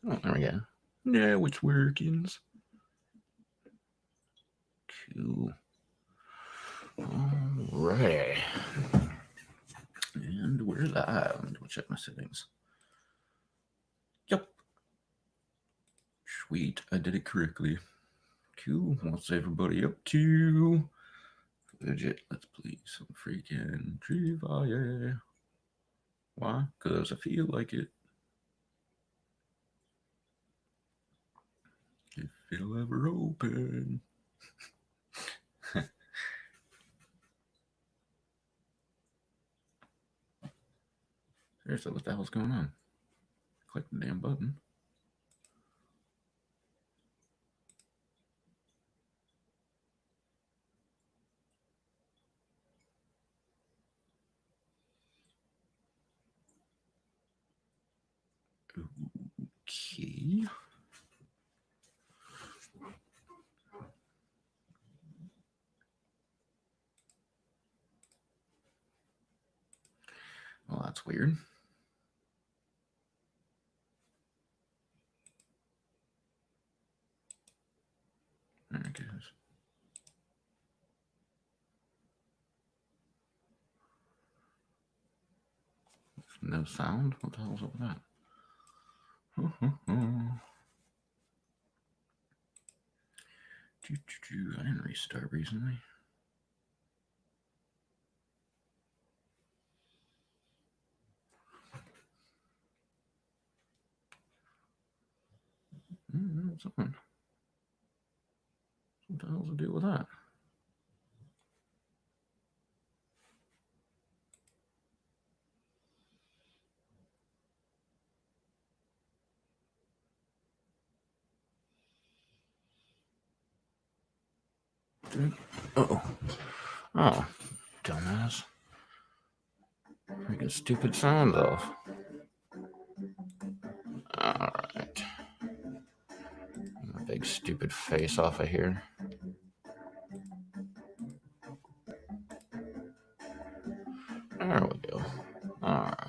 Oh, there we go. Now it's working. Cool. Alright. And we're live. Let me double check my settings. Yep. Sweet. I did it correctly. Cool. What's everybody up to? Legit. Let's play some freaking trivia. Why? Because I feel like it. If it'll ever open. Seriously, what the hell's going on? Click the damn button. Okay. Well, that's weird. There it goes. No sound? What the hell's up with that? I didn't restart recently. What's on? What the hell's the deal with that? Uh-oh. Oh, dumbass. Freaking stupid sound off. Alright. My big stupid face off of here. There we go. Alright.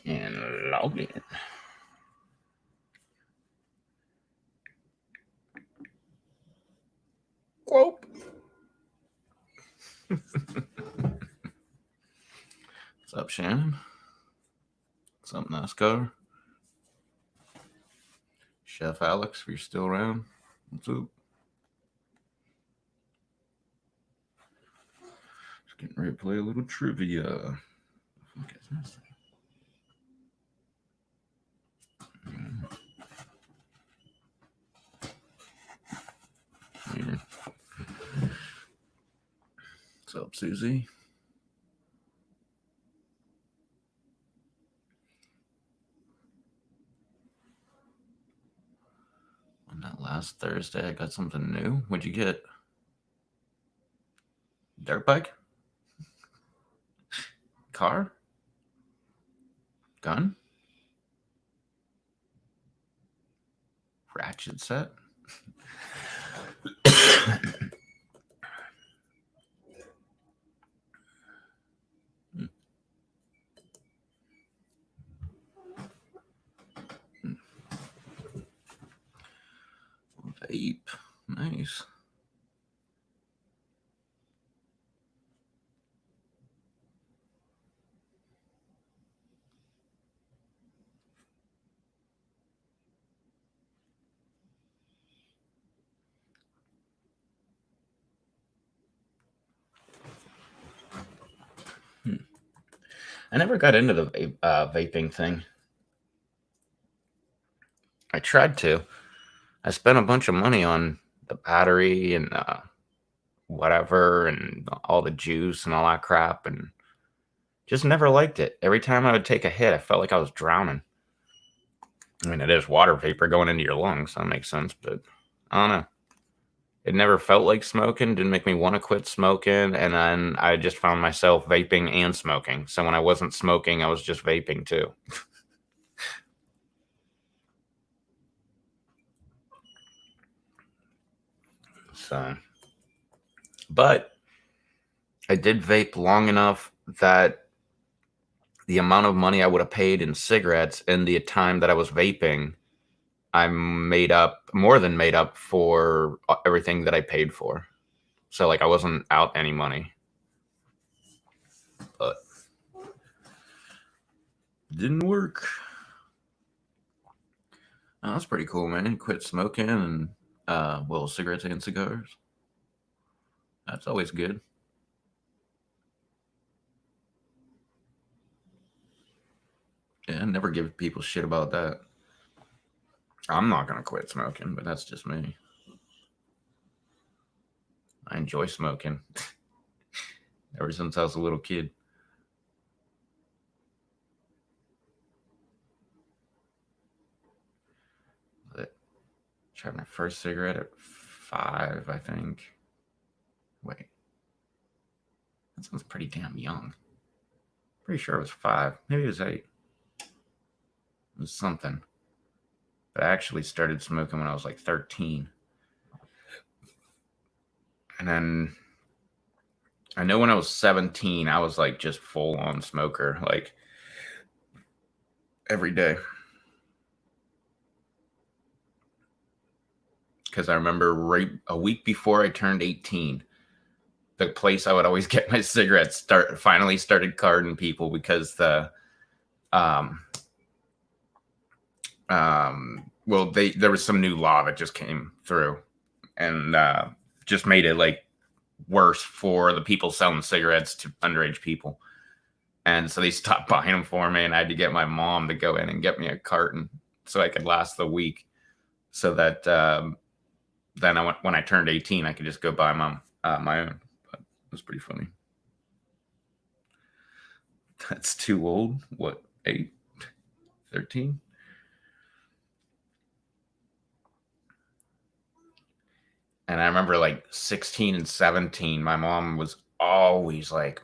And log in. Whoop. What's up, Shannon? What's up, NASCAR? Chef Alex, if you're still around, what's up? Just getting ready to play a little trivia. Okay, it's nice. Here. What's up, Susie? On that last Thursday, I got something new. What'd you get? Dirt bike? Car? Gun? Ratchet set? Vape. Nice. I never got into the vaping thing. I tried to. I spent a bunch of money on the battery and whatever and all the juice and all that crap and just never liked it. Every time I would take a hit, I felt like I was drowning. I mean, it is water vapor going into your lungs. So that makes sense, but I don't know. It never felt like smoking, didn't make me want to quit smoking. And then I just found myself vaping and smoking. So when I wasn't smoking, I was just vaping too. So But I did vape long enough that the amount of money I would have paid in cigarettes and the time that I was vaping, I made up more than made up for everything that I paid for. So like I wasn't out any money, but didn't work. Oh, that's pretty cool, man. Quit smoking and well, cigarettes and cigars. That's always good. Yeah, I never give people shit about that. I'm not gonna quit smoking, but that's just me. I enjoy smoking ever since I was a little kid. But tried my first cigarette at 5, I think. Wait, that sounds pretty damn young. Pretty sure it was 5. Maybe it was 8. It was something. But I actually started smoking when I was like 13. And then I know when I was 17, I was like just full on smoker, like every day. Because I remember right a week before I turned 18, the place I would always get my cigarettes finally started carding people because um there was some new law that just came through and just made it like worse for the people selling cigarettes to underage people. And so they stopped buying them for me, and I had to get my mom to go in and get me a carton so I could last the week. So that then when I turned 18, I could just go buy my own. But it was pretty funny. That's too old. What, 8, 13? And I remember like 16 and 17, my mom was always like,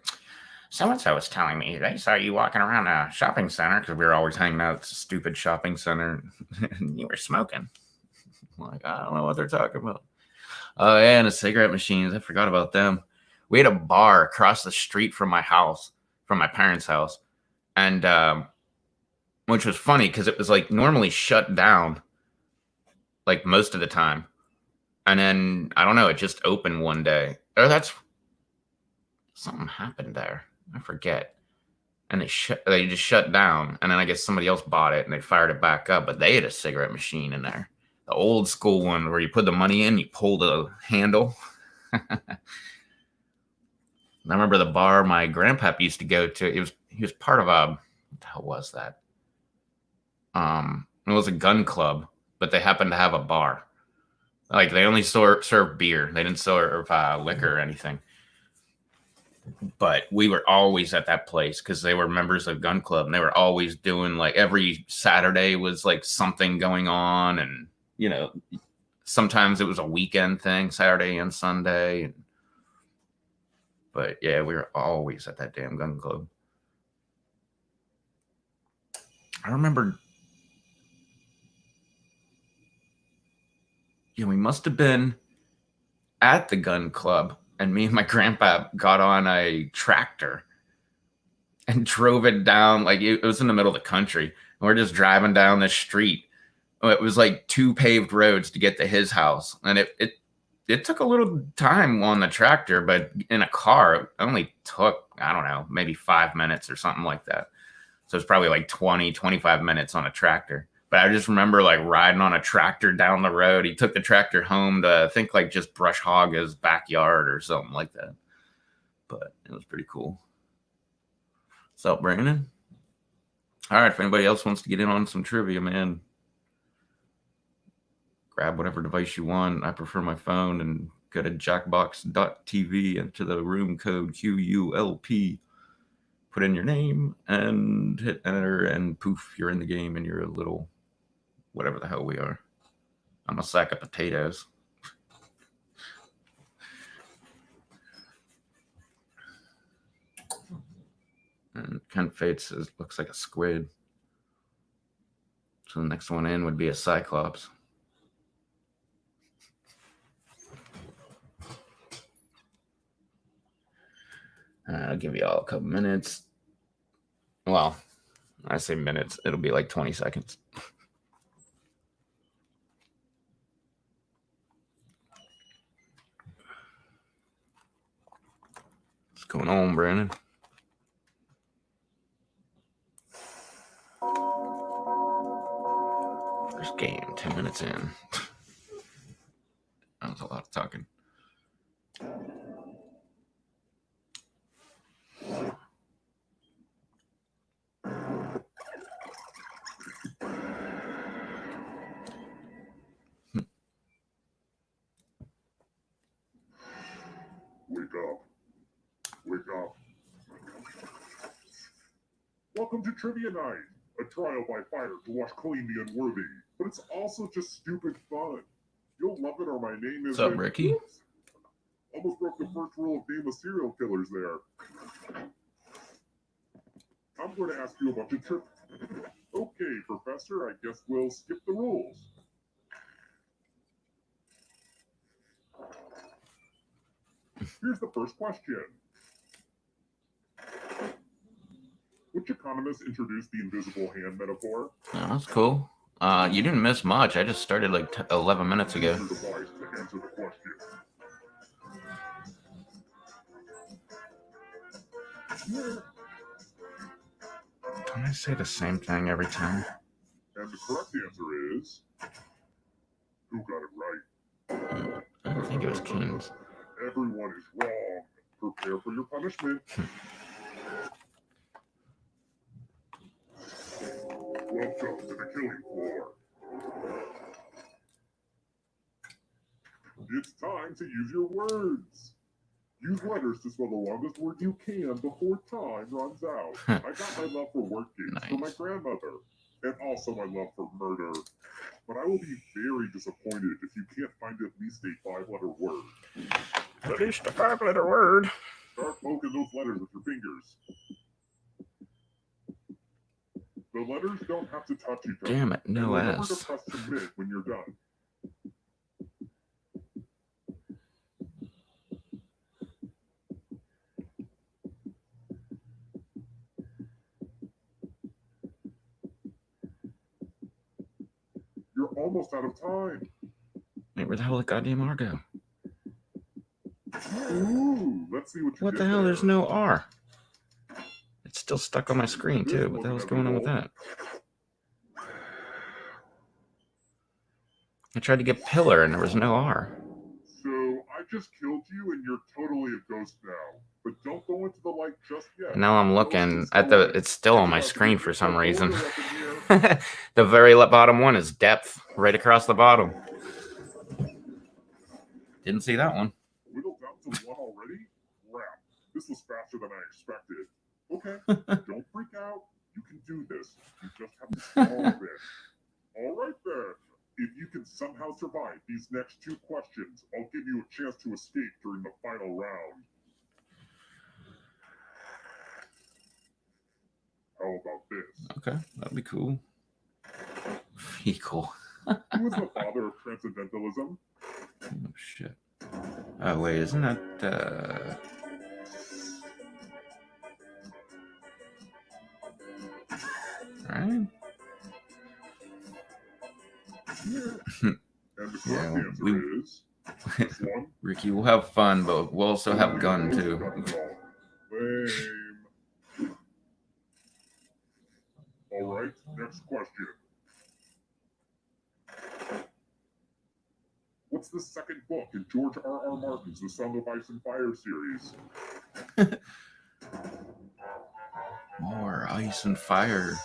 so-and-so was telling me they saw you walking around a shopping center, because we were always hanging out at this stupid shopping center, and you were smoking. I'm like, I don't know what they're talking about. Oh, yeah, and the cigarette machines. I forgot about them. We had a bar across the street from my house, from my parents' house, and which was funny because it was like normally shut down, like most of the time. And then I don't know, it just opened one day. Or that's something happened there. I forget. And they just shut down. And then I guess somebody else bought it and they fired it back up. But they had a cigarette machine in there, the old school one where you put the money in, you pull the handle. I remember the bar my grandpa used to go to. He was part of what the hell was that? It was a gun club, but they happened to have a bar. Like they only served beer. They didn't serve liquor or anything. But we were always at that place because they were members of gun club, and they were always doing like every Saturday was like something going on, and sometimes it was a weekend thing, Saturday and Sunday. But yeah, we were always at that damn gun club. I remember, we must have been at the gun club, and me and my grandpa got on a tractor and drove it down. Like it was in the middle of the country, and we're just driving down the street. It was like 2 paved roads to get to his house, and it took a little time on the tractor, but in a car, it only took, I don't know, maybe 5 minutes or something like that. So it's probably like 20, 25 minutes on a tractor. But I just remember like riding on a tractor down the road. He took the tractor home to, I think, like just brush hog his backyard or something like that. But it was pretty cool. What's up, Brandon? All right, if anybody else wants to get in on some trivia, man, grab whatever device you want. I prefer my phone, and go to jackbox.tv, enter the room code QULP, put in your name and hit enter, and poof, you're in the game, and you're a little whatever the hell we are. I'm a sack of potatoes. And Ken Fate says looks like a squid. So the next one in would be a cyclops. I'll give you all a couple minutes. Well, I say minutes. It'll be like 20 seconds. What's going on, Brandon? First game, 10 minutes in. That was a lot of talking. Wake up. Wake up. Welcome to Trivia Night, a trial by fire to wash clean the unworthy. But it's also just stupid fun. You'll love it, or my name is... What's up, Ricky? Whoops. Almost broke the first rule of Game of Serial Killers there. I'm going to ask you a bunch of trivia. Okay, Professor, I guess we'll skip the rules. Here's the first question. Which economist introduced the invisible hand metaphor? Oh, that's cool. You didn't miss much. I just started like 11 minutes ago. Use your device to answer the question. Don't I say the same thing every time? And the correct answer is... Who got it right? I don't think it was Keynes. Everyone is wrong. Prepare for your punishment. Welcome to the killing floor. It's time to use your words. Use letters to spell the longest word you can before time runs out. I got my love for word games from my grandmother, and also my love for murder. But I will be very disappointed if you can't find at least a 5-letter word. At least a 5-letter word. Start poking those letters with your fingers. The letters don't have to touch each other. Damn it, no and remember S. to press submit when you're done. You're almost out of time. Wait, where the hell did goddamn R go? Ooh, let's see what you What get the hell? there. There's no R. It's still stuck on my screen, too. What the hell's going on with that? I tried to get pillar, and there was no R. So, I just killed you, and you're totally a ghost now. But don't go into the light just yet. And now I'm looking at the... It's still on my screen for some reason. The very bottom one is depth, right across the bottom. Didn't see that one. Whittled down to one already? Crap. This was faster than I expected. Okay, don't freak out. You can do this. You just have to solve it. All right, then. If you can somehow survive these next 2 questions, I'll give you a chance to escape during the final round. How about this? Okay, that'd be cool. Cool. Who is the father of transcendentalism? Oh, shit. Oh, wait, isn't that, Right? And the correct answer is... This one? Ricky, we'll have fun, but we'll also have gun, too. Lame. All right, next question. What's the second book in George R.R. Martin's The Song of Ice and Fire series? More ice and fire.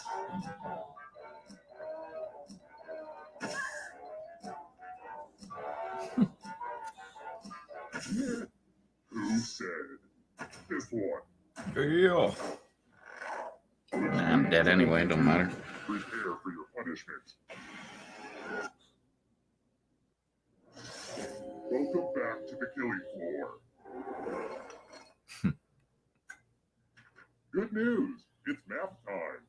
Who said? This one. Yeah. Nah, I'm dead anyway, don't matter. Prepare for your punishment. Welcome back to the killing floor. Good news! It's math time.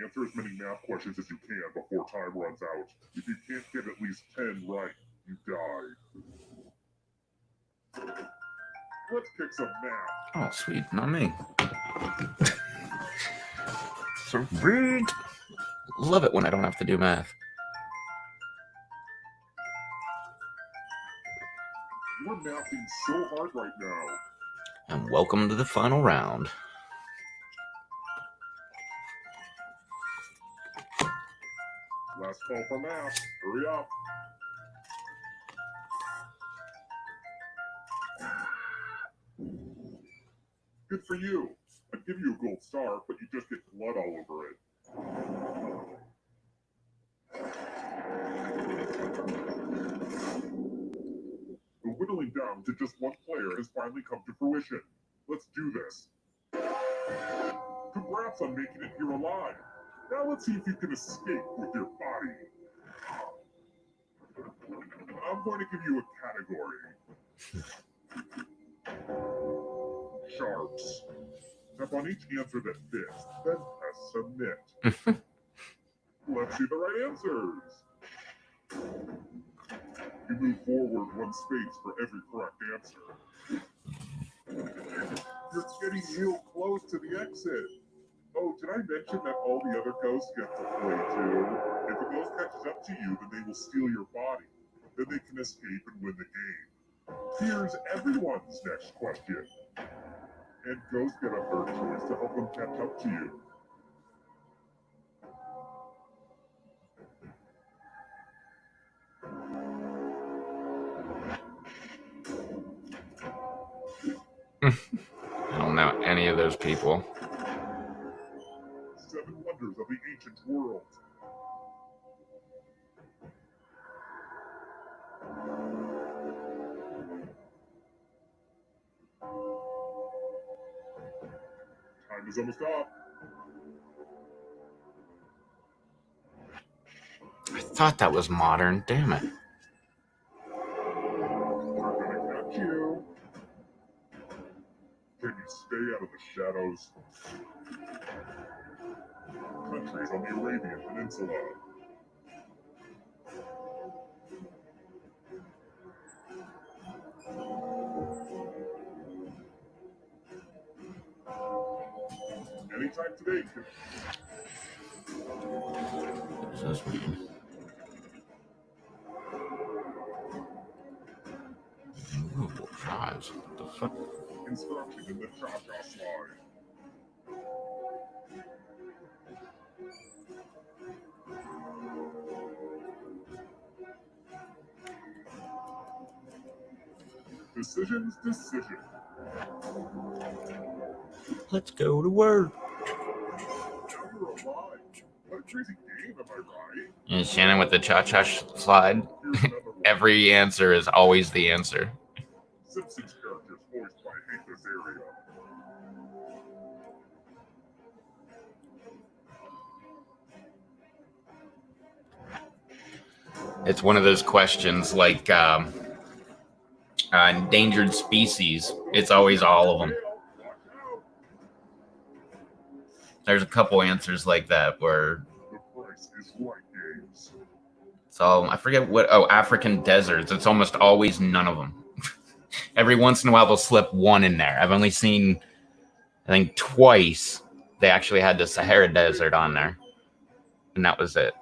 Answer as many math questions as you can before time runs out. If you can't get at least 10 right, you die. Let's kick some math. Oh, sweet, not me. Sweet. Love it when I don't have to do math. You're mathing so hard right now. And welcome to the final round. Last call for math. Hurry up. Good for you. I'd give you a gold star, but you just get blood all over it. The whittling down to just one player has finally come to fruition. Let's do this. Congrats on making it here alive. Now let's see if you can escape with your body. I'm going to give you a category. Sharks. Tap on each answer that fits, then press submit. Let's see the right answers. You move forward one space for every correct answer. You're getting real close to the exit. Oh, did I mention that all the other ghosts get to play too? If a ghost catches up to you, then they will steal your body. Then they can escape and win the game. Here's everyone's next question. And ghosts get a third choice to help them catch up to you. I don't know any of those people. 7 wonders of the ancient world. Time is almost up. I thought that was modern. Damn it. We're gonna catch you. Can you stay out of the shadows? Countries on the Arabian Peninsula. Anytime today. What does this mean? Movable drives. What the fuck? Instruction in the Cha-Cha slide. Decisions. Let's go to work. Now you're alive. What a crazy game, am I right? And Shannon with the cha-cha slide. Here's another one. Every answer is always the answer. Simpsons characters voiced by Hank Azaria. It's one of those questions like endangered species. It's always all of them. There's a couple answers like that where The price is right, games. so I forget what. Oh, African deserts. It's almost always none of them. Every once in a while they'll slip one in there. I've only seen, I think twice they actually had the Sahara Desert on there, and that was it.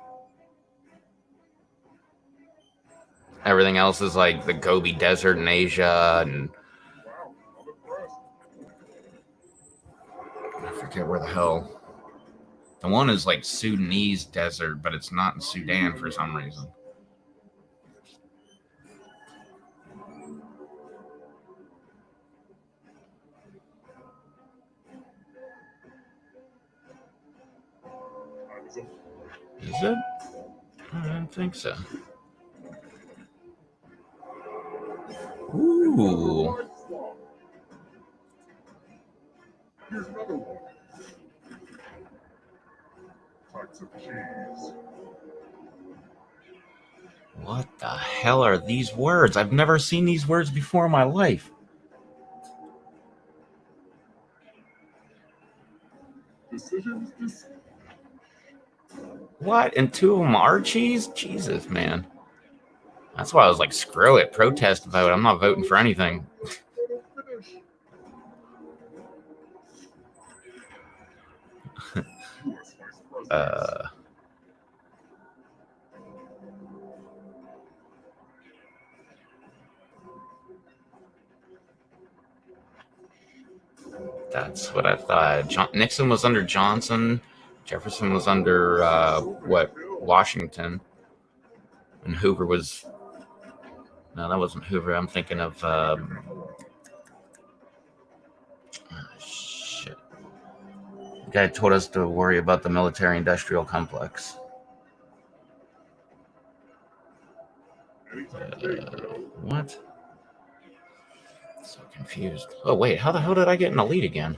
Everything else is like the Gobi Desert in Asia, and Wow, I'm impressed. I forget where the hell. The one is like Sudanese desert, but it's not in Sudan for some reason. Time is up. Is it? I don't think so. Ooh. Here's another one. Types of cheese. What the hell are these words? I've never seen these words before in my life. Decisions. What? And two of them are cheese? Jesus, man. That's why I was like, screw it. Protest vote. I'm not voting for anything. Finish. That's what I thought. Nixon was under Johnson. Jefferson was under Washington, and Hoover was. No, that wasn't Hoover. I'm thinking of shit. The guy told us to worry about the military-industrial complex. What? So confused. Oh wait, how the hell did I get in the lead again?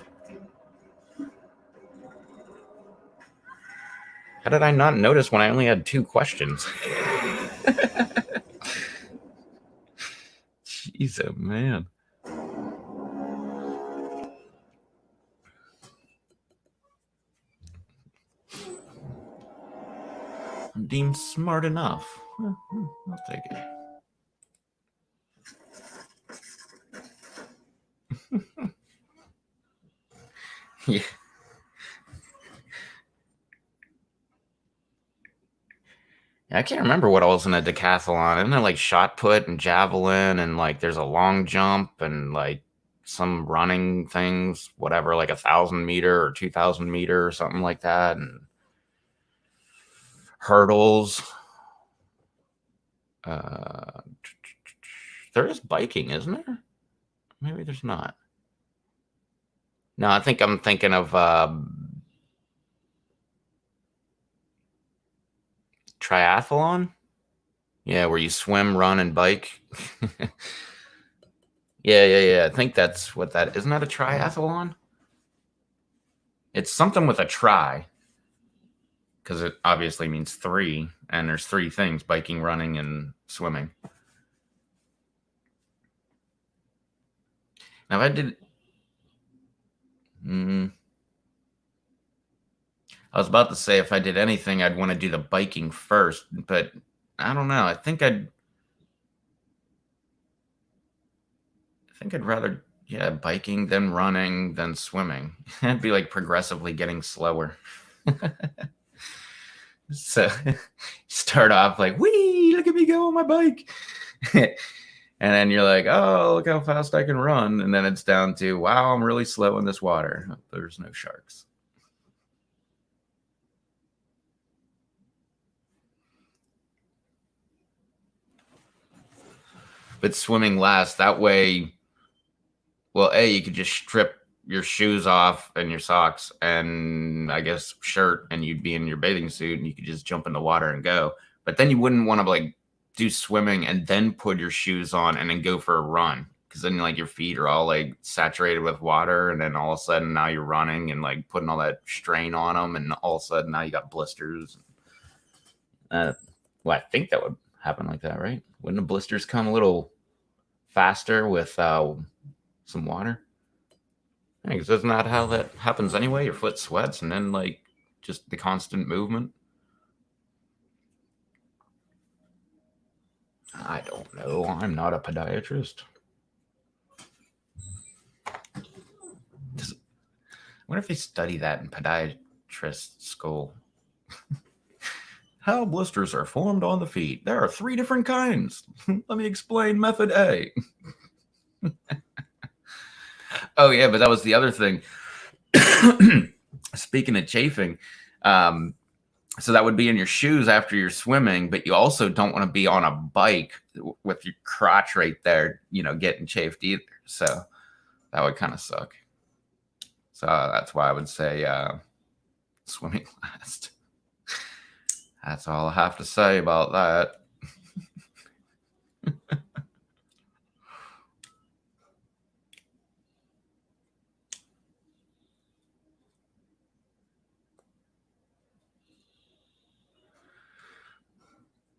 How did I not notice when I only had 2 questions? Jeez, oh man. I'm deemed smart enough. I'll take it. Yeah. I can't remember what else in a decathlon. Isn't it like shot put and javelin and like there's a long jump and like some running things, whatever, like 1,000-meter or 2,000-meter or something like that, and hurdles. There is biking, isn't there? Maybe there's not. No, I think I'm thinking of triathlon. Yeah, where you swim, run, and bike. Yeah. I think that's what that isn't that a triathlon? It's something with a tri, because it obviously means 3, and there's 3 things: biking, running, and swimming. Now, if I did. I was about to say if I did anything, I'd want to do the biking first, but I don't know. I think I'd rather, biking, then running, then swimming. I'd be like progressively getting slower. So start off like, wee, look at me go on my bike. And then you're like, oh, look how fast I can run. And then it's down to, wow, I'm really slow in this water. There's no sharks. But swimming last, that way, well, A, you could just strip your shoes off and your socks and I guess shirt, and you'd be in your bathing suit and you could just jump in the water and go. But then you wouldn't want to like do swimming and then put your shoes on and then go for a run, because then like your feet are all like saturated with water, and then all of a sudden now you're running and like putting all that strain on them, and all of a sudden now you got blisters. Well, I think that would happen like that, right? Wouldn't the blisters come a little faster with some water? Because isn't that how that happens anyway? Your foot sweats, and then like just the constant movement. I don't know. I'm not a podiatrist. I wonder if they study that in podiatrist school. How blisters are formed on the feet. There are 3 different kinds. Let me explain method A. Oh, yeah, but that was the other thing. Speaking of chafing, so that would be in your shoes after you're swimming, but you also don't want to be on a bike with your crotch right there, getting chafed either. So that would kind of suck. So that's why I would say swimming last. That's all I have to say about that.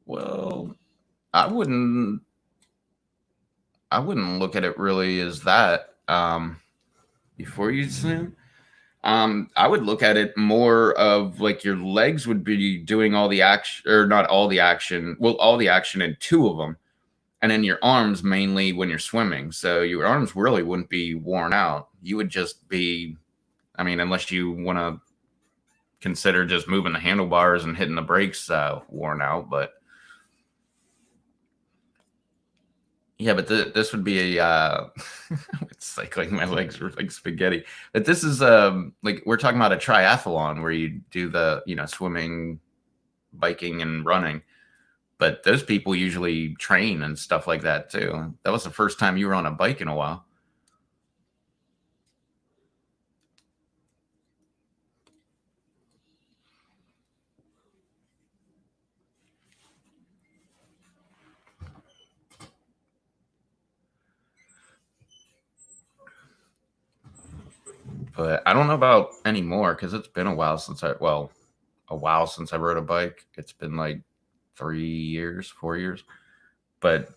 Well, I wouldn't look at it really as that. Before you swim, I would look at it more of like your legs would be doing all the action, or not all the action. Well, all the action in 2 of them, and then your arms mainly when you're swimming. So your arms really wouldn't be worn out. You would just be, I mean, unless you want to consider just moving the handlebars and hitting the brakes worn out. But yeah, but this would be a it's like my legs were like spaghetti. But this is like we're talking about a triathlon where you do the swimming, biking, and running. But those people usually train and stuff like that too. That was the first time you were on a bike in a while. But I don't know about anymore because it's been a while since a while since I rode a bike. It's been like 3 years, 4 years. But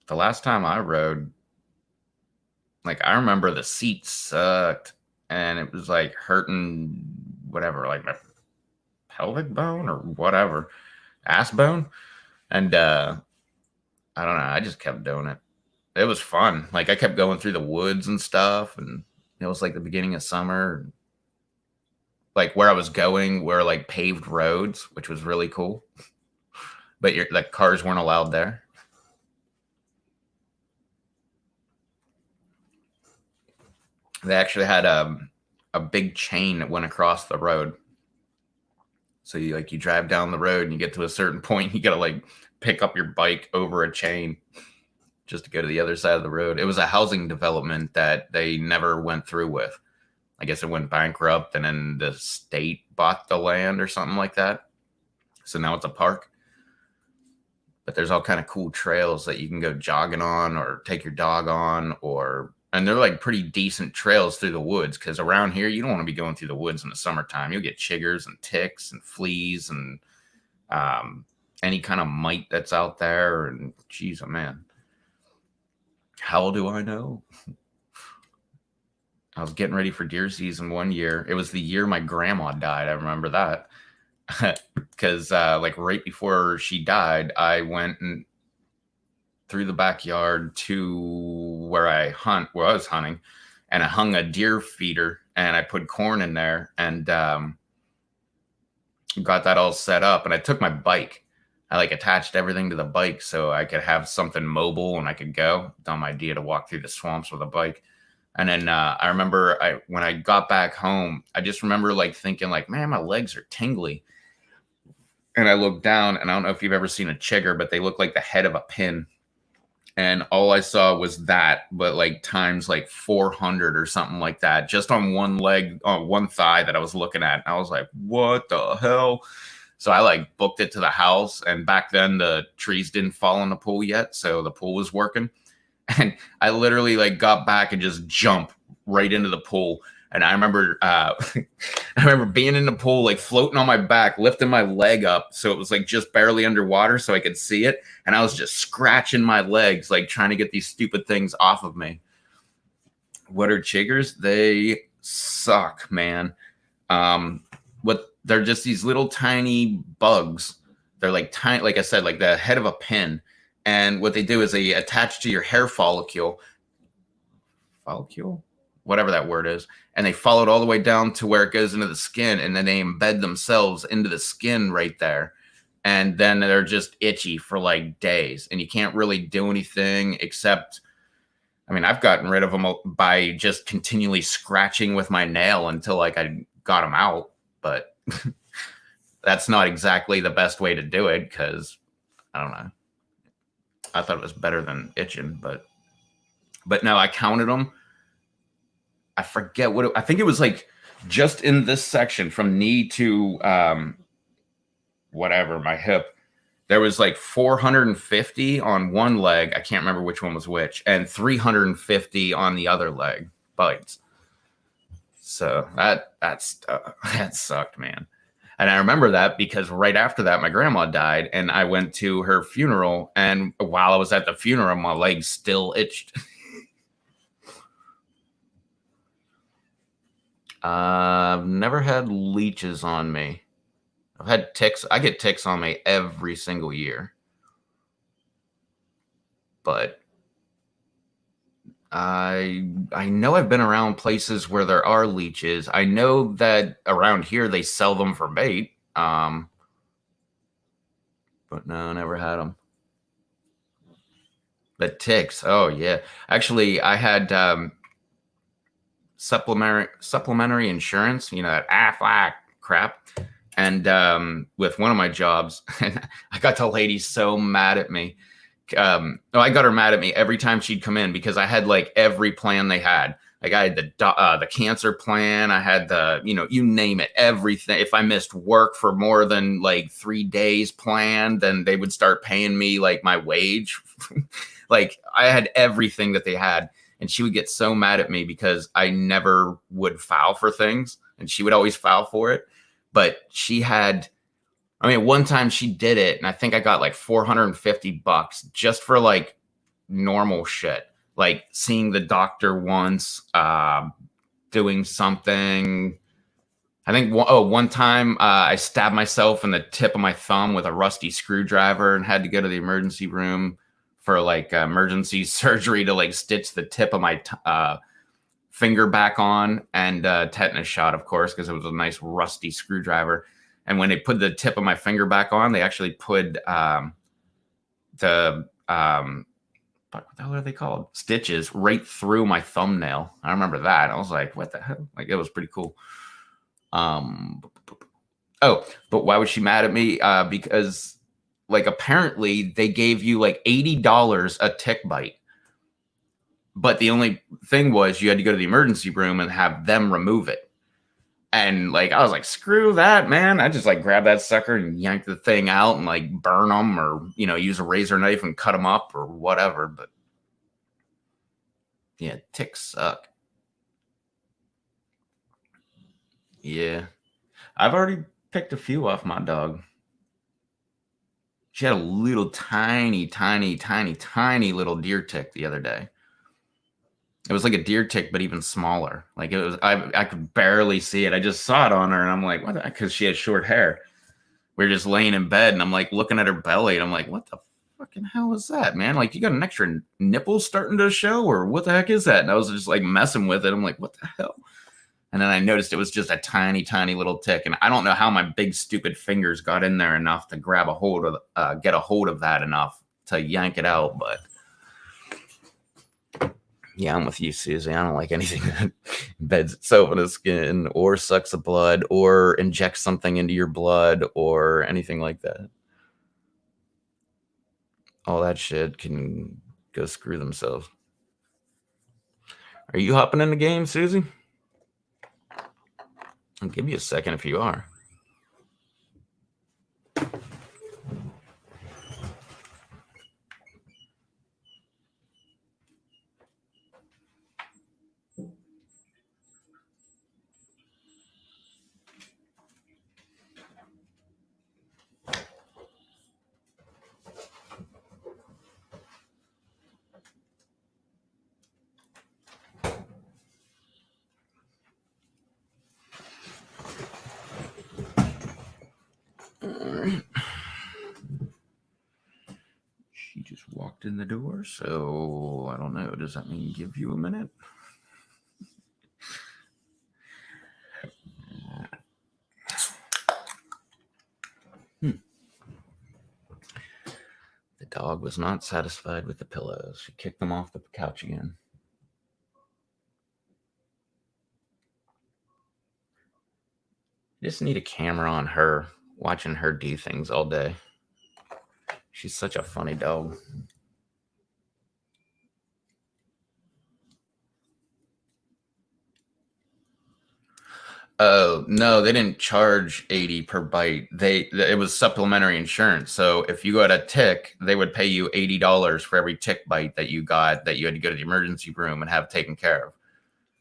the last time I rode, like I remember the seat sucked and it was like hurting whatever, like my pelvic bone or whatever, ass bone. And I don't know, I just kept doing it. It was fun. Like I kept going through the woods and stuff, and it was like the beginning of summer. Like where I was going were like paved roads, which was really cool. But like cars weren't allowed there. They actually had a big chain that went across the road. So you drive down the road and you get to a certain point, you gotta like pick up your bike over a chain just to go to the other side of the road. It was a housing development that they never went through with. I guess it went bankrupt and then the state bought the land or something like that. So now it's a park. But there's all kind of cool trails that you can go jogging on or take your dog on, and they're like pretty decent trails through the woods, because around here you don't want to be going through the woods in the summertime. You'll get chiggers and ticks and fleas and any kind of mite that's out there. And geez, oh man, how do I know? I was getting ready for deer season one year. It was the year my grandma died. I remember that. Because like right before she died, I went and through the backyard to where I was hunting, and I hung a deer feeder and I put corn in there and got that all set up. And I took my bike. I like attached everything to the bike so I could have something mobile and I could go. Dumb idea to walk through the swamps with a bike. And then I remember when I got back home, I just remember like thinking like, man, my legs are tingly. And I looked down, and I don't know if you've ever seen a chigger, but they look like the head of a pin. And all I saw was that, but like times like 400 or something like that, just on one leg, on one thigh that I was looking at. And I was like, what the hell? So I like booked it to the house. And back then the trees didn't fall in the pool yet. So the pool was working. And I literally like got back and just jumped right into the pool. And I remember I remember being in the pool, like floating on my back, lifting my leg up so it was like just barely underwater so I could see it. And I was just scratching my legs, like trying to get these stupid things off of me. What are chiggers? They suck, man. They're just these little tiny bugs. They're like tiny, like I said, like the head of a pin. And what they do is they attach to your hair follicle, whatever that word is, and they follow it all the way down to where it goes into the skin, and then they embed themselves into the skin right there. And then they're just itchy for like days, and you can't really do anything except, I mean, I've gotten rid of them by just continually scratching with my nail until like I got them out. But that's not exactly the best way to do it, because I don't know. I thought it was better than itching, but no, I counted them. I forget I think it was like just in this section from knee to whatever, my hip, there was like 450 on one leg. I can't remember which one was which, and 350 on the other leg bites. So that sucked, man. And I remember that because right after that, my grandma died, and I went to her funeral. And while I was at the funeral, my legs still itched. I've never had leeches on me. I've had ticks. I get ticks on me every single year. But I know I've been around places where there are leeches. I know that around here they sell them for bait. But no, never had them. The ticks. Oh yeah. Actually, I had supplementary insurance. You know, that Aflac crap. And with one of my jobs, and I got the lady so mad at me. No, I got her mad at me every time she'd come in because I had like every plan they had. Like I had the cancer plan. I had the, you know, you name it, everything. If I missed work for more than like 3 days planned, then they would start paying me like my wage. Like I had everything that they had. And she would get so mad at me because I never would file for things and she would always file for it. But she had, I mean, one time she did it, and I think I got like $450 just for like normal shit, like seeing the doctor once, doing something. I think one time I stabbed myself in the tip of my thumb with a rusty screwdriver and had to go to the emergency room for like emergency surgery to like stitch the tip of my finger back on, and tetanus shot, of course, because it was a nice rusty screwdriver. And when they put the tip of my finger back on, they actually put the what the hell are they called? Stitches right through my thumbnail. I remember that. I was like, what the hell? Like, it was pretty cool. Oh, but why was she mad at me? Because like apparently they gave you like $80 a tick bite. But the only thing was you had to go to the emergency room and have them remove it. And like, I was like, screw that, man. I just like grab that sucker and yank the thing out and like burn them, or, you know, use a razor knife and cut them up or whatever. But yeah, ticks suck. Yeah. I've already picked a few off my dog. She had a little tiny little deer tick the other day. It was like a deer tick, but even smaller. Like it was, I could barely see it. I just saw it on her, and I'm like, what? Because she had short hair. We were just laying in bed, and I'm like looking at her belly, and I'm like, what the fucking hell is that, man? Like, you got an extra nipple starting to show, or what the heck is that? And I was just like messing with it. I'm like, what the hell? And then I noticed it was just a tiny little tick, and I don't know how my big stupid fingers got in there enough to grab a hold of, get a hold of that enough to yank it out, but. Yeah, I'm with you, Susie. I don't like anything that embeds itself in the skin or sucks the blood or injects something into your blood or anything like that. All that shit can go screw themselves. Are you hopping in the game, Susie? I'll give you a second if you are. She just walked in the door, so I don't know. Does that mean give you a minute? The dog was not satisfied with the pillows. She kicked them off the couch again. Just need a camera on her, watching her do things all day. She's such a funny dog. Oh, no, they didn't charge 80 per bite. It was supplementary insurance. So if you got a tick, they would pay you $80 for every tick bite that you got that you had to go to the emergency room and have taken care of.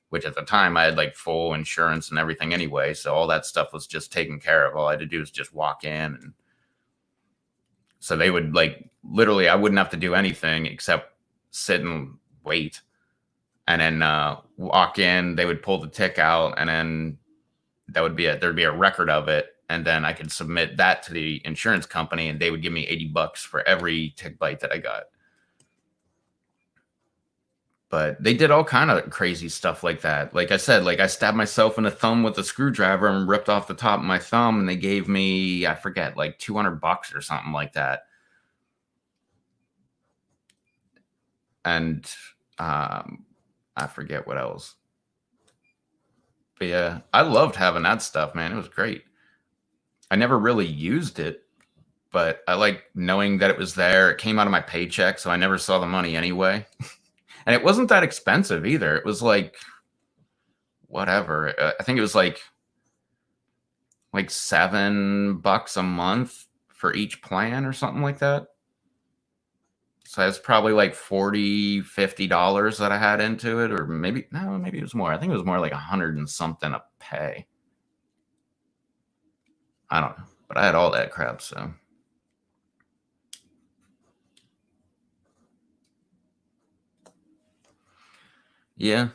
Which at the time I had like full insurance and everything anyway. So all that stuff was just taken care of. All I had to do was just walk in, and so they would like literally, I wouldn't have to do anything except sit and wait, and then walk in. They would pull the tick out, and then that would be there'd be a record of it, and then I could submit that to the insurance company, and they would give me $80 for every tick bite that I got. But they did all kind of crazy stuff like that. Like I said, like I stabbed myself in the thumb with a screwdriver and ripped off the top of my thumb, and they gave me, I forget, like $200 or something like that. And I forget what else. But yeah, I loved having that stuff, man. It was great. I never really used it, but I like knowing that it was there. It came out of my paycheck, so I never saw the money anyway. And it wasn't that expensive either. It was like, whatever. I think it was like $7 a month for each plan or something like that. So that's probably like $40, $50 that I had into it, or maybe it was more. I think it was more like 100 and something a pay. I don't know, but I had all that crap. So yeah.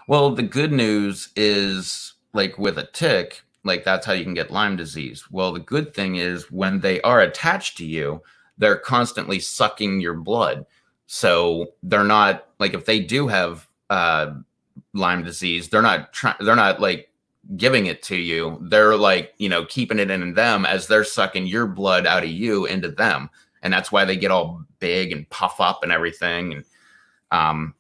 Well, the good news is, like with a tick, like that's how you can get Lyme disease. Well, the good thing is when they are attached to you, they're constantly sucking your blood. So they're not like, if they do have Lyme disease, they're not like giving it to you. They're like, keeping it in them as they're sucking your blood out of you into them. And that's why they get all big and puff up and everything. And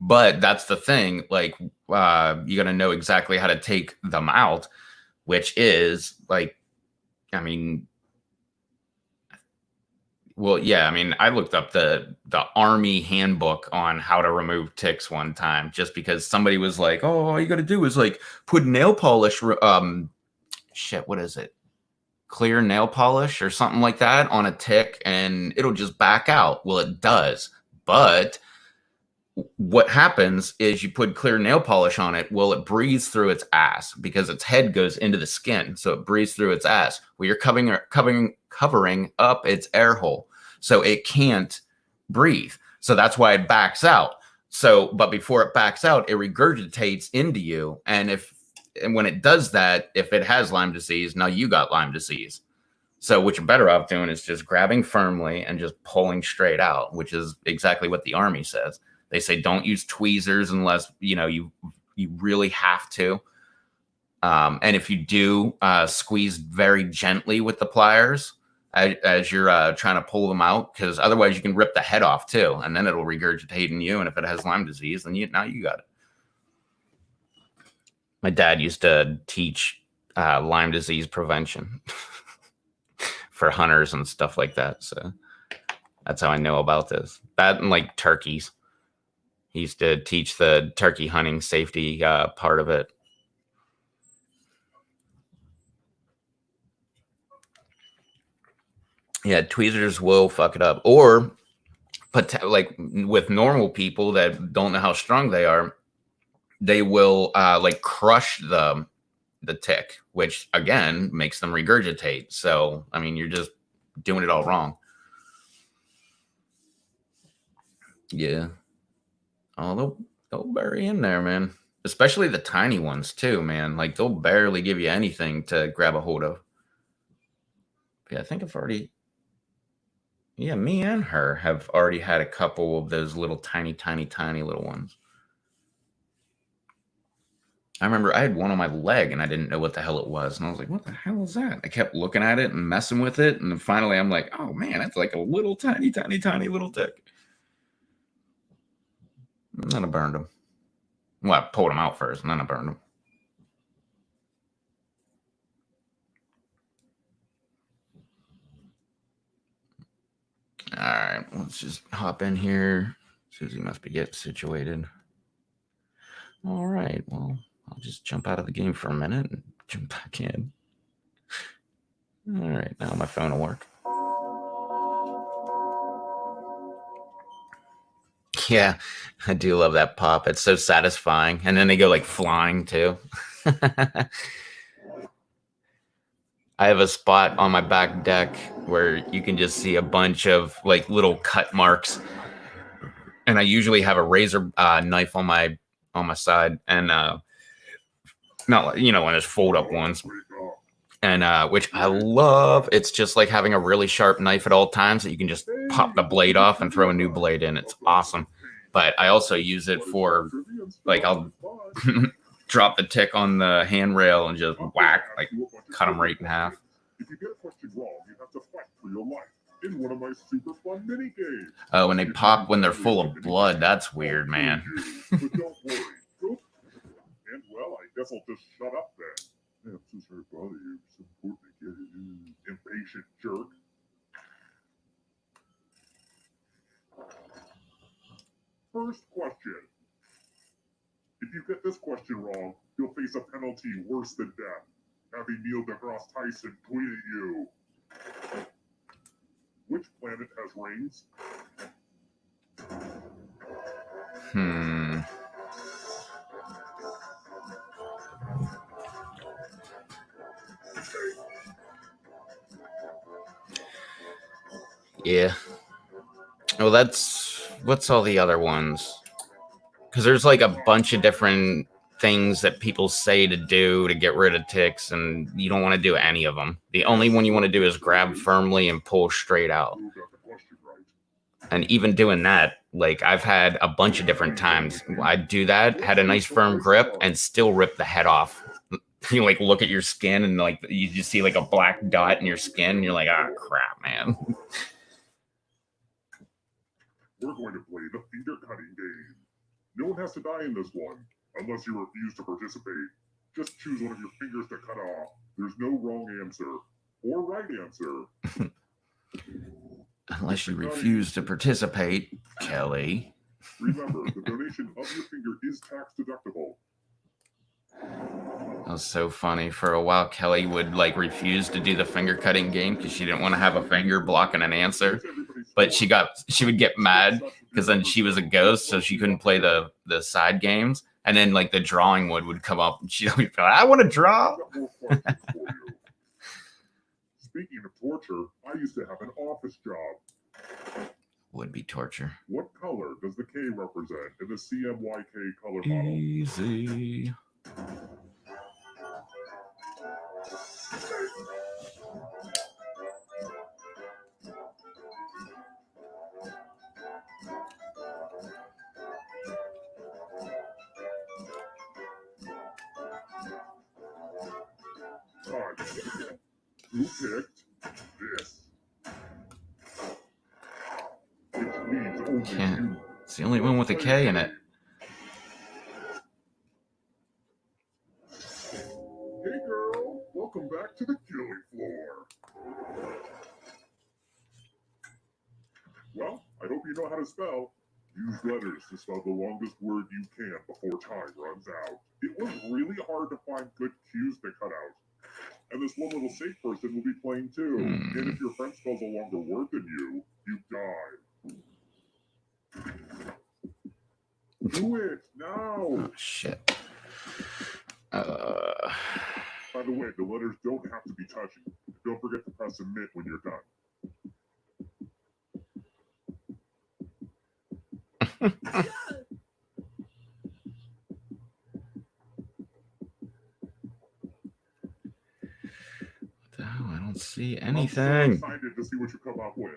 but that's the thing, like, you got to know exactly how to take them out, which is like, I mean, well, yeah, I mean, I looked up the Army handbook on how to remove ticks one time, just because somebody was like, oh, all you got to do is like put nail polish, what is it? Clear nail polish or something like that on a tick and it'll just back out. Well, it does, but what happens is you put clear nail polish on it. Well, it breathes through its ass because its head goes into the skin. So it breathes through its ass. Well, you're covering up its air hole. So it can't breathe. So that's why it backs out. So, but before it backs out, it regurgitates into you. And when it does that, if it has Lyme disease, now you got Lyme disease. So what you're better off doing is just grabbing firmly and just pulling straight out, which is exactly what the Army says. They say don't use tweezers unless you really have to. And if you do, squeeze very gently with the pliers as you're trying to pull them out, because otherwise you can rip the head off too, and then it'll regurgitate in you. And if it has Lyme disease, then now you got it. My dad used to teach Lyme disease prevention for hunters and stuff like that. So that's how I know about this. That and like turkeys. He used to teach the turkey hunting safety part of it. Yeah, tweezers will fuck it up. Or, like with normal people that don't know how strong they are, they will like crush the tick, which again makes them regurgitate. So, I mean, you're just doing it all wrong. Yeah. Oh, they'll bury in there, man. Especially the tiny ones too, man. Like they'll barely give you anything to grab a hold of. Yeah, I think I've already. Yeah, me and her have already had a couple of those little tiny little ones. I remember I had one on my leg and I didn't know what the hell it was. And I was like, what the hell is that? I kept looking at it and messing with it. And then finally I'm like, oh man, it's like a little tiny little tick. And then I burned them. Well, I pulled them out first and then I burned them. All right, let's just hop in here. Susie must be getting situated. All right, well, I'll just jump out of the game for a minute and jump back in. All right, now my phone will work. Yeah, I do love that pop. It's so satisfying. And then they go like flying too. I have a spot on my back deck where you can just see a bunch of like little cut marks. And I usually have a razor knife on my side, and not one of those fold up ones. and which I love. It's just like having a really sharp knife at all times that you can just pop the blade off and throw a new blade in. It's awesome. But I also use it for, like, I'll drop the tick on the handrail and just whack, like, cut them right in half. If you get a question wrong, you have to fight for your life in one of my super fun mini games. Oh, when they pop when they're full of blood, that's weird, man. But don't worry. And well, I guess I'll just shut up then. Yeah, I'm so sorry to bother you. It's important to get it. Impatient jerk. First question. If you get this question wrong, you'll face a penalty worse than death. Having Neil deGrasse Tyson tweet at you. Which planet has rings? Yeah. Well, what's all the other ones? Because there's like a bunch of different things that people say to do to get rid of ticks, and you don't want to do any of them. The only one you want to do is grab firmly and pull straight out. And even doing that, like, I've had a bunch of different times. I'd do that, had a nice firm grip, and still rip the head off. You like look at your skin and like you just see like a black dot in your skin, and you're like, ah, crap, man. We're going to play the finger cutting game. No one has to die in this one, unless you refuse to participate. Just choose one of your fingers to cut off. There's no wrong answer or right answer. Unless you refuse to participate, Kelly. Remember, the donation of your finger is tax deductible. That was so funny. For a while, Kelly would like refuse to do the finger cutting game because she didn't want to have a finger blocking an answer. But she would get mad because then she was a ghost, so she couldn't play the side games. And then like the drawing would come up, and she'd be like, I want to draw. Speaking of torture, I used to have an office job. Would be torture. What color does the K represent in the CMYK color model? Easy. Who picked this? Which means only you. It's the only one with a K in it. Hey girl, welcome back to the killing floor. Well, I hope you know how to spell. Use letters to spell the longest word you can before time runs out. It was really hard to find good cues to cut out. And this one little safe person will be playing too. And if your friend spells a longer word than you, you die. Do it now. Oh shit. By the way, the letters don't have to be touching. Don't forget to press submit when you're done. Oh, I don't see anything. I'm so excited to see what you come up with.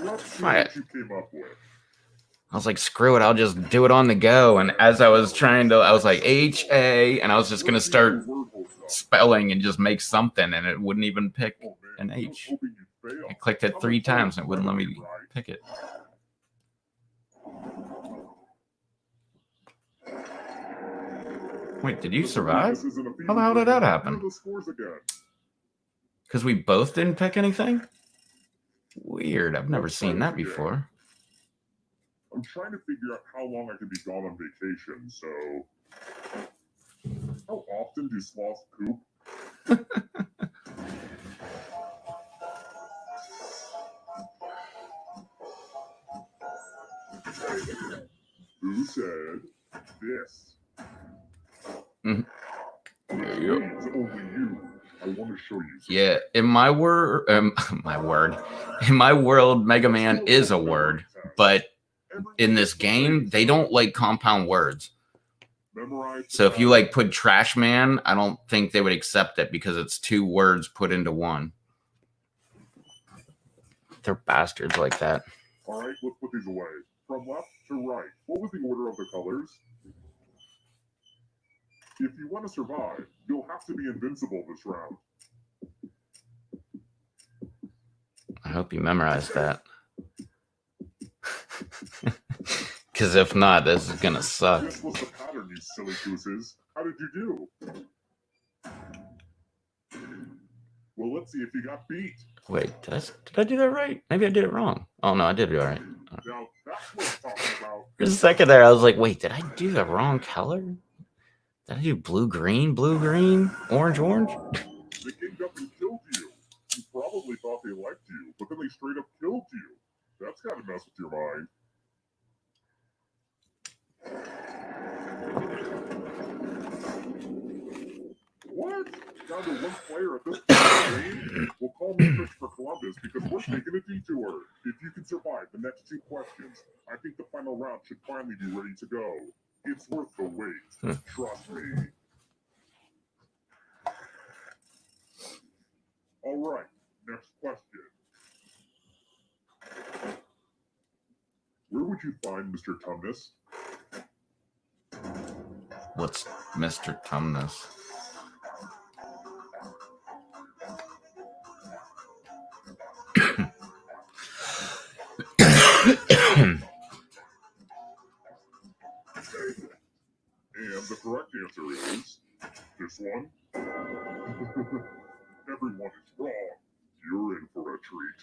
Let's see what you came up with. I was like, screw it, I'll just do it on the go. And as I was I was like, H-A, and I was just going to start spelling and just make something, and it wouldn't even pick an H. I clicked it 3 times, and it wouldn't let me pick it. Wait, did you survive? How the hell did that happen? Because we both didn't pick anything? Weird, I've never seen that before. I'm trying to figure out how long I can be gone on vacation, so... How often do sloths poop? Who said this? Mm-hmm. Only you. I want to show you something. Yeah, in my world, Mega Man is a word, but in this game, they don't like compound words. Memorize. So if you like put trash man, I don't think they would accept it because it's 2 words put into one. They're bastards like that. All right, let's put these away. From left to right, what was the order of the colors? If you want to survive, you'll have to be invincible this round. I hope you memorized that. Because if not, this is gonna suck. This was the pattern, you silly gooses. How did you do? Well, let's see if you got beat. Wait, did I do that right? Maybe I did it wrong. Oh no, I did it all right. Now that's what I'm talking about. For a second there, I was like, wait, did I do the wrong color? Did I do blue, green, orange, orange? They came up and killed you. You probably thought they liked you, but then they straight up killed you. That's gotta mess with your mind. What? Down to 1 player at this point in the game? We'll call me Christopher Columbus because we're taking a detour. If you can survive the next 2 questions, I think the final round should finally be ready to go. It's worth the wait. Trust me. All right, next question. Where would you find Mr. Tumnus? What's Mr. Tumnus? And the correct answer is this one. Everyone is wrong. You're in for a treat.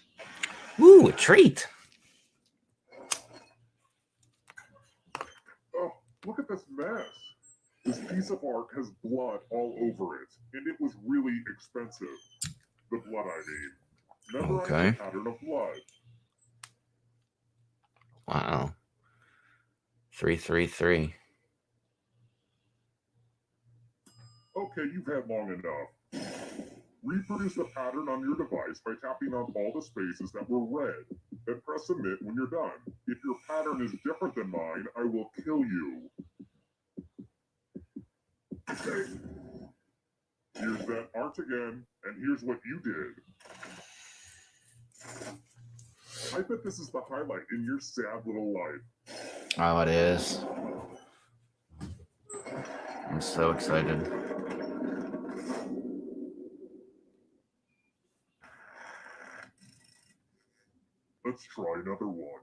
Ooh, a treat. Oh, look at this mess. This piece of art has blood all over it, and it was really expensive. The blood, I mean. Memorize Okay. the pattern of blood. Wow. 333. Okay, you've had long enough. Reproduce the pattern on your device by tapping on all the spaces that were red. Then press submit when you're done. If your pattern is different than mine, I will kill you. Here's that art again, and here's what you did. I bet this is the highlight in your sad little life. Oh, it is. I'm so excited. Let's try another one.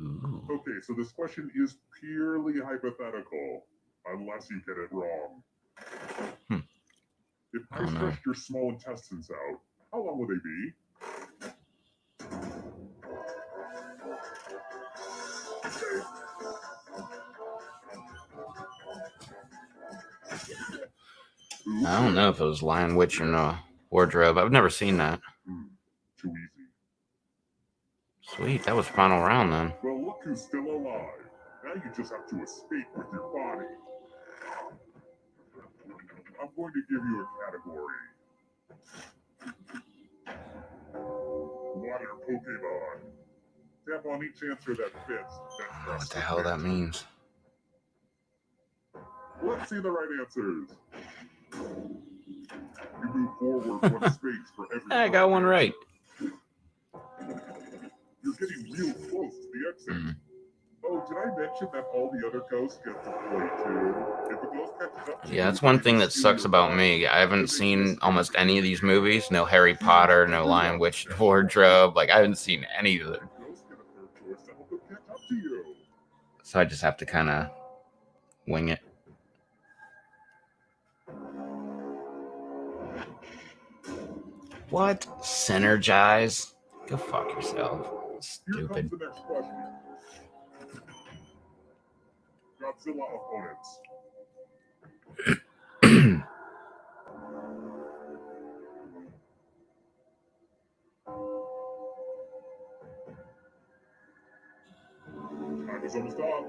Ooh. Okay, so this question is purely hypothetical, unless you get it wrong. If I stretched your small intestines out, how long would they be? I don't know if it was Lion Witch or Wardrobe. I've never seen that. Too easy. Sweet, that was final round then. Well, look who's still alive. Now you just have to escape with your body. I'm going to give you a category. Water Pokemon. Tap on each answer that fits, then press What the hell that means? Let's see the right answers. You move forward 1 space for every I got one right. You're getting real close to the exit. Oh, did I mention that all the other ghosts get to play too? If a ghost catches up to you, Yeah, that's one thing that sucks about me. I haven't seen almost any of these movies. No Harry Potter, no Lion Witch Wardrobe. Like, I haven't seen any of them. Ghosts get a third choice to help them catch up to you. So I just have to kind of wing it. What? Synergize? Go fuck yourself. Here comes Stupid. the next question. Godzilla opponents. Time is almost up.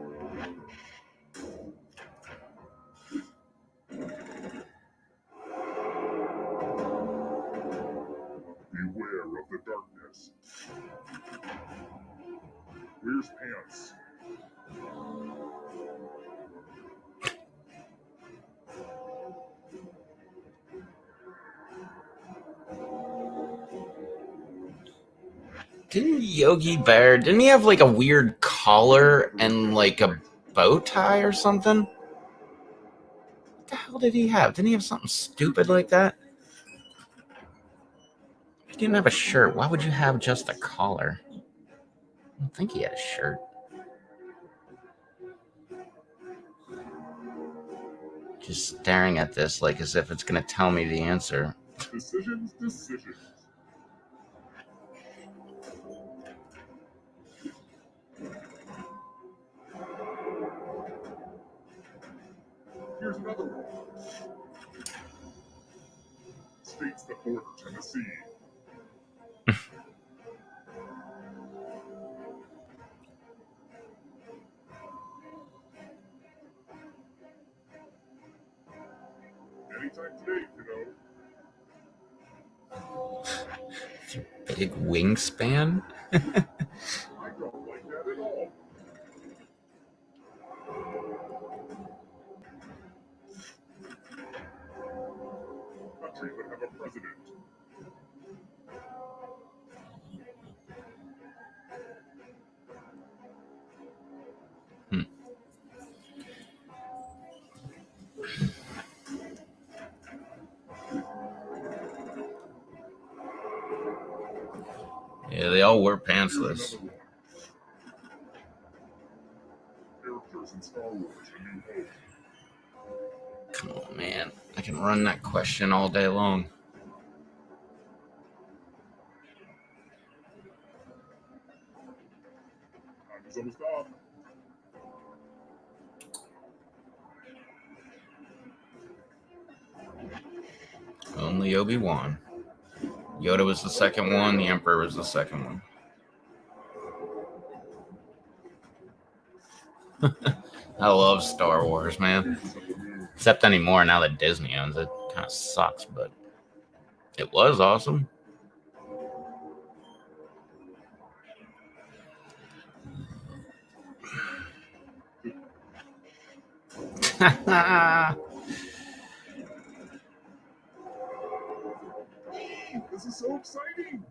Beware of the darkness. Where's Pants? Didn't Yogi Bear, didn't he have like a weird collar and like a bow tie or something? What the hell did he have? Didn't he have something stupid like that? He didn't have a shirt. Why would you have just a collar? I don't think he had a shirt. Just staring at this like as if it's going to tell me the answer. Decisions. Here's another one. States that border Tennessee. Anytime today, kiddo. Big wingspan? I don't like that at all. Country that have a president. Yeah, they all wear pantsless. Characters in Star Wars: A New Hope. Come on, man. I can run that question all day long. Time is almost up. Only Obi-Wan. Yoda was the second one. The Emperor was the second one. I love Star Wars, man. Except anymore now that Disney owns it. Kind of sucks, but it was awesome. This is so exciting.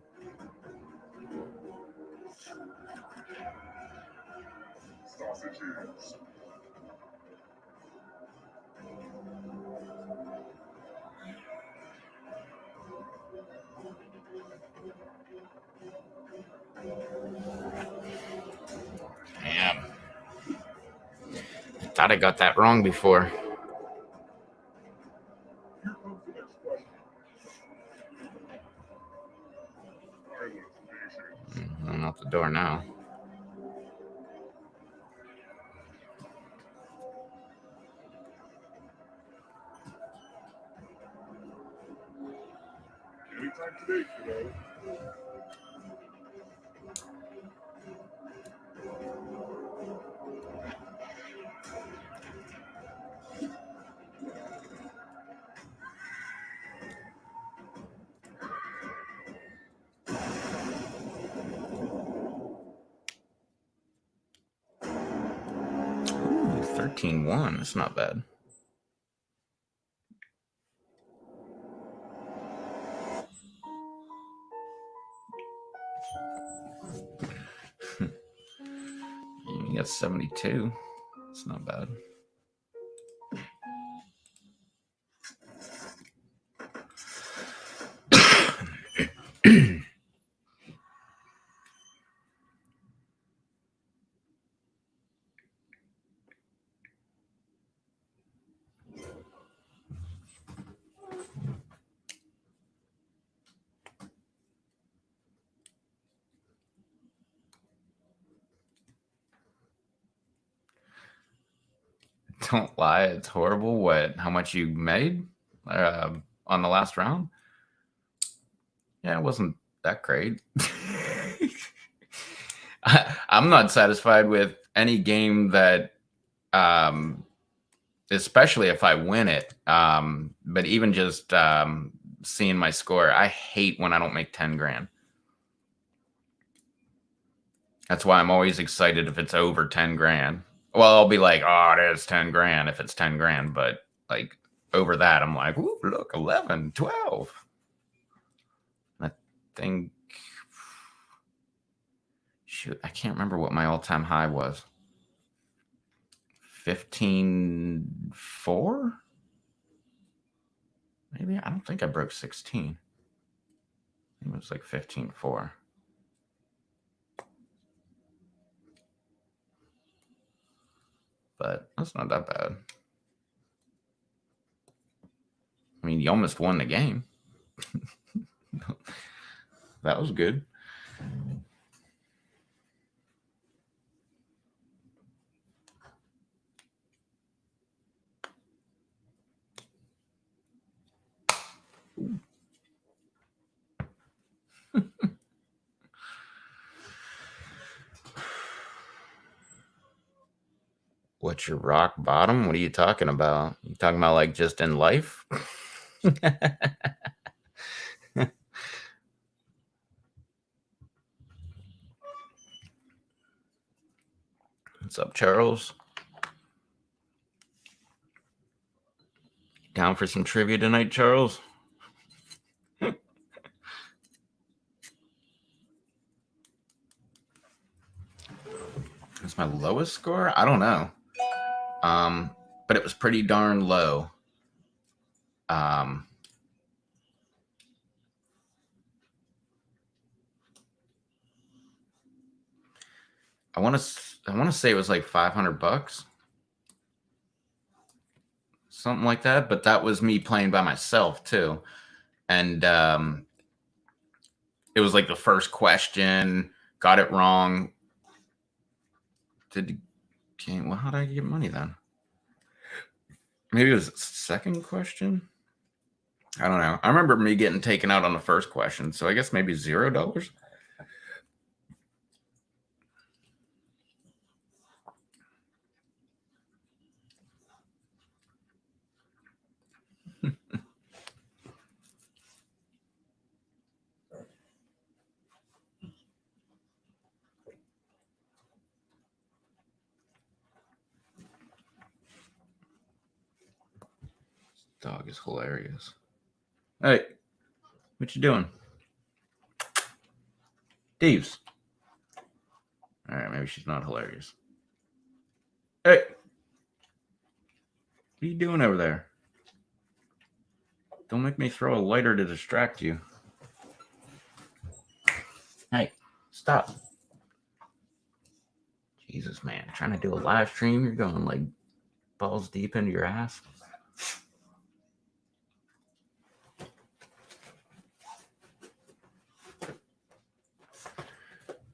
Sausages. Damn. I thought I got that wrong before. Here comes the next question. Island nations. I'm out the door now. Anytime today, kiddo. Ooh, 13-1. That's not bad. You got 72. That's not bad. Don't lie, it's horrible. What? How much you made on the last round? Yeah, it wasn't that great. I'm not satisfied with any game that, especially if I win it. But even just seeing my score, I hate when I don't make 10 grand. That's why I'm always excited if it's over 10 grand. Well, I'll be like, oh, there's 10 grand if it's 10 grand. But like over that, I'm like, ooh, look, 11, 12. I think Shoot, I can't remember what my all-time high was. 15.4? Maybe? I don't think I broke 16. I think it was like 15.4. But that's not that bad. I mean, you almost won the game. That was good. What's your rock bottom? What are you talking about? You talking about like just in life? What's up, Charles? Down for some trivia tonight, Charles? That's my lowest score? I don't know. But it was pretty darn low. I want to say it was like $500, something like that. But that was me playing by myself too, and it was like the first question, got it wrong. Well, how did I get money then? Maybe it was the second question. I don't know. I remember me getting taken out on the first question, so I guess maybe $0. Dog is hilarious. Hey, what you doing? Deeves. All right, maybe she's not hilarious. Hey, what are you doing over there? Don't make me throw a lighter to distract you. Hey, stop. Jesus, man. Trying to do a live stream, you're going like balls deep into your ass.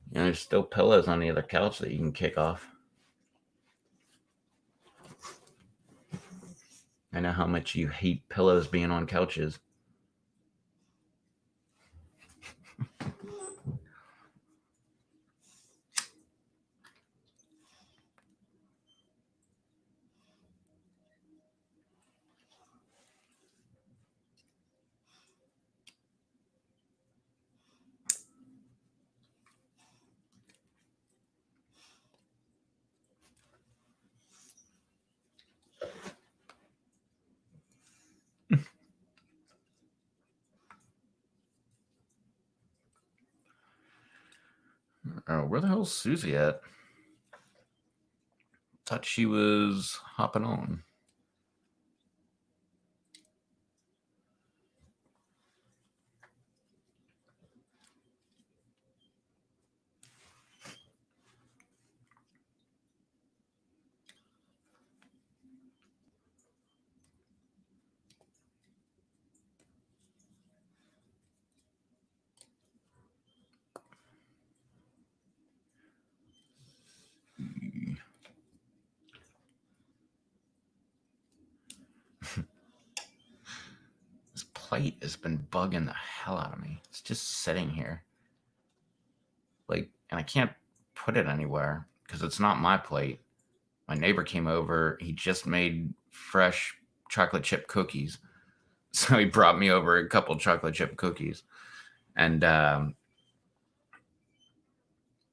You know, there's still pillows on the other couch that you can kick off. I know how much you hate pillows being on couches. Oh, where the hell's Susie at? Thought she was hopping on. This plate has been bugging the hell out of me. It's just sitting here. Like, and I can't put it anywhere because it's not my plate. My neighbor came over. He just made fresh chocolate chip cookies. So he brought me over a couple chocolate chip cookies and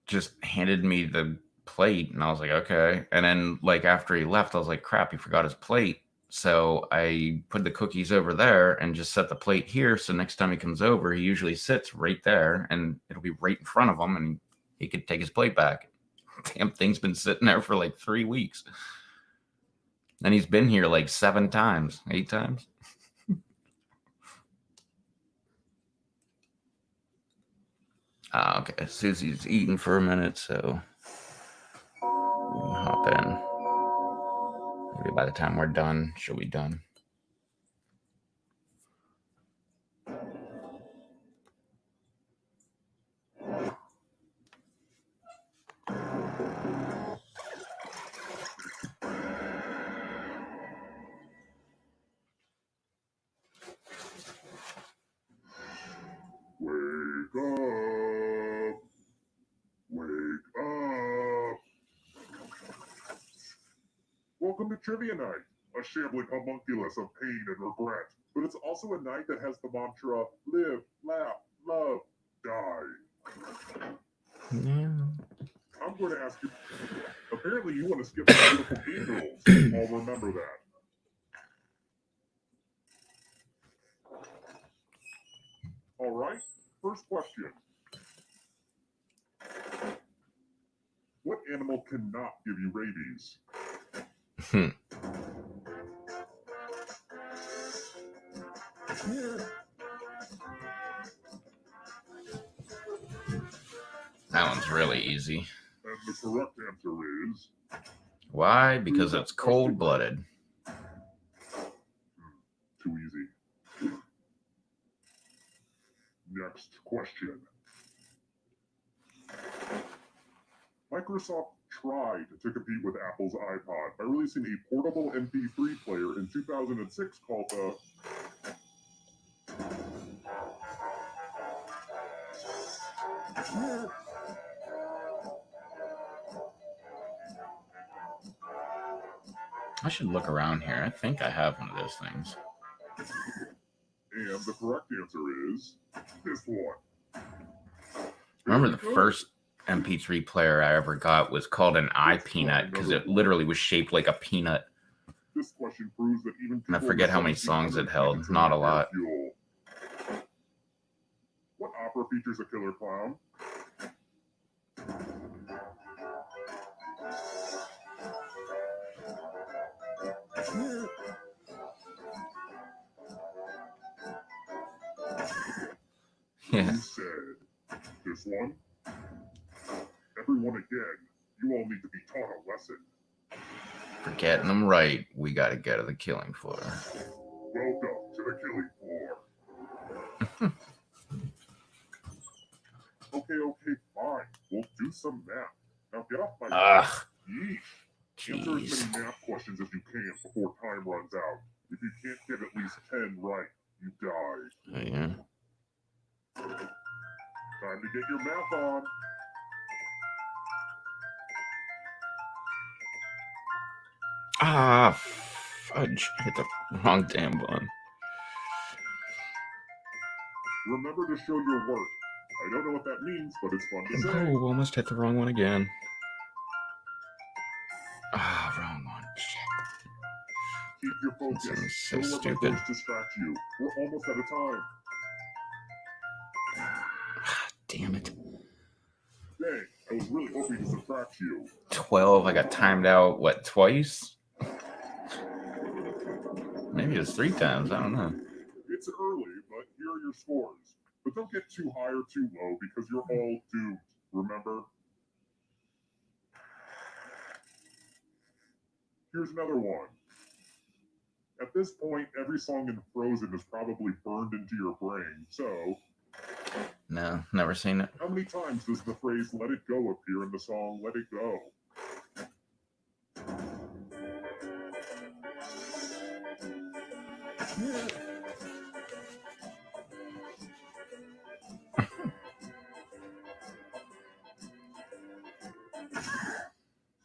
just handed me the plate. And I was like, okay. And then like after he left, I was like, crap, he forgot his plate. So I put the cookies over there and just set the plate here. So next time he comes over, he usually sits right there and it'll be right in front of him. And he could take his plate back. Damn thing's been sitting there for like 3 weeks. And he's been here like 7 times, 8 times. Okay, Susie's eating for a minute, so we can hop in. Maybe by the time we're done, she'll be done. Wake up! Wake up! Welcome to Trivia Night, a shambling homunculus of pain and regret. But it's also a night that has the mantra, live, laugh, love, die. Yeah. I'm going to ask you, apparently you want to skip the beautiful angels. I'll remember that. All right, first question. What animal cannot give you rabies? That one's really easy. And the correct answer is... Why? Because it's cold-blooded. Too easy. Next question. Microsoft tried to compete with Apple's iPod by releasing a portable MP3 player in 2006 called the... I should look around here. I think I have one of those things. And the correct answer is this one. Remember the first MP3 player I ever got was called an iPeanut because it literally was shaped like a peanut. This question proves that even And I forget how many songs it held. Not a lot. What opera features a killer clown? Yeah. You said this one. Everyone again, you all need to be taught a lesson. For getting them right, we got to get to the killing floor. Welcome to the killing floor. Okay, fine. We'll do some math. Now get off my Ugh. Yeesh. Answer as many math questions as you can before time runs out. If you can't get at least 10 right, you die. Oh, yeah. Time to get your math on. Ah, fudge. I hit the wrong damn button. Remember to show your work. I don't know what that means, but it's fun to say. Oh, almost hit the wrong one again. Ah, wrong one. Shit. Keep your focus. This is so Don't let stupid. my distract you. We're almost out of time. Damn it. Dang, I was really hoping to subtract you. 12. I got timed out, what, twice? Maybe it was 3 times. I don't know. It's early, but here are your scores. But don't get too high or too low because you're all doomed, remember? Here's another one. At this point, every song in Frozen is probably burned into your brain, so... No, never seen it. How many times does the phrase "let it go" appear in the song "Let It Go"?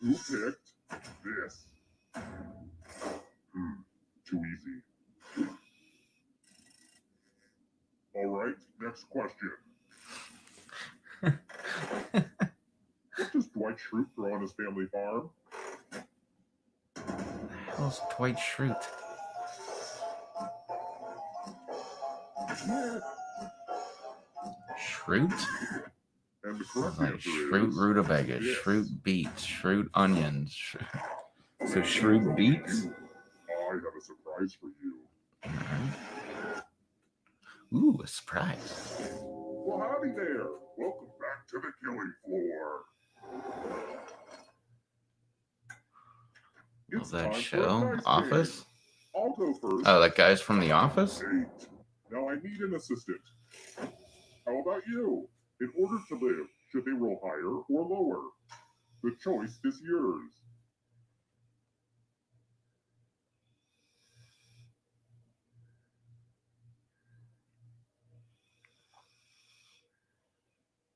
Who picked this? Too easy. All right, next question. What does Dwight Schrute grow on his family farm? The hell's Dwight Schrute? Schrute? And the correct Like answer fruit is rutabaga, this. fruit beets, fruit onions. So shrewd beets? I have a surprise for you. Ooh, a surprise. Well, howdy there. Welcome back to the killing floor. Love that time for a show. dice Office? game. I'll go first. Oh, that guy's from The Office? 8. Now I need an assistant. How about you? In order to live, should they roll higher or lower? The choice is yours.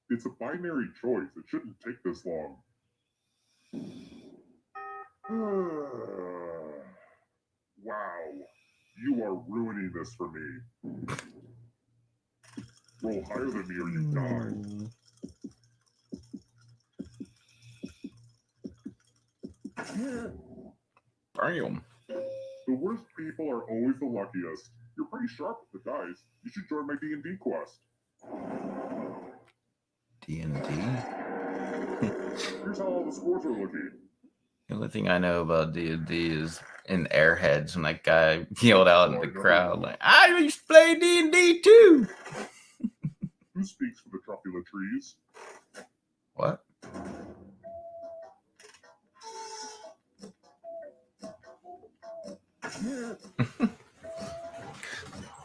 It's a binary choice. It shouldn't take this long. Wow. You are ruining this for me. Roll higher than me or you die. Damn. The worst people are always the luckiest. You're pretty sharp with the dice. You should join my D&D quest. D&D? Here's how all the scores are looking. The only thing I know about D&D is in Airheads when that guy yelled out in the crowd, like, I used to play D&D too! Who speaks for the truculent trees? What?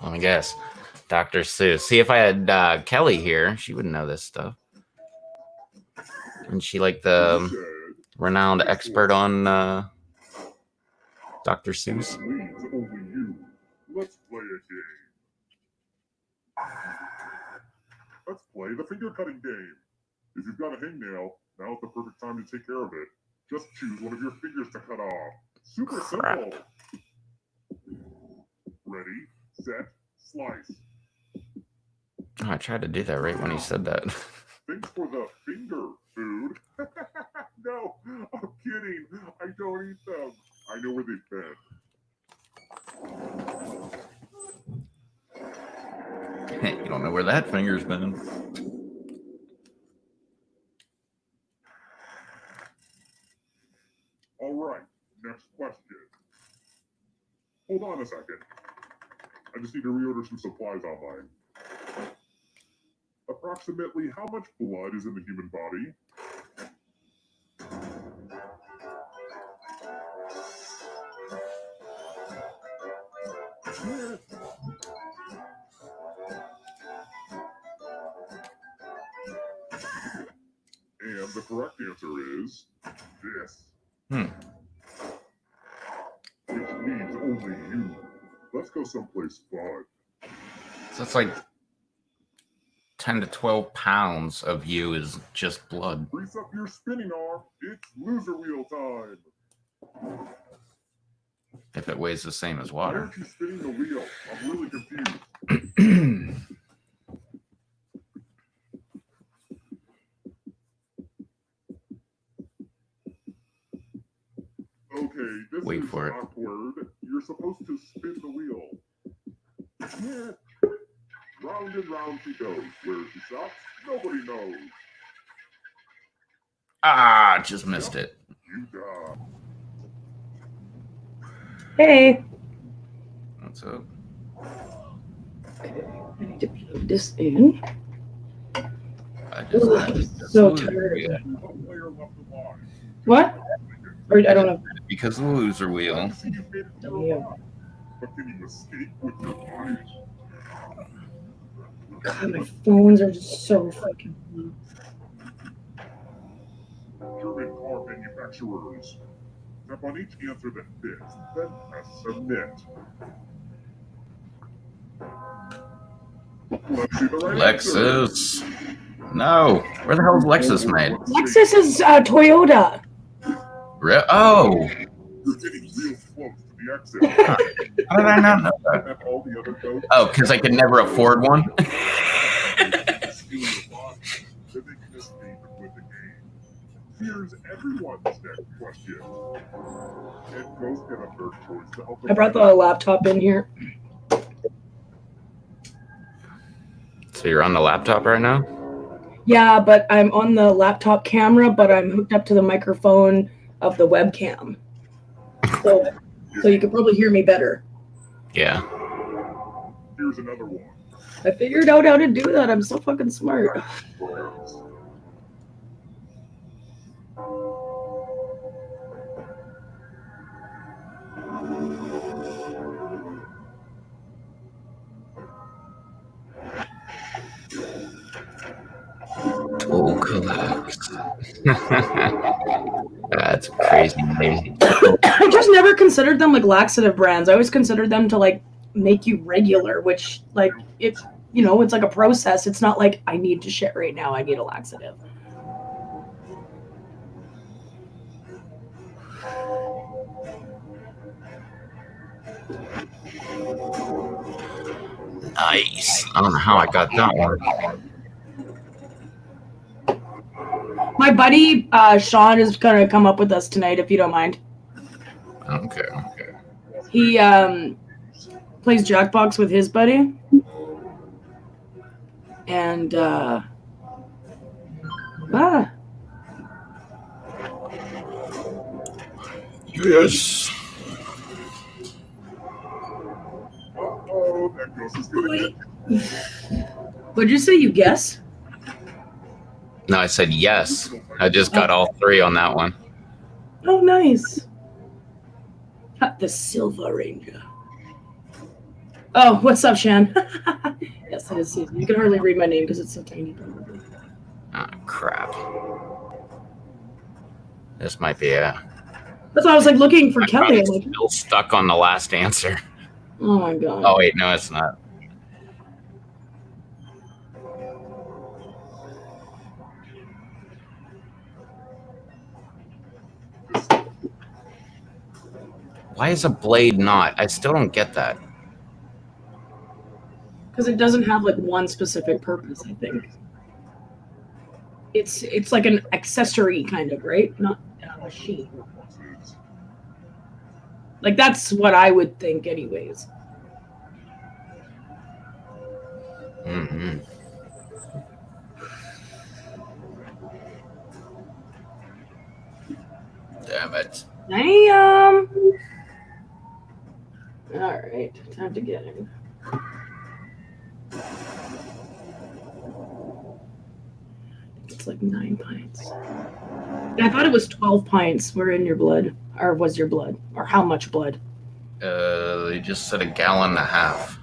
Let me guess. Dr. Seuss. See, if I had Kelly here, she would know this stuff. And she like the renowned expert on Dr. Seuss. Leads only you. Let's play a game. Let's play the finger cutting game. If you've got a hangnail, now's the perfect time to take care of it. Just choose one of your fingers to cut off. Super simple. Ready, set, slice. Oh, I tried to do that right when he said that. Thanks for the finger food. No, I'm kidding. I don't eat them. I know where they've been. You don't know where that finger's been. All right, next question. Hold on a second. I just need to reorder some supplies online. Approximately how much blood is in the human body? And the correct answer is this. Which means only you. Let's go someplace fun. So it's like 10 to 12 pounds of you is just blood. Grease up your spinning arm. It's loser wheel time. If it weighs the same as Why water. aren't you spinning the wheel? I'm really confused. Okay, this Wait is for it. awkward. You're supposed to spin the wheel. Round and round she goes. Where she stops, nobody knows. Ah, just missed it. You die. Hey. What's up? Okay, I need to plug this in. I just Ooh, had I'm it. so Loser tired. wheel. One player left alive. What? Or I don't know. Because of the loser wheel. See, you made it to the Damn. line. But can you escape with your body? God, my phones are just so fucking low. German car manufacturers. Tap on each answer that fits, then press submit. Let's see the right answer. Lexus. No. Where the hell is Lexus made? Lexus is Toyota. Oh. You're getting real close to the exit. How did I not know that? And all the other codes. Oh, because I could never afford one? Steal your body, then they can escape and win the game. Here's everyone's next question. And Ghost get a third choice to help them. I brought the laptop in here. So you're on the laptop right now? Yeah, but I'm on the laptop camera, but I'm hooked up to the microphone of the webcam. So you could probably hear me better. Yeah. Here's another one. I figured out how to do that. I'm so fucking smart. Tool collapse. That's a crazy name. I just never considered them like laxative brands. I always considered them to like make you regular, which like it's it's like a process. It's not like I need to shit right now. I need a laxative. Nice. I don't know how I got that one. My buddy Sean is gonna come up with us tonight, if you don't mind. Okay. He plays Jackbox with his buddy, and Yes. Uh-oh, that ghost is gonna get What'd you say? You guess? No, I said yes. I just got all three on that one. Oh, nice. The Silver Ranger. Oh, what's up, Shan? Yes, it is Susan. You can hardly read my name because it's so tiny. Ah, crap. This might be a... That's why I was like looking for Kelly. I'm like, still stuck on the last answer. oh my god. Oh, wait, no, it's not. Why is a blade not? I still don't get that. Because it doesn't have like one specific purpose, I think. It's like an accessory kind of, right? Not a machine. Like that's what I would think anyways. Mm-hmm. Damn it. Damn. All right, time to get in. It's like 9 pints. I thought it was 12 pints were in your blood, or was your blood, or how much blood? They just said 1.5 gallons.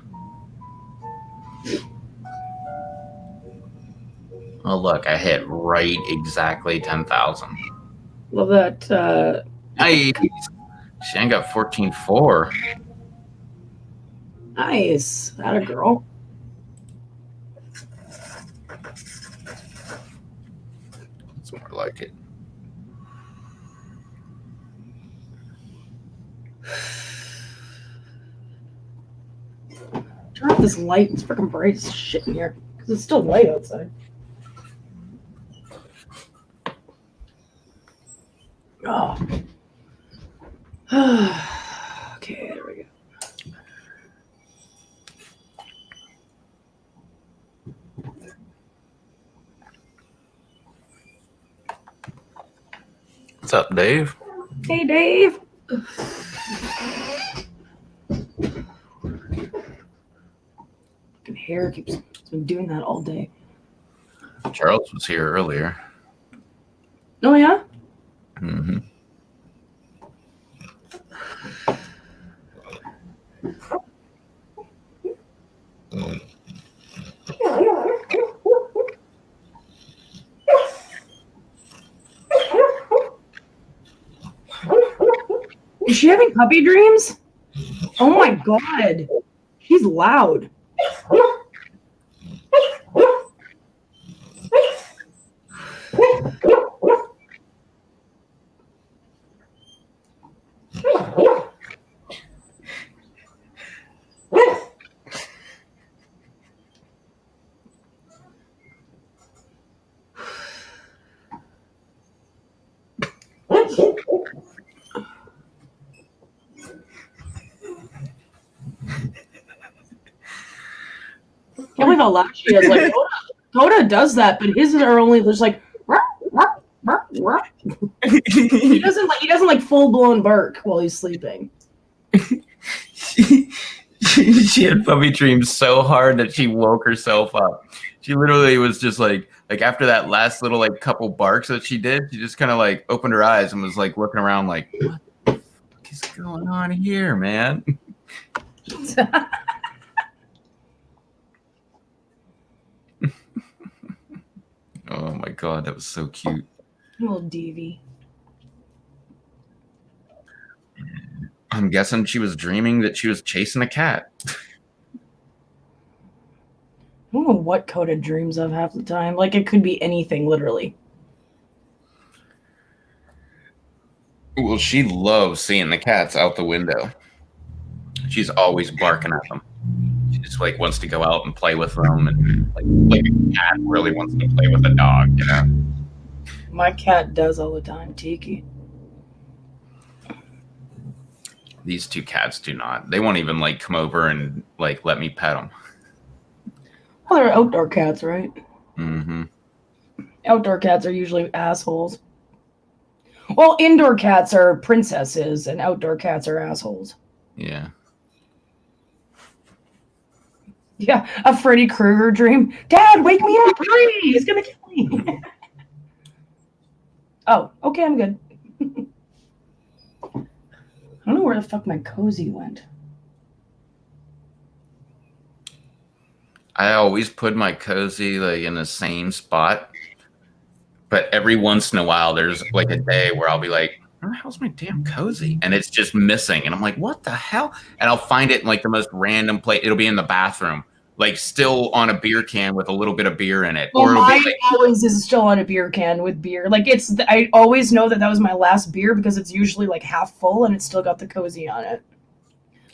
Oh, look, I hit right exactly 10,000. Well, that. Nice. Shan got 14.4. Nice. That a girl. It's more like it. Turn off this light. It's freaking bright as shit in here. Because it's still light outside. Oh. Okay, there we go. What's up, Dave? Hey, Dave. Fucking hair keeps been doing that all day. Charles was here earlier. Oh, yeah? Mm-hmm. Is she having puppy dreams? Oh my god. She's loud. Can't believe how loud she is. Like, Coda does that, but his are only just like. He doesn't like full blown bark while he's sleeping. She had puppy dreams so hard that she woke herself up. She literally was just like after that last little like couple barks that she did, she just kind of like opened her eyes and was like looking around like, what the fuck is going on here, man? Oh my god, that was so cute. Little Davy. I'm guessing she was dreaming that she was chasing a cat. I don't know what Coda dreams of half the time. Like, it could be anything, literally. Well, she loves seeing the cats out the window. She's always barking at them. She just like wants to go out and play with them, and like a cat really wants to play with a dog, you know. My cat does all the time, Tiki. These two cats do not. They won't even like come over and like let me pet them. Well, they're outdoor cats, right? Mm-hmm. Outdoor cats are usually assholes. Well, indoor cats are princesses, and outdoor cats are assholes. Yeah. Yeah, a Freddy Krueger dream. Dad, wake me up! Hurry! He's gonna kill me. Oh, okay, I'm good. I don't know where the fuck my cozy went. I always put my cozy like in the same spot, but every once in a while there's like a day where I'll be like, where the hell's my damn cozy? And it's just missing, and I'm like, what the hell? And I'll find it in like the most random place. It'll be in the bathroom, like still on a beer can with a little bit of beer in it. Well, or it'll mine be like, always is still on a beer can with beer. Like, I always know that was my last beer because it's usually like half full and it's still got the cozy on it.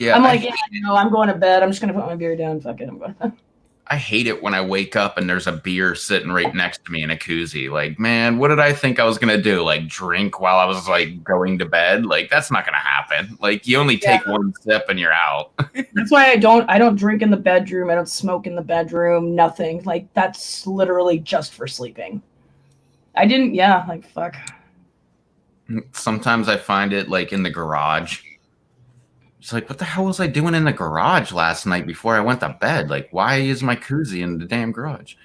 yeah, I'm like, I'm going to bed. I'm just gonna put my beer down. Fuck it, I'm going. I hate it when I wake up and there's a beer sitting right next to me in a koozie. Like, man, what did I think I was going to do? Like, drink while I was, like, going to bed? Like, that's not going to happen. Like, you only take one sip and you're out. That's why I don't drink in the bedroom. I don't smoke in the bedroom. Nothing. Like, that's literally just for sleeping. Like, fuck. Sometimes I find it, like, in the garage. It's like, what the hell was I doing in the garage last night before I went to bed? Like, why is my koozie in the damn garage?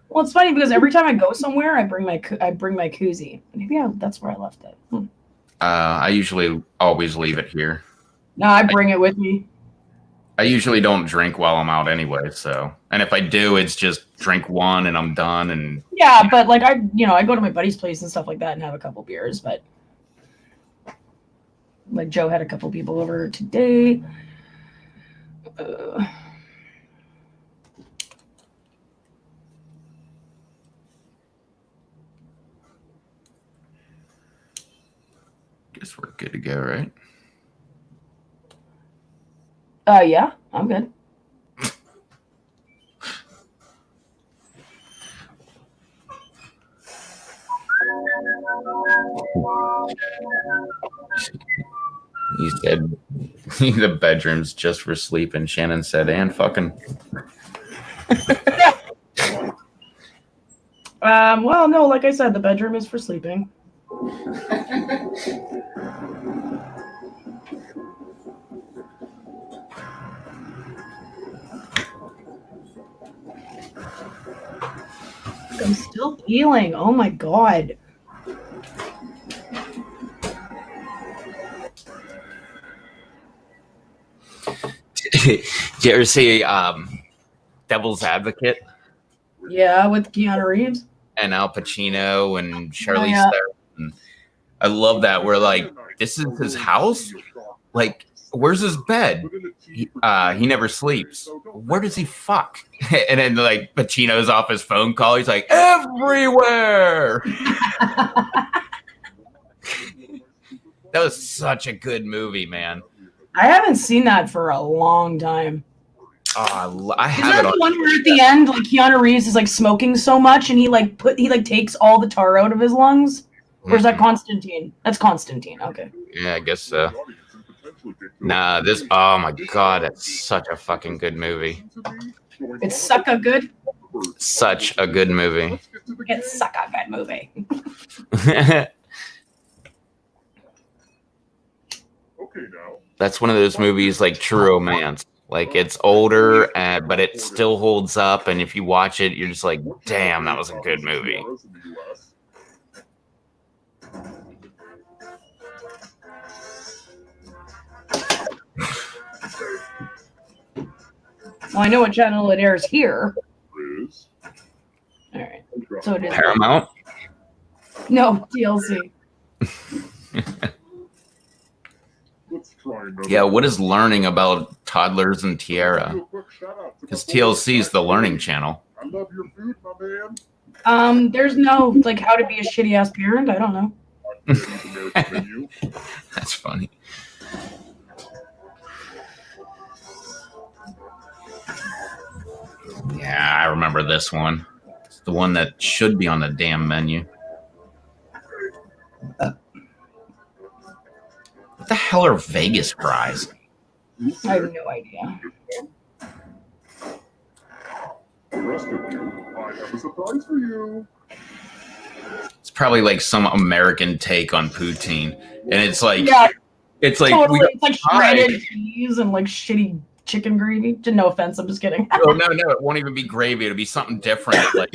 Well, it's funny because every time I go somewhere, I bring my koozie. Maybe that's where I left it. I usually always leave it here. No, I bring it with me. I usually don't drink while I'm out anyway, so. And if I do, it's just drink one and I'm done. And yeah, but like I go to my buddy's place and stuff like that and have a couple beers, but like Joe had a couple people over today. Guess we're good to go, right? Yeah, I'm good. He said the bedroom's just for sleeping. Shannon said, and fucking. Well, no, like I said, the bedroom is for sleeping. I'm still peeling. Oh my god. Did you ever see Devil's Advocate? Yeah, with Keanu Reeves and Al Pacino and Charlize Theron. I love that. We're like, this is his house? Like, where's his bed? He never sleeps. Where does he fuck? And then like Pacino's off his phone call. He's like, everywhere. That was such a good movie, man. I haven't seen that for a long time. Oh, I Is have that it on. the one where at the end, like Keanu Reeves is like smoking so much, and he takes all the tar out of his lungs? Or is that Constantine? That's Constantine. Okay. Yeah, I guess so. Nah, oh my god, that's such a fucking good movie. It's sucka good. Such a good movie. Let's get to the game. It's such a good movie. Okay, now. That's one of those movies like True Romance. Like it's older, but it still holds up. And if you watch it, you're just like, damn, that was a good movie. Well, I know what channel it airs here. Is All right. So it is Paramount? no TLC. Let's try another. Yeah, what is learning about toddlers and Tierra? Because TLC is the learning channel. I love your food, my man. There's no like how to be a shitty ass parent. I don't know. That's funny. Yeah, I remember this one. It's the one that should be on the damn menu. What the hell are Vegas fries? I have no idea. The rest of you, I have a surprise for you. It's probably like some American take on poutine, and it's like, Yeah, it's like, totally. we It's like shredded cheese and like shitty chicken gravy. No offense, I'm just kidding. oh no, it won't even be gravy. It'll be something different, like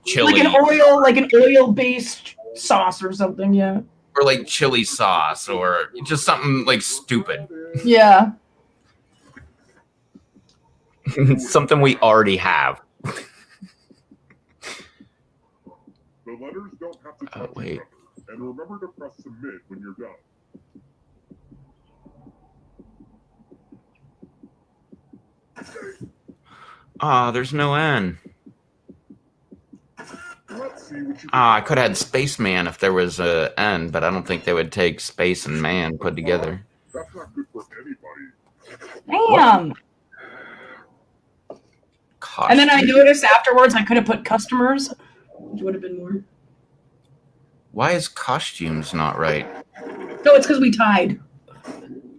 chili, like an oil-based sauce or something. Yeah. or like chili sauce, or just something like stupid. Yeah. Something we already have. The letters don't have to touch Wait. each other. And remember to press submit when you're done. There's no N. Let's see what you I could have had Spaceman if there was a N, but I don't think they would take space and man put together. That's not good for anybody. Damn. Gosh. And then I noticed afterwards I could have put customers, which would have been more. Why is costumes not right? No, it's because we tied.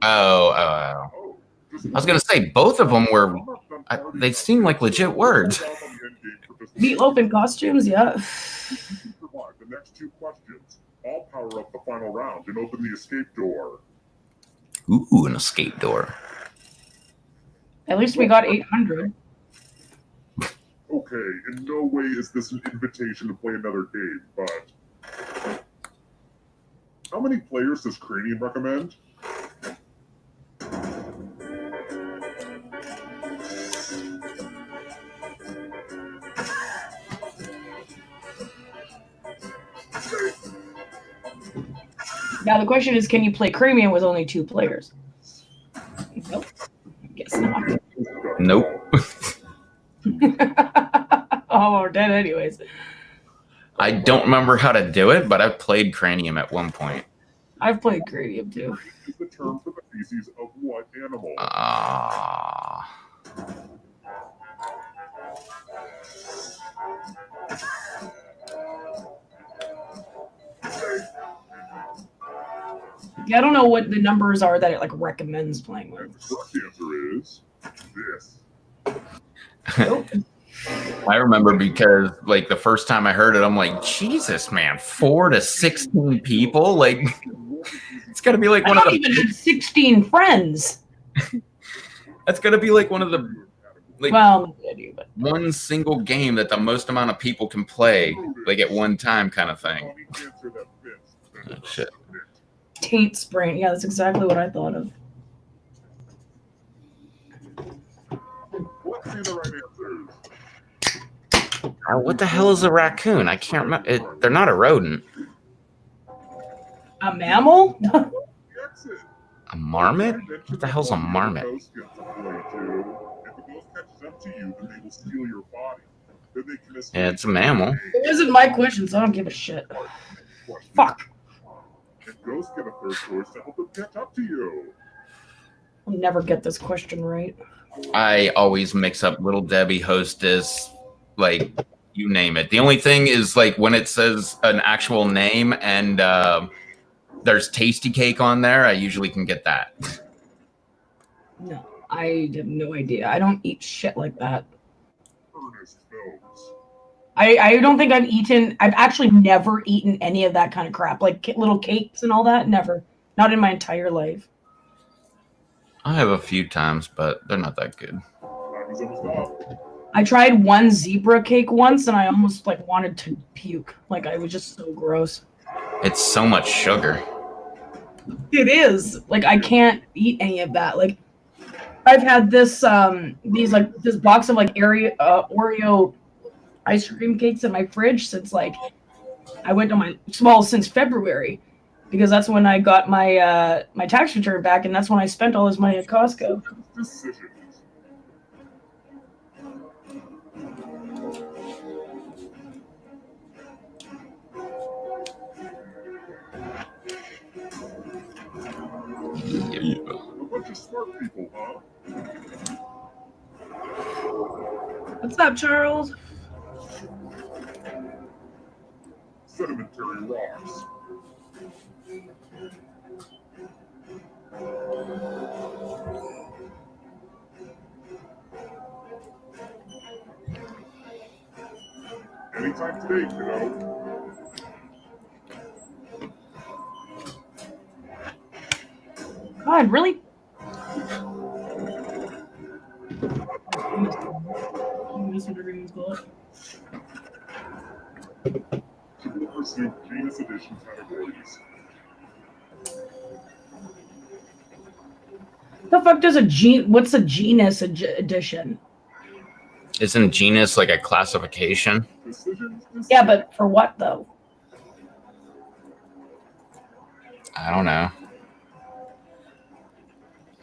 Oh. I was going to say, both of them were, they seem like legit words. Meatloaf and costumes, yeah. Survive the next two questions. I'll power up the final round and open the escape door. Ooh, an escape door. At least we got 800. Okay, in no way is this an invitation to play another game, but how many players does Cranium recommend? Now the question is, can you play Cranium with only 2 players? Nope. Guess not. Nope. Oh, we're dead anyways. I don't remember how to do it, but I've played Cranium at one point. I've played Cranium too. Is the term for the feces of what animal? Yeah, I don't know what the numbers are that it like recommends playing with. The correct answer is this. Nope. I remember because like the first time I heard it, I'm like, Jesus, man, 4 to 16 people? Like, it's got to be like I one of don't the... even have 16 friends. That's got to be like one of the... Like, Well, I do, but one single game that the most amount of people can play, like at one time kind of thing. Oh, shit. taint sprain. Yeah, that's exactly what I thought of. Let's see the right answers. What the hell is a raccoon? I can't remember. They're not a rodent. A mammal? Exit. A marmot? What the hell's a marmot? If the ghost catches up to you, then they will steal your body. Then they can escape. Yeah, it's a mammal. It wasn't my question, so I don't give a shit. Fuck. And ghosts get a third choice to help them catch up to you. I'll never get this question right. I always mix up Little Debbie, Hostess, like you name it. The only thing is like when it says an actual name and there's Tasty Cake on there, I usually can get that. No, I have no idea. I don't eat shit like that. Ernest Films. I don't think I've actually never eaten any of that kind of crap, like little cakes and all that. Never. Not in my entire life. I have a few times, but they're not that good. Time is almost up. I tried one zebra cake once and I almost like wanted to puke. Like I was just so gross. It's so much sugar. It is. Like I can't eat any of that. Like I've had this this box of like Oreo ice cream cakes in my fridge since like I went to since February, because that's when I got my my tax return back, and that's when I spent all this money at Costco. Decisions. Yeah. A bunch of smart people, huh? What's up, Charles? Sedimentary rocks. Anytime today, kiddo. God, really? People pursue genus edition categories. The fuck does what's a genus edition? Isn't genus like a classification? Decisions. Yeah, but for what though? I don't know.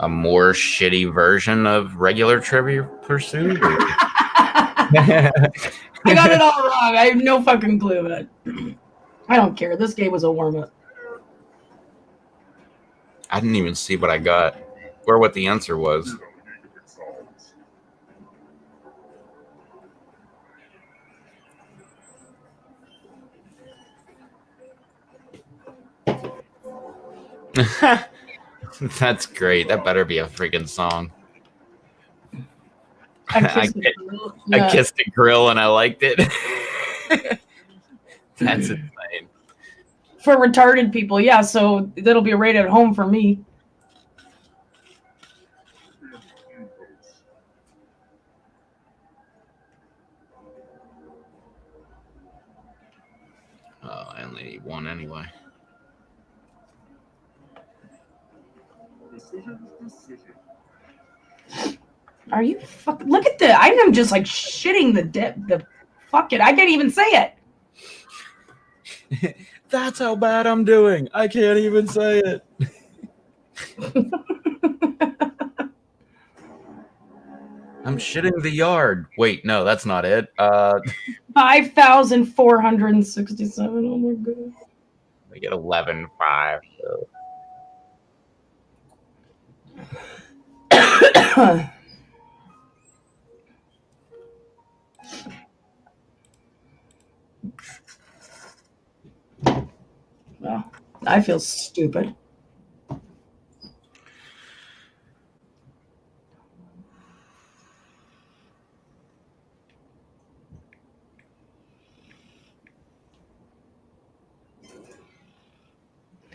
A more shitty version of regular Trivia Pursuit? I got it all wrong. I have no fucking clue, but I don't care. This game was a warm-up. I didn't even see what I got or what the answer was. You know, you need to pick solids. That's great. That better be a freaking song. I I kissed a grill and I liked it. That's insane. For retarded people, yeah. So that'll be right at home for me. Oh, I only need one anyway. Decisions. Are you fuck? Look at the. I am just like shitting the dip. The fuck it. I can't even say it. That's how bad I'm doing. I can't even say it. I'm shitting the yard. Wait, no, that's not it. 5,467. Oh my god. We get 11.5. So. Well, I feel stupid.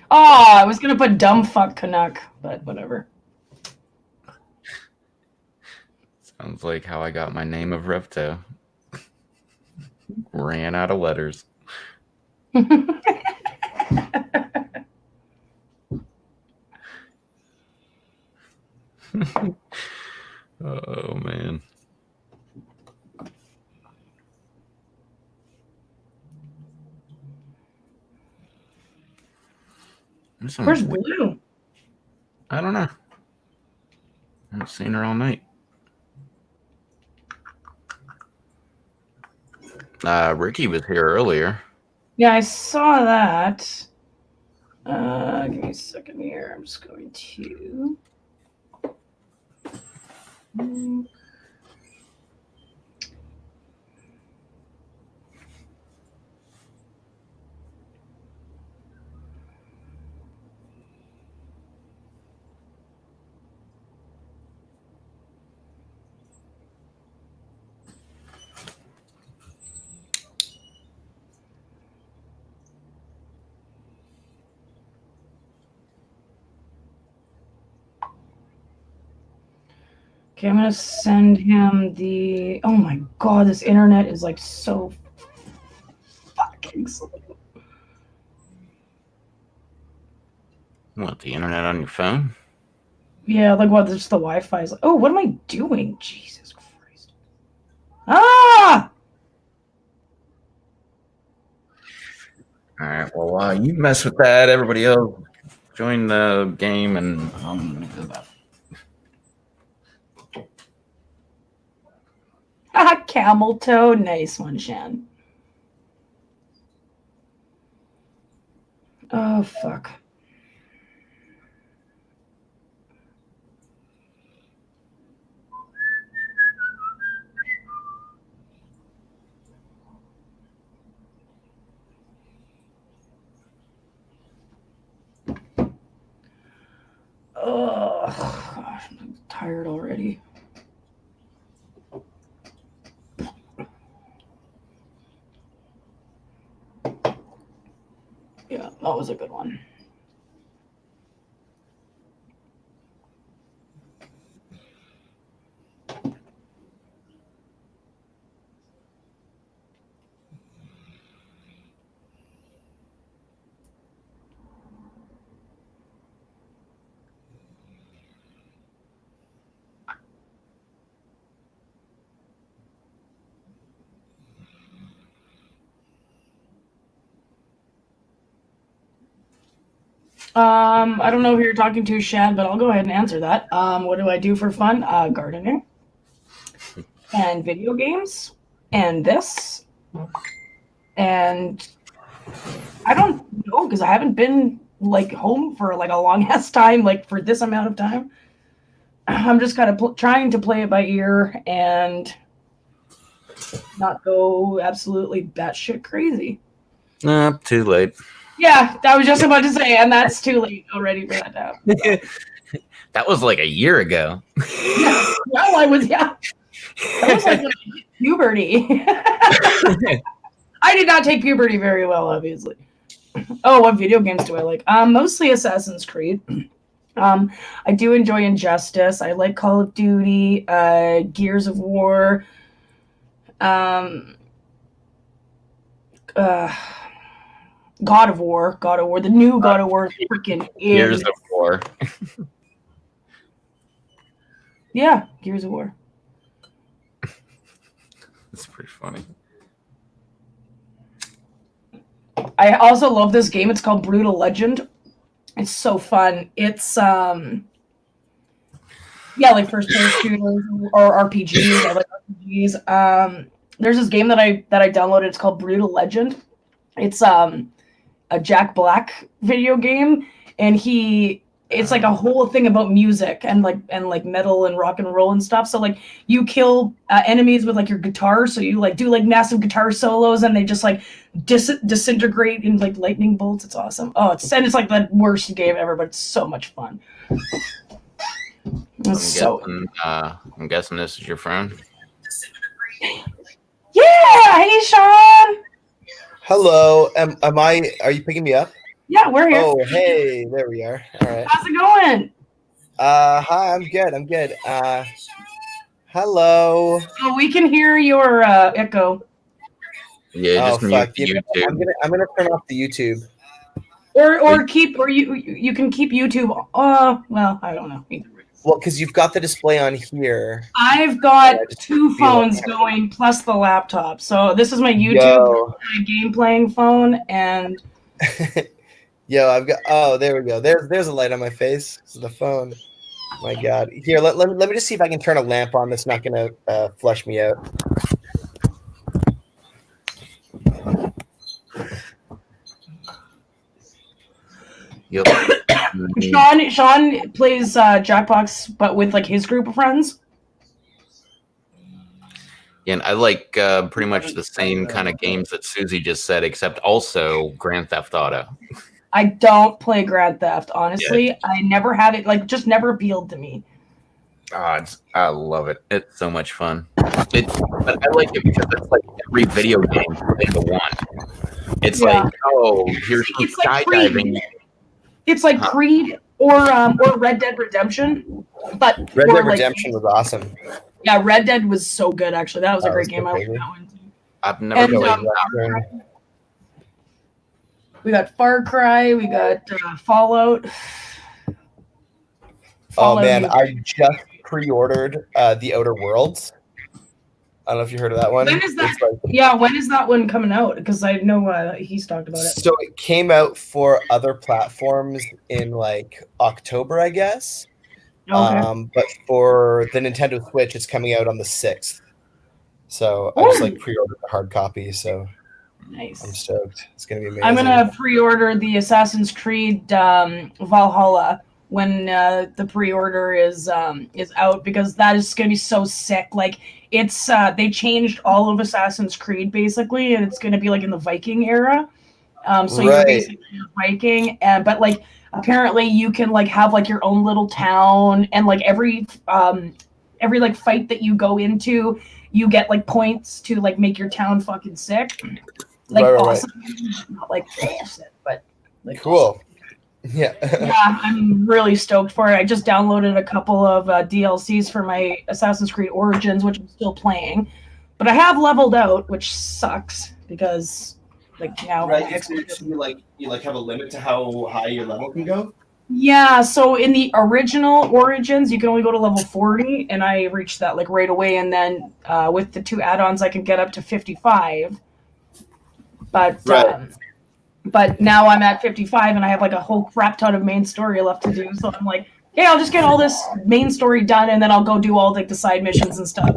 Oh, I was gonna put dumb fuck Canuck, but whatever. Sounds like how I got my name of Repto. Ran out of letters. Oh man. Where's Blue? I don't know. I haven't seen her all night. Ricky was here earlier. Yeah, I saw that. Give me a second here. I'm just going to. Okay, I'm gonna send him the. Oh my god, this internet is like so fucking slow. What, the internet on your phone? Yeah, like what? Just the Wi-Fi is. Like, oh, what am I doing? Jesus Christ! Ah! All right. Well, while you mess with that, everybody else join the game, and I'm gonna go back. Ah, camel toe, nice one, Shan. Oh fuck. Oh gosh, I'm tired already. Yeah, that was a good one. I don't know who you're talking to, Shad, but I'll go ahead and answer that. What do I do for fun? Gardening and video games and this. And I don't know because I haven't been like home for like a long ass time, like for this amount of time. I'm just kind of trying to play it by ear and not go absolutely batshit crazy. Too late. Yeah, I was just about to say, and that's too late already for that to happen. So. That was like a year ago. Yeah, well, I was, yeah. That was like puberty. I did not take puberty very well, obviously. Oh, what video games do I like? Mostly Assassin's Creed. I do enjoy Injustice. I like Call of Duty, Gears of War. God of War. The new God of War is freaking Gears of War. Yeah, Gears of War. That's pretty funny. I also love this game. It's called Brutal Legend. It's so fun. It's like first person shooters or RPGs. I like RPGs. There's this game that I downloaded. It's called Brutal Legend. It's a Jack Black video game, and it's like a whole thing about music and like metal and rock and roll and stuff. So like you kill enemies with like your guitar, so you like do like massive guitar solos, and they just like disintegrate in like lightning bolts. It's awesome. It's like the worst game ever, but it's so much fun. I'm guessing this is your friend. Yeah, hey Sean. Hello. Are you picking me up? Yeah, we're here. Oh, hey, there we are. All right. How's it going? Hi, I'm good. Hello. Oh, we can hear your echo. Yeah, just mute YouTube. I'm gonna turn off the YouTube. Or you can keep YouTube. Well, I don't know. Well, because you've got the display on here. I've got two phones going plus the laptop. So this is my YouTube, my game playing phone, and Yo, I've got. Oh, there we go. There's a light on my face. This is the phone. My God. Here, let me just see if I can turn a lamp on that's not gonna flush me out. Yep. Sean plays Jackbox, but with like his group of friends. Yeah, and I like pretty much the same kind of games that Susie just said, except also Grand Theft Auto. I don't play Grand Theft, honestly. Yeah. I never had it, like, just never appealed to me. I love it. It's so much fun. But I like it because it's like every video game into one. It's like, here's some skydiving. It's like Creed. or Red Dead Redemption. But Red or, Dead like, Redemption was awesome. yeah, Red Dead was so good actually. That was a That great was so game. I like crazy. that one too. I've never And played Western. we got Far Cry, we got Fallout. Oh man, New- I just pre-ordered The Outer Worlds. I don't know if you heard of that one. When is that? It's like, Yeah, when is that one coming out? Because I know he's talked about it. so it came out for other platforms in like October, I guess. Okay. But for the Nintendo Switch, it's coming out on the 6th. So I just like pre-ordered the hard copy. So Nice. I'm stoked. It's gonna be amazing. I'm gonna pre-order the Assassin's Creed Valhalla when the pre-order is out, because that is gonna be so sick. Like, it's they changed all of Assassin's Creed basically, and it's gonna be like in the Viking era. So you're Right. basically a Viking, but like apparently you can like have like your own little town, and like every like fight that you go into, you get like points to like make your town fucking sick. Like Right. awesome, not like but like Cool. awesome. Yeah. Yeah, I'm really stoked for it. I just downloaded a couple of DLCs for my Assassin's Creed Origins, which I'm still playing, but I have leveled out, which sucks because like now. Right. You like have a limit to how high your level can go. Yeah, so in the original Origins, you can only go to level 40, and I reached that like right away. And then with the 2 add-ons, I can get up to 55. But Right. But now I'm at 55, and I have like a whole crap ton of main story left to do. So I'm like, yeah, I'll just get all this main story done, and then I'll go do all like the side missions and stuff.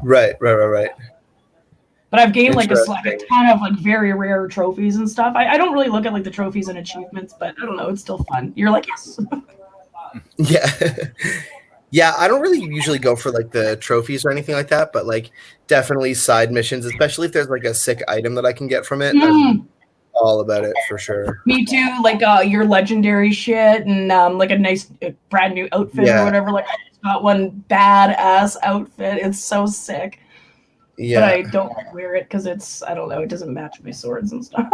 Right. But I've gained like a Interesting. ton of like very rare trophies and stuff. I don't really look at like the trophies and achievements, but I don't know, it's still fun. You're like, yes. Yeah. Yeah, I don't really usually go for like the trophies or anything like that, but like definitely side missions, especially if there's like a sick item that I can get from it. I'm all about it for sure. Me too. Like your legendary shit and like a nice brand new outfit or whatever. Like I just got one badass outfit. It's so sick. Yeah. But I don't wear it because it's, I don't know, it doesn't match my swords and stuff.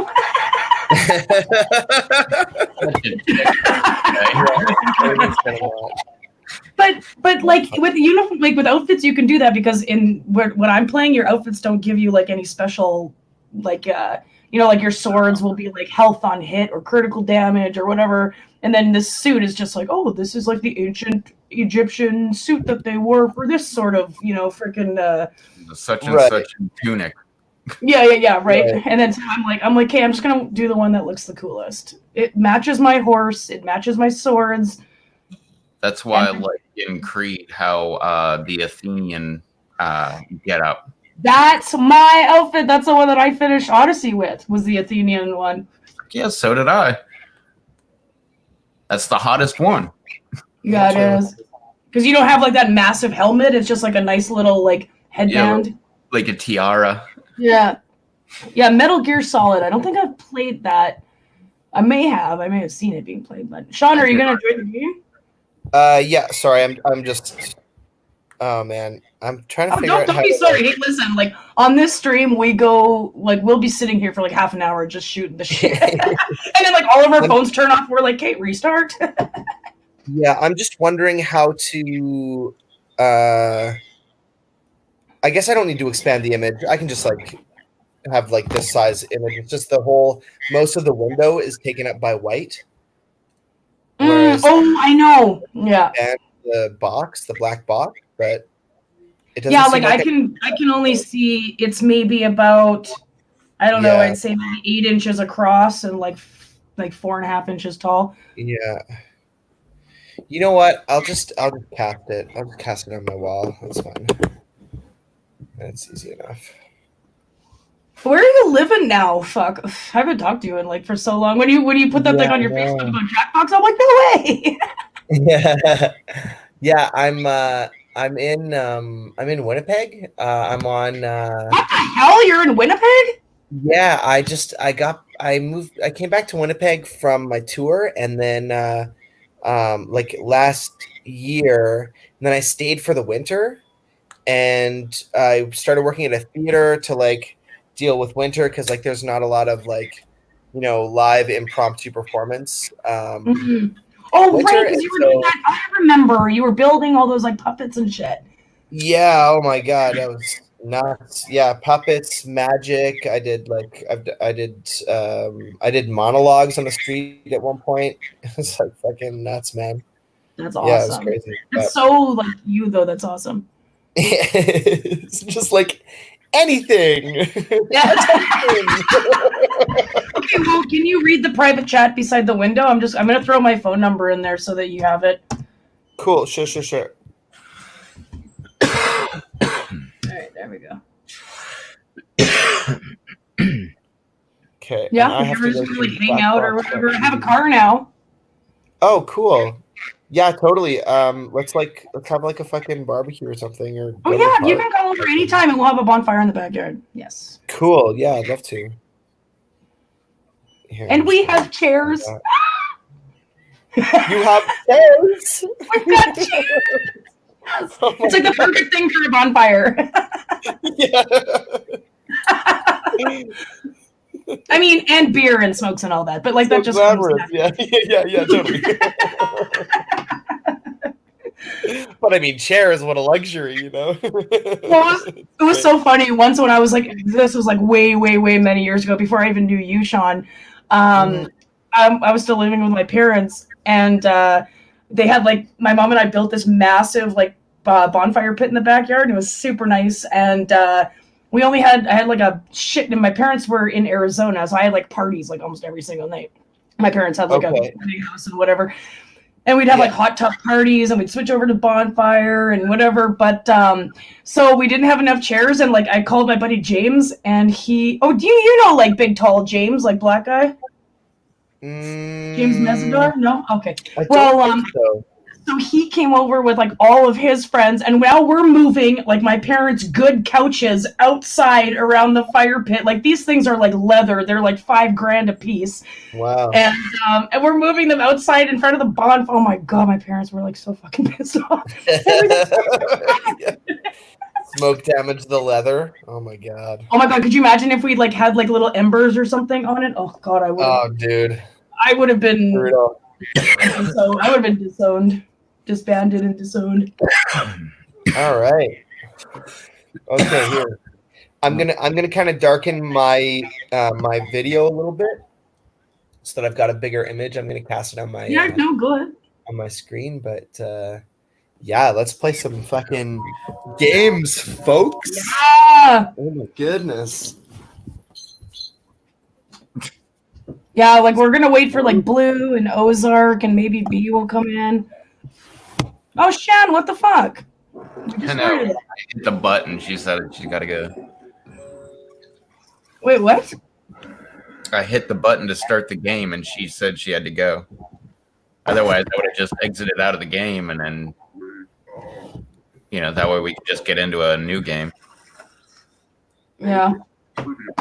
But like with uniform, like with outfits, you can do that, because in when I'm playing, your outfits don't give you like any special, like like your swords will be like health on hit or critical damage or whatever, and then this suit is just like, oh, this is like the ancient Egyptian suit that they wore for this sort of freaking such and such tunic. Yeah, right. And then so I'm like, okay, I'm just gonna do the one that looks the coolest. It matches my horse. It matches my swords. That's why I like in Creed how the Athenian get up. That's my outfit. That's the one that I finished Odyssey with, was the Athenian one. Yeah, so did I. That's the hottest one. Yeah, it is. Because you don't have like that massive helmet. It's just like a nice little like headband. Yeah, like a tiara. Yeah. Metal Gear Solid. I don't think I've played that. I may have seen it being played. But Sean, are you gonna join the game? Yeah. Sorry, I'm just. Oh man, I'm trying to figure out. Don't be sorry. Hey, listen. Like on this stream, we go like we'll be sitting here for like half an hour just shooting the shit, and then like all of our phones turn off. We're like, "Kate, restart." Yeah, I'm just wondering how to. I guess I don't need to expand the image. I can just like have like this size image. It's just most of the window is taken up by white. Oh, I know. Yeah. And the black box, but it doesn't. Yeah, like I can only see it's maybe about, I don't know, I'd say maybe 8 inches across and like 4.5 inches tall. Yeah. You know what? I'll just cast it. I'll just cast it on my wall. That's fine. That's easy enough. Where are you living now? Fuck, I haven't talked to you in like for so long. When you put that thing on your Facebook about Jackbox, I'm like, no way. Yeah. I'm in Winnipeg. I'm on. What the hell? You're in Winnipeg? Yeah, I moved. I came back to Winnipeg from my tour, and then like last year, and then I stayed for the winter, and I started working at a theater to like deal with winter because like there's not a lot of like live impromptu performance. Oh, winter, right, because and you were doing so that. I remember. You were building all those like puppets and shit. yeah, oh my god, that was nuts. Yeah, puppets, magic. I did monologues on the street at one point. It was like fucking nuts, man. That's Yeah, it was awesome. crazy. That's so like you though. That's awesome. It's just like anything. Yeah. Attention. Okay, well, can you read the private chat beside the window? I'm gonna throw my phone number in there so that you have it. Cool. Sure. All right, there we go. Okay. Yeah, and I if have you're to just go gonna like through hang out or Blackbox. whatever. I have a car now. Oh, cool. Yeah, totally. Let's have like a fucking barbecue or something, or Oh go to a yeah, you park. can come over anytime and we'll have a bonfire in the backyard. Yes. Cool. Yeah, I'd love to. Here, And I'm we just gonna- have chairs. You have chairs. We've got chairs. Oh my It's like the perfect thing for a bonfire. yeah. I mean, and beer and smokes and all that, but like So that just comes glamorous. Yeah, totally. But I mean, chairs, what a luxury, you know? Well, it was so funny. Once when I was like, this was like way many years ago, before I even knew you, Sean. I was still living with my parents, and they had like my mom and I built this massive like bonfire pit in the backyard, and it was super nice. And I had like a shit, and my parents were in Arizona, so I had like parties like almost every single night. My parents had like a big house and whatever. And we'd have like hot tub parties, and we'd switch over to bonfire and whatever. But so we didn't have enough chairs, and like I called my buddy James, and do you know like big tall James, like black guy? James Mesidor? No? Okay. So he came over with like all of his friends, and now we're moving like my parents' good couches outside around the fire pit. Like these things are like leather; they're like $5,000 a piece. Wow. And we're moving them outside in front of the bonfire. Oh my god, my parents were like so fucking pissed off. Smoke damage to the leather. Oh my god. Oh my god, could you imagine if we'd like had like little embers or something on it? Oh god, I would. Oh, dude. I would have been. Brutal. So I would have been disowned, disbanded, and disowned. All right. Okay, here. I'm gonna kind of darken my my video a little bit so that I've got a bigger image. I'm gonna cast it on my good on my screen, but yeah, let's play some fucking games, folks. Yeah. Oh my goodness. Yeah, like we're gonna wait for like Blue and Ozark, and maybe B will come in. Oh, Shan, what the fuck? I know. I hit the button. She said she's got to go. Wait, what? I hit the button to start the game, and she said she had to go. Otherwise, I would have just exited out of the game, and then, that way we could just get into a new game. Yeah. I wasn't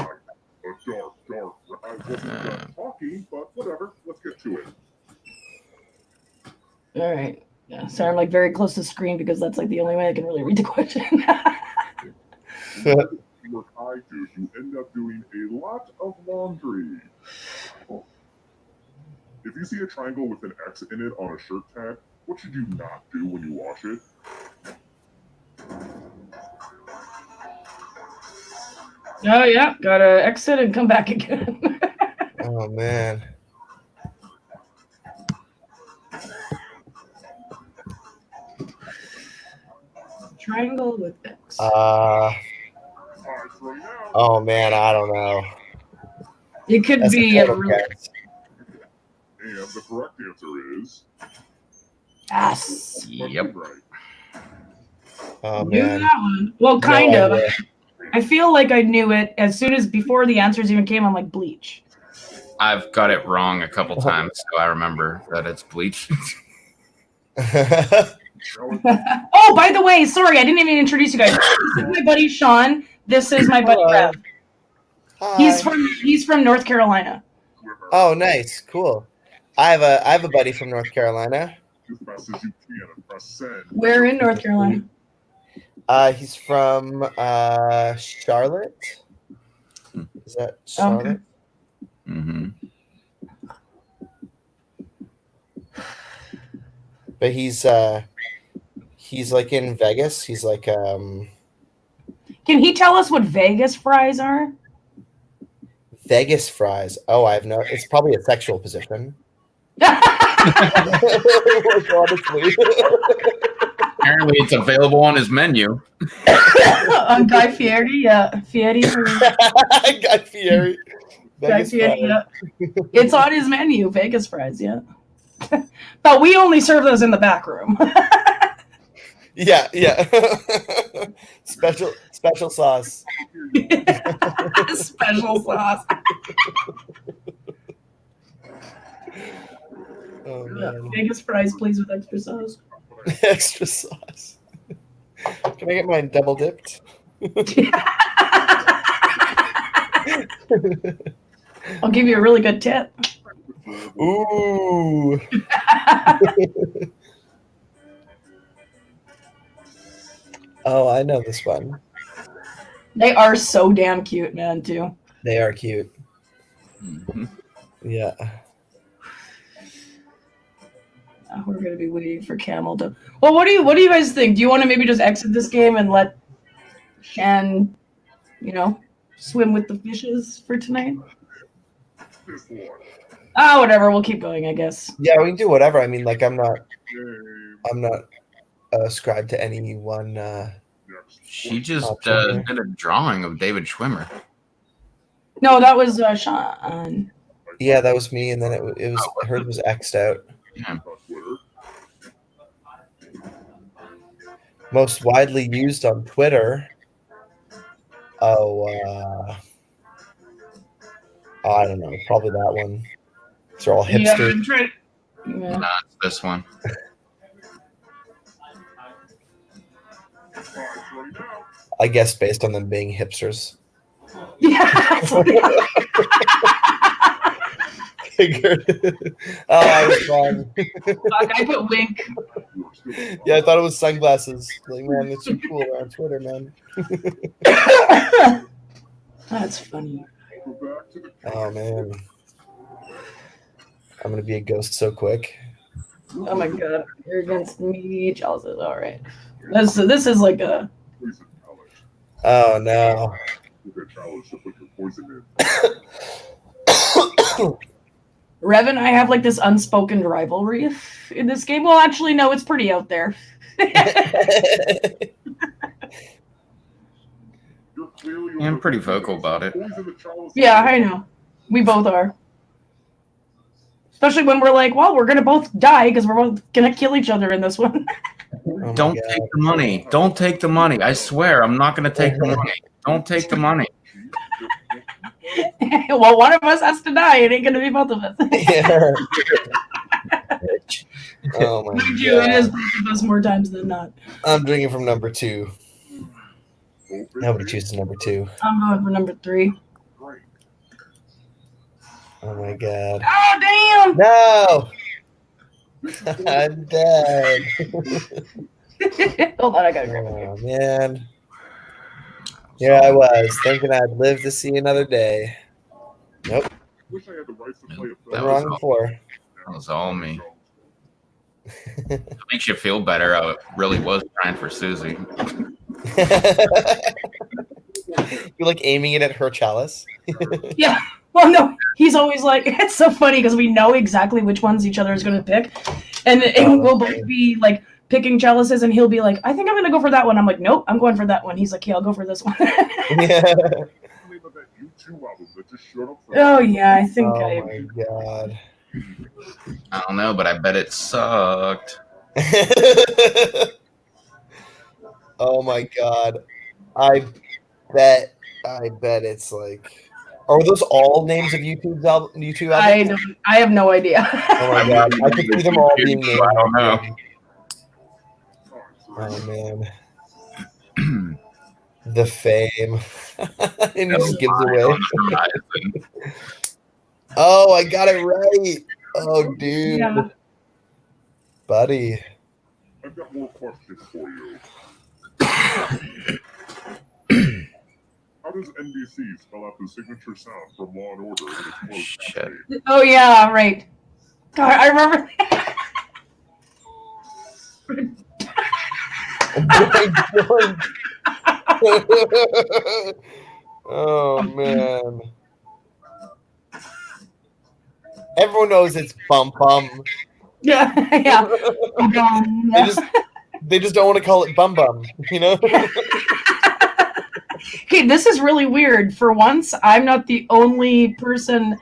done talking, but whatever. Let's get to it. All right. Yeah. Sorry, I'm like very close to the screen because that's like the only way I can really read the question. Work I do, you end up doing a lot of laundry. If you see a triangle with an X in it on a shirt tag, what should you not do when you wash it? Oh yeah, gotta exit and come back again. Oh man. Triangle with X. Oh man, I don't know. It could That's be a a really. And the correct answer is Yes. Yep. right. Oh Knew man. that one. Well, kind No of. idea. I feel like I knew it as soon as before the answers even came. I'm like Bleach. I've got it wrong a couple times, so I remember that it's Bleach. Oh, by the way, sorry, I didn't even introduce you guys. This is my buddy Sean. This is my buddy Hello. Rev. Hi. He's from North Carolina. Oh, nice, cool. I have a buddy from North Carolina. As fast as you can and press send. Where in North Carolina? He's from Charlotte. Is that Charlotte? Okay. Mm-hmm. but he's like in Vegas. He's like Can he tell us what Vegas fries are? Vegas fries. Oh, I have no. It's probably a sexual position. Honestly. Apparently, it's available on his menu. On Guy Fieri, yeah. Fieri. Guy Fieri. Guy Fieri, yeah. It's on his menu, Vegas fries, yeah. But we only serve those in the back room. Yeah. Special sauce. Special sauce. Oh man. Vegas fries, please, with extra sauce. Extra sauce. Can I get mine double dipped? I'll give you a really good tip. Ooh. Oh, I know this one. They are so damn cute, man, too. They are cute. Mm-hmm. Yeah. We're gonna be waiting for Camel to. Well, what do you guys think? Do you want to maybe just exit this game and let Shan, swim with the fishes for tonight? Whatever. We'll keep going, I guess. Yeah, we can do whatever. I mean, like, I'm not ascribed to any one. She just did a drawing of David Schwimmer. No, that was Sean. Yeah, that was me, and then it was hers was X'd out. Yeah. Most widely used on Twitter. Oh, I don't know. Probably that one. These are all hipsters. Yeah. Nah, it's this one. I guess based on them being hipsters. Yeah. Figured. Oh, I was wrong. Fuck, I put wink. Yeah, I thought it was sunglasses. Like, man, it's too cool on Twitter, man. That's funny. Oh man, I'm gonna be a ghost so quick. Oh my god, you're against me. Chalice. All right. This is like a. Oh no. Rev and I have like this unspoken rivalry in this game. Well, actually, no, it's pretty out there. I'm pretty vocal about it. Yeah, I know. We both are. Especially when we're like, well, we're gonna both die because we're both gonna kill each other in this one. Oh Don't take the money. Don't take the money. I swear, I'm not going to take the money. Don't take the money. Well, one of us has to die. It ain't gonna be both of us. Yeah. Oh my Mind you, it is god. both of us more times than not. I'm drinking from number 2. Nobody chooses number 2. I'm going for number 3. Oh my god. Oh No! I'm dead. damn! Hold on, I gotta grab it. Oh man. Here I was, thinking I'd live to see another day. Nope. Wish I had the rights to play a Been That wrong was before. That was all me. It makes you feel better. I really was trying for Susie. You're like aiming it at her chalice. Yeah. Well, no, he's always like, it's so funny because we know exactly which ones each other is going to pick. And we'll both be like picking chalices, and he'll be like, I think I'm going to go for that one. I'm like, nope, I'm going for that one. He's like, yeah, I'll go for this one. Yeah. Oh, yeah, I think Oh I. my god. I don't know, but I bet it sucked. Oh my god. I bet it's like. Are those all names of YouTube albums? I have no idea. Oh my god. I could see them all being named. I don't know. Oh man. The fame. And he just gives away. Oh, I got it right. Oh, dude. Yeah. Buddy. I've got more questions for you. How does NBC spell out the signature sound from Law and Order in its closed Shit. Oh, yeah, right. God, I remember. Boink, boink. Oh man. Everyone knows it's bum bum. Yeah, yeah. They just don't want to call it bum bum, you know? Okay, this is really weird. For once, I'm not the only person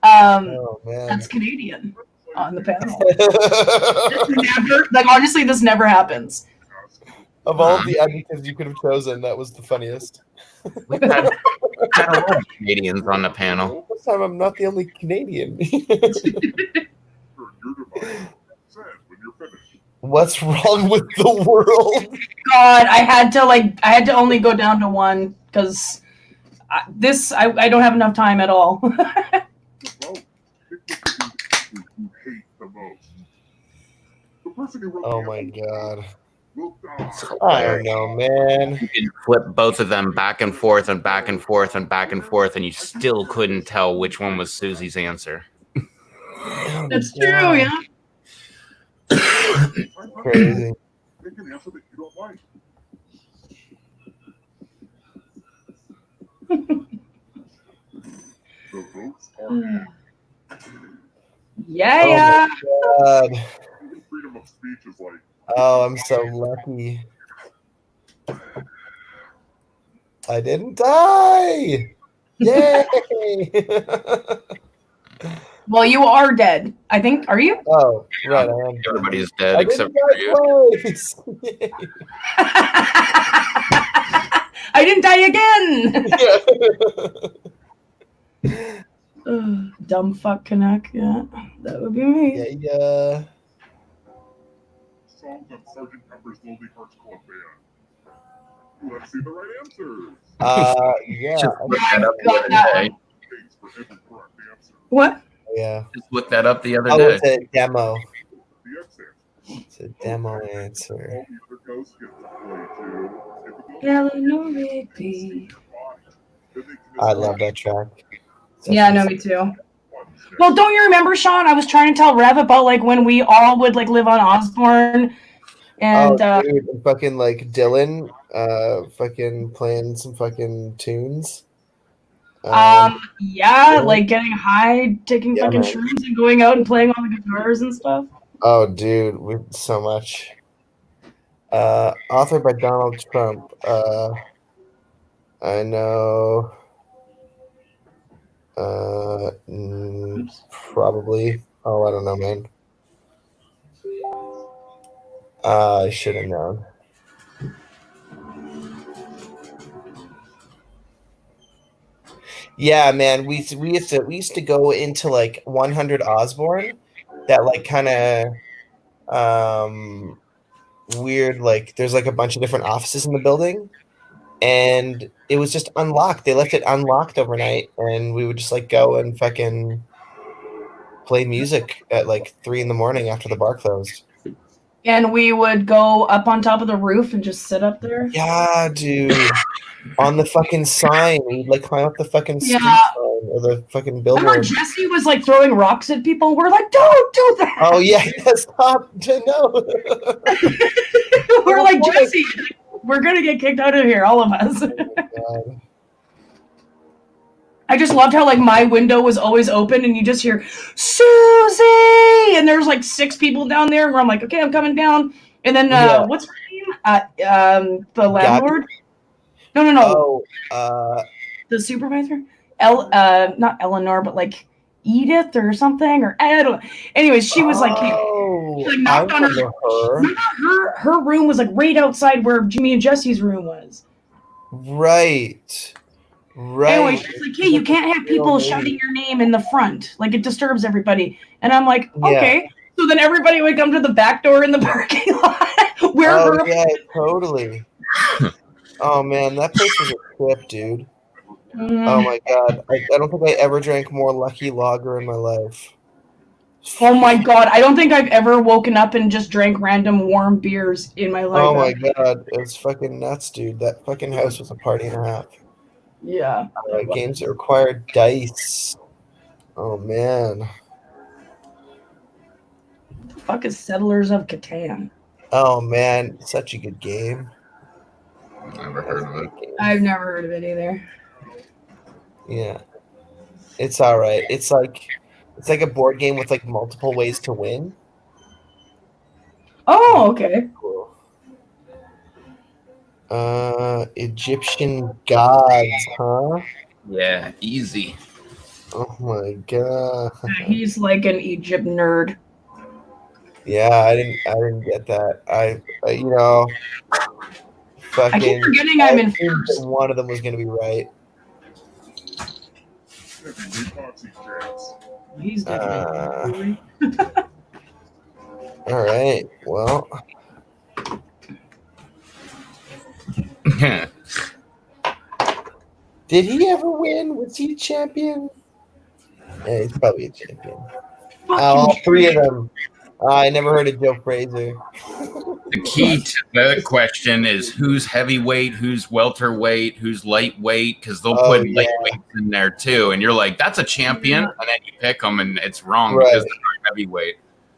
Oh man. that's Canadian on the panel. Never, like honestly, this never happens. Of all of the adjectives you could have chosen, that was the funniest. We've had a lot of Canadians on the panel. This time I'm not the only Canadian. What's wrong with the world? God, I had to only go down to one because I don't have enough time at all. Oh my god. I don't know, man. You could flip both of them back and forth and back and forth and back and forth, and you still couldn't tell which one was Susie's answer. That's true, yeah. Crazy. Yeah. Oh, my God. Freedom of speech is like. Oh, I'm so lucky. I didn't die. Yay! Well, you are dead. I think. Are you? Oh, right. I am. Everybody's dead I except didn't for you. die twice. Yay. I didn't die again. Dumb fuck Canuck. Yeah, that would be me. Yeah. Songs on Sergeant Pepper's Lonely Hearts Club Band. Let's see the right answers. Yeah. Just looked that up the got other that day. Thanks for every correct answer. What? Yeah. Just looked that up the other Oh, day. it's a demo. The X answer. It's a demo answer. All the ghosts get to play too. Eleanor Rigby. I love that track. Yeah, no, me too. Well, don't you remember, Sean? I was trying to tell Rev about like when we all would like live on Osborne, and dude, and fucking like Dylan, fucking playing some fucking tunes. yeah, like getting high, taking Yeah, fucking man. shrooms, and going out and playing all the guitars and stuff. Oh, dude, with so much. Authored by Donald Trump. I know. Probably. Oh, I don't know, man. I should have known. Yeah, man. We used to go into like 100 Osborne, that like kind of weird. Like there's like a bunch of different offices in the building, and it was just unlocked. They left it unlocked overnight, and we would just like go and fucking play music at like 3 a.m. after the bar closed. And we would go up on top of the roof and just sit up there. Yeah, dude. On the fucking sign. We'd like climb up the fucking street sign or the fucking Remember billboard. Jesse was like throwing rocks at people? We're like, don't do that. Oh yeah, stop. No. We're like, Jesse, we're gonna get kicked out of here, all of us. Oh, God. I just loved how like my window was always open and you just hear Susie, and there's like 6 people down there where I'm like, okay, I'm coming down. And then what's her name? The landlord? No. Oh, the supervisor? Not Eleanor, but like Edith or something, or I don't know. Anyways, she was like, I knocked on remember her. her room was like right outside where Jimmy and Jesse's room was. Right. Anyway, she's like, hey, you can't have people shouting your name in the front. Like, it disturbs everybody. And I'm like, okay. So then everybody would come to the back door in the parking lot. Yeah, totally. Oh, man, that place was a trip, dude. Oh, my God. I don't think I ever drank more Lucky Lager in my life. Oh, my God. I don't think I've ever woken up and just drank random warm beers in my life. Oh, my God. It was fucking nuts, dude. That fucking house was a party and a half. Yeah. Games that required dice. Oh, man. What the fuck is Settlers of Catan? Oh man, such a good game. Never heard of it. I've never heard of it either. Yeah, it's all right. It's like a board game with like multiple ways to win. Oh, okay. Cool. Egyptian gods, huh? Yeah, easy. Oh my god. He's like an Egypt nerd. Yeah, I didn't get that. You know, fucking. I keep forgetting I'm in first. One of them was gonna be right. Epoxy chance. He's definitely. All right. Well, did he ever win? Was he a champion? Yeah, he's probably a champion. All three of them. I never heard of Joe Frazier. The key to the question is who's heavyweight, who's welterweight, who's lightweight, because they'll put lightweights in there too. And you're like, that's a champion. And then you pick them and it's wrong because they're not heavyweight.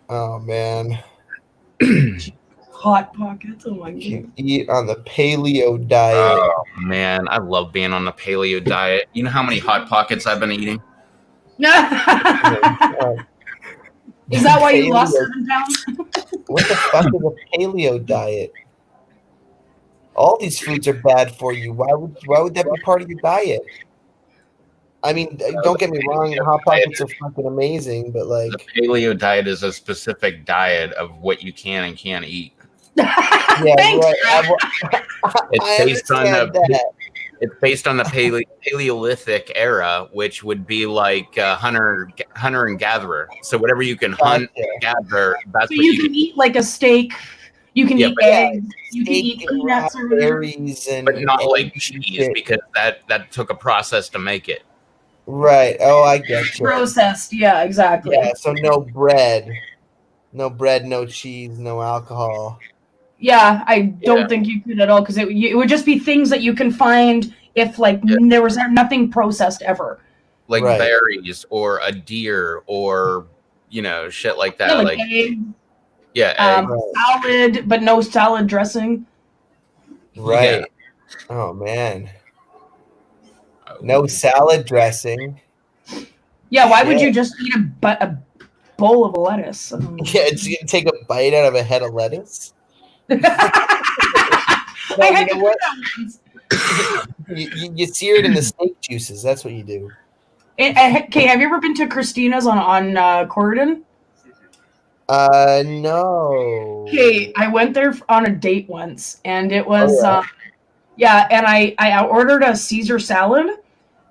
Oh, man. Hot Pockets. Oh, my God. You eat on the paleo diet. Oh, man. I love being on the paleo diet. You know how many Hot Pockets I've been eating? Is that why you lost 7 pounds? What the fuck is a paleo diet? All these foods are bad for you. Why would that be part of your diet? I mean, don't get me wrong, Hot Pockets are fucking amazing, but like the paleo diet is a specific diet of what you can and can't eat. Yeah, Thanks, right. It's based on the Paleolithic era, which would be like hunter and gatherer. So whatever you can hunt, gather, that's so what you can eat like a steak. You can eat eggs. You can eat peanuts or berries, but not like cheese because that took a process to make it. Right. Oh, I get you. Processed. Yeah, exactly. Yeah. So no bread, no cheese, no alcohol. Yeah, I don't think you could at all because it would just be things that you can find if like there was nothing processed ever. Like berries or a deer or shit like that. Yeah, like eggs. Yeah, salad, but no salad dressing. Right. Yeah. Oh man. No salad dressing. Yeah, why would you just eat a bowl of lettuce? Yeah, it's gonna take a bite out of a head of lettuce. I had to do that once. You sear it in the steak juices. That's what you do. Okay, have you ever been to Christina's on Corridon? No. Okay, I went there on a date once, and it was and I ordered a Caesar salad.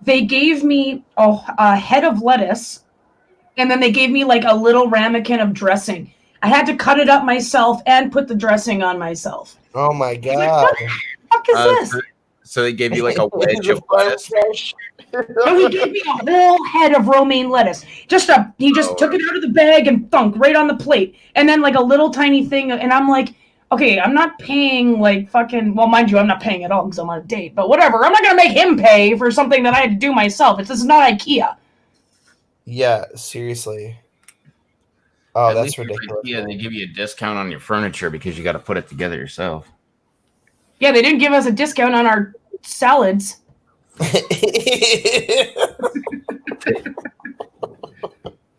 They gave me a head of lettuce, and then they gave me like a little ramekin of dressing. I had to cut it up myself and put the dressing on myself. Oh my god! Like, what the fuck is this? So they gave you like a wedge of lettuce. No, he gave me a whole head of romaine lettuce. He just took it out of the bag and thunk right on the plate, and then like a little tiny thing. And I'm like, okay, I'm not paying like fucking. Well, mind you, I'm not paying at all because I'm on a date. But whatever, I'm not gonna make him pay for something that I had to do myself. This is not IKEA. Yeah, seriously. Oh, At that's least ridiculous. Yeah, they give you a discount on your furniture because you got to put it together yourself. Yeah, they didn't give us a discount on our salads.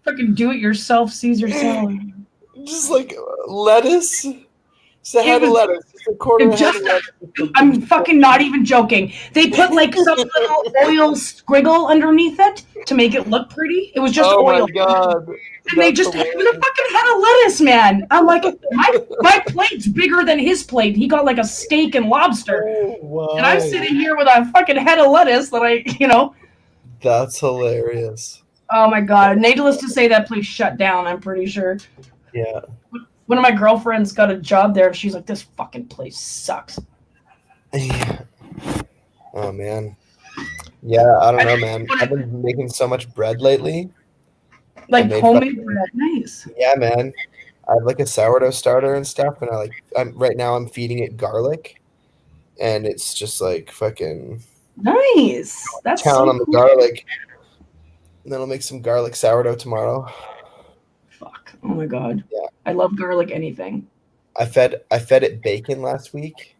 Fucking do-it-yourself Caesar salad. Just like lettuce. It's a head of lettuce. It's a quarter of a head of lettuce. I'm fucking not even joking. They put like some little oil squiggle underneath it to make it look pretty. It was just oil. Oh my god. And they just had a fucking head of lettuce, man. I'm like, my plate's bigger than his plate. He got like a steak and lobster. Oh, and I'm sitting here with a fucking head of lettuce that That's hilarious. Oh my god. Needless to say, that place shut down, I'm pretty sure. Yeah. One of my girlfriends got a job there, and she's like, this fucking place sucks. Yeah. Oh, man. Yeah, I don't know, man. I've been making so much bread lately. Like homemade bread. Nice. Yeah, man. I have like a sourdough starter and stuff, and right now I'm feeding it garlic, and it's just like fucking nice. That's count so on the garlic. And then I'll make some garlic sourdough tomorrow. Fuck. Oh my god. Yeah. I love garlic anything. I fed it bacon last week.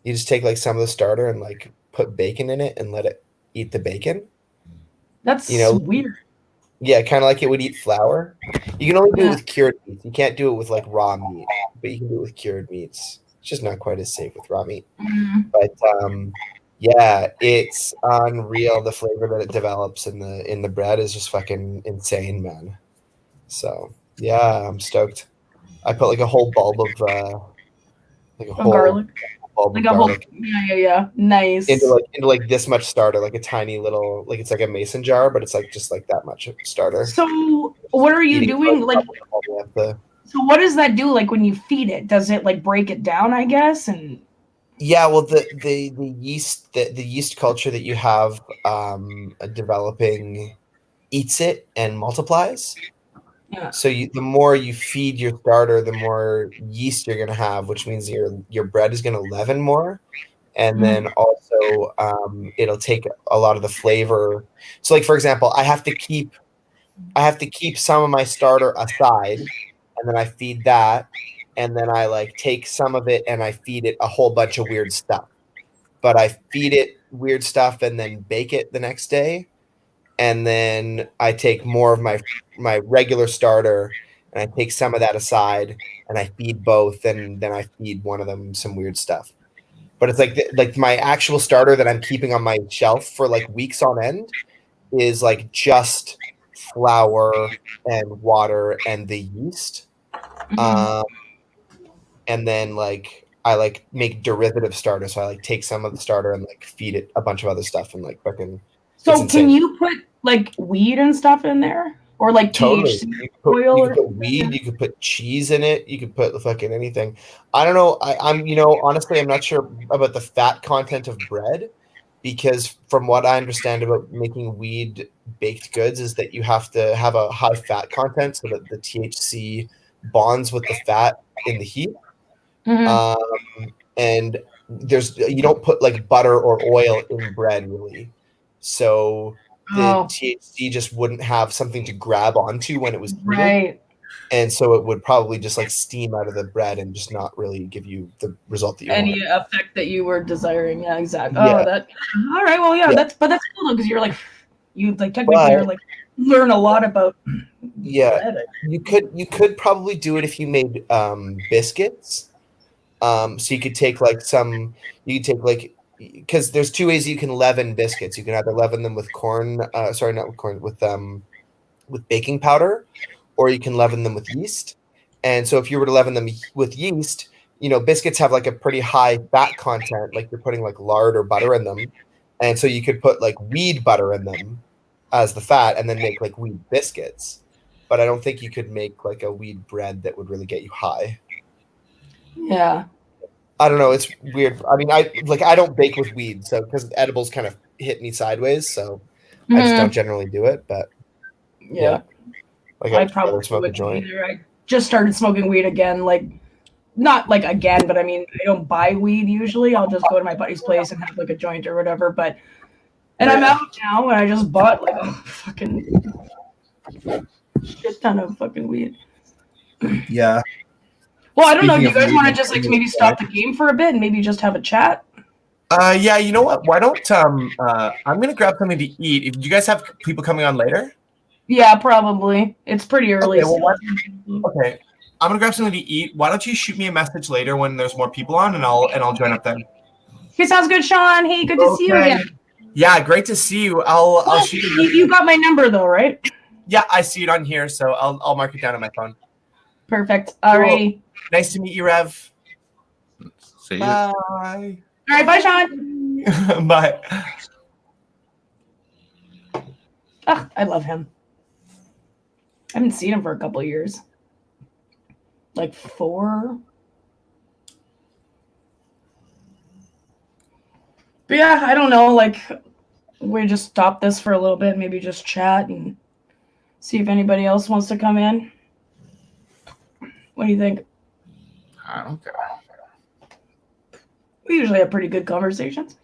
You just take like some of the starter and like put bacon in it and let it eat the bacon. That's You know, weird. yeah, kind of like it would eat flour. You can only do it Yeah. with cured meats. You can't do it with like raw meat, but you can do it with cured meats. It's just not quite as safe with raw meat. Mm. But yeah, it's unreal. The flavor that it develops in the bread is just fucking insane, man. So yeah, I'm stoked. I put like a whole bulb of like a Of garlic. bulb Like of a whole. garlic Yeah. Nice. into like this much starter, like a tiny little, like it's like a mason jar, but it's like just like that much starter. So what are you Eating doing? Like, all the way up the so what does that do? Like when you feed it, does it like break it down? I guess. And Yeah, well, the yeast the yeast culture that you have developing eats it and multiplies. yeah. So the more you feed your starter, the more yeast you're going to have, which means your bread is going to leaven more, and then also it'll take a lot of the flavor. So, like for example, I have to keep some of my starter aside, and then I feed that, and then I like take some of it and I feed it a whole bunch of weird stuff. But I feed it weird stuff and then bake it the next day, and then I take more of my regular starter and I take some of that aside and I feed both, and then I feed one of them some weird stuff. But it's like my actual starter that I'm keeping on my shelf for like weeks on end is like just flour and water and the yeast. Um, and then like I like make derivative starter. So I like take some of the starter and like feed it a bunch of other stuff and like fucking it's So can insane. you put like weed and stuff in there, or like Totally. THC You could oil? Or put weed, you could put cheese in it, you could put the fucking anything. I don't know. I'm honestly I'm not sure about the fat content of bread, because from what I understand about making weed baked goods is that you have to have a high fat content so that the THC bonds with the fat in the heat. Mhm. And you don't put like butter or oil in bread really, so the Oh, THC just wouldn't have something to grab onto when it was heated, right. and so it would probably just like steam out of the bread and just not really give you the result that you Any want. effect that you were desiring? Yeah, exactly. Oh, Yeah, that. All right. Well, yeah. yeah, That's cool though, because you're like, you like technically but are like learn a lot about yeah, bread. you could probably do it if you made biscuits. So you could take like because there's two ways you can leaven biscuits. You can either leaven them with corn, sorry, not with corn, with baking powder, or you can leaven them with yeast. And so if you were to leaven them with yeast, biscuits have like a pretty high fat content, like you're putting like lard or butter in them. And so you could put like weed butter in them as the fat and then make like weed biscuits. But I don't think you could make like a weed bread that would really get you high. Yeah. I don't know. It's weird. I mean, I don't bake with weed, so because edibles kind of hit me sideways, so I just don't Mhm. generally do it. But yeah, Yeah. like I I would just rather probably smoke a wouldn't joint. either. I just started smoking weed again. Like, not like again, but I mean, I don't buy weed usually. I'll just go to my buddy's place and have like a joint or whatever. And I'm Yeah. out now, and I just bought like a fucking shit ton of fucking weed. Yeah. Well, I don't know. Speaking Do you of guys weed, want to just like maybe stop the game for a bit and maybe just have a chat? yeah, you know what? Why don't I'm gonna grab something to eat. Do you guys have people coming on later? Yeah, probably. It's pretty early. Okay, well, Still. okay. I'm gonna grab something to eat. Why don't you shoot me a message later when there's more people on, and I'll join up then. Okay, sounds good, Sean. Hey, good to see you Okay. again. Yeah, great to see you. I'll shoot you. You got my number though, right? Yeah, I see it on here, so I'll mark it down on my phone. Perfect. Alrighty. Nice to meet you, Rev. See you. Bye. All right, bye, Sean. Bye. Ugh, I love him. I haven't seen him for a couple of years. Like 4. But yeah, I don't know. Like, we just stop this for a little bit, maybe just chat and see if anybody else wants to come in. What do you think? I don't care. We usually have pretty good conversations.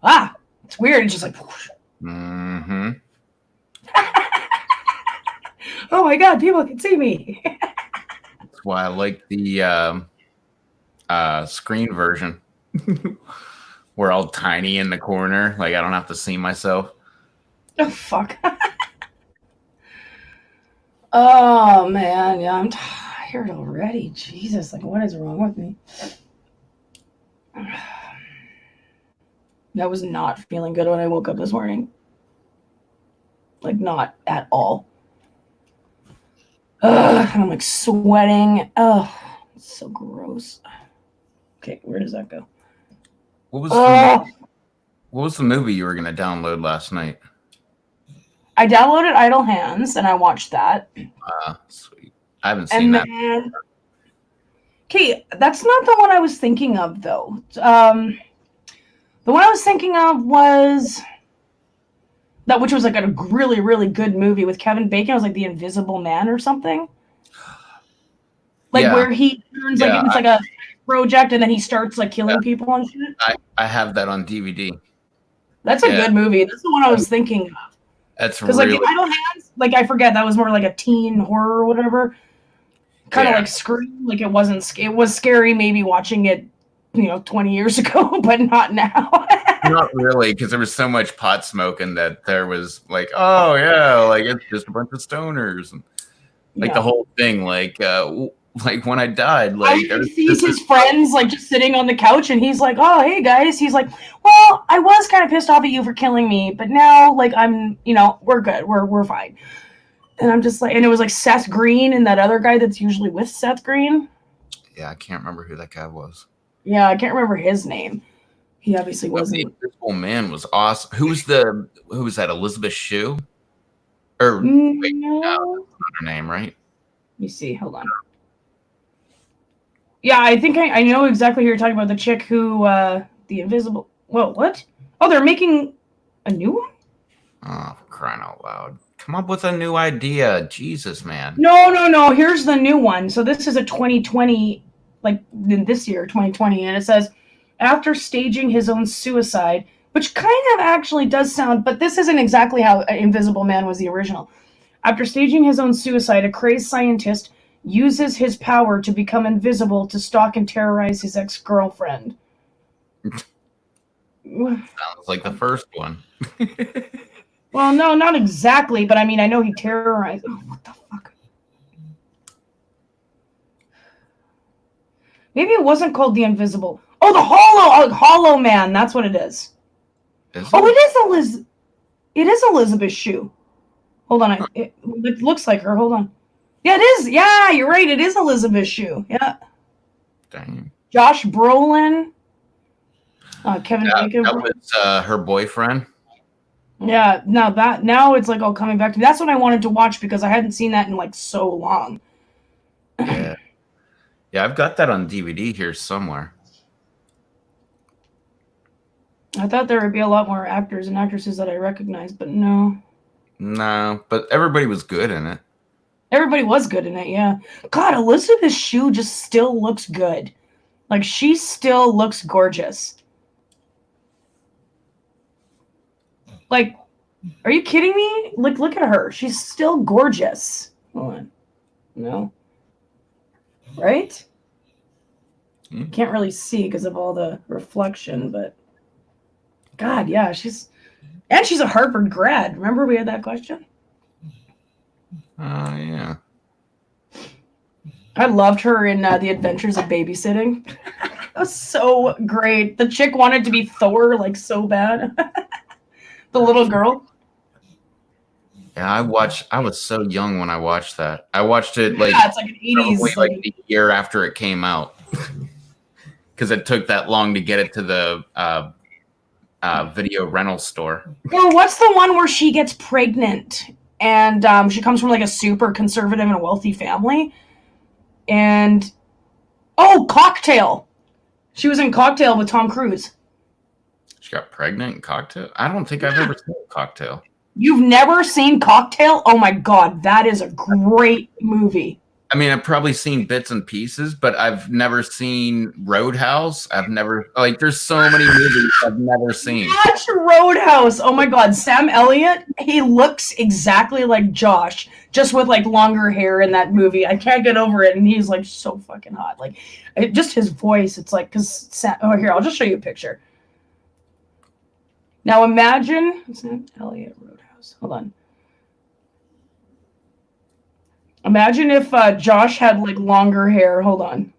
Ah, it's weird. It's just like, whoosh. Mm-hmm. my god, people can see me. That's why I like the screen version. We're all tiny in the corner. Like, I don't have to see myself. Oh, fuck. Oh, man. Yeah, I'm tired already. Jesus, like, what is wrong with me? I was not feeling good when I woke up this morning. Like, not at all. Ugh, and I'm, like, sweating. Oh, it's so gross. Okay, where does that go? What was the movie you were going to download last night? I downloaded Idle Hands, and I watched that. Sweet. I haven't seen that. Okay, that's not the one I was thinking of, though. The one I was thinking of was that, which was like a really, really good movie with Kevin Bacon. It was like The Invisible Man or something. Like where he turns like it's like a project, and then he starts like killing people and shit. I have that on DVD. That's a good movie. That's the one I was thinking of. That's because really... like Idle Hands, like I forget that was more like a teen horror or whatever. Kind of like Scream. Like it wasn't. It was scary maybe watching it, 20 years ago, but not now. Not really, because there was so much pot smoking that there was like, oh yeah, like it's just a bunch of stoners, and like the whole thing, like when I died, like he sees his friends like just sitting on the couch, and he's like, "Oh, hey guys," he's like, "Well, I was kind of pissed off at you for killing me, but now like I'm, we're good, we're fine." And I'm just like, and it was like Seth Green and that other guy that's usually with Seth Green. Yeah, I can't remember who that guy was. Yeah, I can't remember his name. He obviously wasn't. The Invisible Man was awesome. Who was that? Elizabeth Shue? Or wait, no, that's not her name, right? Let me see. Hold on. Yeah, I think I know exactly who you're talking about. The chick who, the Invisible. Whoa, what? Oh, they're making a new one? Oh, for crying out loud. Come up with a new idea. Jesus, man. No. Here's the new one. So this is a 2020, like this year, 2020. And it says, after staging his own suicide, which kind of actually does sound, but this isn't exactly how Invisible Man was the original. After staging his own suicide, a crazed scientist uses his power to become invisible to stalk and terrorize his ex-girlfriend. Sounds like the first one. Well, no, not exactly, but I mean, I know he terrorized. Oh, what the fuck? Maybe it wasn't called the Invisible. Oh, the Hollow Man. That's what it is. It is Elizabeth Shue. Hold on, it looks like her. Hold on. Yeah, it is. Yeah, you're right. It is Elizabeth Shue. Yeah. Dang. Josh Brolin. Kevin Bacon. That was her boyfriend. Yeah. Now it's like all coming back to me. That's what I wanted to watch because I hadn't seen that in like so long. Yeah. Yeah, I've got that on DVD here somewhere. I thought there would be a lot more actors and actresses that I recognize, but no. No, but everybody was good in it. Everybody was good in it, yeah. God, Elizabeth Shue just still looks good. Like, she still looks gorgeous. Like, are you kidding me? Like, look at her. She's still gorgeous. Hold on. No. Right? Can't really see because of all the reflection, but God, yeah, she's a Harvard grad. Remember we had that question? Yeah. I loved her in The Adventures of Babysitting. That was so great. The chick wanted to be Thor, like, so bad. The little girl. Yeah, I was so young when I watched that. I watched it like, it's like an 80s. Probably like the year after it came out. Because it took that long to get it to the video rental store. Well, what's the one where she gets pregnant and she comes from like a super conservative and wealthy family? And Cocktail. She was in Cocktail with Tom Cruise. She got pregnant in Cocktail? I don't think I've ever seen Cocktail. You've never seen Cocktail? Oh my God, that is a great movie. I mean, I've probably seen bits and pieces, but I've never seen Roadhouse. I've never like. There's so many movies I've never seen. Watch Roadhouse. Oh my God, Sam Elliott. He looks exactly like Josh, just with like longer hair in that movie. I can't get over it, and he's like so fucking hot. Like, just his voice. It's like oh, here, I'll just show you a picture. Now imagine Sam Elliott Roadhouse. Hold on. Imagine if Josh had like longer hair. Hold on.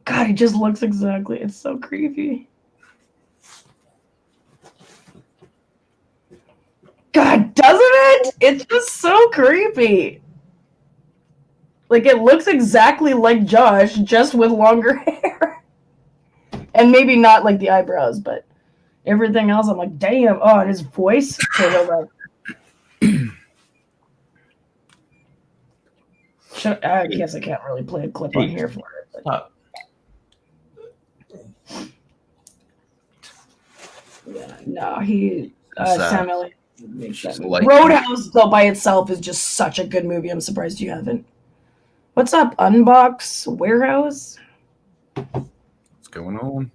God, he just looks exactly. It's so creepy. God, doesn't it? It's just so creepy. Like, it looks exactly like Josh, just with longer hair. And maybe not like the eyebrows, but everything else, I'm like, damn. Oh, and his voice. I guess I can't really play a clip on here for it. But. Yeah, no, he Sam Elliott makes that movie. Roadhouse, though, by itself is just such a good movie. I'm surprised you haven't. What's up, Unbox Warehouse? What's going on?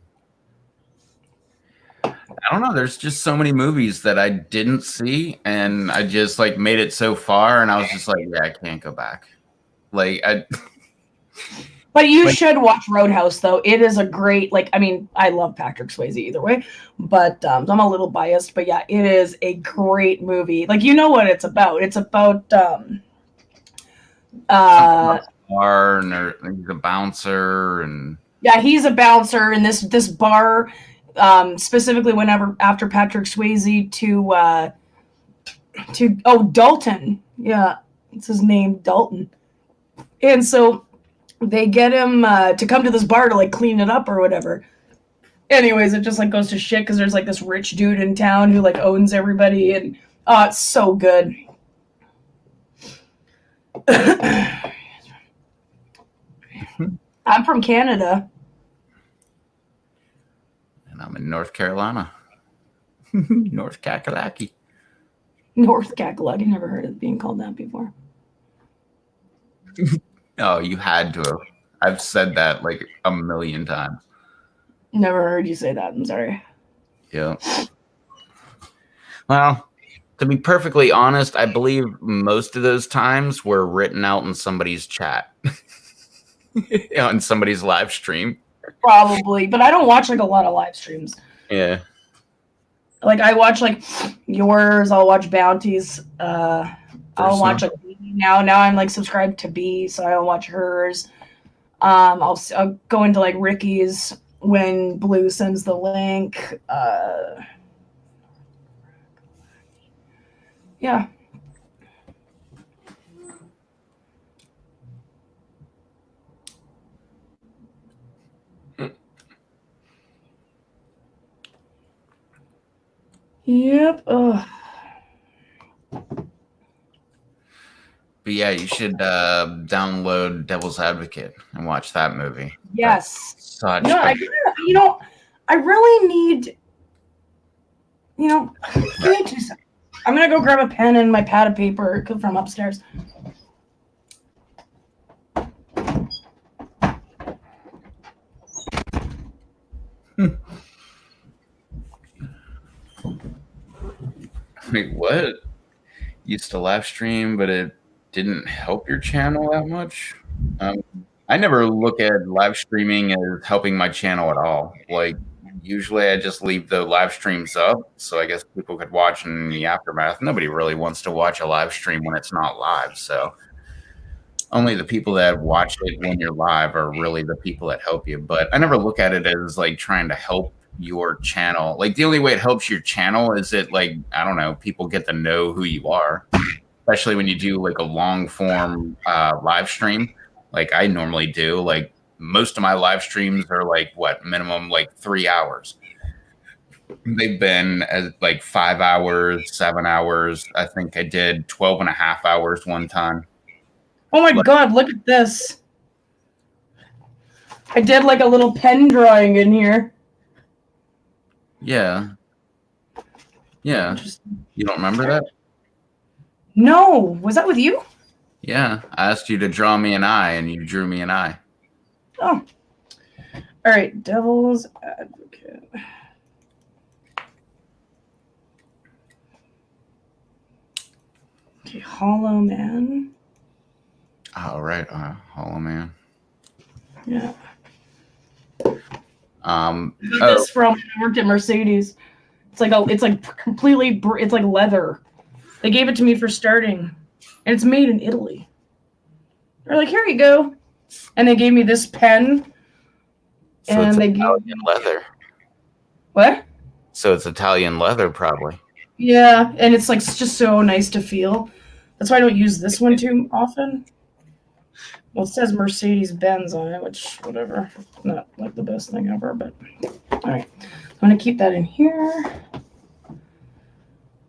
I don't know. There's just so many movies that I didn't see, and I just like made it so far, and I was just like, yeah, I can't go back. Like But you should watch Roadhouse, though. It is a great, like, I mean, I love Patrick Swayze either way, but I'm a little biased. But yeah, it is a great movie. Like, you know what it's about. It's about bar and the bouncer and yeah, he's a bouncer in this bar, specifically after Patrick Swayze to Dalton. Yeah, it's his name, Dalton. And so they get him to come to this bar to like clean it up or whatever. Anyways, it just like goes to shit because there's like this rich dude in town who like owns everybody, and it's so good. I'm from Canada. And I'm in North Carolina. North Kakalaki. North Kakalaki. Never heard it being called that before. Oh, you had to have. I've said that like a million times. Never heard you say that. I'm sorry. Yeah. Well, to be perfectly honest, I believe most of those times were written out in somebody's chat. On somebody's live stream. Probably. But I don't watch like a lot of live streams. Yeah. Like I watch like yours, I'll watch Bounty's, I'll watch like B now. Now I'm like subscribed to B, so I'll watch hers. I'll go into like Ricky's when Blue sends the link. Yeah. Yep. Ugh. But yeah, you should download Devil's Advocate and watch that movie. Yes. Such I really need. Give me 2 seconds. I'm gonna go grab a pen and my pad of paper from upstairs. Wait, what? Used to live stream, but it didn't help your channel that much? I never look at live streaming as helping my channel at all. Like, usually I just leave the live streams up, so I guess people could watch in the aftermath. Nobody really wants to watch a live stream when it's not live, so only the people that watch it when you're live are really the people that help you. But I never look at it as like trying to help your channel. Like, the only way it helps your channel is that, like, I don't know, people get to know who you are, especially when you do like a long form live stream like I normally do. Like, most of my live streams are like minimum like 3 hours. They've been like 5 hours, 7 hours. I think I did 12 and a half hours one time. Oh my God, look at this. I did like a little pen drawing in here. Yeah. Yeah. You don't remember that? No. Was that with you? Yeah, I asked you to draw me an eye, and you drew me an eye. Oh. All right, Devil's Advocate. Okay, Hollow Man. Oh, right, Hollow Man. Yeah. Oh, This from when I worked at Mercedes. It's like completely, it's like leather. They gave it to me for starting, and it's made in Italy. They're like, here you go, and they gave me this pen, so and it's they gave Italian leather. what? So it's Italian leather, probably. Yeah, and it's like just so nice to feel. That's why I don't use this one too often. Well, it says Mercedes Benz on it, which whatever, not like the best thing ever, but all right. I'm gonna keep that in here,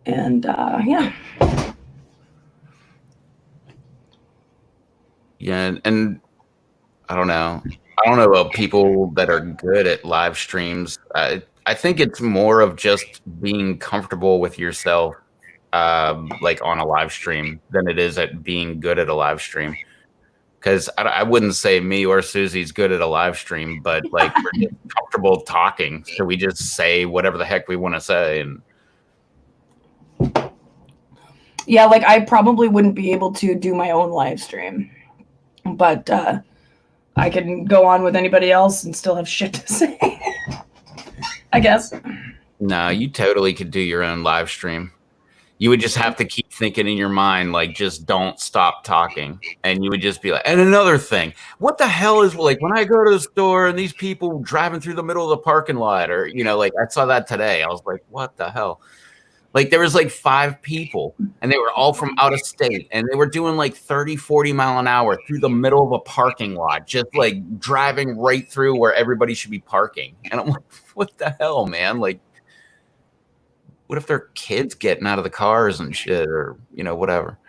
and yeah. Yeah, and I don't know. I don't know about people that are good at live streams. I think it's more of just being comfortable with yourself, like on a live stream, than it is at being good at a live stream. Because I wouldn't say me or Susie's good at a live stream, but like we're just comfortable talking, so we just say whatever the heck we want to say. And Yeah, like I probably wouldn't be able to do my own live stream, but I can go on with anybody else and still have shit to say. I guess. no, you totally could do your own live stream. You would just have to keep thinking in your mind, like, just don't stop talking. And you would just be like, and another thing, what the hell is, like, when I go to the store and these people driving through the middle of the parking lot, or, you know, like, I saw that today. I was like, what the hell? Like, there was like 5 people, and they were all from out of state, and they were doing like 30, 40 mile an hour through the middle of a parking lot, just like driving right through where everybody should be parking. And I'm like, what the hell, man? Like, what if they're kids getting out of the cars and shit, or, you know, whatever?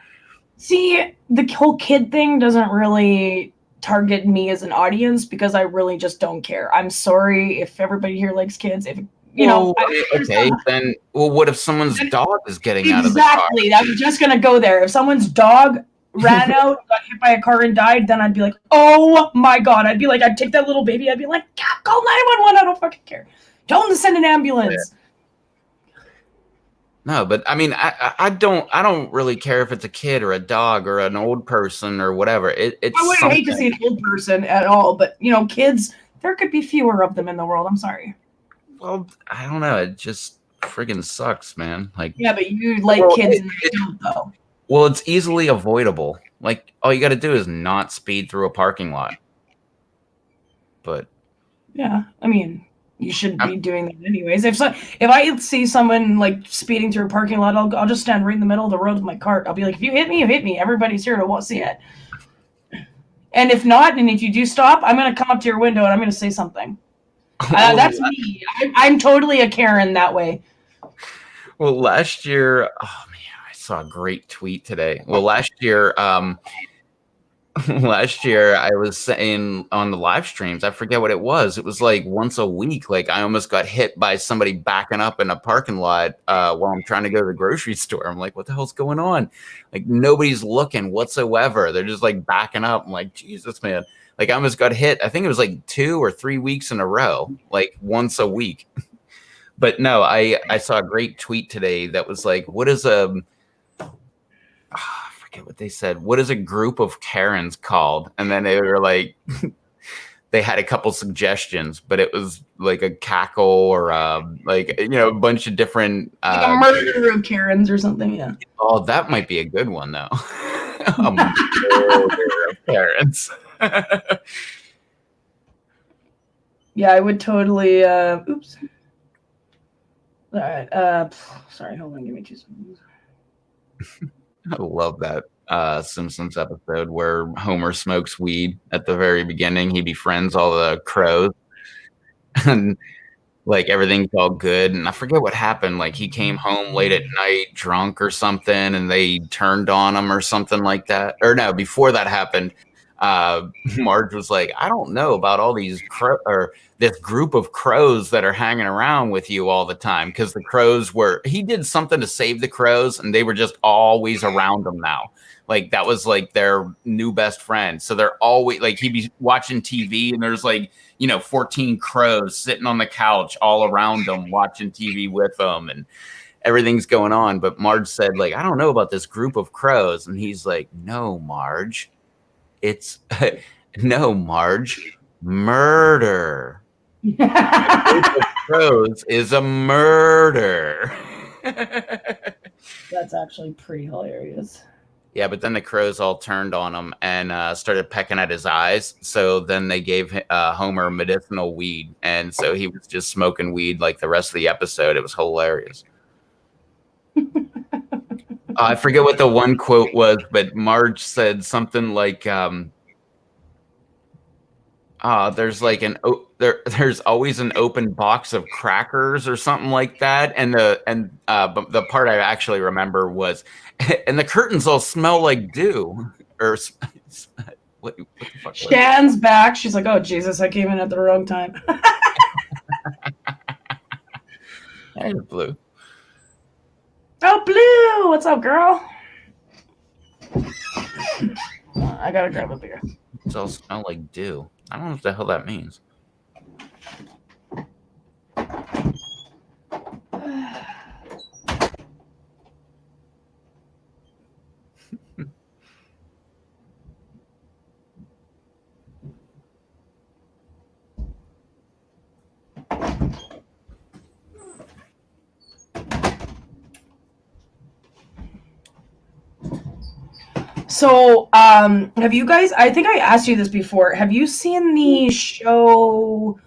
See, the whole kid thing doesn't really target me as an audience because I really just don't care. I'm sorry if everybody here likes kids. If you know, okay, then, well, what if someone's dog is getting out of the car? Exactly. I'm just gonna go there. If someone's dog ran out, got hit by a car and died, then I'd be like, oh my god. I'd be like, I'd take that little baby. I'd be like, call 911. I don't fucking care. Tell them to send an ambulance. No, but I mean, I don't really care if it's a kid or a dog or an old person or whatever. It's I wouldn't hate to see an old person at all, but you know, kids, there could be fewer of them in the world. I'm sorry. Well, I don't know. It just friggin' sucks, man. Like, yeah, but you like kids and they don't, though. Well, it's easily avoidable. Like, all you got to do is not speed through a parking lot. But yeah, I mean, you shouldn't be doing that anyways. If I see someone like speeding through a parking lot, I'll just stand right in the middle of the road with my cart. I'll be like, if you hit me, you hit me. Everybody's here to see it. And if not, and if you do stop, I'm gonna come up to your window and I'm gonna say something. That's me. I'm totally a Karen that way. Well, last year, oh man, I saw a great tweet today. Well, last year, last year I was saying on the live streams, I forget what it was. It was like once a week. Like I almost got hit by somebody backing up in a parking lot while I'm trying to go to the grocery store. I'm like, what the hell's going on? Like nobody's looking whatsoever. They're just like backing up. I'm like, Jesus, man. Like I almost got hit. I think it was like 2 or 3 weeks in a row, like once a week. But no, I saw a great tweet today that was like, what is a I forget what they said. What is a group of Karens called? And then they were like, they had a couple suggestions, but it was like a cackle or like, you know, a bunch of different. Like a murder of Karens or something, yeah. Oh, that might be a good one, though. A murder of Karens. Yeah, I would totally, oops. All right, sorry, hold on, give me 2 seconds. I love that Simpsons episode where Homer smokes weed at the very beginning. He befriends all the crows and like everything's all good. And I forget what happened. Like he came home late at night drunk or something and they turned on him or something like that. Or no, before that happened, Marge was like, I don't know about all these this group of crows that are hanging around with you all the time, because the crows he did something to save the crows and they were just always around him now. Like that was like their new best friend. So they're always like, he'd be watching TV and there's like, 14 crows sitting on the couch all around them watching TV with them and everything's going on. But Marge said like, I don't know about this group of crows. And he's like, no, Marge, it's no, Marge, murder. A group of crows is a murder. That's actually pretty hilarious. Yeah, but then the crows all turned on him and started pecking at his eyes. So then they gave Homer medicinal weed. And so he was just smoking weed like the rest of the episode. It was hilarious. I forget what the one quote was, but Marge said something like, there's like there's always an open box of crackers or something like that. And but the part I actually remember was, and the curtains all smell like dew. Or what the fuck? Shan's back. She's like, oh Jesus, I came in at the wrong time. There's Blue. Oh, Blue, what's up, girl? I gotta grab a beer. It all smell like dew. I don't know what the hell that means. So, have you guys, I think I asked you this before, have you seen the show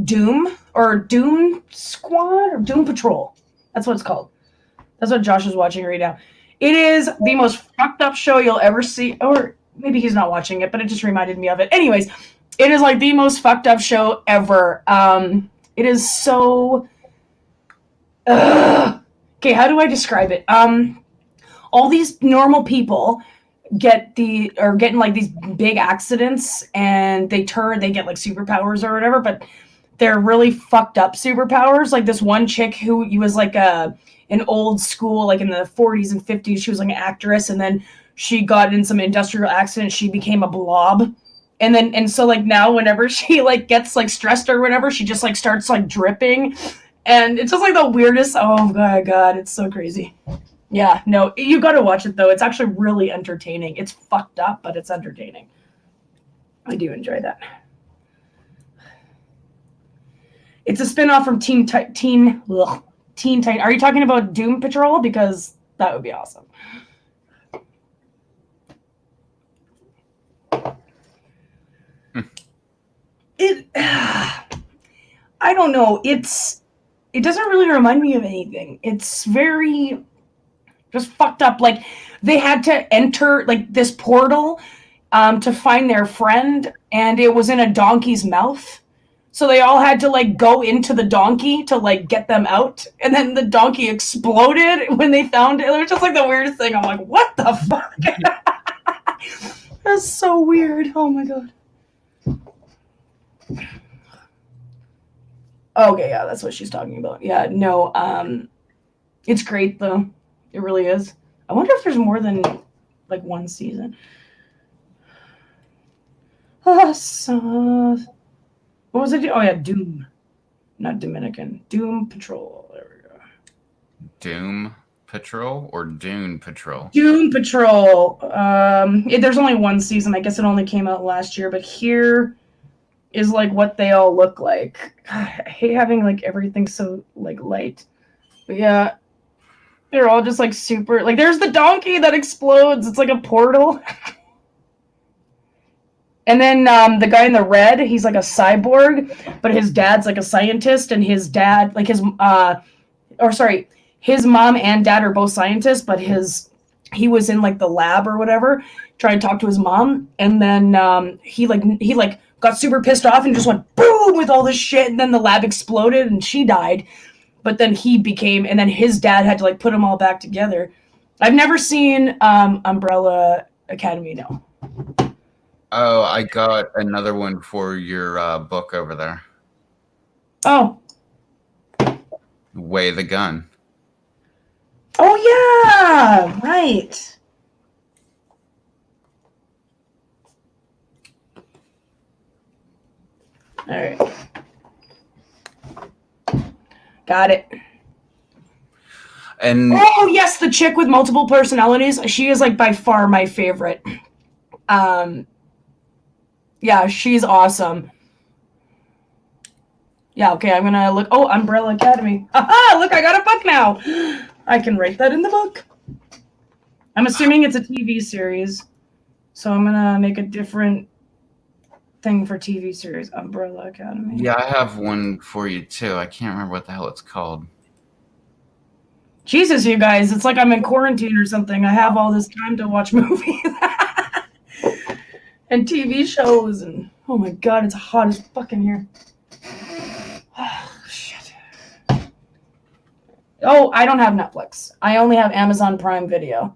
Doom or Doom Squad or Doom Patrol? That's what it's called. That's what Josh is watching right now. It is the most fucked up show you'll ever see, or maybe he's not watching it, but it just reminded me of it. Anyways, it is like the most fucked up show ever. It is so, okay, how do I describe it? All these normal people getting like these big accidents and they get like superpowers or whatever, but they're really fucked up superpowers. Like this one chick who was like an old school, like in the 40s and 50s, she was like an actress, and then she got in some industrial accident, she became a blob. And so like now whenever she like gets like stressed or whatever, she just like starts like dripping. And it's just like the weirdest, oh my God, it's so crazy. Yeah, no, you got to watch it though. It's actually really entertaining. It's fucked up, but it's entertaining. I do enjoy that. It's a spinoff from Teen Titan. Are you talking about Doom Patrol? Because that would be awesome. I don't know. It doesn't really remind me of anything. It's very just fucked up. Like they had to enter like this portal to find their friend, and it was in a donkey's mouth. So they all had to like go into the donkey to like get them out, and then the donkey exploded when they found it. It was just like the weirdest thing. I'm like, what the fuck? That's so weird. Oh my God. Okay, yeah, that's what she's talking about. Yeah, no, it's great though. It really is. I wonder if there's more than like one season. So, what was it? Oh yeah, Doom, not Dominican. Doom Patrol. There we go. Doom Patrol or Dune Patrol? Doom Patrol. There's only one season. I guess it only came out last year, but here is like what they all look like. God, I hate having like everything so like light. But yeah, they're all just like super. Like there's the donkey that explodes. It's like a portal. And then the guy in the red, he's like a cyborg, but his dad's like a scientist, and his dad, like his mom and dad are both scientists, but he was in like the lab or whatever, trying to talk to his mom, and then he got super pissed off and just went boom with all this shit, and then the lab exploded and she died. But then and then his dad had to like put them all back together. I've never seen Umbrella Academy, no. Oh, I got another one for your book over there. Oh. Way the Gun. Oh yeah, right. All right. Got it. And oh yes, the chick with multiple personalities. She is like by far my favorite. Yeah, she's awesome. Yeah, okay, I'm gonna look. Oh, Umbrella Academy. Aha! Look, I got a book now. I can write that in the book. I'm assuming it's a TV series, so I'm gonna make a different thing for TV series. Umbrella Academy. yeah, I have one for you too. I can't remember what the hell it's called. Jesus, you guys, it's like I'm in quarantine or something. I have all this time to watch movies and TV shows, and oh my god, it's hot as fucking here. Oh, shit. Oh, I don't have Netflix. I only have Amazon Prime Video.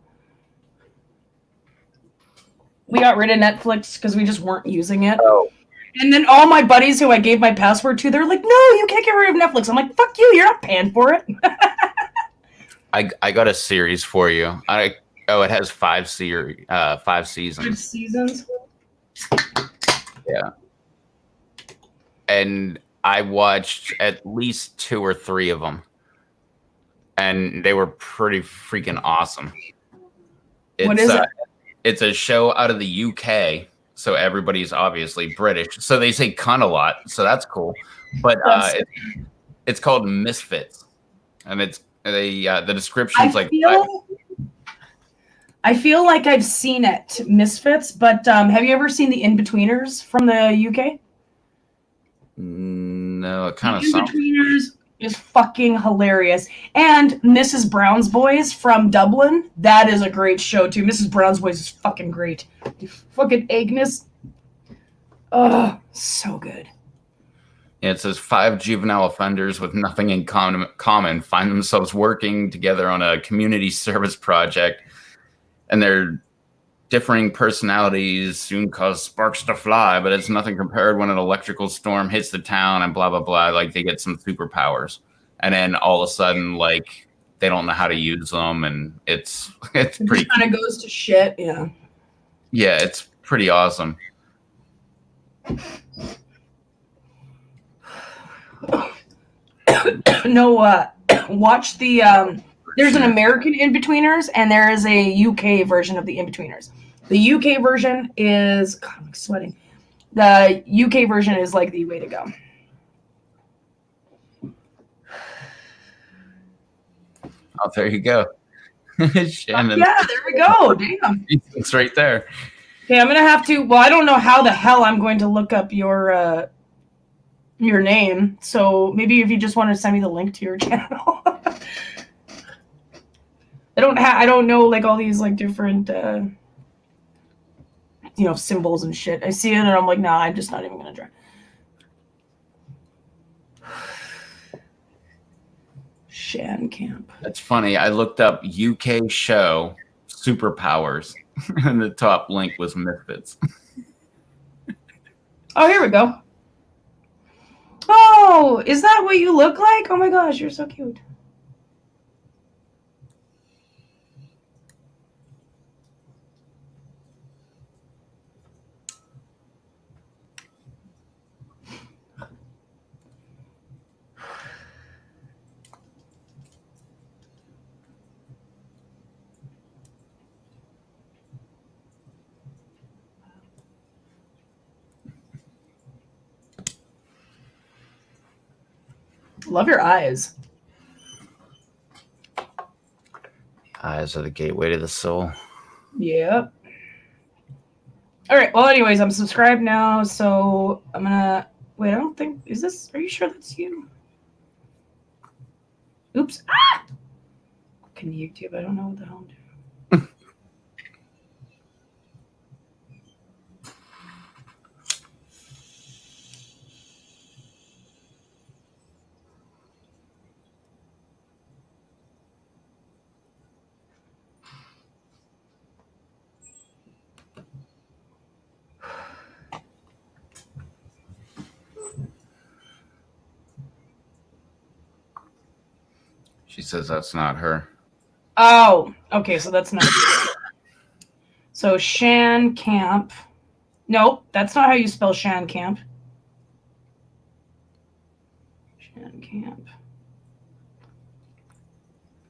We got rid of Netflix because we just weren't using it. Oh. And then all my buddies who I gave my password to, they're like, no, you can't get rid of Netflix. I'm like, fuck you, you're not paying for it. I got a series for you. It has 5 seasons. 5 seasons. Yeah. And I watched at least 2 or 3 of them. And they were pretty freaking awesome. What is it? It's a show out of the UK, so everybody's obviously British. So they say cunt a lot, so that's cool. But it's called Misfits, and it's the description's I feel like I've seen it, Misfits, but have you ever seen the In-Betweeners from the UK? No, it kind of The sounds. In-Betweeners is fucking hilarious. And Mrs. Brown's Boys from Dublin, that is a great show too. Mrs. Brown's Boys is fucking great. Fucking Agnes. Oh, so good. It says 5 juvenile offenders with nothing in common find themselves working together on a community service project, and their differing personalities soon cause sparks to fly, but it's nothing compared when an electrical storm hits the town and blah, blah, blah. Like they get some superpowers. And then all of a sudden, like they don't know how to use them. And it's pretty kind of goes to shit. Yeah. Yeah. It's pretty awesome. No, watch the, there's an American In-Betweeners and there is a UK version of the In-Betweeners. The UK version is, God, I'm sweating. The UK version is like the way to go. Oh, there you go. Shannon. Yeah, there we go. Damn. It's right there. Okay, I'm gonna have to. Well, I don't know how the hell I'm going to look up your name. So maybe if you just want to send me the link to your channel. I don't know like all these like different symbols and shit. I see it and I'm like, nah, I'm just not even gonna try. Shan Camp. That's funny. I looked up UK show superpowers, and the top link was Misfits. Oh, here we go. Oh, is that what you look like? Oh my gosh, you're so cute. Love your eyes. Eyes are the gateway to the soul. Yep. All right. Well, anyways, I'm subscribed now, so I'm gonna wait. I don't think is this. Are you sure that's you? Oops. Ah! Can YouTube? I don't know what the hell I'm doing. She says that's not her. Oh, okay, so that's not. So Shan Camp. Nope, that's not how you spell Shan Camp. Shan Camp.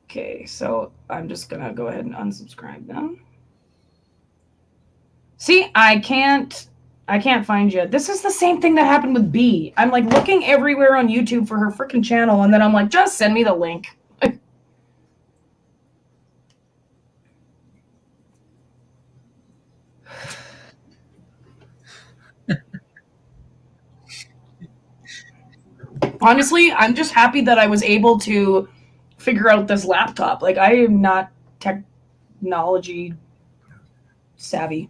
Okay, so I'm just gonna go ahead and unsubscribe them. See, I can't find you. This is the same thing that happened with B. I'm like looking everywhere on YouTube for her freaking channel, and then I'm like, just send me the link. Honestly, I'm just happy that I was able to figure out this laptop. Like, I am not technology savvy.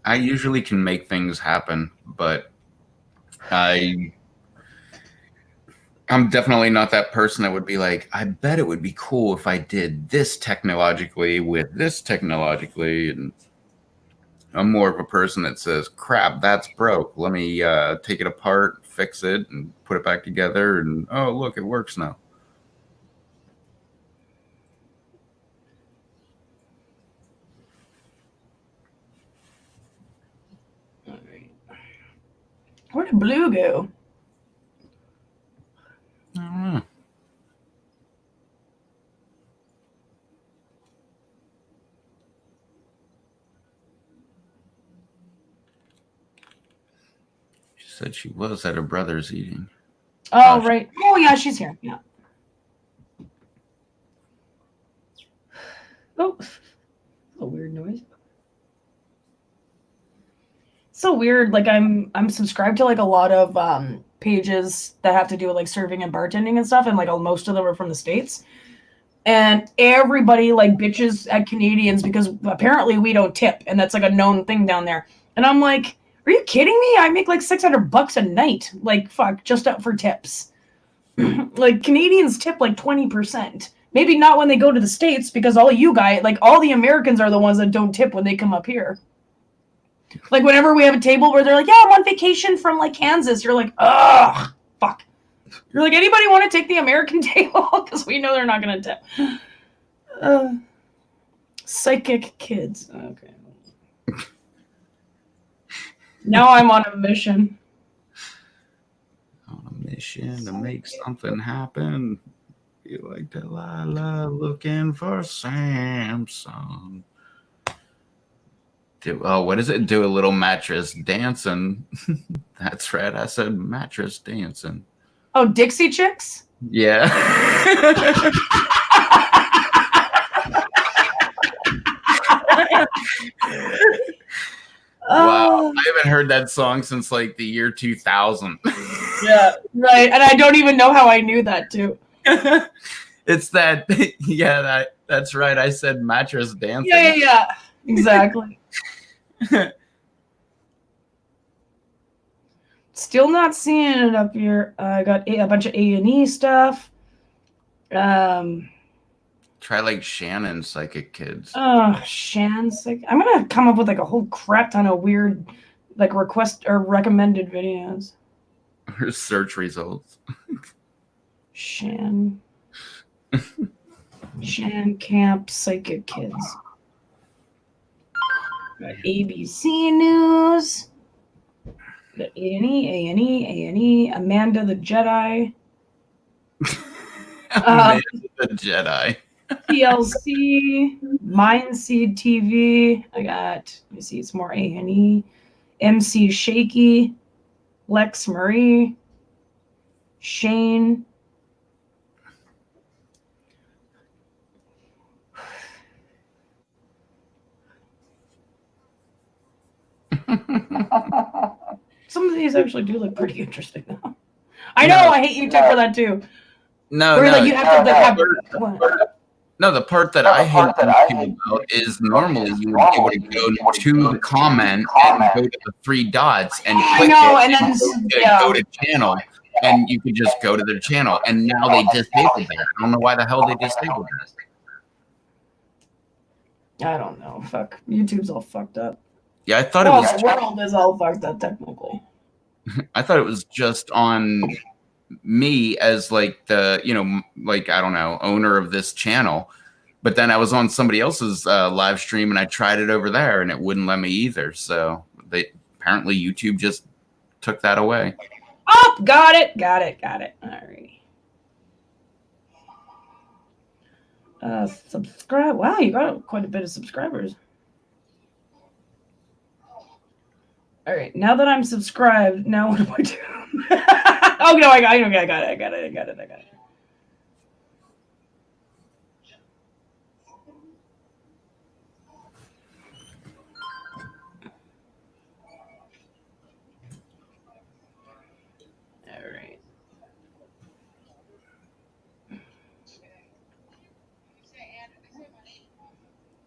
I usually can make things happen, but I'm definitely not that person that would be like, I bet it would be cool if I did this technologically with this technologically. And I'm more of a person that says, crap, that's broke. Let me take it apart, fix it, and put it back together. And, oh, look, it works now. All right. Where did Blue go? I don't know. She said she was at her brother's eating. Oh, right. Oh, yeah, she's here. Yeah. Oh, a weird noise. So weird. Like I'm subscribed to like a lot of pages that have to do with like serving and bartending and stuff, and like most of them are from the States. And everybody like bitches at Canadians because apparently we don't tip, and that's like a known thing down there. And I'm like, are you kidding me? I make like $600 a night. Like fuck, just up for tips. Like Canadians tip like 20%. Maybe not when they go to the States because all you guys, like all the Americans are the ones that don't tip when they come up here. Like whenever we have a table where they're like, yeah, I'm on vacation from like Kansas, you're like, ugh, fuck. You're like, anybody want to take the American table? Because we know they're not going to tip. Psychic kids. Okay. Now I'm on a mission. On a mission to make something happen. You like Delilah looking for Samson. What is it? Do a little mattress dancing. That's right. I said mattress dancing. Oh, Dixie Chicks? Yeah. Wow. I haven't heard that song since like the year 2000. Yeah, right. And I don't even know how I knew that too. It's that. Yeah, that's right. I said mattress dancing. Yeah. Exactly. Still not seeing it up here. I got a bunch of A&E stuff. Try like Shannon Psychic Kids. Oh, Shan Psychic. I'm gonna come up with like a whole crap ton of weird, like request or recommended videos. Or search results. Shan Camp Psychic Kids. Got ABC News. Got A&E, Amanda the Jedi. Amanda the Jedi. TLC, Mindseed TV. I got, let me see, it's more A&E. MC Shaky, Lex Marie, Shane. Some of these actually do look pretty interesting though. I know, I hate YouTube for that too. No, like you have to like have no, the part that I hate YouTube about is normally you would be able to go to the comment and go to the three dots and click and then go to channel, and you could just go to their channel. And now they disabled that. I don't know why the hell they disabled that. I don't know. Fuck, YouTube's all fucked up. Yeah, I thought it was. The world is all fucked up technically. I thought it was just on me as like the, like, I don't know, owner of this channel. But then I was on somebody else's live stream and I tried it over there and it wouldn't let me either. So apparently YouTube just took that away. Oh, got it. All right. Subscribe. Wow, you got quite a bit of subscribers. All right, now that I'm subscribed, now what do I do? Oh no, I got it. All right.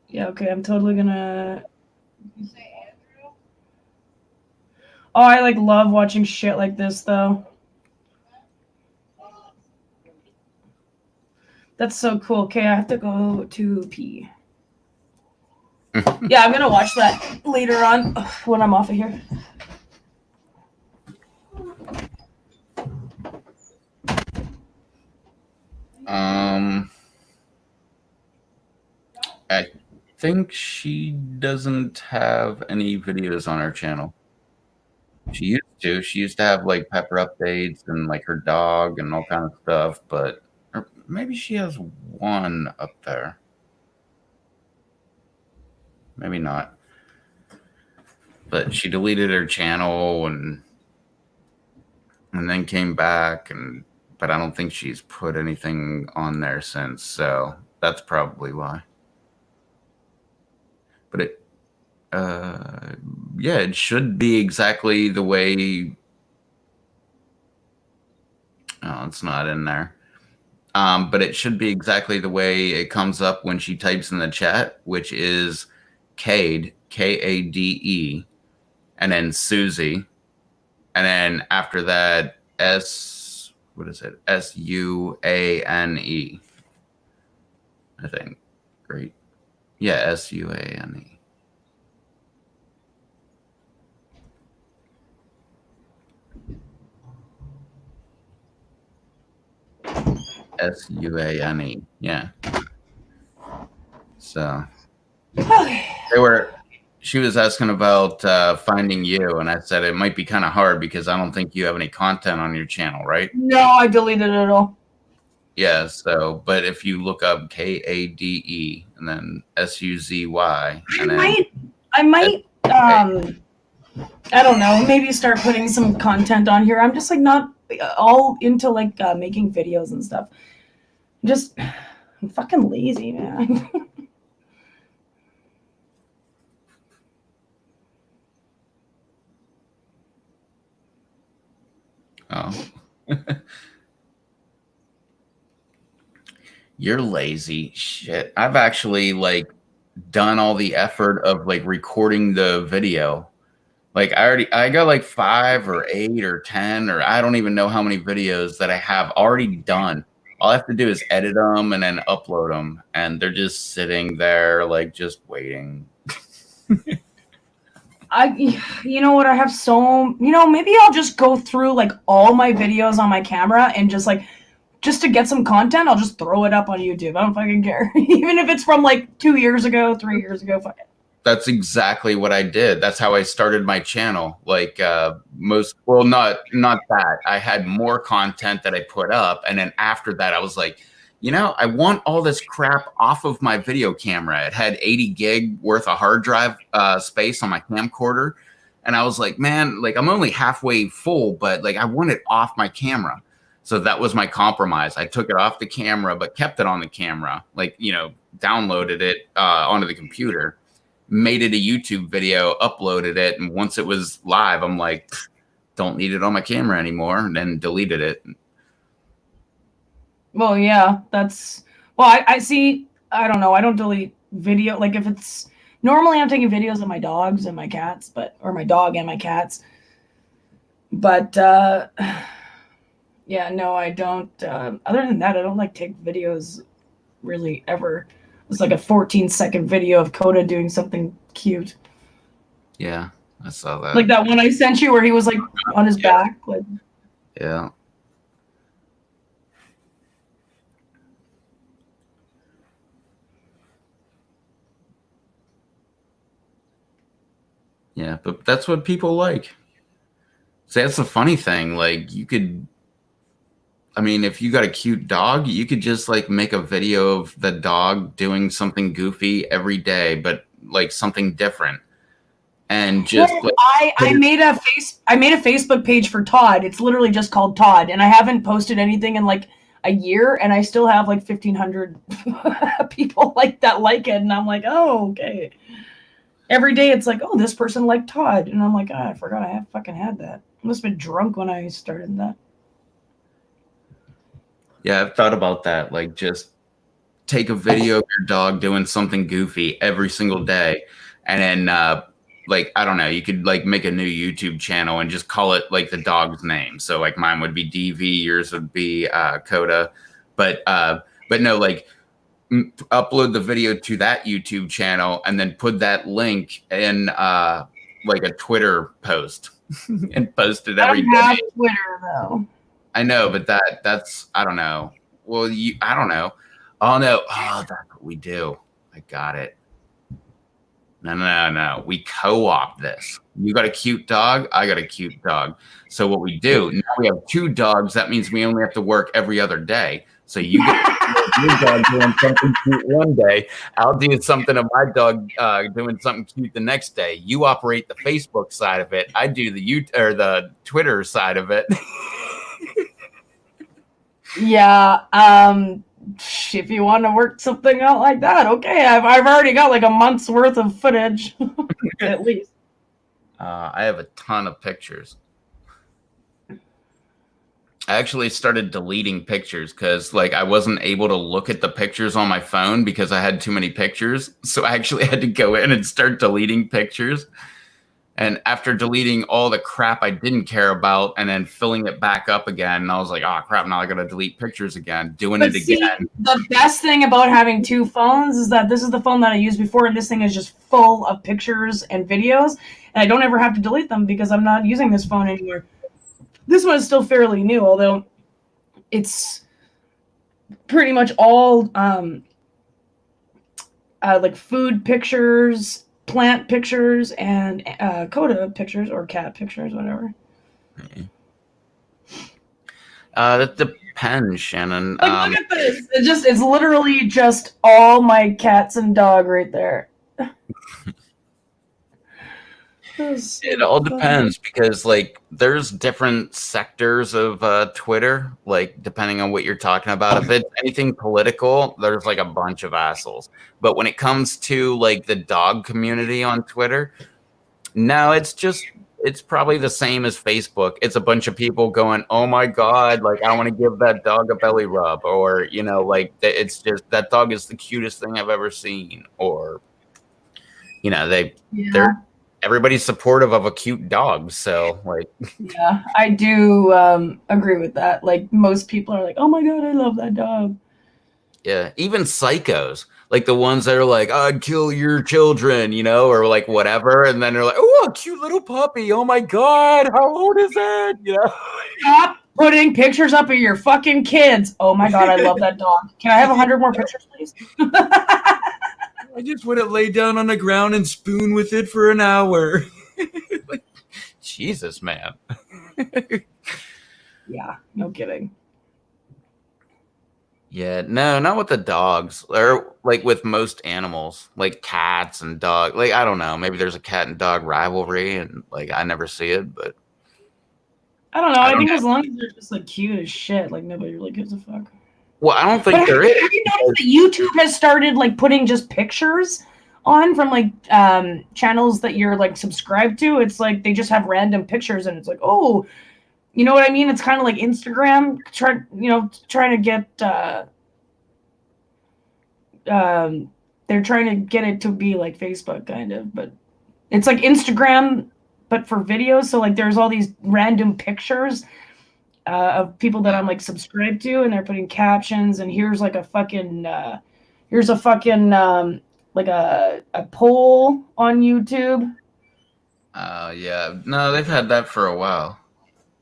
Yeah, okay, I'm totally gonna. Oh, I like love watching shit like this though. That's so cool. Okay, I have to go to pee. Yeah, I'm gonna watch that later on when I'm off of here. I think she doesn't have any videos on her channel. She used to. She used to have like pepper updates and like her dog and all kind of stuff, but or maybe she has one up there. Maybe not. But she deleted her channel and then came back, but I don't think she's put anything on there since, so that's probably why. But it should be exactly the way. Oh, it's not in there. But it should be exactly the way it comes up when she types in the chat, which is Kade, Kade, and then Susie, and then after that what is it? Suane. I think. Great. Yeah, Suane. Suane. Yeah. So she was asking about finding you, and I said it might be kind of hard because I don't think you have any content on your channel, right? No, I deleted it all. Yeah, so but if you look up Kade and then Suzy, and I might I don't know, maybe start putting some content on here. I'm just like not all into like making videos and stuff. I'm fucking lazy, man. Oh. You're lazy. Shit. I've actually like done all the effort of like recording the video. Like I got like 5 or 8 or 10 or I don't even know how many videos that I have already done. All I have to do is edit them and then upload them, and they're just sitting there like just waiting. You know what? I have maybe I'll just go through like all my videos on my camera and just to get some content, I'll just throw it up on YouTube. I don't fucking care. Even if it's from like 2 years ago, 3 years ago, fuck it. That's exactly what I did. That's how I started my channel. Like not that. I had more content that I put up, and then after that I was like, I want all this crap off of my video camera. It had 80 gig worth of hard drive space on my camcorder, and I was like, man, like I'm only halfway full, but like I want it off my camera. So that was my compromise. I took it off the camera, but kept it on the camera, like, downloaded it onto the computer, made it a YouTube video, uploaded it. And once it was live, I'm like, don't need it on my camera anymore, and then deleted it. Well, yeah, I see. I don't know. I don't delete video. Like if it's normally I'm taking videos of my dogs and my cats, or my dog and my cats. But, yeah, no, I don't. Other than that, I don't like take videos really ever. It's like a 14-second video of Coda doing something cute. Yeah, I saw that. Like that one I sent you where he was like on his back. Like, yeah. Yeah, but that's what people like. See, that's the funny thing. Like, you could, I mean, if you got a cute dog, you could just like make a video of the dog doing something goofy every day, but like something different, and just Well, like I made a Facebook page for Todd. It's literally just called Todd, and I haven't posted anything in like a year, and I still have like 1,500 people that like it, and I'm like, oh, okay. Every day it's like, oh, this person liked Todd, and I'm like, oh, I forgot I fucking had that. I must have been drunk when I started that. yeah, I've thought about that. Like, just take a video of your dog doing something goofy every single day, and then like, I don't know, you could like make a new YouTube channel and just call it like the dog's name. So like mine would be DV, yours would be Coda, but no, like upload the video to that YouTube channel and then put that link in like a Twitter post and post it I every don't have day. Twitter though. I know, but that's I don't know. Well, I don't know. Oh no, oh, that's what we do. I got it. No. We co-op this. You got a cute dog. I got a cute dog. So what we do now, we have 2 dogs. That means we only have to work every other day. So you get your dog doing something cute one day. I'll do something of my dog doing something cute the next day. You operate the Facebook side of it. I do the Twitter side of it. Yeah. If you want to work something out like that, okay. I've already got like a month's worth of footage, at least. I have a ton of pictures. I actually started deleting pictures because like I wasn't able to look at the pictures on my phone because I had too many pictures. So I actually had to go in and start deleting pictures. And after deleting all the crap I didn't care about and then filling it back up again, I was like, oh crap, now I gotta delete pictures again, doing it again. The best thing about having 2 phones is that this is the phone that I used before, and this thing is just full of pictures and videos, and I don't ever have to delete them because I'm not using this phone anymore. This one is still fairly new, although it's pretty much all like food pictures, plant pictures, and Coda pictures or cat pictures, whatever. That depends, Shannon. Like, look at this. It's literally just all my cats and dog right there. It all depends because like there's different sectors of Twitter, like depending on what you're talking about. If it's anything political, there's like a bunch of assholes. But when it comes to like the dog community on Twitter, no, it's probably the same as Facebook. It's a bunch of people going, "Oh my god, like I want to give that dog a belly rub," or like it's just that dog is the cutest thing I've ever seen, or they're everybody's supportive of a cute dog. So like, yeah, I do agree with that. Like most people are like, "Oh my god, I love that dog." yeah, even psychos, like the ones that are like, "I'd kill your children," or like whatever, and then they're like, "Oh, a cute little puppy. Oh my god, how old is it?" Stop putting pictures up of your fucking kids. Oh my god, I love that dog. Can I have 100 more pictures, please? I just want to lay down on the ground and spoon with it for an hour. Like, Jesus, man. Yeah, no kidding. Yeah, no, not with the dogs, or like with most animals, like cats and dogs. Like, I don't know, maybe there's a cat and dog rivalry, and like I never see it, but I don't know. I think as long as they're just like cute as shit, like nobody really gives a fuck. well, I don't think there is. Have you noticed that YouTube has started like putting just pictures on from like channels that you're like subscribed to? It's like they just have random pictures, and it's like, oh, you know what I mean? It's kind of like Instagram, trying to get. They're trying to get it to be like Facebook, kind of, but it's like Instagram, but for videos. So like, there's all these random pictures of people that I'm like subscribed to, and they're putting captions, and here's like a fucking like a poll on YouTube. Yeah, no, they've had that for a while.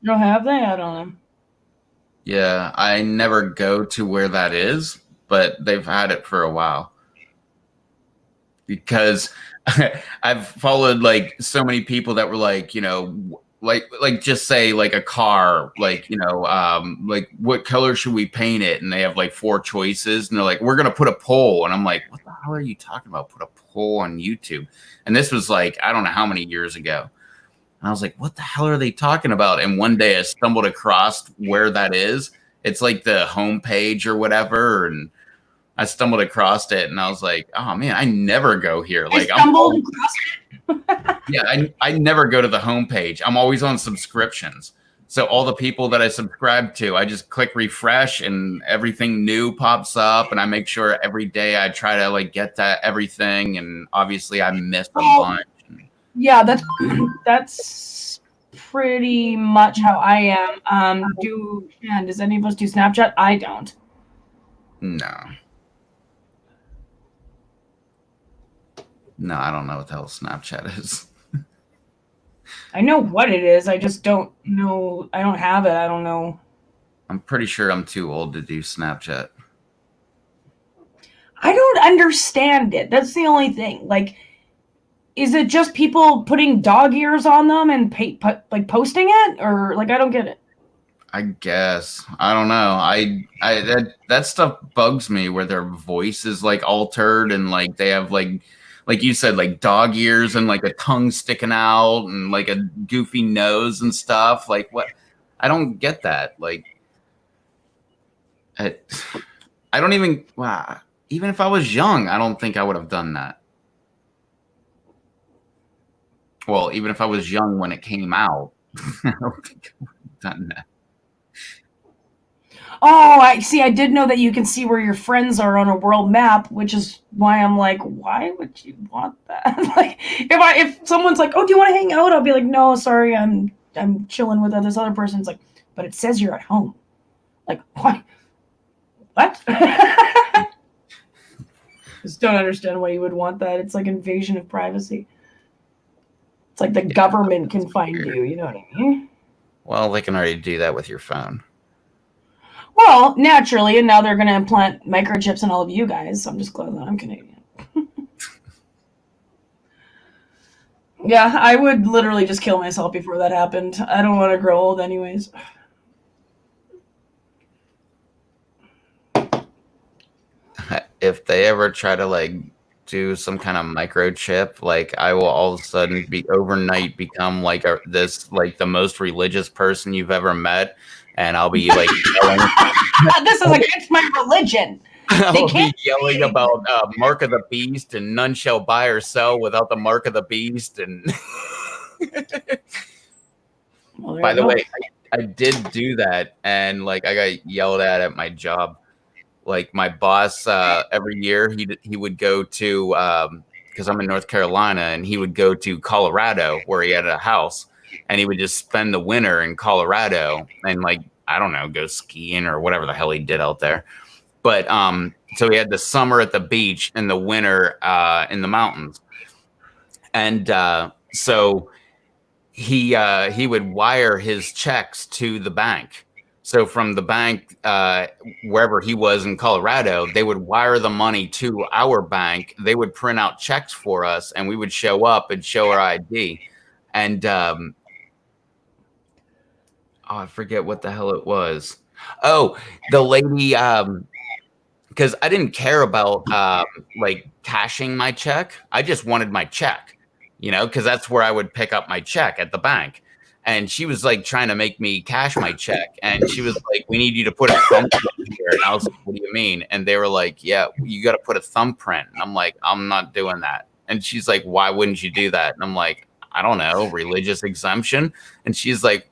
No, have they? I don't know. Yeah, I never go to where that is, but they've had it for a while. because I've followed like so many people that were like, you know, like just say like a car, like, you know, like what color should we paint it? And they have like 4 choices and they're like, we're going to put a poll. And I'm like, what the hell are you talking about? Put a poll on YouTube. And this was like, I don't know how many years ago. And I was like, what the hell are they talking about? And one day I stumbled across where that is. It's like the homepage or whatever. And I stumbled across it and I was like, oh man, I never go here. Like I stumbled across yeah, I never go to the homepage. I'm always on subscriptions. So all the people that I subscribe to, I just click refresh and everything new pops up. And I make sure every day I try to like get that everything. And obviously I missed a bunch. Yeah, that's pretty much how I am. Does any of us do Snapchat? I don't. No. No, I don't know what the hell Snapchat is. I know what it is. I just don't know. I don't have it. I don't know. I'm pretty sure I'm too old to do Snapchat. I don't understand it. That's the only thing. Like, is it just people putting dog ears on them and like posting it, or like I don't get it. I guess I don't know. That stuff bugs me where their voice is like altered and like they have like you said, like dog ears and like a tongue sticking out and like a goofy nose and stuff. Like what? I don't get that. Like I don't even. Wow. Even if I was young, I don't think I would have done that. Well, even if I was young when it came out, I don't think I would have done that. Oh, I see. I did know that you can see where your friends are on a world map, which is why I'm like, why would you want that? Like, if someone's like, oh, do you want to hang out? I'll be like, no, sorry, I'm chilling with this other person. It's like, but it says you're at home. Like, why? What? Just don't understand why you would want that. It's like invasion of privacy. It's like the government can find you. You know what I mean? Well, they can already do that with your phone. Well, naturally, and now they're going to implant microchips in all of you guys. So I'm just glad that I'm Canadian. Yeah, I would literally just kill myself before that happened. I don't want to grow old, anyways. If they ever try to like do some kind of microchip, like I will all of a sudden be overnight become like this like the most religious person you've ever met, and I'll be like yelling. This is against my religion. I'll be yelling about Mark of the Beast and none shall buy or sell without the Mark of the Beast. And Well, by the way, I did do that, and like I got yelled at my job. Like my boss, every year he would go to because I'm in North Carolina, and he would go to Colorado where he had a house, and he would just spend the winter in Colorado and like I don't know, go skiing or whatever the hell he did out there. But so he had the summer at the beach and the winter in the mountains, and so he would wire his checks to the bank. So from the bank, wherever he was in Colorado, they would wire the money to our bank. They would print out checks for us, and we would show up and show our ID. And I forget what the hell it was. Oh, the lady, because I didn't care about like cashing my check. I just wanted my check, you know, because that's where I would pick up my check at the bank. And she was like trying to make me cash my check. And she was like, we need you to put a thumbprint here. And I was like, what do you mean? And they were like, yeah, you got to put a thumbprint. And I'm like, I'm not doing that. And she's like, why wouldn't you do that? And I'm like, I don't know, religious exemption. And she's like,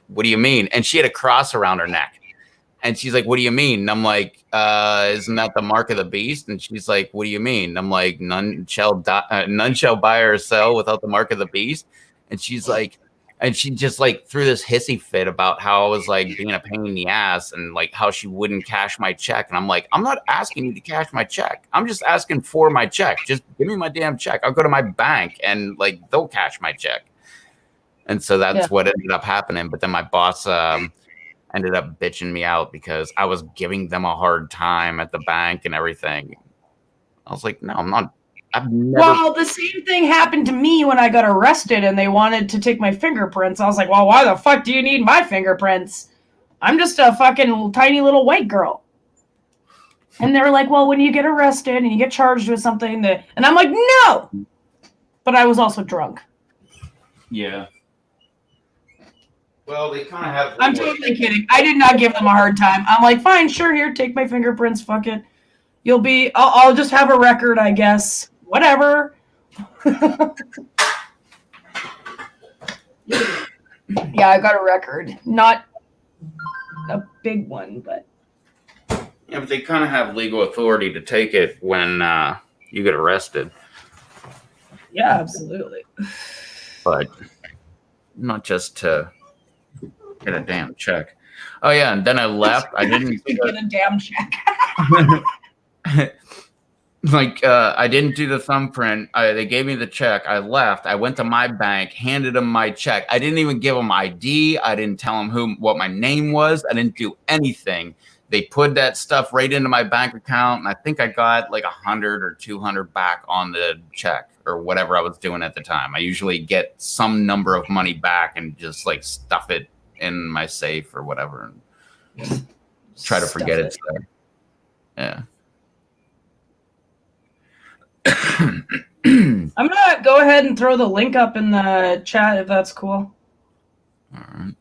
what do you mean? And she had a cross around her neck. And she's like, what do you mean? And I'm like, isn't that the mark of the beast? And she's like, what do you mean? And I'm like, none shall buy or sell without the mark of the beast. And she's like, and she just like threw this hissy fit about how I was like being a pain in the ass and like how she wouldn't cash my check. And I'm like, I'm not asking you to cash my check. I'm just asking for my check. Just give me my damn check. I'll go to my bank and like they'll cash my check. And so that's what ended up happening. But then my boss ended up bitching me out because I was giving them a hard time at the bank and everything. I was like, no, I'm not I've never. Well, the same thing happened to me when I got arrested and they wanted to take my fingerprints. I was like, well, why the fuck do you need my fingerprints? I'm just a fucking tiny little white girl. And they were like, well, when you get arrested and you get charged with something that, and I'm like, no. But I was also drunk. Yeah. Well, they kind of have. I'm totally kidding. I did not give them a hard time. I'm like, fine, sure, here, take my fingerprints. Fuck it. You'll be. I'll just have a record, I guess. Whatever. Yeah, I got a record. Not a big one, but. Yeah, but they kind of have legal authority to take it when you get arrested. Yeah, absolutely. But not just to get a damn check. Oh yeah, and then I left. I didn't get a damn check. I didn't do the thumbprint. They gave me the check. I left. I went to my bank, handed them my check. I didn't even give them ID. I didn't tell them what my name was. I didn't do anything. They put that stuff right into my bank account, and I think I got like 100 or 200 back on the check or whatever I was doing at the time. I usually get some number of money back and just like stuff it in my safe or whatever and try to forget it's there. Yeah. I'm gonna go ahead and throw the link up in the chat if that's cool. All right.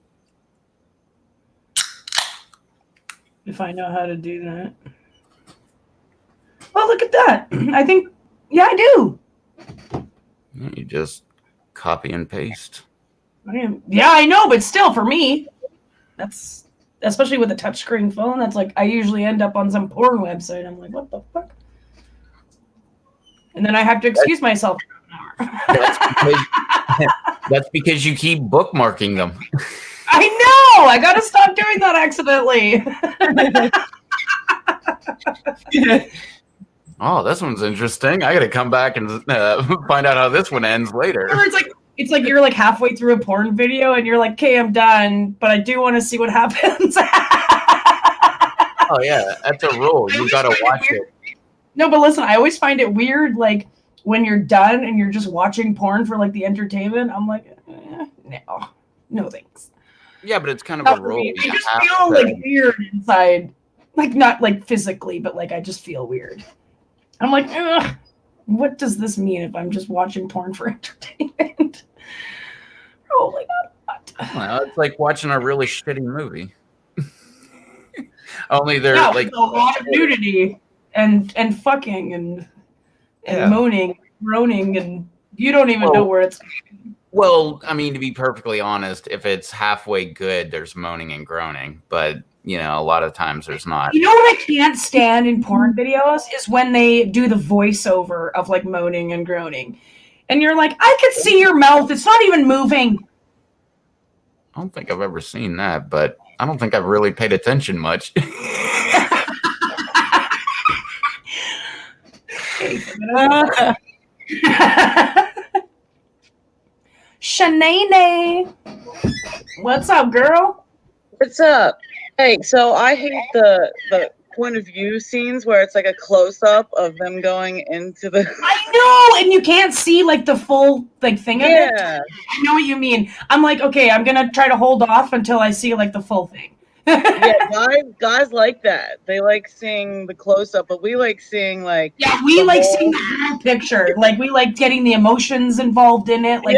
If I know how to do that. Oh, look at that. I think, yeah, I do. You just copy and paste. Yeah, I know, but still, for me, that's, especially with a touchscreen phone, that's like, I usually end up on some porn website. I'm like, what the fuck? And then I have to excuse myself for an hour. That's because you keep bookmarking them. I know! I gotta stop doing that accidentally. Oh, this one's interesting. I gotta come back and find out how this one ends later. Or it's like you're like halfway through a porn video and you're like, okay, I'm done, but I do want to see what happens. Oh yeah, that's a rule. You gotta watch it. No, but listen, I always find it weird, like when you're done and you're just watching porn for like the entertainment. I'm like, no thanks. Yeah, but it's kind of a rule. I just feel like weird inside, like not like physically, but like I just feel weird. I'm like, ugh, what does this mean if I'm just watching porn for entertainment? Oh my god! Well, it's like watching a really shitty movie. Only they're like a lot of nudity and fucking and moaning, groaning, and you don't even know where it's going. Well, I mean, to be perfectly honest, if it's halfway good, there's moaning and groaning. But, you know, a lot of times there's not. You know what I can't stand in porn videos is when they do the voiceover of, like, moaning and groaning. And you're like, I could see your mouth. It's not even moving. I don't think I've ever seen that, but I don't think I've really paid attention much. Shanae, what's up, girl? What's up? Hey, so I hate the point of view scenes where it's like a close up of them going into the. I know, and you can't see like the full like thing of it. I know what you mean. I'm like, okay, I'm gonna try to hold off until I see like the full thing. Yeah, guys like that. They like seeing the close up, but we like seeing like we like seeing the whole picture. Like we like getting the emotions involved in it. Like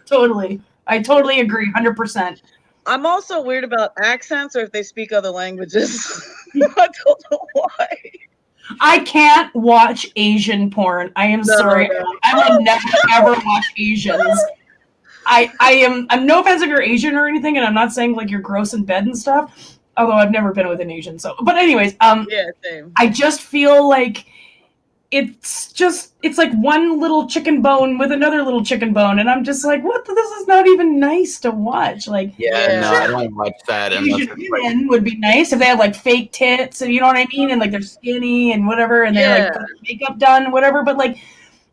totally. I totally agree, 100%. I'm also weird about accents or if they speak other languages. I don't know why. I can't watch Asian porn. I am sorry. I would never ever watch Asians. I'm no offense if you're Asian or anything, and I'm not saying like you're gross in bed and stuff. Although I've never been with an Asian, so. But anyways, same. I just feel like it's like one little chicken bone with another little chicken bone, and I'm just like, what? This is not even nice to watch. Like, no, I don't watch that. Asian women would be nice if they had like fake tits, and you know what I mean, and like they're skinny and whatever, and they're like makeup done, whatever. But like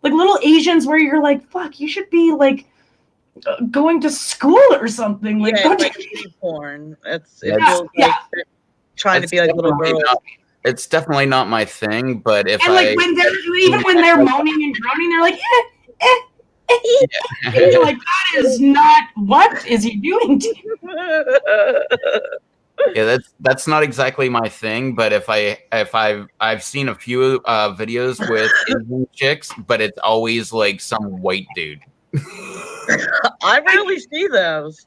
little Asians where you're like, fuck, you should be like. Going to school or something like like porn. It's feels like trying to be like little girls. It's definitely not my thing, but if And like when they're moaning and groaning, they're like, and you're like, that is not, what is he doing to you? yeah, that's not exactly my thing. But if I've seen a few videos with Asian chicks, but it's always like some white dude. I rarely see those.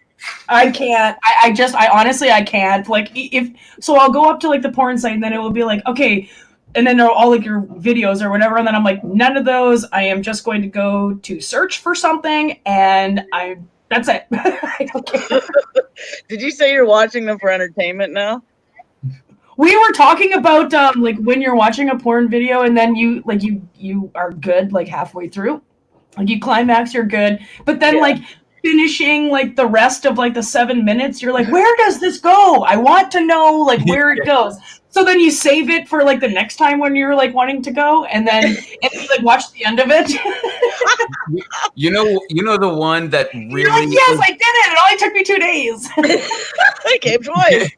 I can't. I honestly, I can't. Like, if so, I'll go up to like the porn site, and then it will be like, okay, and then they're all like your videos or whatever, and then I'm like, none of those. I am just going to go to search for something, and that's it. I don't care. Did you say you're watching them for entertainment now? We were talking about like when you're watching a porn video, and then you are good like halfway through, like you climax, you're good, but then like finishing like the rest of like the 7 minutes, you're like, where does this go? I want to know like where it goes. So then you save it for like the next time when you're like wanting to go, and then you like watch the end of it. You know the one that really. You're like, yes, I did it. It only took me 2 days. I came twice.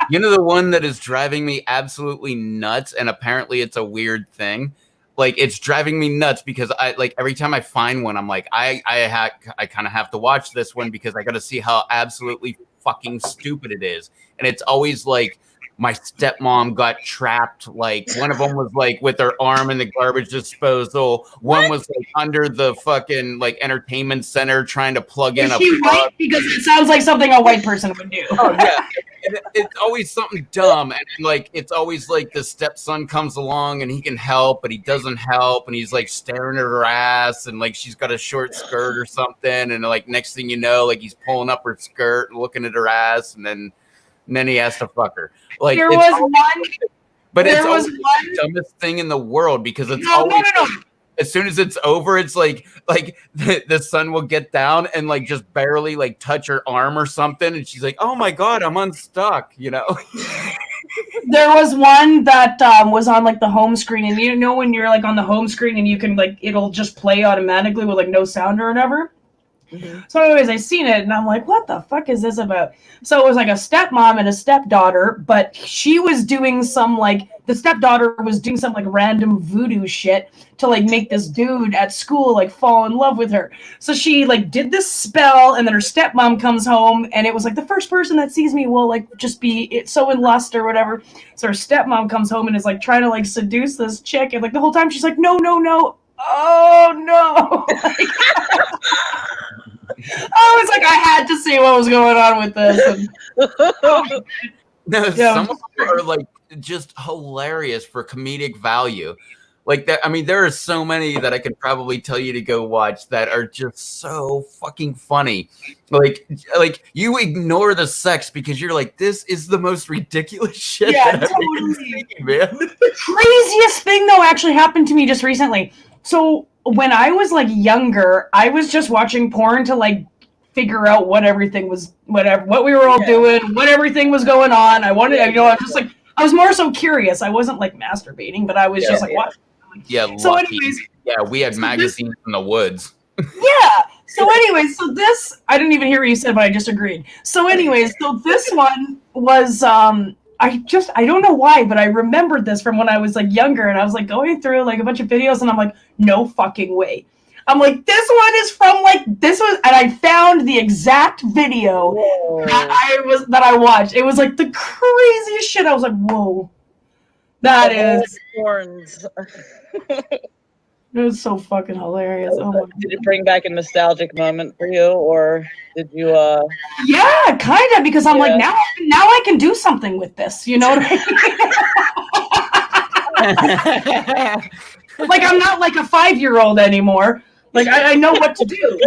You know the one that is driving me absolutely nuts, and apparently it's a weird thing. Like, it's driving me nuts because I like every time I find one, I'm like, I kind of have to watch this one because I got to see how absolutely fucking stupid it is. And it's always like my stepmom got trapped. Like, one of them was like with her arm in the garbage disposal. One was like under the fucking like entertainment center trying to plug in Is a she plug. white? Because it sounds like something a white person would do. Oh yeah, it's always something dumb, and like it's always like the stepson comes along and he can help, but he doesn't help, and he's like staring at her ass, and like she's got a short skirt or something, and like next thing you know, like he's pulling up her skirt and looking at her ass, and then he has to fuck her. Like There was one. but There it's was always one. the dumbest thing in the world because it's No. as soon as it's over, it's like the sun will get down and like just barely like touch her arm or something, and she's like, "Oh my god, I'm unstuck," you know. There was one that was on like the home screen, and you know when you're like on the home screen and you can like it'll just play automatically with like no sound or whatever. Mm-hmm. So anyways, I seen it and I'm like, what the fuck is this about? So it was like a stepmom and a stepdaughter, but she was doing some like the stepdaughter was doing some like random voodoo shit to like make this dude at school like fall in love with her. So she like did this spell, and then her stepmom comes home, and it was like the first person that sees me will like just be so in lust or whatever. So her stepmom comes home and is like trying to like seduce this chick, and like the whole time she's like, no. Oh no. I was like, I had to see what was going on with this. And, No, Yeah. some of them are like just hilarious for comedic value. Like that, I mean, there are so many that I could probably tell you to go watch that are just so fucking funny. Like you ignore the sex because you're like, this is the most ridiculous shit Yeah, that I've ever totally. seen, man. The craziest thing though actually happened to me just recently. So when I was like younger, I was just watching porn to like figure out what everything was, what we were all doing, what everything was going on. I wanted, I was just like, I was more so curious. I wasn't like masturbating, but I was just like watching. Yeah, So lucky. anyways, Yeah, we had magazines in the woods. yeah. So anyways, so this, I didn't even hear what you said, but I just agreed. So anyways, so this one was, I don't know why, but I remembered this from when I was like younger, and I was like going through like a bunch of videos, and I'm like, no fucking way. I'm like, this one is from like this was, and I found the exact video that I watched. It was like the craziest shit. I was like, whoa, that is. Horns. It was so fucking hilarious. Oh my God. Did it bring back a nostalgic moment for you, or did you? Yeah, kind of, because I'm like, now I can do something with this. You know what I mean? Like, I'm not like a 5-year-old anymore. Like, I know what to do.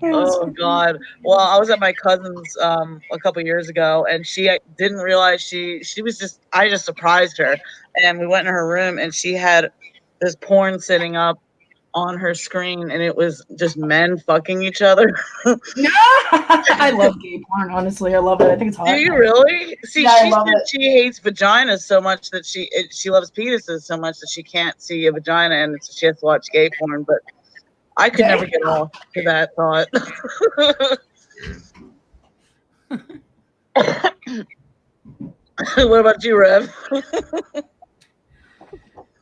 Oh God! Well, I was at my cousin's a couple years ago, and she didn't realize she was just. I just surprised her, and we went in her room, and she had this porn sitting up on her screen, and it was just men fucking each other. No, I love gay porn. Honestly, I love it. I think it's hot. Do you really? See, Yeah, I she love said it. she hates vaginas so much that she loves penises so much that she can't see a vagina, and she has to watch gay porn. But I could never get off to that thought. What about you, Rev?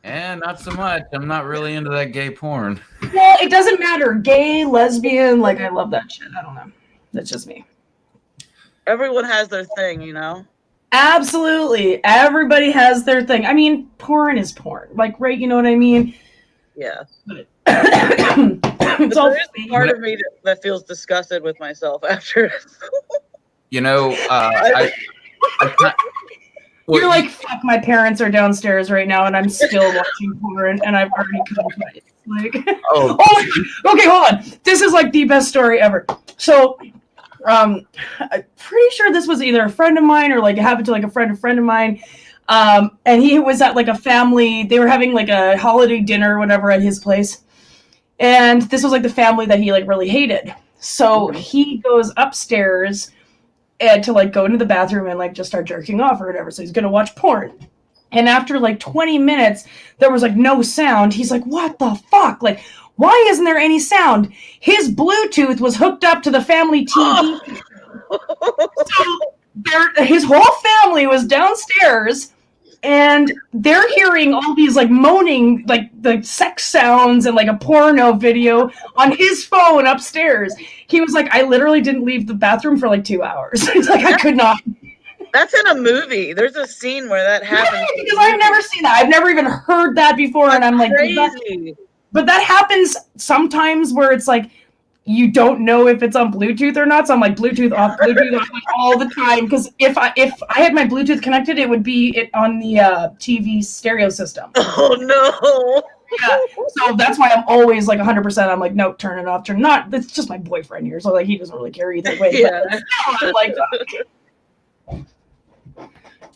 And not so much. I'm not really into that gay porn. Well, it doesn't matter. Gay, lesbian, like I love that shit. I don't know. That's just me. Everyone has their thing, you know? Absolutely. Everybody has their thing. I mean, porn is porn. Like, right, you know what I mean? Yeah. It's all There is part of me that feels disgusted with myself after. You know, You're like, fuck, my parents are downstairs right now and I'm still watching porn and I've already come twice. Like, oh, okay, hold on. This is like the best story ever. So, I'm pretty sure this was either a friend of mine or like it happened to like a friend of mine. And he was at like a family, they were having like a holiday dinner or whatever at his place. And this was like the family that he like really hated. So he goes upstairs and to like go into the bathroom and like just start jerking off or whatever. So he's gonna watch porn. And after like 20 minutes, there was like no sound. He's like, what the fuck? Like, why isn't there any sound? His Bluetooth was hooked up to the family TV. So his whole family was downstairs and they're hearing all these like moaning, like the sex sounds and like a porno video on his phone upstairs. He was like, I literally didn't leave the bathroom for like 2 hours. He's like, I could not. That's in a movie. There's a scene where that happens. Yeah, because I've never seen that. I've never even heard that before. That's and I'm like, crazy. But that happens sometimes where it's like, you don't know if it's on Bluetooth or not. So I'm like Bluetooth off like, all the time. Because if I had my Bluetooth connected, it would be on the TV stereo system. Oh no! Yeah. So that's why I'm always like 100%. I'm like, no, turn it off, turn it not. It's just my boyfriend here, so like he doesn't really care either way. Yeah. But I'm like,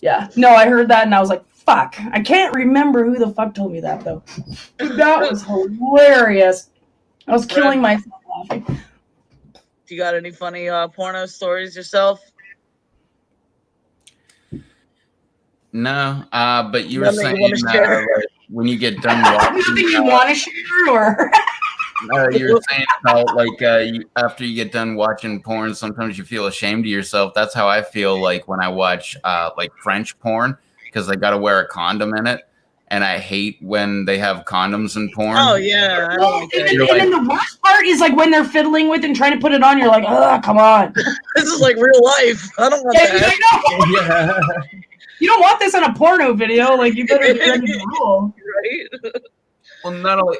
yeah. No, I heard that and I was like, fuck. I can't remember who the fuck told me that though. That was hilarious. I was killing myself laughing. Do you got any funny porno stories yourself? no. But you were Nothing you saying wanna share? like, when you get done watching, Nothing you want to share or? you were saying about like after you get done watching porn, sometimes you feel ashamed of yourself. That's how I feel like when I watch like French porn because they got to wear a condom in it, and I hate when they have condoms in porn. Oh yeah. I don't Well, like and, that. then the worst part is like when they're fiddling with and trying to put it on, you're like, oh, come on. This is like real life. I don't want Yeah, that. I know. Yeah. You don't want this on a porno video. Like, you better be ready to roll. Right? Well, not only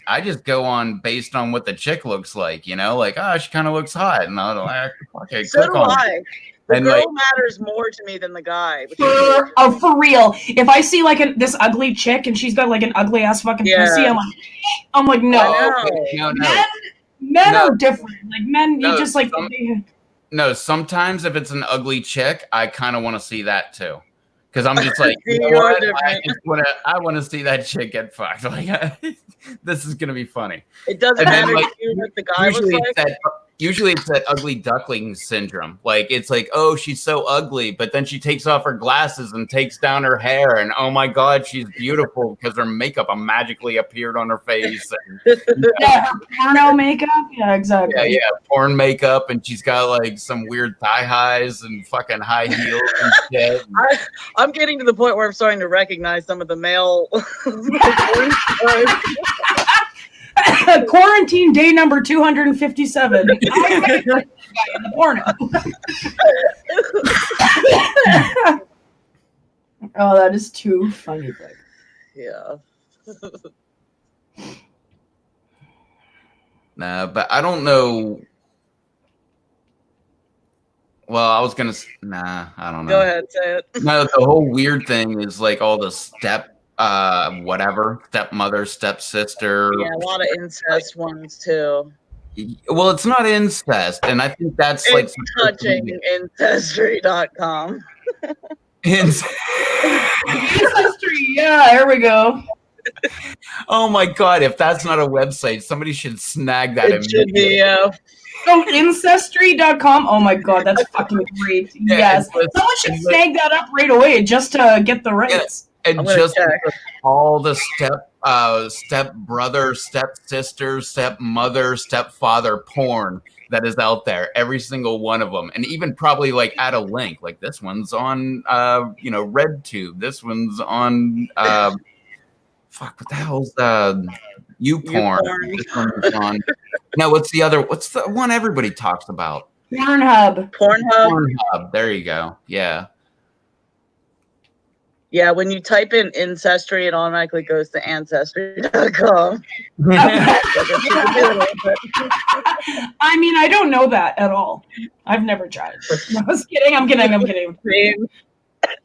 I just go on based on what the chick looks like, you know, like she kind of looks hot, and I'm like, okay, So click do on it. I. The And, girl like- matters more to me than the guy. For real. If I see like this ugly chick and she's got like an ugly ass fucking Yeah. pussy, I'm like, no. I know. No. Men No. are different. Like men, No, you just like. No, sometimes if it's an ugly chick, I kind of want to see that too, because I'm just like, you know You're what? different. I want to see that chick get fucked. Like, this is gonna be funny. It doesn't And then, matter like, to you what the guy looks like. Usually it's that ugly duckling syndrome. Like it's like, oh, she's so ugly, but then she takes off her glasses and takes down her hair, and oh my god, she's beautiful because her makeup magically appeared on her face. And, Yeah, her porno makeup. Yeah, exactly. yeah, porn makeup, and she's got like some weird thigh highs and fucking high heels and shit. I'm getting to the point where I'm starting to recognize some of the male. Quarantine day number 257. I recognize the guy in the porno. Oh, that is too funny. Yeah. Nah, but I don't know. Well, I was gonna. Nah, I don't know. Go ahead, say it. No, the whole weird thing is like all the stepmother, stepsister. Yeah, a lot of incest ones too. Well, it's not incest, and I think that's like It's touching ancestry.com. Incest. Ancestry, yeah, there we go. Oh my god! If that's not a website, somebody should snag that. It should be, Oh, ancestry.com. Oh my god, that's fucking great. Yeah, Yes. it's- Someone should it's- snag that up right away just to get the rights. And I'm gonna just check. because all the step brother, step sister, step mother, stepfather porn that is out there. Every single one of them, and even probably like add a link. Like this one's on, RedTube. This one's on, fuck. What the hell's YouPorn? YouPorn. This one's on. No, what's the one everybody talks about? Pornhub. Pornhub. There you go. Yeah. Yeah, when you type in ancestry, it automatically goes to ancestry.com. I mean, I don't know that at all. I've never tried. No, I was kidding. I'm kidding.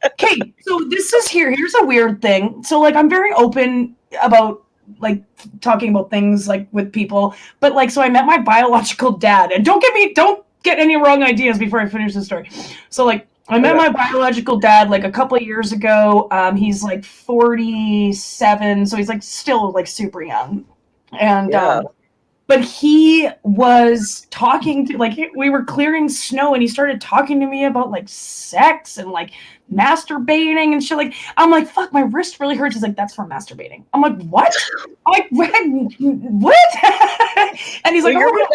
Okay, so here's a weird thing. So like I'm very open about like talking about things like with people, but like so I met my biological dad, and don't get any wrong ideas before I finish the story. So like I met my biological dad like a couple of years ago. He's like 47, so he's like still like super young. And but he was talking to like we were clearing snow, and he started talking to me about like sex and like masturbating and shit. Like I'm like, fuck, my wrist really hurts. He's like, that's from masturbating. I'm like, what? I'm like, what? And he's like, oh.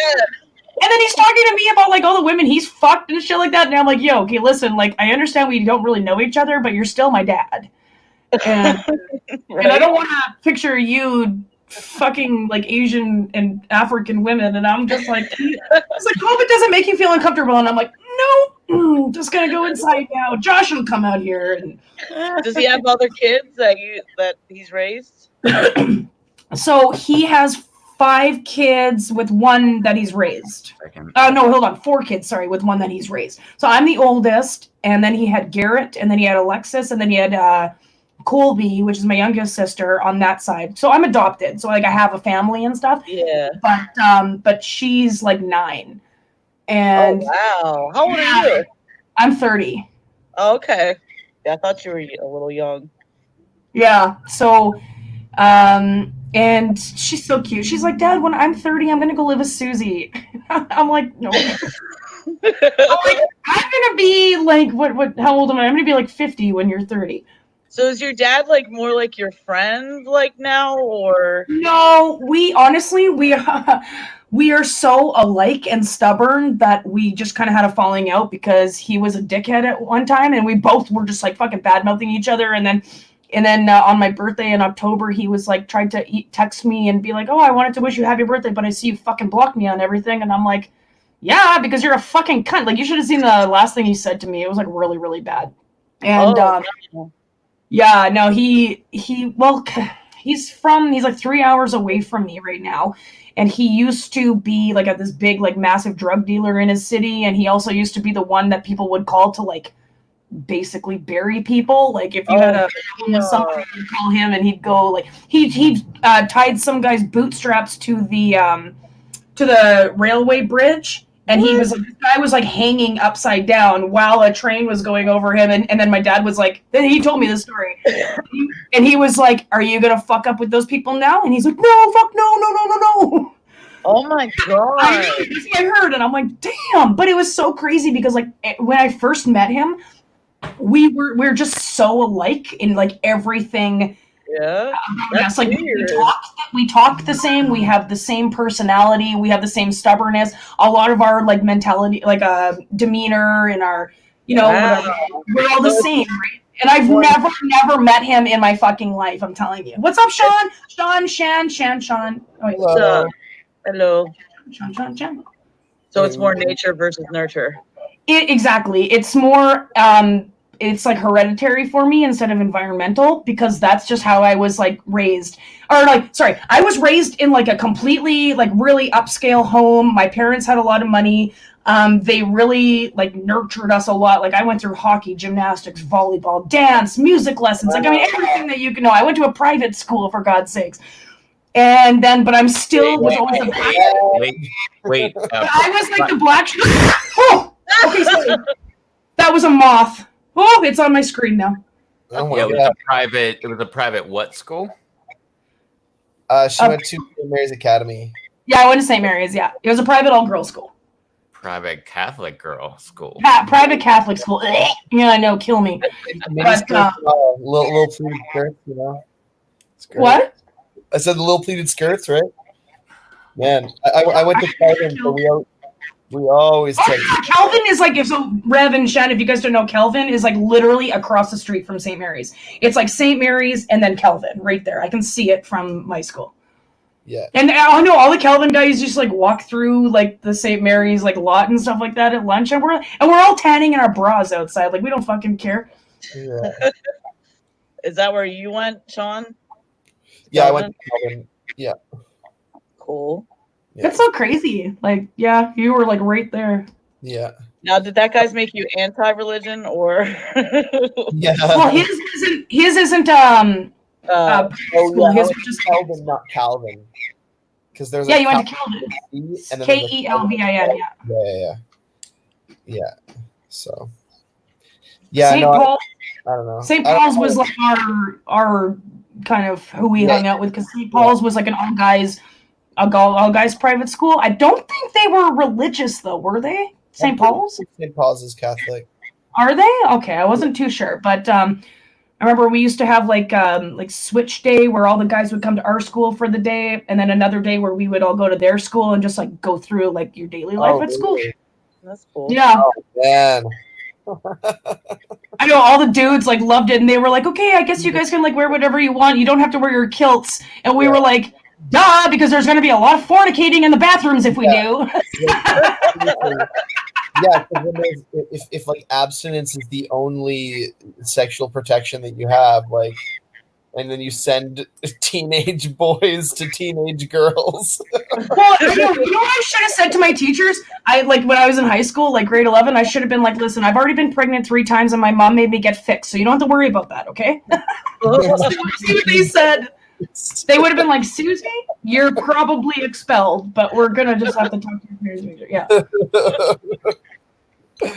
And then he's talking to me about like all the women he's fucked and shit like that. And I'm like, yo, okay, listen, like I understand we don't really know each other, but you're still my dad. And, and I don't want to picture you fucking like Asian and African women. And I'm just like, it's like, hope it doesn't make you feel uncomfortable. And I'm like, no, just gonna go inside now. Josh will come out here. And does he have other kids that he's raised? So he has 5 kids with one that he's raised. No, hold on. 4 kids, sorry, with one that he's raised. So I'm the oldest, and then he had Garrett, and then he had Alexis, and then he had Colby, which is my youngest sister on that side. So I'm adopted. So like I have a family and stuff. Yeah. But she's like 9. And wow. How old are you? I'm 30. Oh, okay. Yeah, I thought you were a little young. Yeah. So and she's so cute. She's like, Dad, when I'm 30, I'm gonna go live with Susie. I'm like, no. I'm gonna be like, what? How old am I? I'm gonna be like 50 when you're 30. So is your dad like more like your friend like now, or? No, we honestly we are so alike and stubborn that we just kind of had a falling out because he was a dickhead at one time, and we both were just like fucking bad mouthing each other, and then on my birthday in October, he was like tried to text me and be like, oh, I wanted to wish you happy birthday, but I see you fucking blocked me on everything. And I'm like, yeah, because you're a fucking cunt. Like you should have seen the last thing he said to me. It was like really, really bad. And yeah, no, he's like 3 hours away from me right now. And he used to be like this big, like massive drug dealer in his city. And he also used to be the one that people would call to like basically bury people. Like if you had a problem with somebody, you'd call him and he'd go like he tied some guy's bootstraps to the railway bridge, and this guy was like hanging upside down while a train was going over him, and then my dad was like, then he told me this story, and he was like, are you gonna fuck up with those people now? And he's like, no, fuck no. Oh my god. That's what I heard, and I'm like, damn. But it was so crazy because like when I first met him, we're just so alike in like everything. Yeah, that's like we talk the same. We have the same personality. We have the same stubbornness. A lot of our like mentality, like demeanor, and our whatever, we're all the same. Right? And I've never met him in my fucking life. I'm telling you. What's up, Sean? Sean. Oh, wait. Hello. Sean. So it's more nature versus nurture. Exactly. It's more it's like hereditary for me instead of environmental, because that's just how I was like raised. Or like, sorry, I was raised in like a completely like really upscale home. My parents had a lot of money. They really like nurtured us a lot. Like I went through hockey, gymnastics, volleyball, dance, music lessons. Like I mean everything that you can know. I went to a private school, for God's sakes. And then, but I'm still was always a black. Wait. I was like the black. Oh, okay, sorry. That was a moth. Oh, it's on my screen now. Oh yeah, it was a private what school? She went to St. Mary's Academy. Yeah, I went to St. Mary's. Yeah, it was a private all-girls school. Private Catholic girl school. Private Catholic school. Yeah, I know. Kill me. But, little food skirts, you know. What? I said the little pleated skirts, right? Man, I went to Calvin, so we always Oh, check. yeah, Kelvin is like, if so, Rev and Shen, if you guys don't know, Kelvin is like literally across the street from St. Mary's. It's like St. Mary's and then Kelvin right there. I can see it from my school. Yeah. And I know all the Kelvin guys just like walk through like the St. Mary's like lot and stuff like that at lunch, and we're all tanning in our bras outside. Like we don't fucking care. Yeah. Is that where you went, Sean? Yeah, I went to Calvin. Yeah. Cool. Yeah. That's so crazy. Like, yeah, you were like right there. Yeah. Now, did that guys make you anti-religion or? Yeah. Well, his isn't oh school. yeah, His I was went just to Calvin, not Calvin. Because there's yeah, a you went to Calvin Kelvin. with C, and then there's a Kelvin. Yeah. Yeah. So. Yeah. St. No, Paul. I don't know. St. I don't Paul's know. was like our kind of who we Yeah. hung out with, because St. Paul's was like an all guys private school. I don't think they were religious though, were they? St. Paul's? St. Paul's is Catholic. Are they? Okay, I wasn't too sure, but I remember we used to have like switch day where all the guys would come to our school for the day, and then another day where we would all go to their school and just like go through like your daily life at school. Really? That's cool. Yeah. Oh man. I know all the dudes like loved it, and they were like, "Okay, I guess you guys can like wear whatever you want. You don't have to wear your kilts." And we were like, "Duh," because there's going to be a lot of fornicating in the bathrooms if we do. Yeah, if like abstinence is the only sexual protection that you have, like, and then you send teenage boys to teenage girls. Well, you know what I should have said to my teachers? I like when I was in high school, like grade 11, I should have been like, "Listen, I've already been pregnant 3 times, and my mom made me get fixed, so you don't have to worry about that, okay?" See what they said. They would have been like, "Susie, you're probably expelled, but we're gonna just have to talk to your parents." Yeah.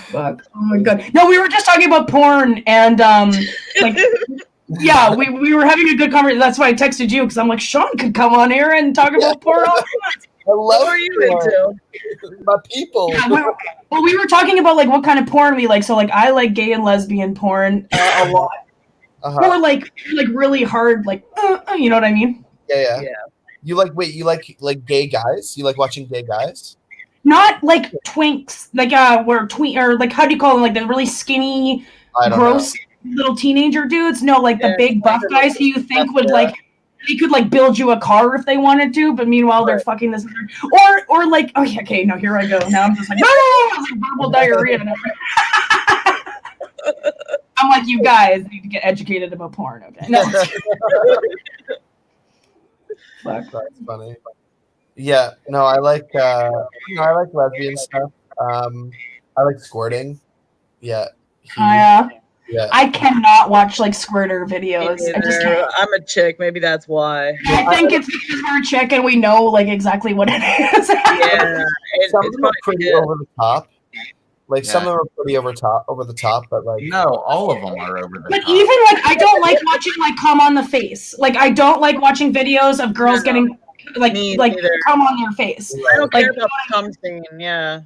Fuck. Oh my god. No, we were just talking about porn, and like, yeah, we were having a good conversation. That's why I texted you, because I'm like, Sean could come on here and talk about porn all the time. I love What are you into? my people. Yeah, we were talking about like what kind of porn we like. So like I like gay and lesbian porn a lot. Or like really hard, like you know what I mean? Yeah. Yeah. You like gay guys? You like watching gay guys? Not like twinks, like or like how do you call them? Like the really skinny, I don't gross little teenager dudes. No, like the big buff guys who you think would like they could like build you a car if they wanted to, but meanwhile they're fucking this or like okay, no, here I go. Now I'm just like no, it's like verbal diarrhea. I'm like, you guys need to get educated about porn, okay? No. Fuck, that's funny. Yeah, no, I like I like lesbian stuff. I like squirting. Yeah. Yeah. Yeah. I cannot watch like squirter videos. I just can't. I'm a chick. Maybe that's why. I think it's because we're a chick and we know like exactly what it is. Yeah, some of it's them are probably pretty over the top. Like some Yeah. of them are pretty over the top, but like No, all of them are over the But top. even like I don't like watching like cum on the face. Like I don't like watching videos of girls getting like Me like neither. cum on their face. I don't Like, care about the cum scene. Yeah.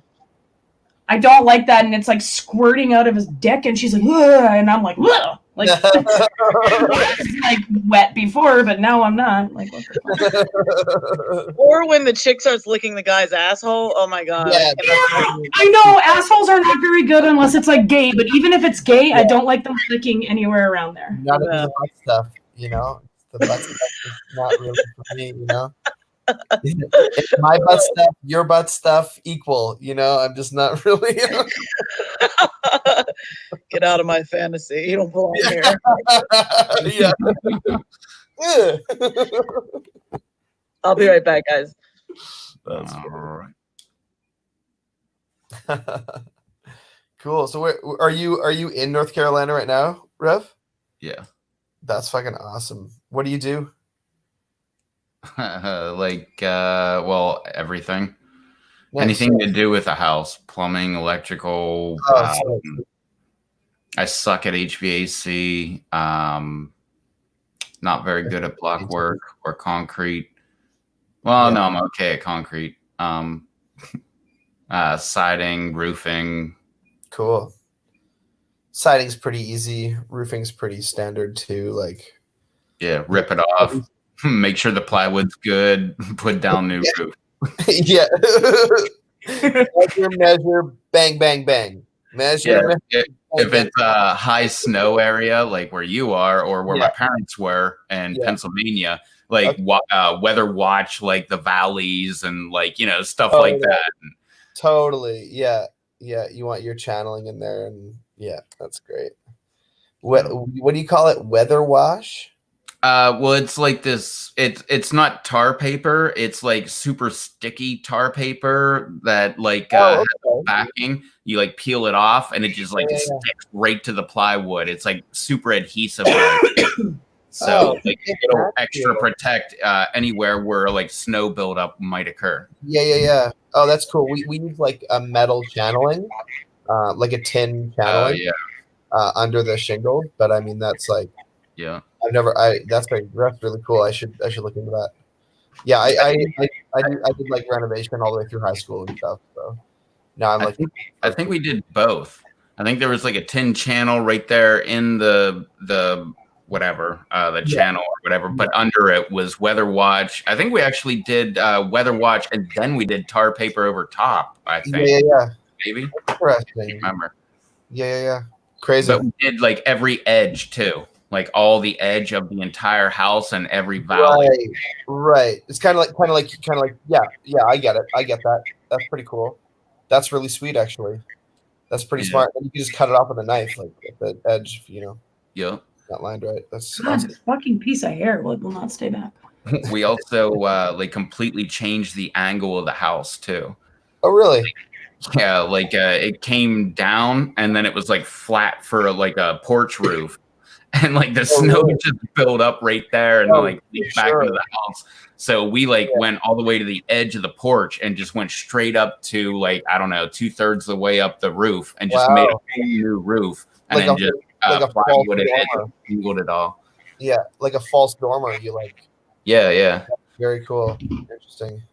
I don't like that, and it's like squirting out of his dick, and she's like, ugh, and I'm like, ugh. Like, I was like wet before, but now I'm not. Like, what the fuck? Or when the chick starts licking the guy's asshole. Oh my god. Yeah, I know assholes are not very good unless it's like gay, but even if it's gay, I don't like them flicking anywhere around there. not into the butt stuff, you know. The butt stuff is not really for me, you know. It's my butt stuff, your butt stuff equal, you know. I'm just not really. Get out of my fantasy. You don't belong here. Yeah. I'll be right back, guys. That's All right. cool. So, where are you? Are you in North Carolina right now, Rev? Yeah. That's fucking awesome. What do you do? Well, everything. Nice. Anything to do with a house, plumbing, electrical. Oh, sorry. I suck at HVAC. Not very good at block work or concrete. Well, Yeah. no, I'm okay at concrete. Siding, roofing. Cool. Siding's pretty easy. Roofing's pretty standard too. Like, Yeah, rip it off. Make sure the plywood's good. Put down new roof. Yeah. measure, bang, bang, bang. Measure, Yeah, measure, if bang, it's a high snow area like where you are or where Yeah. my parents were in Yeah. Pennsylvania, like Okay. weather watch like the valleys and like stuff Oh, like yeah. that. Totally. Yeah. Yeah. You want your channeling in there, and yeah, that's great. What do you call it? Weather wash? Well, it's like this. It's not tar paper. It's like super sticky tar paper that like has Okay. backing. You like peel it off, and it just like Yeah. sticks right to the plywood. It's like super adhesive. So like it'll extra protect anywhere where like snow buildup might occur. Yeah. Oh, that's cool. We use like a metal channeling, like a tin Oh channeling yeah, under the shingles. But I mean, that's like yeah. that's really cool. I should look into that. Yeah, I did like renovation all the way through high school and stuff. So now I'm like, I think we did both. I think there was like a tin channel right there in the whatever the channel or whatever, but under it was weather watch. I think we actually did weather watch, and then we did tar paper over top. I think maybe. Interesting. Remember? Yeah. Crazy. But we did like every edge too, like all the edge of the entire house and every valley. Right. It's kind of like yeah. I get it. I get that. That's pretty cool. That's really sweet, actually. That's pretty smart. And you can just cut it off with a knife, like at the edge, Yeah. not lined right. That's God, awesome. this fucking piece of hair will not stay back. We also like completely changed the angle of the house too. Oh, really? Yeah, like it came down and then it was like flat for like a porch roof, and like the snow just built up right there and then like back into the house. So we like went all the way to the edge of the porch and just went straight up to like I don't know 2/3 of the way up the roof and just made a whole new roof and like then just plywood it and angled it all. Yeah, like a false dormer. You like? Yeah. Very cool. Interesting.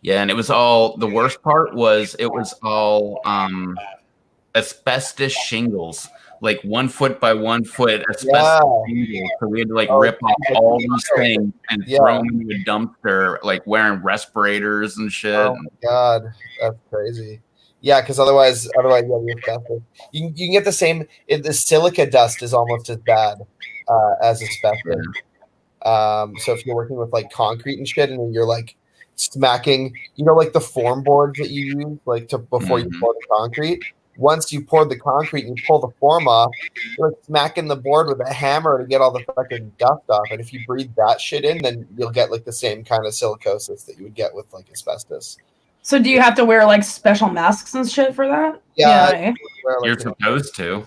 Yeah, and it was all the worst part was it was all asbestos shingles, like 1 foot by 1 foot asbestos shingles. So we had to like rip off all these things and throw them into a dumpster, like wearing respirators and shit. Oh my God, that's crazy. Yeah, because otherwise, the asbestos. You can get the same. The silica dust is almost as bad as asbestos. So if you're working with like concrete and shit, and you're like smacking, like the form boards that you use, like before you pour the concrete. Once you pour the concrete and you pull the form off, you're like smacking the board with a hammer to get all the fucking dust off. And if you breathe that shit in, then you'll get like the same kind of silicosis that you would get with like asbestos. So do you have to wear like special masks and shit for that? Yeah. You're supposed to.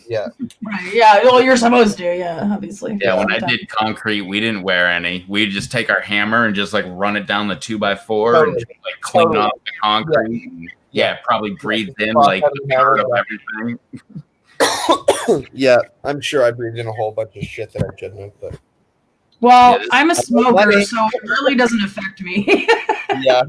Yeah. Right. Yeah. Well, you're supposed to. Yeah. Obviously. Yeah. When I did concrete, we didn't wear any. We'd just take our hammer and just like run it down the 2x4 and just, like clean off the concrete. Yeah. Probably breathe in like the dirt of everything. Yeah, I'm sure I breathed in a whole bunch of shit that I shouldn't have. But well, I'm a smoker, so it really doesn't affect me. Yeah.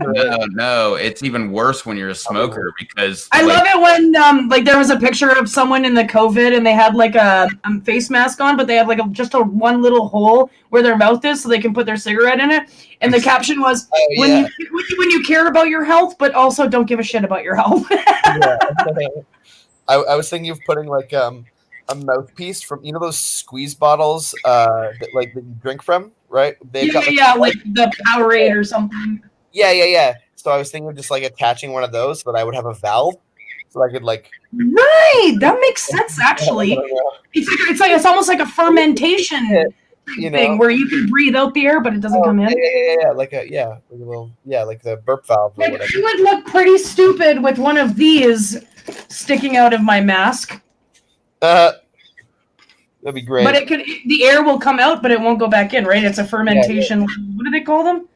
No, it's even worse when you're a smoker because I love it when like there was a picture of someone in the COVID and they had like a face mask on, but they had like just one little hole where their mouth is so they can put their cigarette in it. And the caption was when you care about your health, but also don't give a shit about your health. I was thinking of putting like a mouthpiece from those squeeze bottles that you drink from, right? They've got, like the Powerade or something. Yeah. So I was thinking of just like attaching one of those so that I would have a valve, so I could like. Right, that makes sense actually. It's almost like a fermentation thing where you can breathe out the air, but it doesn't come in. Yeah, like a little like the burp valve. Or whatever. You would look pretty stupid with one of these sticking out of my mask. That'd be great. But the air will come out, but it won't go back in, right? It's a fermentation. What do they call them?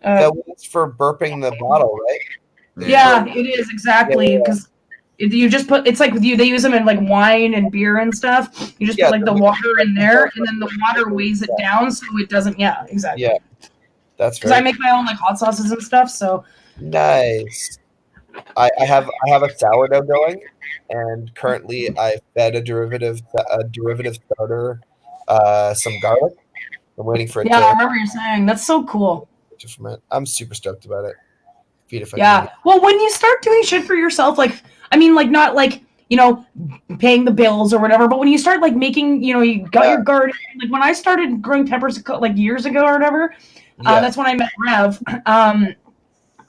It's for burping the bottle, right? Yeah, it is exactly because you just put. It's like they use them in like wine and beer and stuff. You just put like the water in there, and then the water weighs it down, so it doesn't. Yeah, exactly. Yeah, that's because I make my own like hot sauces and stuff. So nice. I have a sourdough going, and currently I fed a derivative starter some garlic, I'm waiting for it Yeah, I to remember you saying that's so cool. from it. I'm super stoked about it. Feed if I Yeah. can. Well, when you start doing shit for yourself, like, I mean, like, not like, you know, paying the bills or whatever, but when you start like making, you know, you got your garden, like when I started growing peppers like years ago or whatever, that's when I met Rev.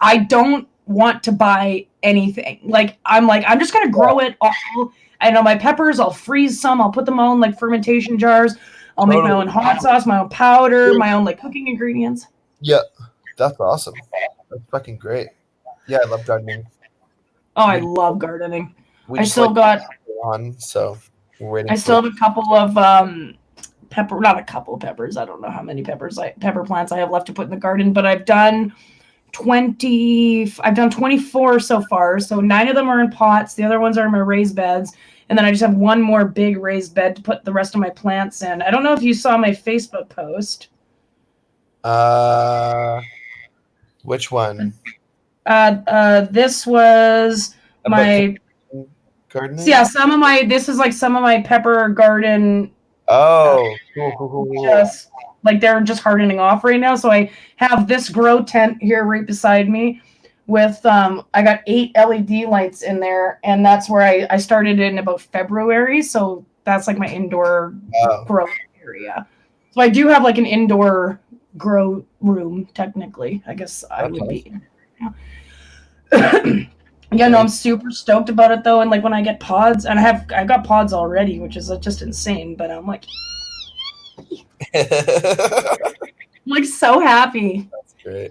I don't want to buy anything. Like, I'm just gonna grow it all. I know my peppers, I'll freeze some, I'll put them on like fermentation jars, I'll make my own hot sauce, my own powder, my own like cooking ingredients. Yeah, that's awesome. That's fucking great. Yeah, I love gardening. Oh, I love gardening. We I just still got on, so we're waiting. I still have a couple of pepper, not a couple of peppers. I don't know how many pepper plants I have left to put in the garden, but I've done 24 so far. So 9 of them are in pots. The other ones are in my raised beds. And then I just have one more big raised bed to put the rest of my plants in. I don't know if you saw my Facebook post. Which one? This was my gardening. Yeah, this is like some of my pepper garden. Oh, cool. Just like they're just hardening off right now. So I have this grow tent here right beside me with I got 8 LED lights in there, and that's where I started in about February. So that's like my indoor grow area. So I do have like an indoor grow room, technically. I guess I would be. Yeah, no, I'm super stoked about it though, and like when I get pods, and I got pods already, which is just insane. But I'm like, I'm like so happy. That's great.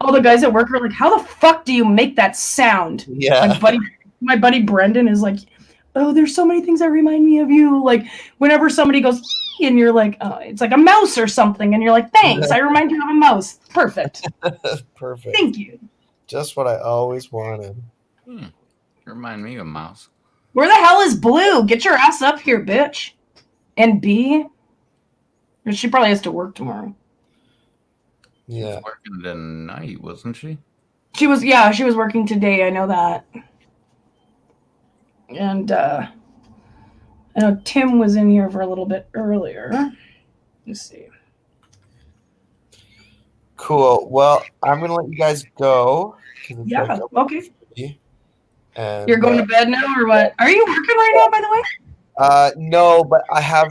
All the guys at work are like, "How the fuck do you make that sound?" Yeah. My buddy Brendan is like, "Oh, there's so many things that remind me of you." Like whenever somebody goes, and you're like, "Oh, it's like a mouse or something," and you're like, "Thanks, I remind you of a mouse." Perfect. Perfect. Thank you. Just what I always wanted. Remind me of a mouse. Where the hell is Blue? Get your ass up here, bitch. And B? She probably has to work tomorrow. Yeah. She was working tonight, wasn't she? She was working today, I know that. And I know Tim was in here for a little bit earlier. Let's see. Cool. Well, I'm gonna let you guys go. Yeah. Okay. And, you're going to bed now, or what? Are you working right now, by the way? No, but I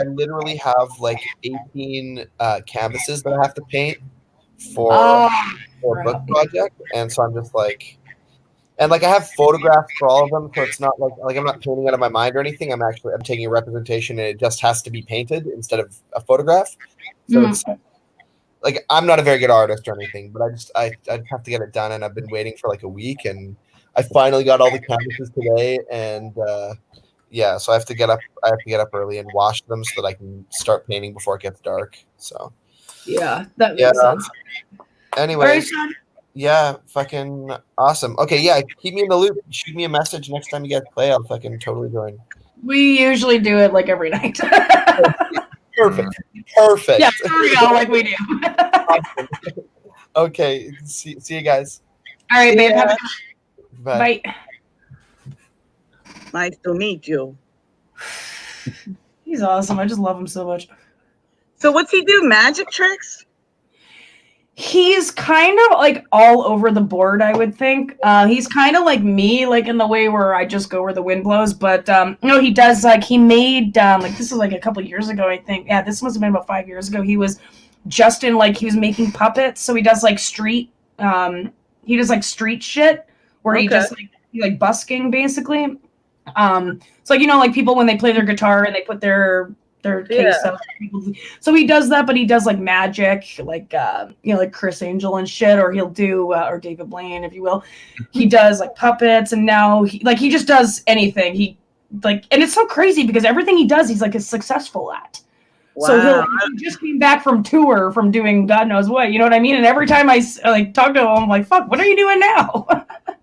literally have like 18 canvases that I have to paint for a book project, and so I'm just like, and like I have photographs for all of them, so it's not like I'm not painting out of my mind or anything. I'm taking a representation, and it just has to be painted instead of a photograph. So it's like I'm not a very good artist or anything, but I have to get it done, and I've been waiting for like a week, and I finally got all the canvases today, and yeah, so I have to get up early and wash them so that I can start painting before it gets dark. So yeah, that makes sense. Anyways, yeah, fucking awesome. Okay, yeah, keep me in the loop. Shoot me a message next time you guys play. I'll fucking totally join. We usually do it like every night. Perfect. Yeah, there we go, like we do. Awesome. Okay, see you guys. All right, babe. Have a good Bye. Bye. Nice to meet you. He's awesome. I just love him so much. So what's he do? Magic tricks? He's kind of like all over the board, I would think. He's kind of like me, like in the way where I just go where the wind blows. But he does like he made like this was like a couple years ago, I think. Yeah, this must have been about 5 years ago. He was just in like he was making puppets, so he does like street shit where he just like busking basically. It's like like people when they play their guitar and they put their case up. So he does that, but he does like magic, like like Chris Angel and shit, or he'll do or David Blaine, if you will. He does like puppets, and now he just does anything. He and it's so crazy because everything he does, he's like is successful at. Wow. So he just came back from tour from doing God knows what, you know what I mean? And every time I like talk to him, I'm like, fuck, what are you doing now?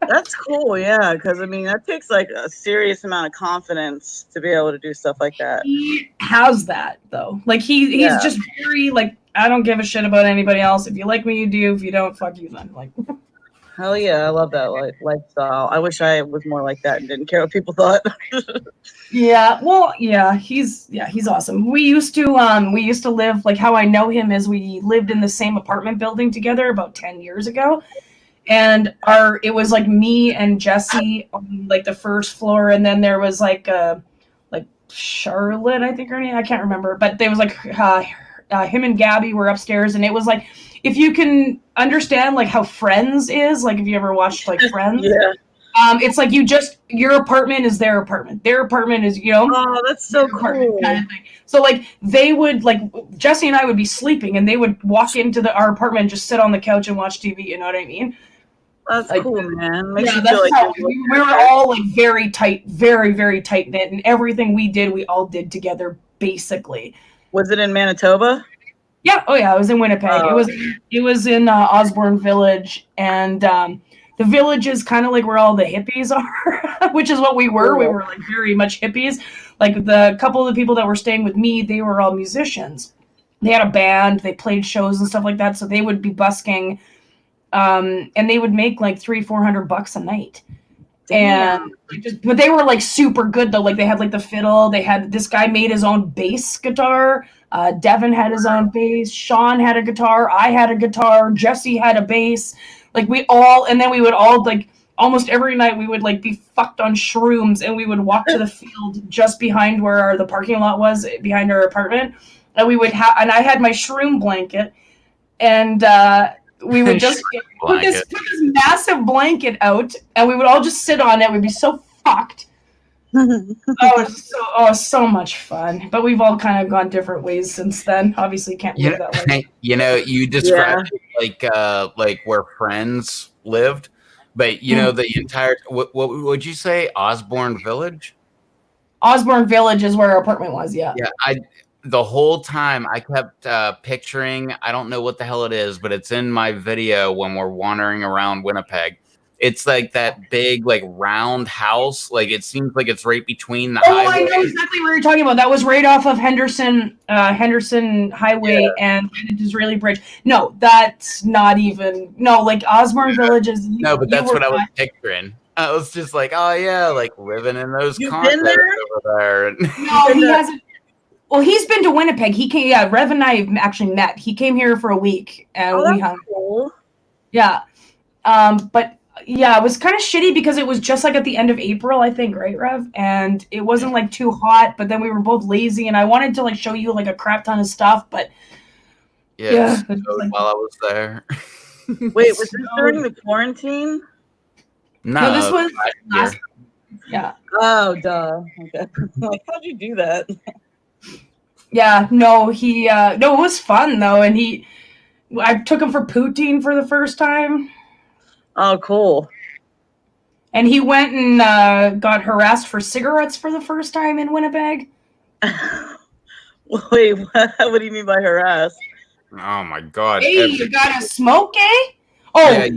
That's cool, yeah, because I mean that takes like a serious amount of confidence to be able to do stuff like that. He has that though. Like he's just very like I don't give a shit about anybody else. If you like me, you do. If you don't, fuck you then. Like Hell yeah, I love that lifestyle. I wish I was more like that and didn't care what people thought. Yeah, well, yeah, he's awesome. We used to live, like, how I know him is we lived in the same apartment building together about 10 years ago. And it was like me and Jesse on like the first floor, and then there was like Charlotte, I think her name, I can't remember, but there was like him and Gabby were upstairs, and it was like, if you can understand like how Friends is, like if you ever watched like Friends, Yeah. it's like your apartment is their apartment. Their apartment is, Oh, that's so their apartment cool. kind of thing. So like they would, like, Jesse and I would be sleeping, and they would walk into our apartment and just sit on the couch and watch TV. You know what I mean? That's Like, cool, man. Makes yeah, you that's feel like how you're we were all like very tight, very, very tight knit, and everything we did, we all did together, basically. Was it in Manitoba? Yeah, oh yeah, it was in Winnipeg. Oh. It was in Osborne Village, and the village is kind of like where all the hippies are, which is what we were. We were like very much hippies. Like the couple of the people that were staying with me, they were all musicians. They had a band, they played shows and stuff like that, so they would be busking, and they would make like $300-400 a night. Damn. And but they were like super good though. Like they had like the fiddle. They had, this guy made his own bass guitar. Devin had his own bass. Sean had a guitar. I had a guitar. Jesse had a bass. Like and then we would all, like, almost every night we would like be fucked on shrooms, and we would walk to the field just behind where the parking lot was, behind our apartment, and we would and I had my shroom blanket, and we would just put this massive blanket out, and we would all just sit on it. We'd be so fucked. So much fun. But we've all kind of gone different ways since then. Obviously, can't live that way. You described it like where Friends lived, but the entire what would you say, Osborne Village? Osborne Village is where our apartment was. Yeah. Yeah, the whole time I kept picturing, I don't know what the hell it is, but it's in my video when we're wandering around Winnipeg. It's like that big, like, round house. Like, it seems like it's right between the highway. I know exactly what you're talking about. That was right off of Henderson Highway and Disraeli Bridge. No, that's not even. No, like Osborne Village is. No, but that's what I was picturing. I was just like, oh yeah, like living in those condos over there. No, he hasn't. Well, he's been to Winnipeg. He came. Yeah, Rev and I actually met. He came here for a week, and we hung. Cool. Yeah, but. Yeah, it was kind of shitty because it was just like at the end of April, I think, right, Rev? And it wasn't like too hot, but then we were both lazy, and I wanted to like show you like a crap ton of stuff, but while I was there. Wait, was this during the quarantine? No, this was last year. Yeah. Oh, duh. Okay. Like, how'd you do that? Yeah, no, it was fun though, and I took him for poutine for the first time. Oh, cool. And he went and got harassed for cigarettes for the first time in Winnipeg. Wait, what do you mean by harassed? Oh my God. Hey, you got a smoke, eh? Oh,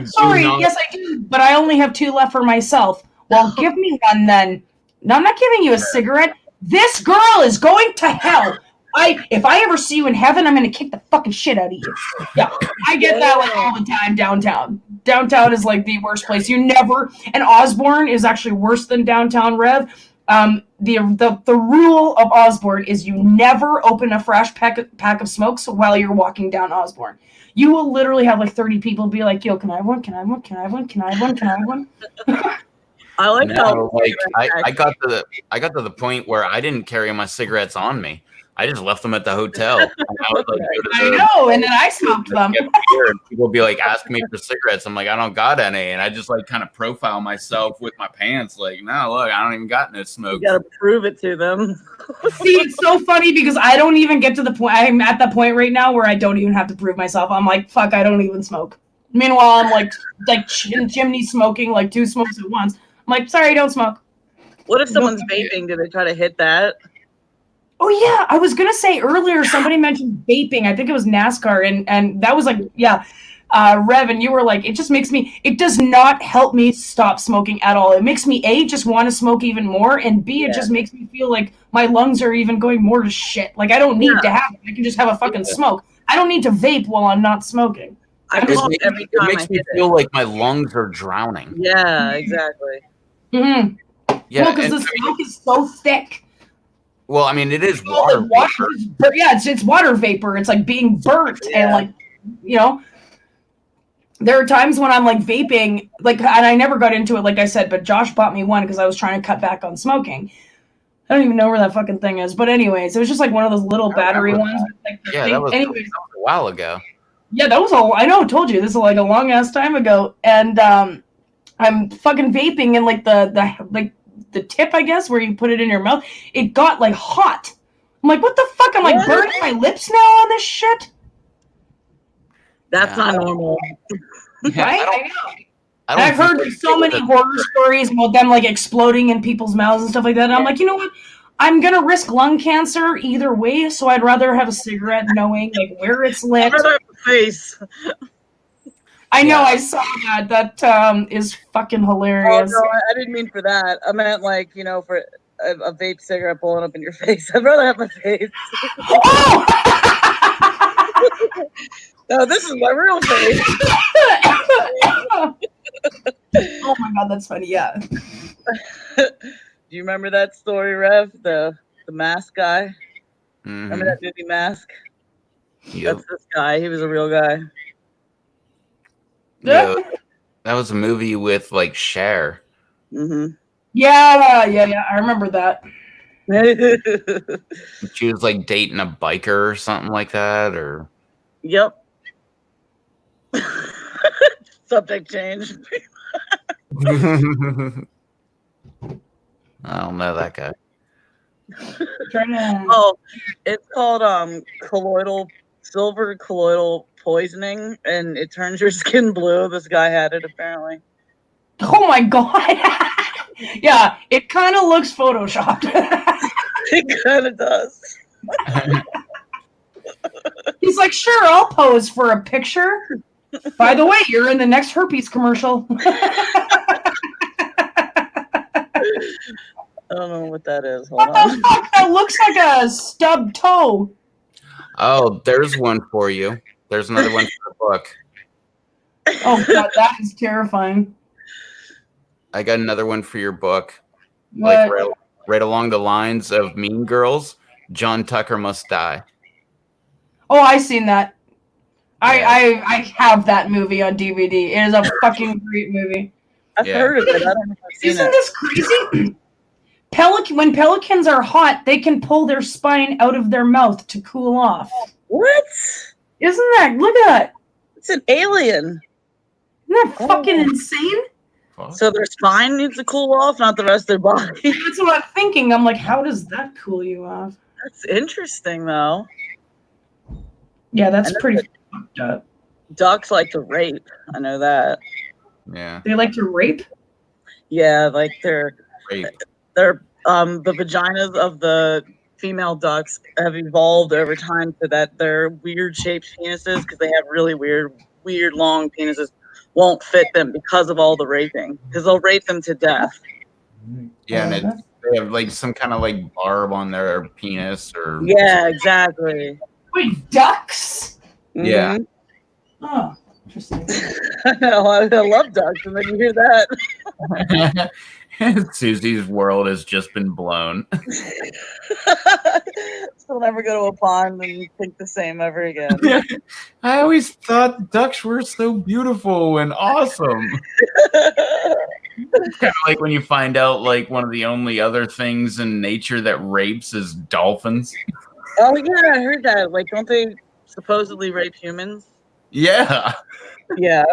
sorry, yes I do, but I only have 2 left for myself. Well, give me one then. No, I'm not giving you a cigarette. This girl is going to hell. If I ever see you in heaven, I'm going to kick the fucking shit out of you. Yeah, I get that like all the time downtown. Downtown is like the worst place. And Osborne is actually worse than downtown, Rev. The rule of Osborne is you never open a fresh pack of smokes while you're walking down Osborne. You will literally have like 30 people be like, yo, can I have one? Can I have one? Can I have one? Can I have one? Can I have one? I like how I got to the point where I didn't carry my cigarettes on me. I just left them at the hotel. And I know, and then I smoked them. And people would be like, asking me for cigarettes. I'm like, I don't got any. And I just like kind of profile myself with my pants. Like, no, look, I don't even got no smoke. You gotta prove it to them. See, it's so funny because I don't even get to the point. I'm at the point right now where I don't even have to prove myself. I'm like, fuck, I don't even smoke. Meanwhile, I'm like chimney smoking, like 2 smokes at once. I'm like, sorry, don't smoke. What if someone's vaping? Do they try to hit that? Oh yeah, I was gonna say earlier somebody mentioned vaping. I think it was NASCAR, and that was like, yeah, Rev, and you were like, it does not help me stop smoking at all. It makes me A, just want to smoke even more, and B, it just makes me feel like my lungs are even going more to shit. Like I don't need to have it. I can just have a fucking smoke. I don't need to vape while I'm not smoking. I It cough makes, every it time I makes me hit it. feel like my lungs are drowning. Yeah, exactly. Mm-hmm. Yeah, Well, because and the smoke is so thick. well, I mean, it is All water the water, vapor. yeah, it's water vapor. It's like being burnt, and Yeah. like, you know, there are times when I'm like vaping, like, and I never got into it, like I said, but Josh bought me one because I was trying to cut back on smoking. I don't even know where that fucking thing is, but anyways, it was just like one of those little I battery remember ones. Like the Yeah, thing. that was Anyways, a while ago. yeah, that was all. I know, I told you this is like a long ass time ago, and I'm fucking vaping, and like the tip, I guess, where you put it in your mouth, it got like hot. I'm like, what the fuck? I'm like What? burning my lips now on this shit. That's Yeah. not normal. Yeah, Right? I I know. don't And I've think heard so many horror stories about them like exploding in people's mouths and stuff like that. And I'm like, you know what? I'm gonna risk lung cancer either way, so I'd rather have a cigarette knowing like where it's lit. Cover that face. I know, Yeah. I saw that. That is fucking Oh hilarious. no, I didn't mean for that. I meant like, you know, for a vape cigarette pulling up in your face. I'd rather have my face. Oh! No, this is my real face. Oh my god, that's funny. Yeah. Do you remember that story, Rev? The mask guy? Mhm. Remember that movie Mask? Yep. That's this guy. He was a real guy. Yeah, that was a movie with like Cher. Mm-hmm. Yeah. I remember that. She was like dating a biker or something like that, or Yep. Subject change. I don't know that guy. Oh, it's called silver colloidal poisoning, and it turns your skin blue. This guy had it apparently. Oh my god. Yeah, it kind of looks photoshopped. It kind of does. He's like, sure, I'll pose for a picture. By the way, you're in the next herpes commercial. I don't know what that is. Hold What the on. fuck? That looks like a stubbed toe. Oh, there's one for you. There's another one for the book. Oh god, that is terrifying. I got another one for your book. What? Like right along the lines of Mean Girls, John Tucker Must Die. Oh, I seen that. Yeah. I have that movie on DVD. It is a fucking great movie. I've Yeah. heard of it. I don't know if I've seen Isn't it. this crazy? When pelicans are hot, they can pull their spine out of their mouth to cool off. What? Isn't that? Look at that. It's an alien. Isn't that fucking insane? Fuck. So their spine needs to cool off, not the rest of their body. That's what I'm thinking. I'm like, how does that cool you off? That's interesting, though. Yeah, that's And pretty fucked up. Ducks like to rape. I know that. Yeah. They like to rape? Yeah, like they're Rape. the vaginas of the female ducks have evolved over time so that their weird shaped penises, because they have really weird long penises, won't fit them because of all the raping. Because they'll rape them to death. Yeah, and they have like some kind of like barb on their penis or Yeah, exactly. Wait, ducks? Yeah. Mhm. Oh, interesting. I know, I love ducks, and then you hear that. Susie's world has just been blown. She'll never go to a pond and think the same ever again. I always thought ducks were so beautiful and awesome. It's kind of like when you find out like one of the only other things in nature that rapes is dolphins. Oh yeah, I heard that. Like, don't they supposedly rape humans? Yeah. Yeah.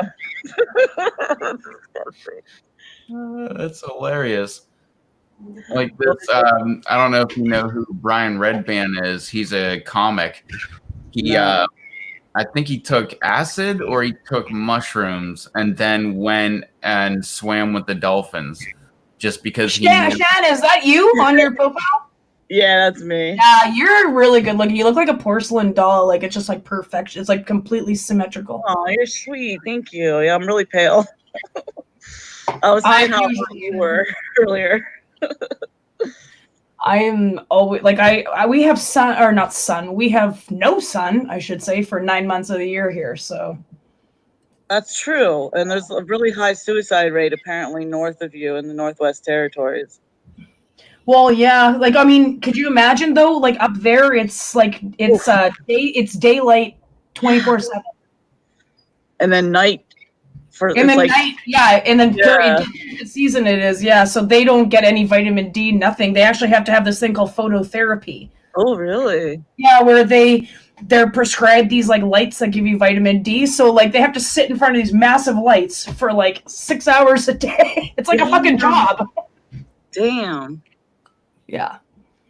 That's hilarious. Like this, I don't know if you know who Brian Redban is. He's a comic. He, No. I think he took acid or he took mushrooms and then went and swam with the dolphins, just because he. Shan, is that you on your profile? Yeah, that's me. Yeah, you're really good looking. You look like a porcelain doll. Like, it's just like perfection. It's like completely symmetrical. Oh, you're sweet. Thank you. Yeah, I'm really pale. I was saying how hot you were earlier. I am always like we have sun or not sun. We have no sun, I should say, for 9 months of the year here. So That's true. And there's a really high suicide rate apparently north of you in the Northwest Territories. Well, yeah. Like, I mean, could you imagine though? Like up there, it's like it's daylight 24/7, And then night for and it's then like night, yeah, and then during yeah. the season it is, yeah. So they don't get any vitamin D, nothing. They actually have to have this thing called phototherapy. Oh really? Yeah, where they're prescribed these like lights that give you vitamin D. So like they have to sit in front of these massive lights for like 6 hours a day. It's like a fucking job. Damn. Yeah,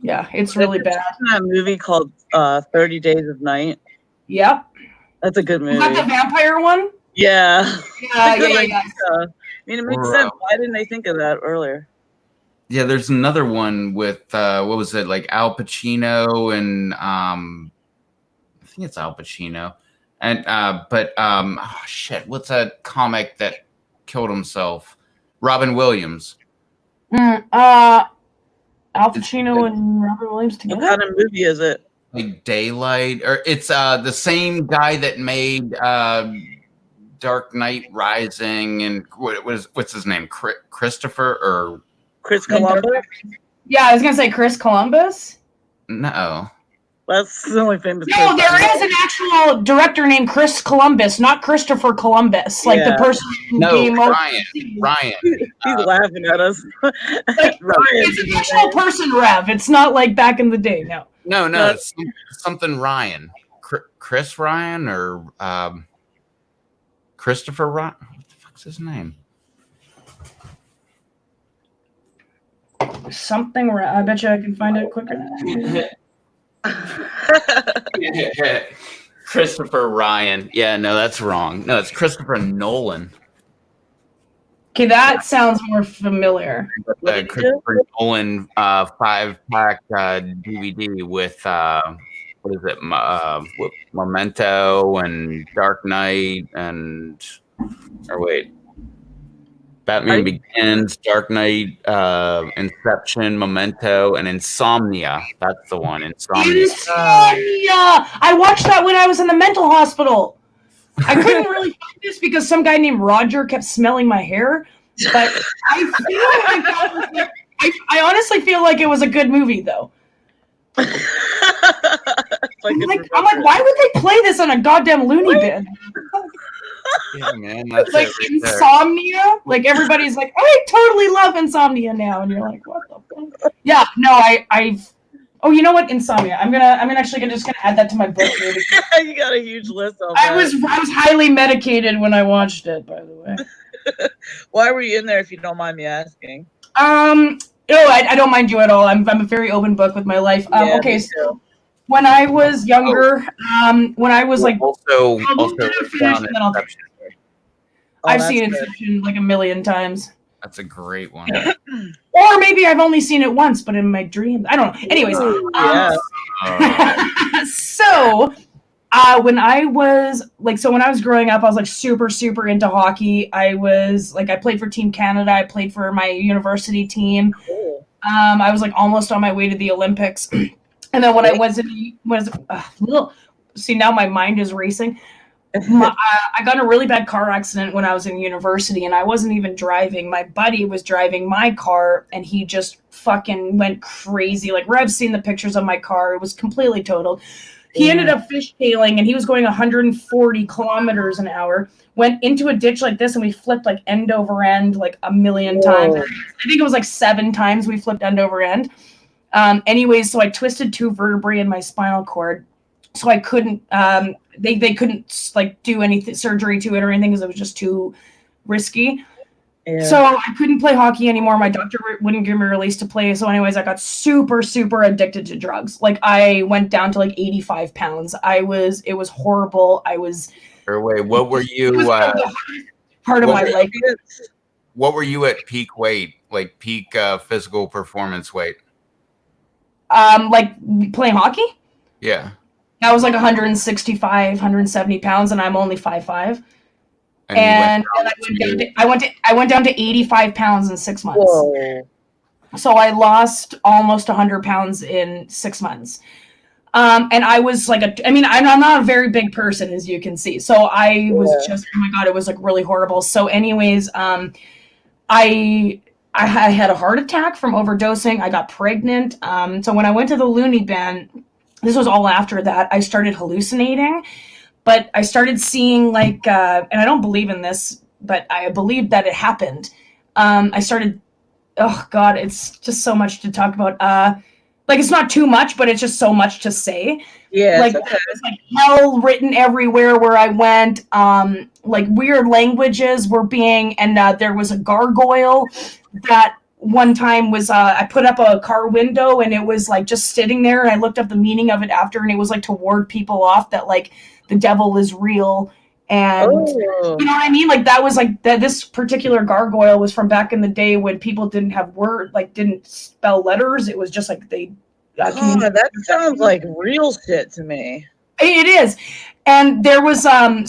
it's really bad. That movie called 30 Days of Night. Yep. That's a good movie. Is that the vampire one? Yeah. Yeah. I mean, it makes sense. Why didn't they think of that earlier? Yeah, there's another one with what was it, like Al Pacino and I think it's Al Pacino, and oh shit, what's that comic that killed himself? Robin Williams. Al Pacino and Robert Williams What together. kind of movie is it? Like Daylight, or it's the same guy that made Dark Knight Rising, and what's his name? Christopher or Chris Columbus? Yeah, I was gonna say Chris Columbus. no? That's the only famous. No, there is an actual director named Chris Columbus, not Christopher Columbus, like the person who came Ryan. He's laughing at us. Like, it's an actual person, Rev. It's not like back in the day. No, It's something Ryan. Chris Ryan or Christopher Ryan. What the fuck's his name? something. I bet you I can find it quicker. Christopher Ryan. Yeah, no, that's wrong. No, it's Christopher Nolan. Okay, that sounds more familiar. Christopher Nolan 5-pack DVD with what is it? Memento and Dark Knight and Batman Begins, Dark Knight, Inception, Memento, and Insomnia. That's the one. Insomnia. I watched that when I was in the mental hospital. I couldn't really find this because some guy named Roger kept smelling my hair. But I honestly feel like it was a good movie, though. I'm like, why would they play this on a goddamn loony bin? Yeah, man, that's like Insomnia. Like everybody's like, I totally love Insomnia now, and you're like, what the fuck? Yeah, no, I've. Oh, you know what? Insomnia. I'm actually just gonna add that to my book. You got a huge list of that. I was highly medicated when I watched it, by the way. Why were you in there, if you don't mind me asking? No, I don't mind you at all. I'm a very open book with my life. Okay, so when I was younger, when I was like also I've seen Inception like a million times. That's a great one. Or maybe I've only seen it once, but in my dreams. I don't know. Anyways, so when I was growing up, I was like super, super into hockey. I played for Team Canada. I played for my university team. I was like almost on my way to the Olympics. And then when see, now my mind is racing. I got in a really bad car accident when I was in university, and I wasn't even driving. My buddy was driving my car, and he just fucking went crazy. Like, Rev's seen the pictures of my car. It was completely totaled. He ended up fishtailing, and he was going 140 kilometers an hour, went into a ditch like this, and we flipped like end over end like a million times. I think it was like 7 times we flipped end over end. Anyways, so I twisted 2 vertebrae in my spinal cord. So I couldn't, they couldn't like do any surgery to it or anything because it was just too risky. Yeah. So I couldn't play hockey anymore. My doctor wouldn't give me a release to play. So anyways, I got super, super addicted to drugs. Like I went down to like 85 pounds. It was horrible. What were you? Part of my life. What were you at peak weight? Like peak physical performance weight? Like playing hockey? Yeah. I was like 165, 170 pounds, and I'm only 5'5". And I went down to 85 pounds in 6 months. Whoa. So I lost almost 100 pounds in 6 months. And I was like, I'm not a very big person, as you can see. So I was just, oh my God, it was like really horrible. So anyways, I had a heart attack from overdosing. I got pregnant. So when I went to the loony bin, this was all after that, I started hallucinating. But I started seeing like, and I don't believe in this, but I believe that it happened. I started, oh God, it's just so much to talk about. Like it's not too much, but it's just so much to say. Yeah, Like it's okay. there was like hell written everywhere where I went. Like weird languages were being, and there was a gargoyle that one time was. I put up a car window and it was like just sitting there. And I looked up the meaning of it after, and it was like to ward people off that like the devil is real. And Oh, you know what I mean? Like that was like that. This particular gargoyle was from back in the day when people didn't have word, like didn't spell letters. It was just like they. God, that sounds like real shit to me. It is, and there was and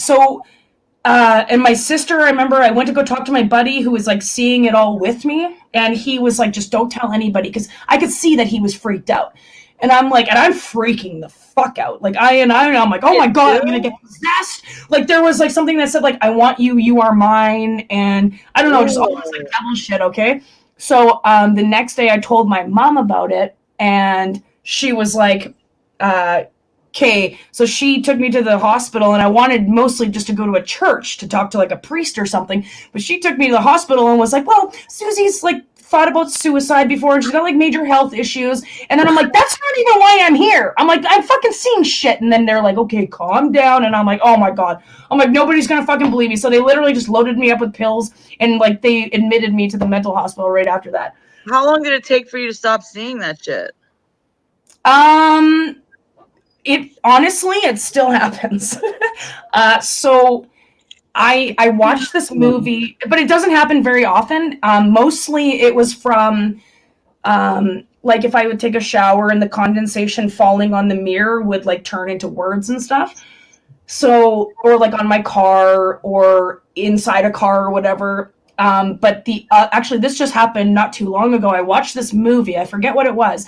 my sister. I remember I went to go talk to my buddy who was like seeing it all with me, and he was like, "Just don't tell anybody," because I could see that he was freaked out, and I'm like, and I'm freaking the fuck out. Like I'm like, oh my God, I'm gonna get possessed. Like there was like something that said like, I want you, you are mine, and I don't know, just all this like devil shit. Okay, so the next day I told my mom about it, and she was like, okay, so she took me to the hospital, and I wanted mostly just to go to a church to talk to like a priest or something, but she took me to the hospital and was like, well, Susie's like thought about suicide before, and she's got like major health issues. And then I'm like, that's not even why I'm here. I'm like, I'm fucking seeing shit. And then they're like, okay, calm down. And I'm like, oh my God. I'm like, nobody's gonna fucking believe me. So they literally just loaded me up with pills, and like they admitted me to the mental hospital right after that. How long did it take for you to stop seeing that shit? It honestly, it still happens. So I watched this movie, but it doesn't happen very often. Mostly it was from like if I would take a shower and the condensation falling on the mirror would like turn into words and stuff. So, or like on my car or inside a car or whatever. But the actually, this just happened not too long ago. I watched this movie. I forget what it was,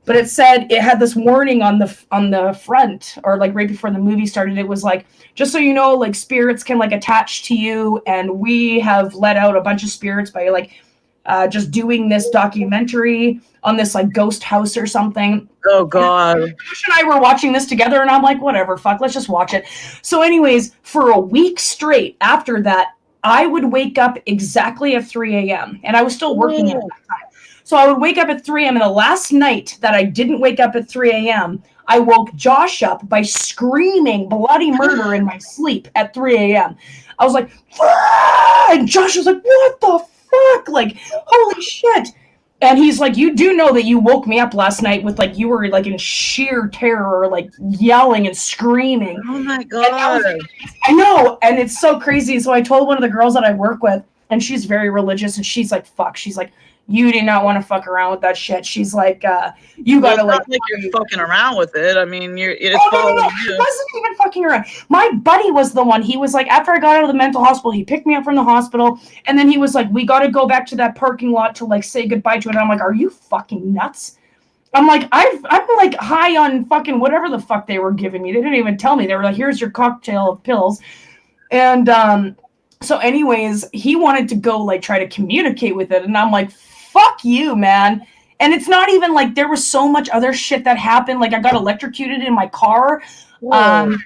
but it said it had this warning on the front, or like right before the movie started. It was like, just so you know, like spirits can like attach to you, and we have let out a bunch of spirits by like just doing this documentary on this like ghost house or something. Oh God. Josh and I were watching this together, and I'm like, whatever, fuck, let's just watch it. So anyways, for a week straight after that, I would wake up exactly at 3 a.m. and I was still working at that time. So I would wake up at 3 a.m. and the last night that I didn't wake up at 3 a.m., I woke Josh up by screaming bloody murder in my sleep at 3 a.m. I was like, ah! And Josh was like, what the fuck? Like, holy shit. And he's like, you do know that you woke me up last night with like, you were like in sheer terror, like yelling and screaming. Oh my God. I know. And it's so crazy. So I told one of the girls that I work with, and she's very religious, and she's like, fuck. She's like, you do not want to fuck around with that shit. She's like, you gotta well, like. You're fucking around with it. I mean, it's no. He wasn't even fucking around. My buddy was the one. He was like, after I got out of the mental hospital, he picked me up from the hospital, and then he was like, we got to go back to that parking lot to like say goodbye to it. And I'm like, are you fucking nuts? I'm like, I'm like high on fucking whatever the fuck they were giving me. They didn't even tell me. They were like, here's your cocktail of pills, and so anyways, he wanted to go like try to communicate with it, and I'm like, fuck you, man. And it's not even like there was so much other shit that happened. Like I got electrocuted in my car. I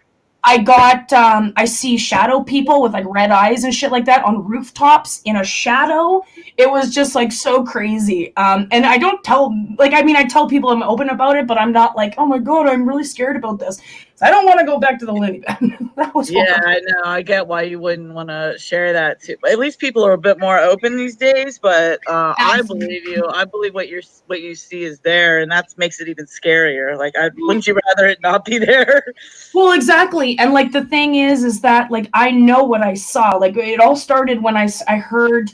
see shadow people with like red eyes and shit like that on rooftops in a shadow. It was just like so crazy. And I don't tell, like, I mean, I tell people I'm open about it, but I'm not like, oh my God, I'm really scared about this. So I don't want to go back to the loony bin. That was yeah, I know. I get why you wouldn't want to share that too. At least people are a bit more open these days. But I believe you. I believe what you see is there, and that makes it even scarier. Like, wouldn't you rather it not be there? Well, exactly. And like the thing is that like I know what I saw. Like it all started when I heard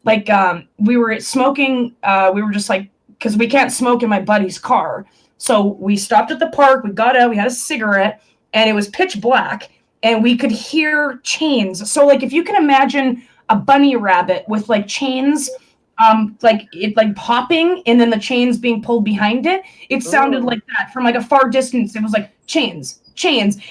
like we were smoking. We were just like, because we can't smoke in my buddy's car. So we stopped at the park, we got out, we had a cigarette, and it was pitch black, and we could hear chains. So like if you can imagine a bunny rabbit with like chains like it like popping and then the chains being pulled behind it. It sounded like that from like a far distance. It was like chains,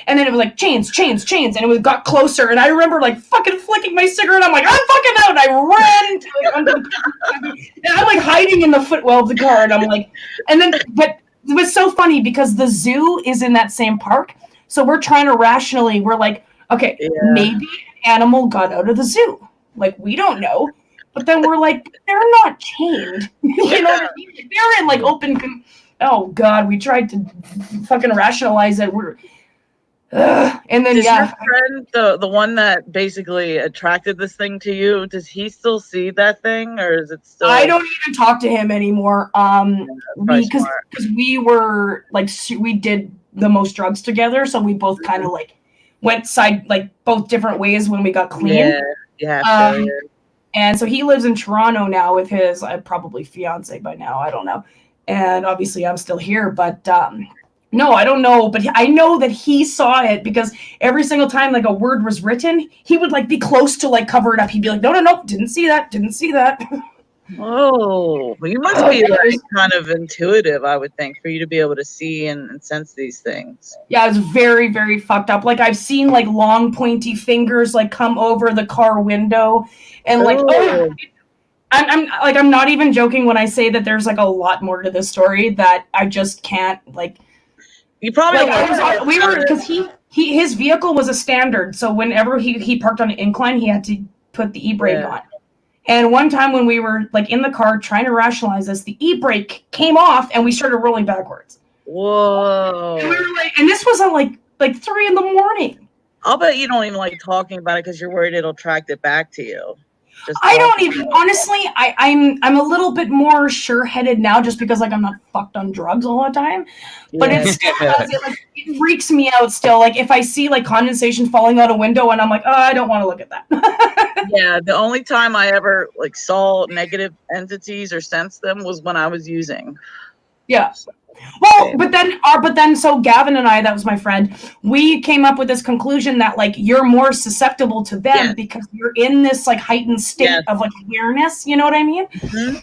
and then it was like chains, and it got closer. And I remember like fucking flicking my cigarette. I'm like, I'm fucking out. And I ran into like under the car, and I'm like hiding in the footwell of the car. And I'm like, and then but it was so funny because the zoo is in that same park. So we're trying to rationally, we're like, okay, maybe an animal got out of the zoo. Like, we don't know. But then we're like, they're not chained. You know what I mean? They're in like open. Oh God, we tried to fucking rationalize it. And then Does your friend, the one that basically attracted this thing to you, does he still see that thing, or is it still? I don't even talk to him anymore. Because we were like we did the most drugs together, so we both kind of like went both different ways when we got clean. Yeah. And so he lives in Toronto now with his probably fiance by now. I don't know. And obviously I'm still here, but no, I don't know. But I know that he saw it because every single time like a word was written, he would like be close to like cover it up. He'd be like, no, didn't see that. Oh, well, you must be like kind of intuitive, I would think, for you to be able to see and sense these things. Yeah, it's very, very fucked up. Like I've seen like long pointy fingers like come over the car window and like I'm not even joking when I say that there's like a lot more to this story that I just can't like. You probably we were because his vehicle was a standard, so whenever he parked on an incline, he had to put the e-brake on. And one time when we were like in the car trying to rationalize this, the e-brake came off and we started rolling backwards. Whoa! And we were like, and this was at like 3 a.m. I'll bet you don't even like talking about it because you're worried it'll attract it back to you. I don't even honestly. I'm a little bit more sure-headed now, just because like I'm not fucked on drugs all the time. But it still does. It freaks me out still. Like if I see like condensation falling out a window, and I'm like, oh, I don't want to look at that. Yeah, the only time I ever like saw negative entities or sensed them was when I was using. Yeah. Well, but then, so Gavin and I, that was my friend, we came up with this conclusion that like you're more susceptible to them because you're in this like heightened state of like awareness. You know what I mean? Mm-hmm.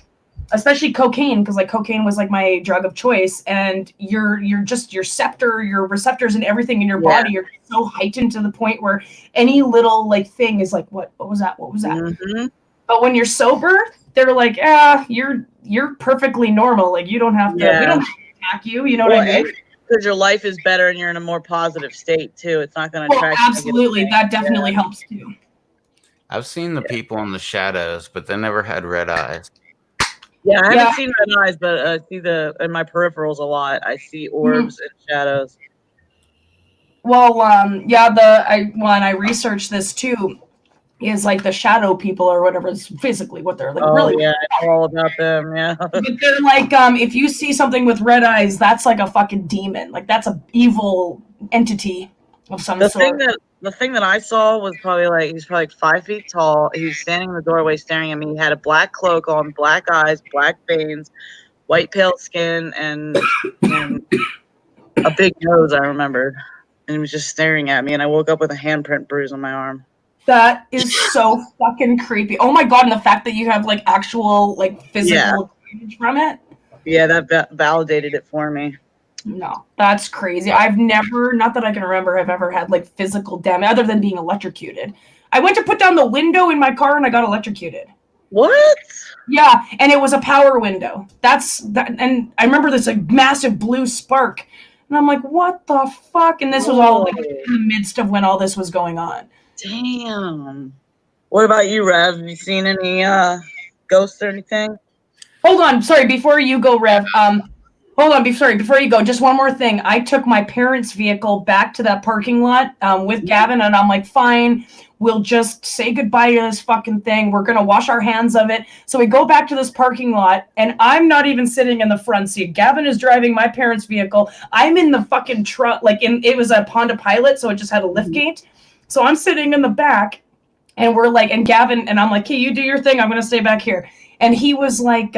Especially cocaine, because like cocaine was like my drug of choice, and your receptors and everything in your body are so heightened to the point where any little like thing is like, what was that? Mm-hmm. But when you're sober, they're like, you're perfectly normal. Like you don't have to. We don't attack you. You know what I mean? Because your life is better and you're in a more positive state too. It's not going to attract. Absolutely, that definitely helps too. I've seen the people in the shadows, but they never had red eyes. Yeah, I haven't seen red eyes, but I see in my peripherals a lot. I see orbs and shadows. Well, I researched this too. Is like the shadow people or whatever is physically what they're like. Really, I know all about them. Yeah, but they're like, if you see something with red eyes, that's like a fucking demon. Like that's an evil entity of some sort. The thing that I saw was he's probably like 5 feet tall. He was standing in the doorway staring at me. He had a black cloak on, black eyes, black veins, white pale skin, and a big nose. I remembered, and he was just staring at me. And I woke up with a handprint bruise on my arm. That is so fucking creepy. Oh my God, and the fact that you have like actual like physical damage from it. Yeah, that validated it for me. No, that's crazy. I've never, not that I can remember, I've ever had like physical damage other than being electrocuted. I went to put down the window in my car and I got electrocuted. What? Yeah, and it was a power window. And I remember this like massive blue spark. And I'm like, what the fuck? And this was all like in the midst of when all this was going on. Damn. What about you, Rev? Have you seen any ghosts or anything? Hold on, sorry, before you go, Rev. Before you go, just one more thing. I took my parents' vehicle back to that parking lot with Gavin, and I'm like, fine, we'll just say goodbye to this fucking thing. We're gonna wash our hands of it. So we go back to this parking lot, and I'm not even sitting in the front seat. Gavin is driving my parents' vehicle. I'm in the fucking truck, it was a Honda Pilot, so it just had a lift gate. So I'm sitting in the back, and we're like, and Gavin, and I'm like, hey, you do your thing. I'm going to stay back here. And he was like,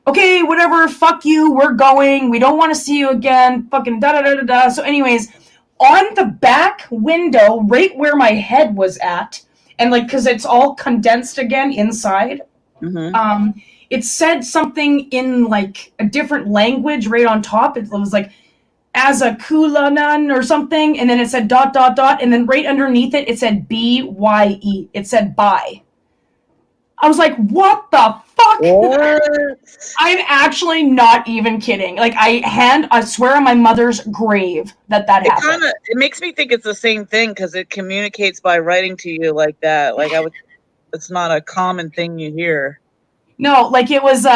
okay, whatever, fuck you. We're going. We don't want to see you again. Fucking da-da-da-da-da. So anyways, on the back window, right where my head was at, and like, because it's all condensed again inside, It said something in like a different language right on top. It was like as a kulanan or something, and then it said ... and then right underneath it said BYE. It said bye. I was like, what the fuck? What? I'm actually not even kidding. Like I swear on my mother's grave that happened. It makes me think it's the same thing because it communicates by writing to you like that. Like it's not a common thing you hear. No, like it was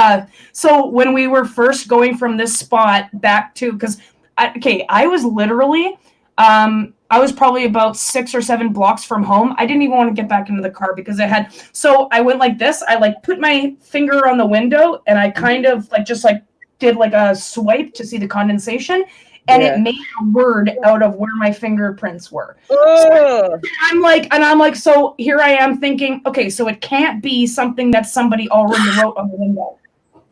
so when we were first going from this spot back to, because I was literally I was probably about 6 or 7 blocks from home. I didn't even want to get back into the car because so I went like this. I like put my finger on the window and I kind of like just like did like a swipe to see the condensation, and it made a word out of where my fingerprints were. So I'm like, so here I am thinking, okay, so it can't be something that somebody already wrote on the window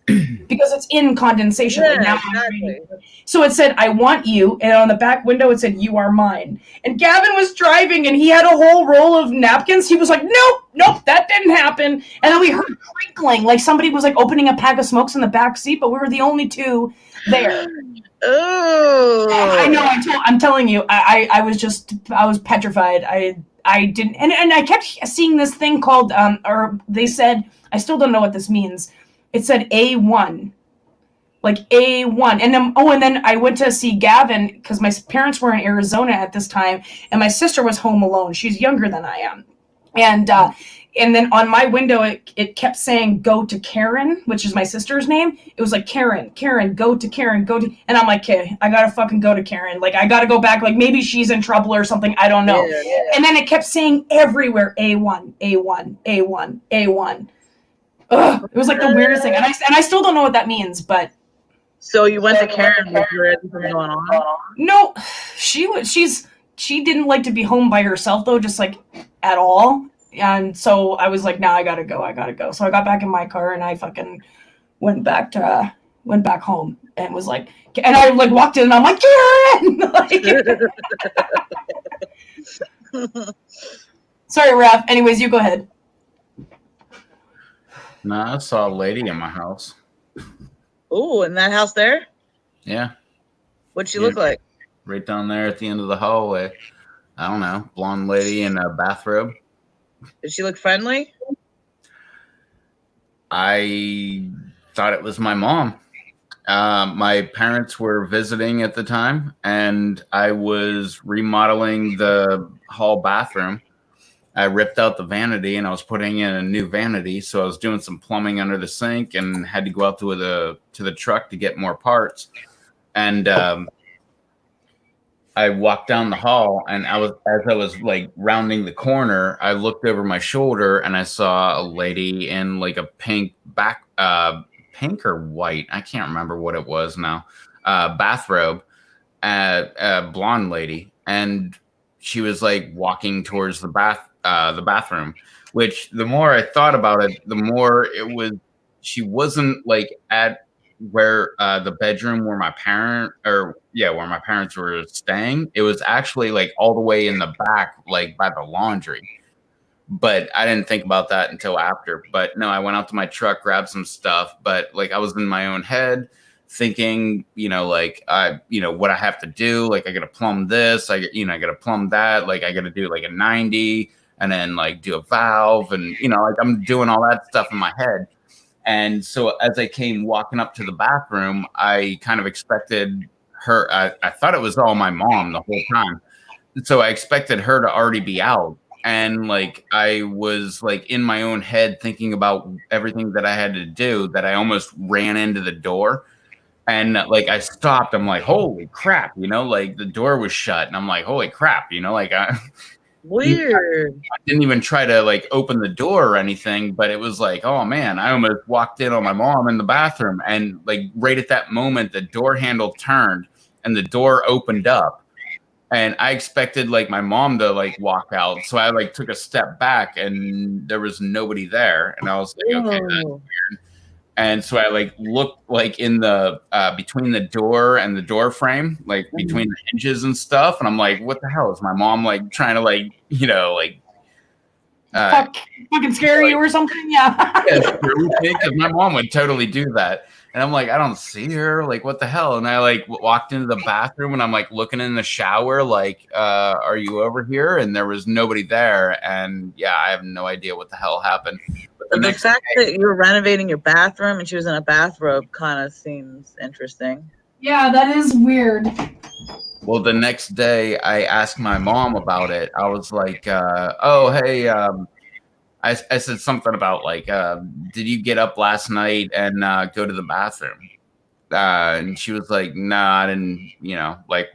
because it's in condensation. Yeah, now exactly. So it said, I want you, and on the back window it said, you are mine. And Gavin was driving and he had a whole roll of napkins. He was like, nope, that didn't happen. And then we heard crinkling, like somebody was like opening a pack of smokes in the back seat, but we were the only two there. Oh, I know. I'm telling you, I was petrified. I didn't, and I kept seeing this thing called, or they said, I still don't know what this means. It said A1, like A1, and then I went to see Gavin because my parents were in Arizona at this time, and my sister was home alone. She's younger than I am, and then on my window it kept saying go to Karen, which is my sister's name. It was like Karen, go to Karen, and I'm like, okay, I gotta fucking go to Karen. Like I gotta go back. Like maybe she's in trouble or something. I don't know. Yeah. And then it kept saying everywhere A1, A1, A1, A1. Ugh, it was like the weirdest thing, and I still don't know what that means. But so you went to Karen? Was there anything going on? No, she didn't like to be home by herself though, just like at all. And so I was like, I gotta go. So I got back in my car and I fucking went back home and was like, and I like walked in and I'm like, Karen! Sorry, Raph. Anyways, you go ahead. Nah, I saw a lady in my house. Oh, in that house there? Yeah. What'd she look like? Right down there at the end of the hallway. I don't know. Blonde lady in a bathrobe. Did she look friendly? I thought it was my mom. My parents were visiting at the time, and I was remodeling the hall bathroom. I ripped out the vanity, and I was putting in a new vanity. So I was doing some plumbing under the sink, and had to go out to the truck to get more parts. And I walked down the hall, and as I was like rounding the corner, I looked over my shoulder and I saw a lady in like a pink pink or white, I can't remember what it was now, bathrobe, a blonde lady, and she was like walking towards the bathroom. Which the more I thought about it, the more she wasn't like at where the bedroom where my parents were staying. It was actually like all the way in the back, like by the laundry. But I didn't think about that until after. But no, I went out to my truck, grabbed some stuff, but like I was in my own head thinking, like what I have to do, like I gotta plumb this, I gotta plumb that, like I gotta do like a 90 and then like do a valve, and like I'm doing all that stuff in my head. And so as I came walking up to the bathroom, I kind of expected her. I thought it was all my mom the whole time. So I expected her to already be out. And like I was like in my own head thinking about everything that I had to do, that I almost ran into the door. And like I stopped. I'm like, holy crap, like the door was shut. And I'm like, holy crap, like weird. I didn't even try to like open the door or anything, but it was like, oh man, I almost walked in on my mom in the bathroom. And like right at that moment, the door handle turned and the door opened up. And I expected like my mom to like walk out. So I like took a step back and there was nobody there. And I was like, okay, that's weird. And so I like looked like in the between the door and the door frame, like between the hinges and stuff. And I'm like, what the hell is my mom like trying to like, like fucking scare you or something. Yeah. Yeah, sure, because my mom would totally do that. And I'm like, I don't see her. Like, what the hell? And I like walked into the bathroom and I'm like looking in the shower, like, are you over here? And there was nobody there. And yeah, I have no idea what the hell happened. But The fact that you were renovating your bathroom and she was in a bathrobe kind of seems interesting. Yeah, that is weird. Well, the next day I asked my mom about it. I was like, oh, hey, I said something about like, did you get up last night and go to the bathroom? And she was like, no, I didn't, like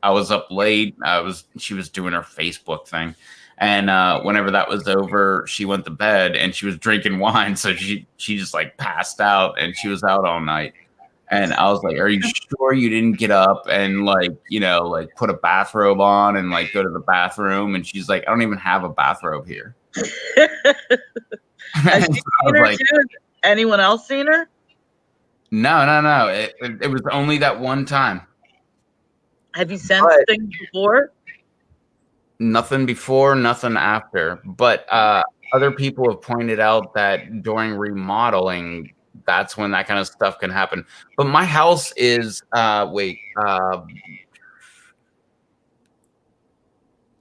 I was up late. She was doing her Facebook thing. And whenever that was over, she went to bed and she was drinking wine. So she just like passed out and she was out all night. And I was like, are you sure you didn't get up and like, like put a bathrobe on and like go to the bathroom? And she's like, I don't even have a bathrobe here. Has she seen her too? Anyone else seen her? No. It was only that one time. Have you sensed things before? Nothing before, nothing after. But other people have pointed out that during remodeling, that's when that kind of stuff can happen. But my house is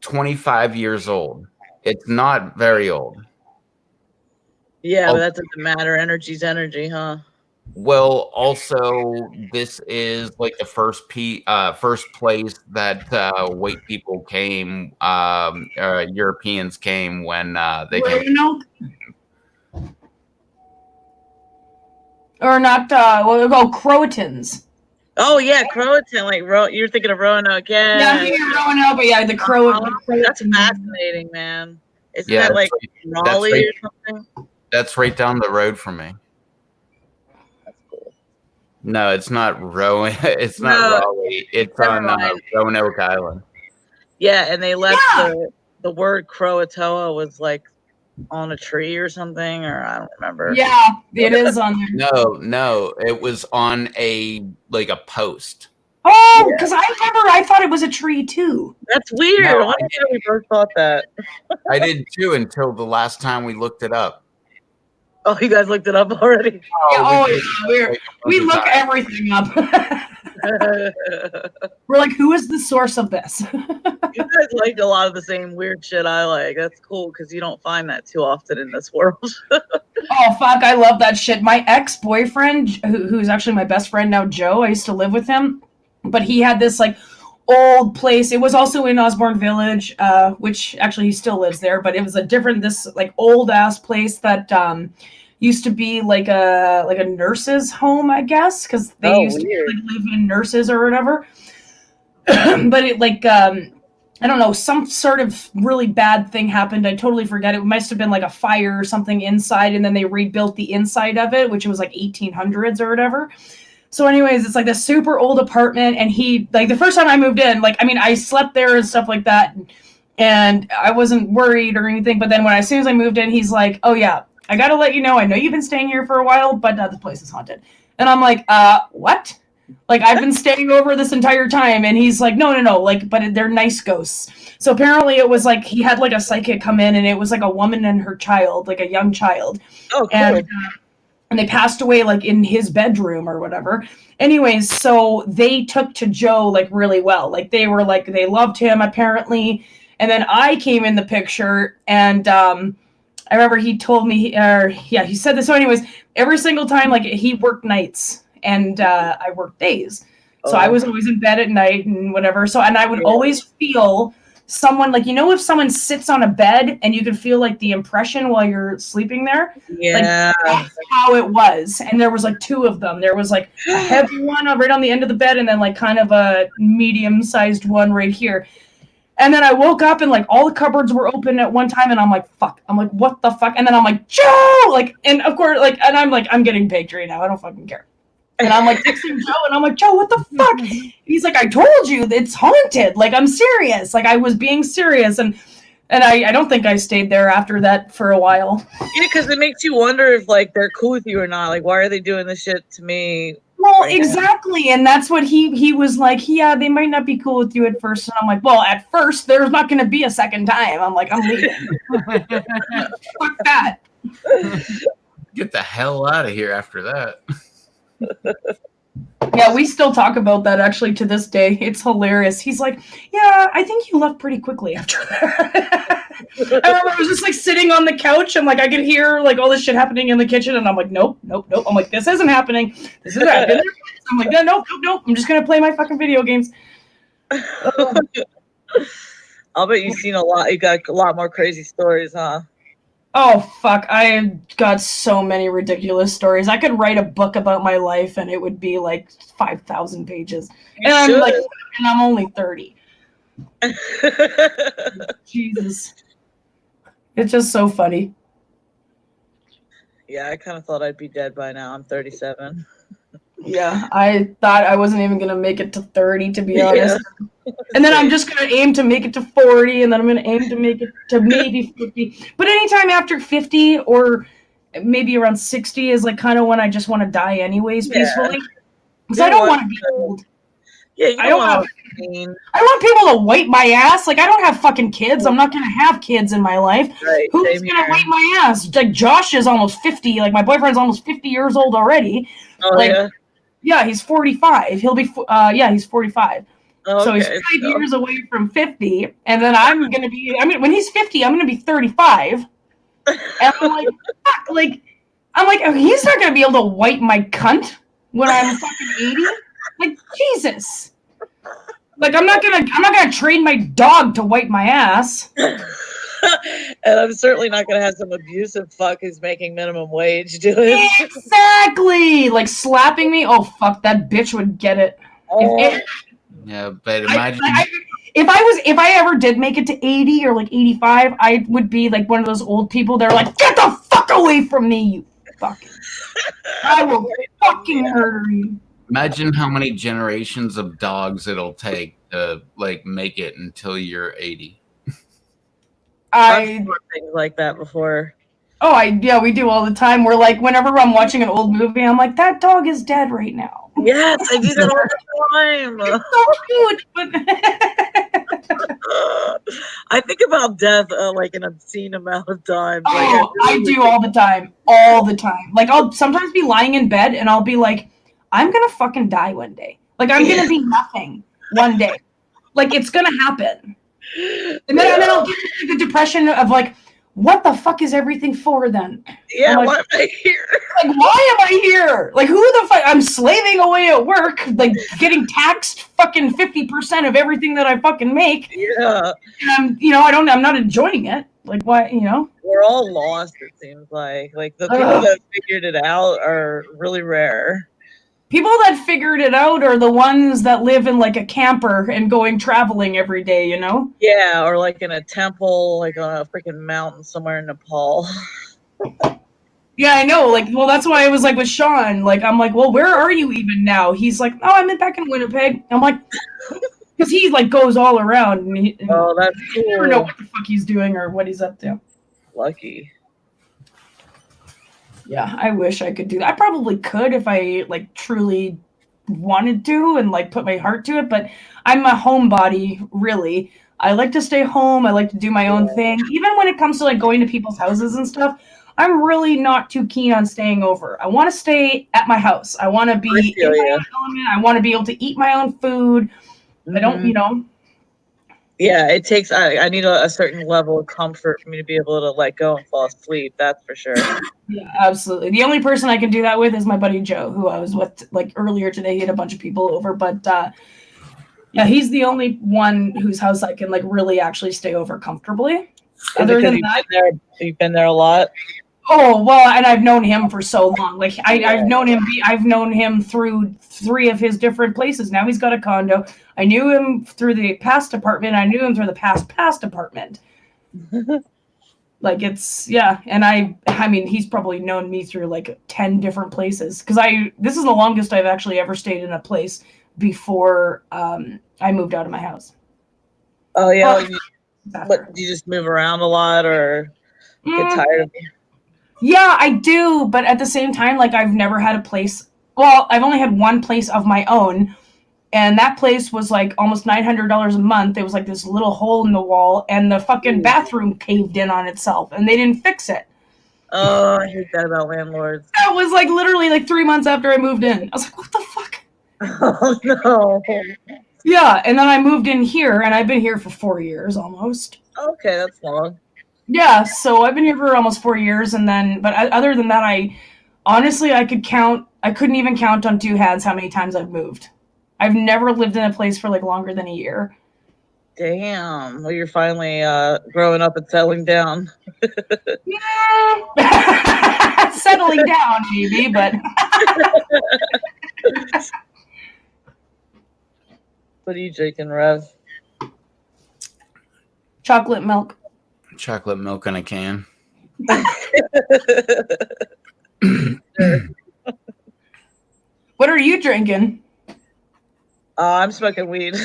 25 years old. It's not very old. Yeah, but that doesn't matter. Energy's energy, huh? Well, also, this is like the first place that white people came, Europeans came when they came. Or not, Croatans. Oh, yeah, Croatan. Like, you're thinking of Roanoke, yeah. Yeah, I'm thinking of Roanoke, but yeah, the Croatan. That's fascinating, man. Isn't that like Raleigh or something? That's right down the road from me. That's cool. No, it's not Rowan. It's not Raleigh. It's on Roanoke Island. Yeah, and they left the word Croatoa was like on a tree or something, or I don't remember. Yeah, it is on there. No, it was on a post. Oh, because I thought it was a tree too. That's weird. I wonder why we both thought that. I did too until the last time we looked it up. Oh, you guys looked it up already? We look everything up. We're like, who is the source of this? You guys like a lot of the same weird shit I like. That's cool because you don't find that too often in this world. Oh, fuck. I love that shit. My ex-boyfriend, who's actually my best friend now, Joe, I used to live with him, but he had this like old place. It was also in Osborne Village, which actually he still lives there, but it was this like old ass place that used to be like a nurse's home, I guess, because they used to live in nurses or whatever. But it I don't know, some sort of really bad thing happened. I totally forget. It must have been like a fire or something inside, and then they rebuilt the inside of it, which was like 1800s or whatever. So anyways, it's like this super old apartment, and he, like, the first time I moved in, I slept there and stuff like that, and I wasn't worried or anything, but then as soon as I moved in, he's like, oh yeah, I gotta let you know, I know you've been staying here for a while, but this place is haunted. And I'm like, what? Like, I've been staying over this entire time, and he's like, no, but they're nice ghosts. So apparently it was like, he had like a psychic come in, and it was like a woman and her child, like a young child. Oh, cool. And they passed away like in his bedroom or whatever. Anyways, so they took to Joe like really well. Like they were like, they loved him apparently. And then I came in the picture, and I remember he told me, he said this. So anyways, every single time, like, he worked nights and I worked days. So I was always in bed at night and whatever. So, and I would always feel someone, like, if someone sits on a bed and you can feel like the impression while you're sleeping there. Yeah. Like, that's how it was. And there was like two of them. There was like a heavy one right on the end of the bed, and then like kind of a medium-sized one right here. And then I woke up and like all the cupboards were open at one time, and I'm like, fuck. I'm like, what the fuck? And then I'm like, Joe! Like, and of course, like, and I'm like, I'm getting baked right now. I don't fucking care. And I'm like texting Joe, and I'm like, Joe, what the fuck? He's like, I told you, it's haunted. Like, I'm serious. Like, I was being serious. And I don't think I stayed there after that for a while. Yeah, because it makes you wonder if, like, they're cool with you or not. Like, why are they doing this shit to me Well, right now. exactly, and that's what he was like. Yeah, they might not be cool with you at first, and I'm like, well, at first, there's not going to be a second time. I'm like, I'm leaving. Fuck that. Get the hell out of here after that. Yeah, we still talk about that actually to this day. It's hilarious. He's like, yeah, I think you left pretty quickly after that. I remember I was just like sitting on the couch and like I could hear like all this shit happening in the kitchen, and I'm like, nope. I'm like, this isn't happening. This isn't happening. I'm like, nope. I'm just gonna play my fucking video games. I'll bet you've seen a lot. You got a lot more crazy stories, huh? Oh fuck, I got so many ridiculous stories. I could write a book about my life and it would be like 5,000 pages. And I'm only 30. Jesus. It's just so funny. Yeah, I kind of thought I'd be dead by now. I'm 37. Yeah, I thought I wasn't even going to make it to 30, to be honest. And then I'm just going to aim to make it to 40, and then I'm going to aim to make it to maybe 50. But anytime after 50 or maybe around 60 is like kind of when I just want to die anyways, peacefully. Because I don't want to be old. Yeah, you don't want to. I want people to wipe my ass. Like, I don't have fucking kids. I'm not going to have kids in my life. Right, who's going to wipe my ass? Like, Josh is almost 50. Like, my boyfriend's almost 50 years old already. Oh, like, yeah? Yeah, he's 45. He'll be, he's 45. Oh, so he's 5 years away from 50. And then I'm going to be, when he's 50, I'm going to be 35. And I'm like, fuck, I'm like, oh, he's not going to be able to wipe my cunt when I'm fucking 80. Like, Jesus. Like, I'm not gonna train my dog to wipe my ass. And I'm certainly not gonna have some abusive fuck who's making minimum wage do it. Exactly. Like slapping me. Oh fuck, that bitch would get it. Yeah, but imagine if I ever did make it to 80 or like 85, I would be like one of those old people that are like, get the fuck away from me, you fucking. I will fucking murder you. Imagine how many generations of dogs it'll take to like make it until you're 80. I've heard things like that before. Oh, we do all the time. We're like, whenever I'm watching an old movie, I'm like, that dog is dead right now. Yes, I do that all the time. It's so cute, but I think about death like an obscene amount of times. Oh, I do all the time. All the time. Like, I'll sometimes be lying in bed and I'll be like, I'm gonna fucking die one day. Like, I'm gonna be nothing one day. Like, it's gonna happen. And then I'll get into the depression of like, what the fuck is everything for then? Yeah, like, why am I here? Like, why am I here? Like, who the fuck? I'm slaving away at work, like getting taxed fucking 50% of everything that I fucking make. Yeah. And I'm not enjoying it. Like, why, We're all lost, it seems like. Like, the people that figured it out are really rare. People that figured it out are the ones that live in like a camper and going traveling every day, Yeah, or like in a temple, like on a freaking mountain somewhere in Nepal. Yeah, I know. Like, well, that's why I was like with Sean. Like, I'm like, well, where are you even now? He's like, oh, I'm back in Winnipeg. I'm like, because he like goes all around. And oh, that's cool. You never know what the fuck he's doing or what he's up to. Lucky. Yeah, I wish I could do that. I probably could if I like truly wanted to and like put my heart to it, but I'm a homebody, really. I like to stay home. I like to do my own thing. Even when it comes to like going to people's houses and stuff, I'm really not too keen on staying over. I want to stay at my house. I want to be in my own element. I want to be able to eat my own food. Mm-hmm. I don't, Yeah, it takes, I need a certain level of comfort for me to be able to let go and fall asleep. That's for sure. Yeah, absolutely. The only person I can do that with is my buddy Joe, who I was with like earlier today. He had a bunch of people over, but yeah, he's the only one whose house I can like really actually stay over comfortably. Other than that, you've been there a lot. Oh well, and I've known him for so long. Like I've known him through 3 of his different places. Now he's got a condo. I knew him through the past apartment. I knew him through the past apartment. Like and I mean he's probably known me through like 10 different places because this is the longest I've actually ever stayed in a place before I moved out of my house. Oh yeah, but do you just move around a lot or get tired of it? Yeah, I do, but at the same time, like I've never had a place well, I've only had one place of my own, and that place was like almost $900 a month. It was like this little hole in the wall, and the fucking bathroom caved in on itself, and they didn't fix it. Oh, I hate that about landlords. That was like literally like 3 months after I moved in. I was like, what the fuck? Oh no. Yeah, and then I moved in here, and I've been here for 4 years almost. Okay, that's long. Yeah, so I've been here for almost 4 years, and then, but other than that, honestly, I couldn't even count on two hands how many times I've moved. I've never lived in a place for like longer than a year. Damn. Well, you're finally growing up and settling down. Yeah. Settling down, maybe, but What are you drinking, Rev? chocolate milk. Chocolate milk in a can. What are you drinking? I'm smoking weed.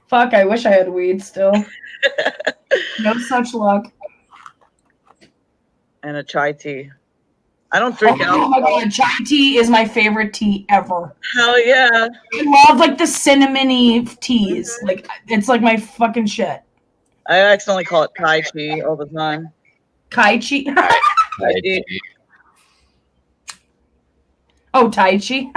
Fuck, I wish I had weed still. No such luck. And a chai tea. I don't drink Oh my alcohol. god, chai tea is my favorite tea ever. Hell yeah. I love like the cinnamony teas. Like it's like my fucking shit. I accidentally call it Tai Chi all the time. Tai Chi. Tai Chi. Oh, Tai Chi.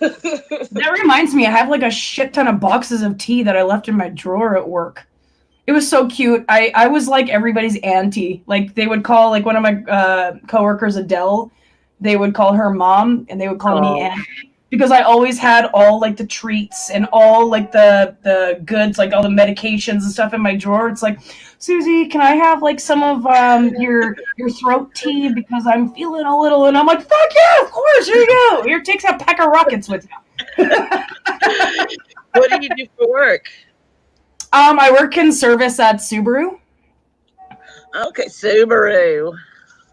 That reminds me, I have like a shit ton of boxes of tea that I left in my drawer at work. It was so cute. I was like everybody's auntie. Like they would call like one of my coworkers Adele. They would call her mom, and they would call me auntie because I always had all like the treats and all like the goods, like all the medications and stuff in my drawer. It's like, Susie, can I have like some of your throat tea because I'm feeling a little? And I'm like, fuck yeah, of course. Here you go. Here, take a pack of rockets with you. What do you do for work? I work in service at Subaru. Okay, Subaru.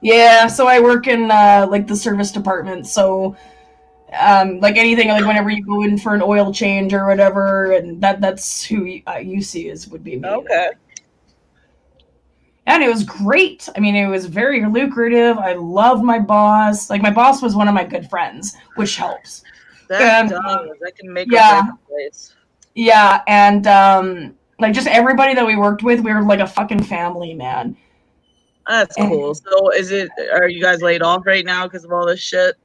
Yeah, so I work in like the service department. So like anything, like whenever you go in for an oil change or whatever, and that's who you see would be me. Okay. And it was great. I mean, it was very lucrative. I loved my boss. Like my boss was one of my good friends, which helps. That does. That can make Yeah. or break a place. Yeah, and like just everybody that we worked with, we were like a fucking family, man. That's cool. So are you guys laid off right now because of all this shit?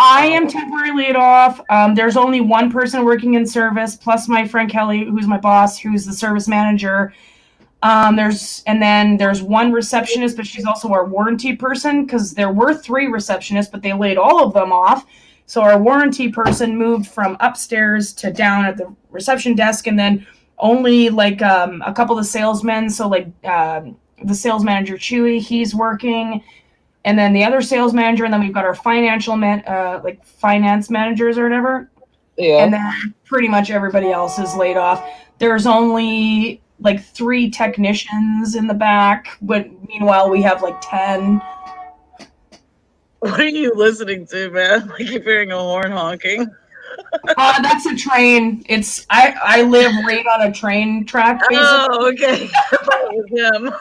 I am temporarily laid off. There's only one person working in service, plus my friend Kelly, who's my boss, who's the service manager. There's one receptionist, but she's also our warranty person because there were 3 receptionists, but they laid all of them off. So our warranty person moved from upstairs to down at the reception desk, and then only like a couple of salesmen. So like the sales manager Chewy, he's working, and then the other sales manager, and then we've got our like finance managers or whatever. Yeah. And then pretty much everybody else is laid off. There's only like 3 technicians in the back, but meanwhile we have like 10. What are you listening to, man? I keep hearing a horn honking. That's a train. I live right on a train track, basically. Oh, okay. I thought it was him.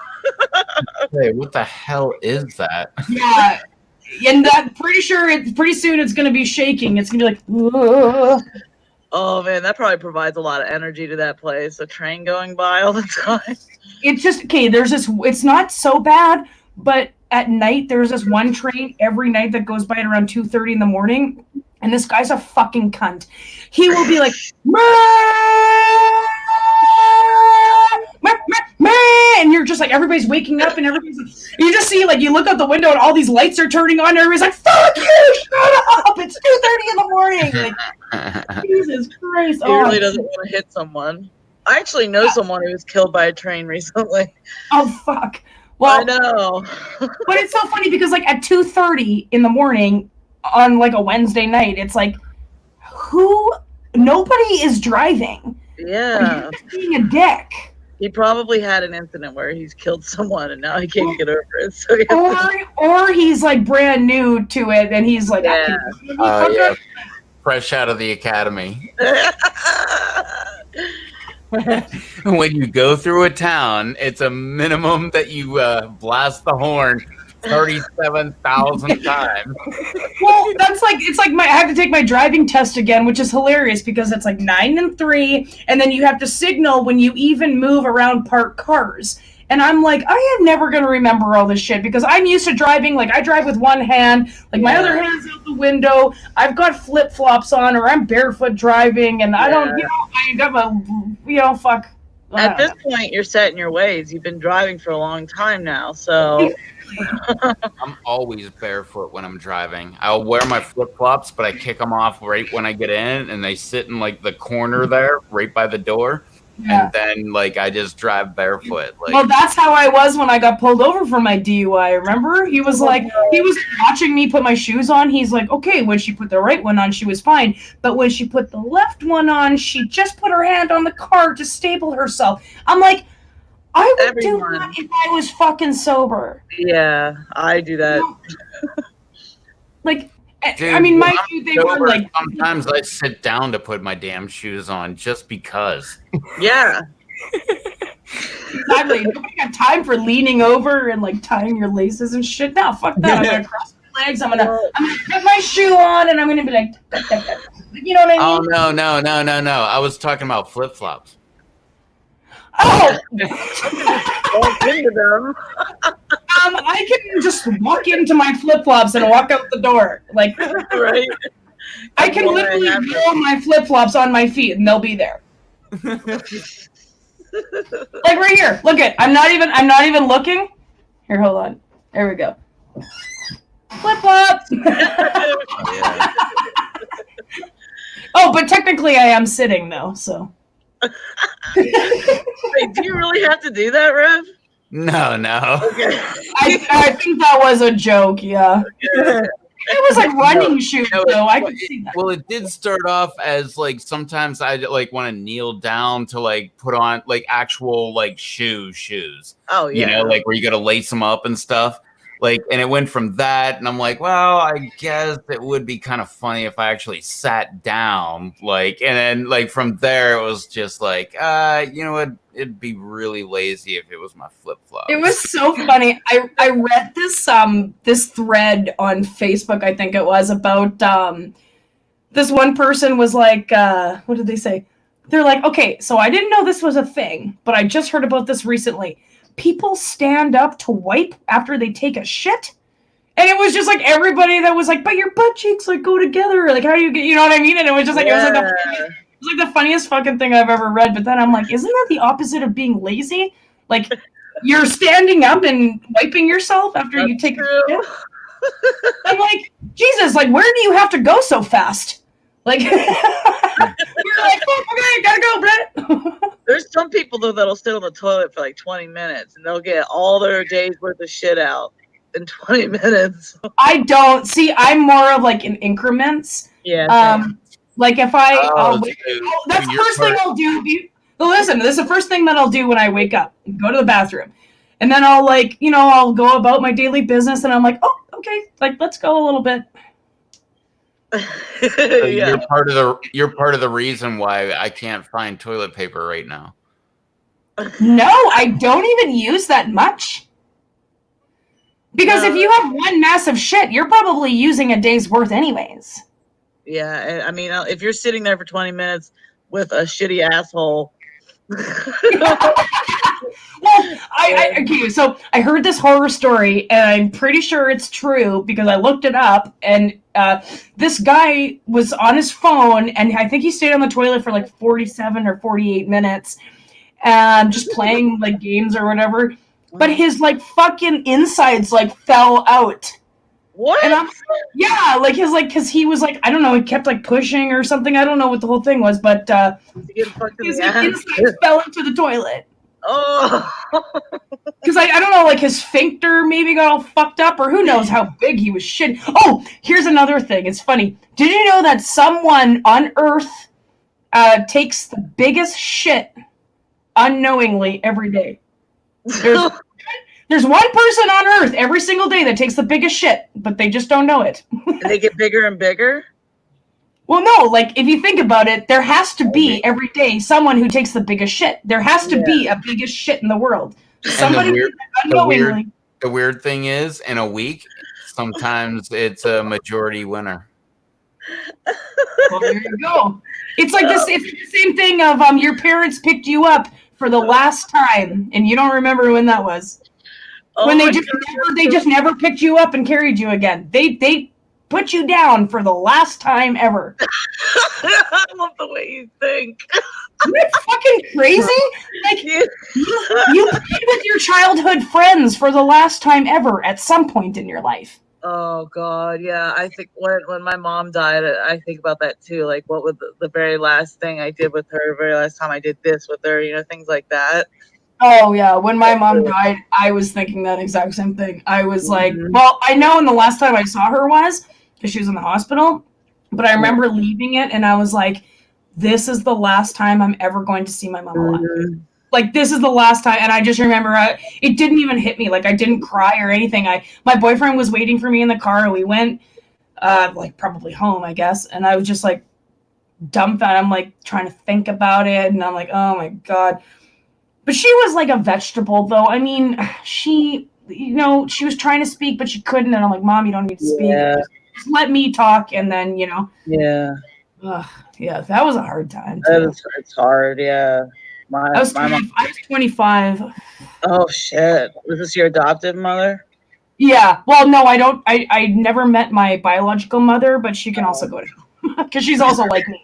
Hey, what the hell is that? Yeah, and pretty soon it's gonna be shaking. It's gonna be like, ugh. Oh man, that probably provides a lot of energy to that place. A train going by all the time. It's just okay. There's this. It's not so bad, but at night there's this one train every night that goes by at around 2:30 in the morning, and this guy's a fucking cunt. He will be like, and you're just like, everybody's waking up, and everybody's like, you just see like, you look out the window and all these lights are turning on, and everybody's like, fuck you, shut up, it's 2:30 in the morning. Like, Jesus Christ. He really doesn't want to hit someone. I actually know someone who was killed by a train recently. Oh fuck. Well, I know. But it's so funny because like at 2:30 in the morning on like a Wednesday night, it's like, nobody is driving. Yeah. You're just being a dick. He probably had an incident where he's killed someone and now he can't get over it. So or he's like brand new to it and he's like, yeah. Yeah. Fresh out of the academy. When you go through a town, it's a minimum that you blast the horn 37,000 times. Well, that's like it's like I have to take my driving test again, which is hilarious because it's like 9 and 3, and then you have to signal when you even move around parked cars. And I'm like, I am never gonna remember all this shit because I'm used to driving. Like I drive with one hand, like my other hand's out the window. I've got flip flops on, or I'm barefoot driving, and I don't, I have a, fuck. At this point, you're set in your ways. You've been driving for a long time now, so. I'm always barefoot when I'm driving. I'll wear my flip flops, but I kick them off right when I get in, and they sit in like the corner there, right by the door. Yeah. And then like I just drive barefoot. Like, well, that's how I was when I got pulled over for my DUI. Remember? He was like, he was watching me put my shoes on. He's like, okay, when she put the right one on, she was fine. But when she put the left one on, she just put her hand on the car to stable herself. I'm like, I would do that if I was fucking sober. Yeah, I do that. Like, dude, I mean, mind you, they were like. Sometimes I sit down to put my damn shoes on just because. Yeah. Exactly. Nobody got time for leaning over and like tying your laces and shit. No, fuck that. I'm gonna cross my legs. I'm gonna put my shoe on, and I'm gonna be like, you know what I mean? Oh no! I was talking about flip flops. Oh. Walk into them. I can just walk into my flip flops and walk out the door. Like, right. I can literally roll my flip flops on my feet, and they'll be there. Like right here. Look it. I'm not even looking. Here, hold on. There we go. Flip flop. Yeah. Oh, but technically I am sitting though, so. Wait, do you really have to do that, Rev? No. Okay. I think that was a joke, yeah. It was like running shoes, though. I could see that. Well, it did start off as like sometimes I like want to kneel down to like put on like actual like shoes. Oh yeah. You know, like where you got to lace them up and stuff. Like, and it went from that, and I'm like, well, I guess it would be kind of funny if I actually sat down, like, and then like from there it was just like, you know what? It'd be really lazy if it was my flip flop. It was so funny. I read this this thread on Facebook, I think it was, about this one person was like, what did they say? They're like, okay, so I didn't know this was a thing, but I just heard about this recently. People stand up to wipe after they take a shit. And it was just like everybody that was like, but your butt cheeks like go together. Like, how do you get, you know what I mean? And it was just like, it was like the funniest fucking thing I've ever read. But then I'm like, isn't that the opposite of being lazy? Like, you're standing up and wiping yourself after you take a shit. I'm like, Jesus, like, where do you have to go so fast? Like, you're like, oh, okay, gotta go, Brett. There's some people though that'll sit on the toilet for like 20 minutes and they'll get all their day's worth of shit out in 20 minutes. I don't see. I'm more of like in increments. Yeah. Like if that's the first thing I'll do. Listen, this is the first thing that I'll do when I wake up. Go to the bathroom, and then I'll like, I'll go about my daily business, and I'm like, oh, okay, like let's go a little bit. So you're part of the reason why I can't find toilet paper right now. No, I don't even use that much. Because if you have one massive shit, you're probably using a day's worth anyways. Yeah, I mean, if you're sitting there for 20 minutes with a shitty asshole. Well, okay, so I heard this horror story, and I'm pretty sure it's true because I looked it up, and this guy was on his phone, and I think he stayed on the toilet for like 47 or 48 minutes, and just playing like games or whatever, but his like fucking insides like fell out. What? And because he was like, I don't know, he kept like pushing or something. I don't know what the whole thing was, but his insides fell into the toilet. Oh, because I don't know, like his sphincter maybe got all fucked up, or who knows how big he was shitting. Oh, here's another thing. It's funny. Did you know that someone on Earth takes the biggest shit unknowingly every day? There's one person on Earth every single day that takes the biggest shit, but they just don't know it. They get bigger and bigger? Well, no, like, if you think about it, there has to be, every day, someone who takes the biggest shit. There has to be a biggest shit in the world. Somebody unknowingly. The weird thing is, in a week, sometimes it's a majority winner. Well, there you go. It's like this. It's the same thing of your parents picked you up for the last time, and you don't remember when that was. Oh When my they just never picked you up and carried you again. They put you down for the last time ever. I love the way you think. Isn't that fucking crazy? Like you played with your childhood friends for the last time ever at some point in your life. Oh God, yeah. I think when my mom died, I think about that too. Like, what was the very last thing I did with her? Very last time I did this with her, things like that. Oh yeah, when my mom died, I was thinking that exact same thing. I was like, Mhm. well, I know when the last time I saw her was because she was in the hospital, but I remember leaving it and I was like, this is the last time I'm ever going to see my mom alive. Mhm. Like this is the last time, and I just remember it didn't even hit me. Like I didn't cry or anything. My boyfriend was waiting for me in the car, and we went like probably home, I guess. And I was just like dumbfounded. I'm like trying to think about it, and I'm like, oh my God. But she was like a vegetable, though. I mean, she was trying to speak, but she couldn't. And I'm like, Mom, you don't need to speak. Yeah. Just let me talk. And then, Yeah. Yeah, that was a hard time, too. It's hard. Yeah. I was 25. Oh shit! Was this your adoptive mother? Yeah. Well, no, I don't. I never met my biological mother, but she can also go to hell because she's also like me.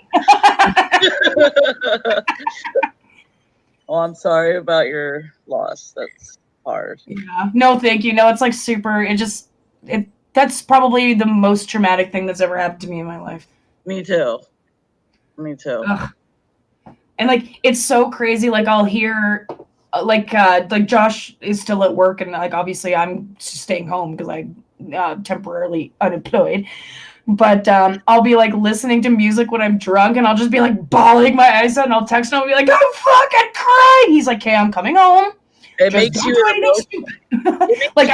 Well, I'm sorry about your loss. That's hard. Yeah. No, thank you. No, it's like super. That's probably the most traumatic thing that's ever happened to me in my life. Me too. Ugh. And like it's so crazy. Like I'll hear, like Josh is still at work, and like obviously I'm staying home because I'm temporarily unemployed. But I'll be like listening to music when I'm drunk, and I'll just be like bawling my eyes out, and I'll text him and be like, I'm fucking crying. He's like, "Okay, I'm coming home." It makes you like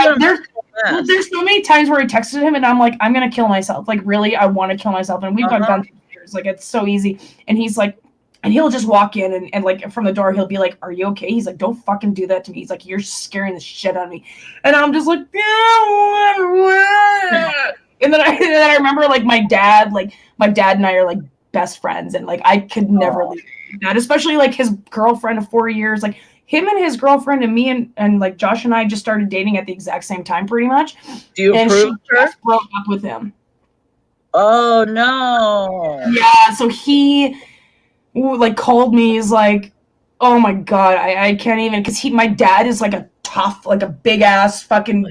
there's so many times where I texted him and I'm like, I'm gonna kill myself. Like really, I want to kill myself. And we've gone through years. Like it's so easy. And he's like, and he'll just walk in and like from the door, he'll be like, "Are you okay?" He's like, "Don't fucking do that to me." He's like, "You're scaring the shit out of me." And I'm just like, yeah. And then I remember like my dad and I are like best friends, and like I could never leave that, especially like his girlfriend of 4 years, like him and his girlfriend and me and like Josh and I just started dating at the exact same time, pretty much. Do you and approve she just broke up with him. Oh no. Yeah, so he like called me. He's like, "Oh my God, I can't even," because my dad is like a tough, like a big ass fucking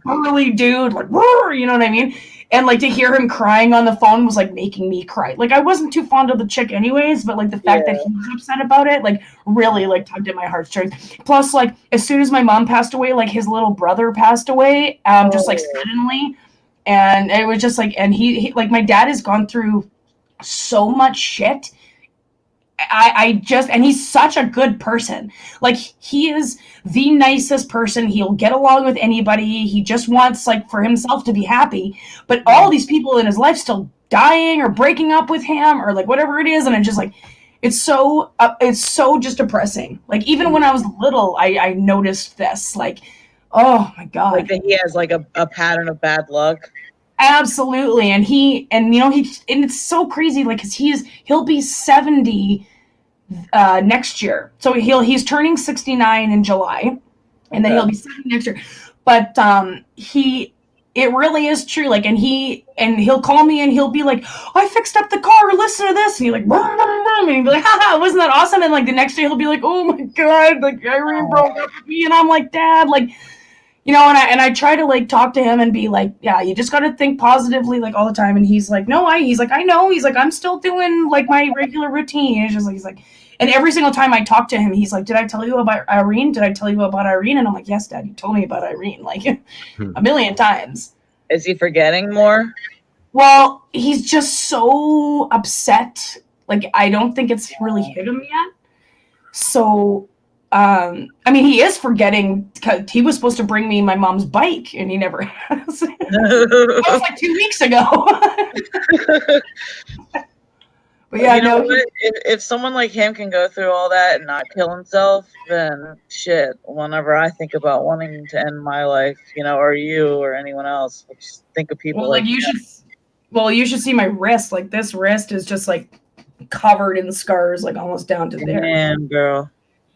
burly dude, like, you know what I mean? And like to hear him crying on the phone was like making me cry. Like I wasn't too fond of the chick anyways, but like the fact that he was upset about it, like really like tugged at my heartstrings. Plus, like as soon as my mom passed away, like his little brother passed away, just like suddenly, and it was just like, and he like my dad has gone through so much shit. And he's such a good person. Like he is the nicest person. He'll get along with anybody. He just wants like for himself to be happy. But all these people in his life still dying or breaking up with him or like whatever it is. And it's just like, it's so just depressing. Like even when I was little, I noticed this, like, oh my God. Like that he has like a pattern of bad luck. Absolutely. And it's so crazy, like, cause he'll be 70 next year. So he's turning 69 in July, and then he'll be 70 next year. But it really is true. Like, and he'll call me and he'll be like, "I fixed up the car. Listen to this." And he's like, "Brum, brum, brum," and he'll be like, "Haha, wasn't that awesome?" And like the next day he'll be like, "Oh my God, like Irene broke up with me," and I'm like, "Dad, like." And I try to like talk to him and be like, yeah, you just got to think positively like all the time. And he's like, no, he's like, I know. He's like, I'm still doing like my regular routine. And it's just like, he's like, and every single time I talk to him, he's like, did I tell you about Irene? Did I tell you about Irene? And I'm like, yes, Dad, you told me about Irene like a million times. Is he forgetting more? Well, he's just so upset. Like, I don't think it's really hit him yet. So, I mean, he is forgetting because he was supposed to bring me my mom's bike, and he never has. That was like 2 weeks ago. But yeah, you know no, what? If someone like him can go through all that and not kill himself, then shit. Whenever I think about wanting to end my life, or you or anyone else, I just think of people well, like like you should see my wrist. Like this wrist is just like covered in scars, like almost down to there. man, girl.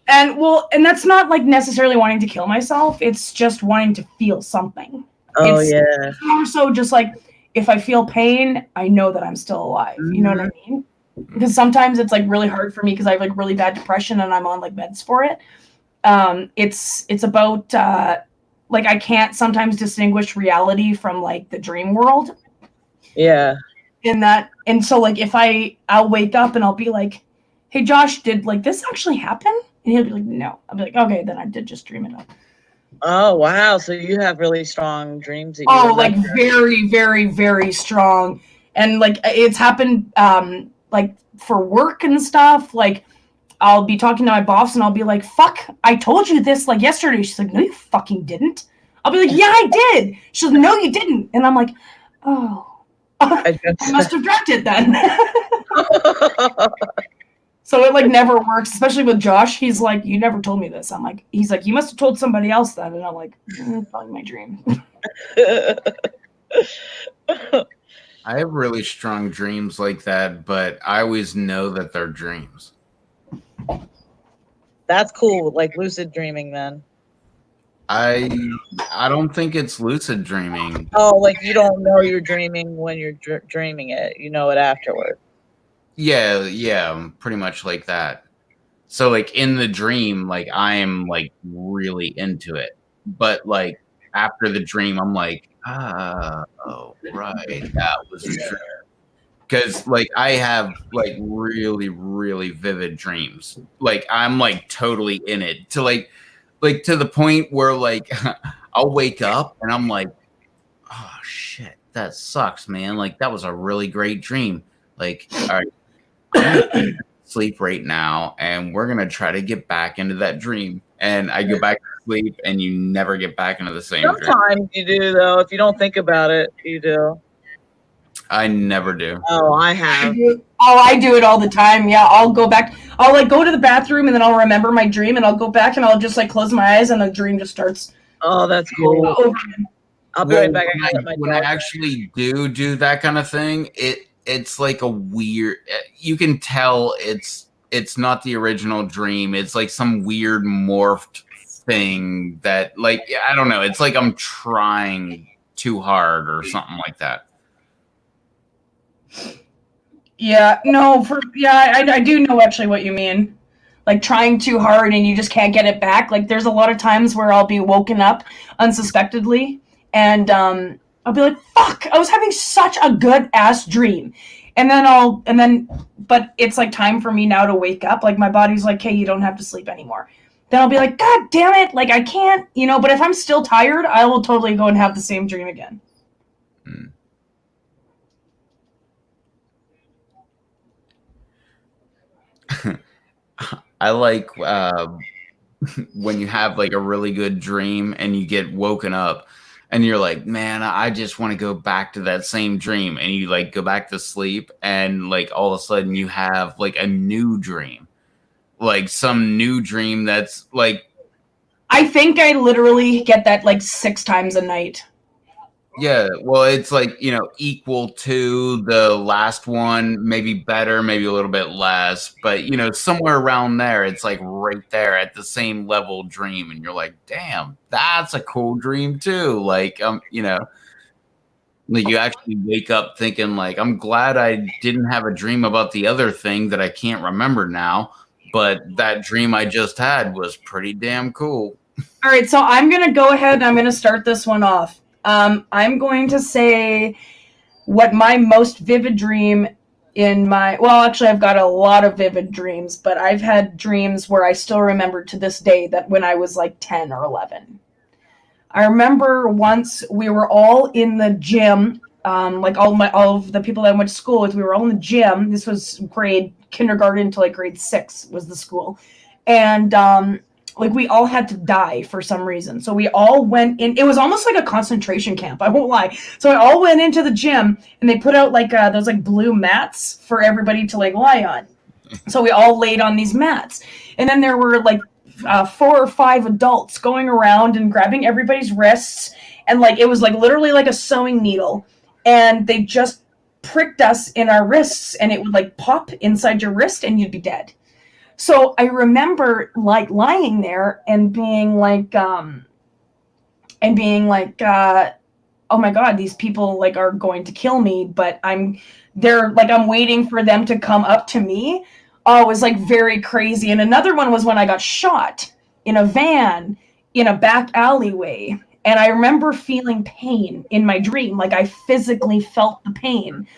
And that's not like necessarily wanting to kill myself. It's just wanting to feel something. Oh It's yeah. more so just like if I feel pain, I know that I'm still alive. You know what I mean? Because sometimes it's like really hard for me because I have like really bad depression and I'm on like meds for it. It's about like I can't sometimes distinguish reality from like the dream world. Yeah. And so like if I'll wake up and I'll be like, hey Josh, did like this actually happen? And he'll be like, no. I'll be like, okay, then I did just dream it up. Oh wow. So you have really strong dreams that you Oh, like remember. very, very, very strong. And like it's happened like for work and stuff. Like I'll be talking to my boss and I'll be like, fuck, I told you this like yesterday. She's like, no, you fucking didn't. I'll be like, yeah, I did. She's like, no, you didn't. And I'm like, oh. I must have dreamt it then. So it like never works, especially with Josh. He's like, you never told me this. He's like, you must have told somebody else then. And I'm like, probably my dream. I have really strong dreams like that, but I always know that they're dreams. That's cool. Like lucid dreaming then. I don't think it's lucid dreaming. Oh, like you don't know you're dreaming when you're dreaming it. You know it afterward. Yeah, pretty much like that. So like in the dream, like I am like really into it, but like after the dream, I'm like, oh right, that was a dream. Because like I have like really really vivid dreams. Like I'm like totally in it to like to the point where like I'll wake up and I'm like, oh shit, that sucks, man. Like that was a really great dream. Like, all right, I'm gonna sleep right now and we're gonna try to get back into that dream. And I go back to sleep and you never get back into the same dream. Sometimes you do though. If you don't think about it, you do. I never do. Oh, I have. I do it all the time. Yeah, I'll go back. I'll like go to the bathroom and then I'll remember my dream and I'll go back and I'll just like close my eyes and the dream just starts. Oh, that's cool. I'll be right back. When I actually do that kind of thing, it's like a weird. You can tell it's not the original dream. It's like some weird morphed thing that like I don't know. It's like I'm trying too hard or something like that. Yeah, no, I do know actually what you mean. Like trying too hard and you just can't get it back. Like there's a lot of times where I'll be woken up unsuspectedly and I'll be like, fuck, I was having such a good ass dream. But it's like time for me now to wake up. Like my body's like, hey, you don't have to sleep anymore. Then I'll be like, God damn it, like I can't, but if I'm still tired, I will totally go and have the same dream again. I like when you have like a really good dream and you get woken up and you're like, man, I just want to go back to that same dream. And you like go back to sleep and like all of a sudden you have like a new dream, like some new dream that's like. I think I literally get that like 6 times a night. Yeah, well, it's like, equal to the last one, maybe better, maybe a little bit less, but, somewhere around there, it's like right there at the same level dream. And you're like, damn, that's a cool dream too. Like, like you actually wake up thinking like, I'm glad I didn't have a dream about the other thing that I can't remember now, but that dream I just had was pretty damn cool. All right, so I'm going to go ahead and I'm going to start this one off. I'm going to say what my most vivid dream actually I've got a lot of vivid dreams, but I've had dreams where I still remember to this day that when I was like 10 or 11. I remember once we were all in the gym, like all of the people that I went to school with, we were all in the gym. This was kindergarten to like grade 6 was the school. And like we all had to die for some reason. So we all went in. It was almost like a concentration camp. I won't lie. So I all went into the gym and they put out like those like blue mats for everybody to like lie on. So we all laid on these mats, and then there were like 4 or 5 adults going around and grabbing everybody's wrists, and like it was like literally like a sewing needle, and they just pricked us in our wrists, and it would like pop inside your wrist, and you'd be dead. So I remember like lying there and being like, oh my God, these people like are going to kill me, but I'm waiting for them to come up to me. Oh, it was like very crazy. And another one was when I got shot in a van in a back alleyway. And I remember feeling pain in my dream. Like I physically felt the pain.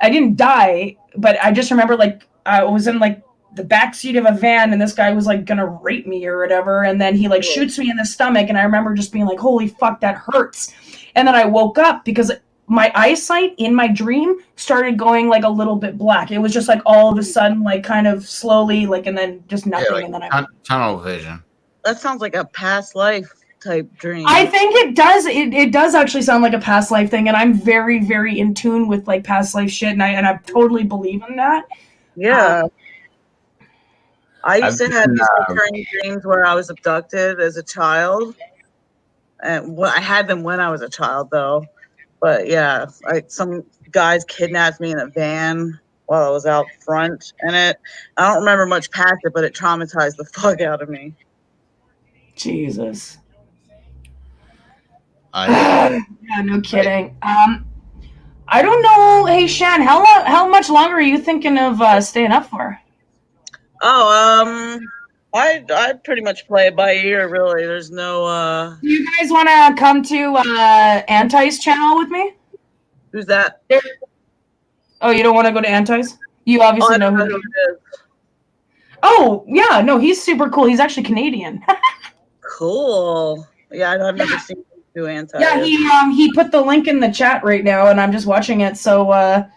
I didn't die, but I just remember like I was in like the back seat of a van and this guy was like gonna rape me or whatever, and then he like shoots me in the stomach, and I remember just being like, holy fuck, that hurts. And then I woke up because my eyesight in my dream started going like a little bit black. It was just like all of a sudden like kind of slowly like, and then just nothing. Yeah, like and then tunnel vision. That sounds like a past life type dream. I think it does. It does actually sound like a past life thing, and I'm very, very in tune with like past life shit, and I totally believe in that. Yeah. I used to have been, these recurring dreams where I was abducted as a child, and I had them when I was a child though. But yeah, some guys kidnapped me in a van while I was out front in it. I don't remember much past it, but it traumatized the fuck out of me. Jesus. I Yeah, no kidding. I don't know. Hey, Shan, how much longer are you thinking of staying up for? Oh, I pretty much play it by ear, really. There's no Do you guys want to come to Anti's channel with me? Who's that? Oh, you don't want to go to Anti's? You obviously know who it is. Oh, yeah, no, he's super cool. He's actually Canadian. Cool. Yeah, I've never seen him do Anti. Yeah, he put the link in the chat right now, and I'm just watching it. So,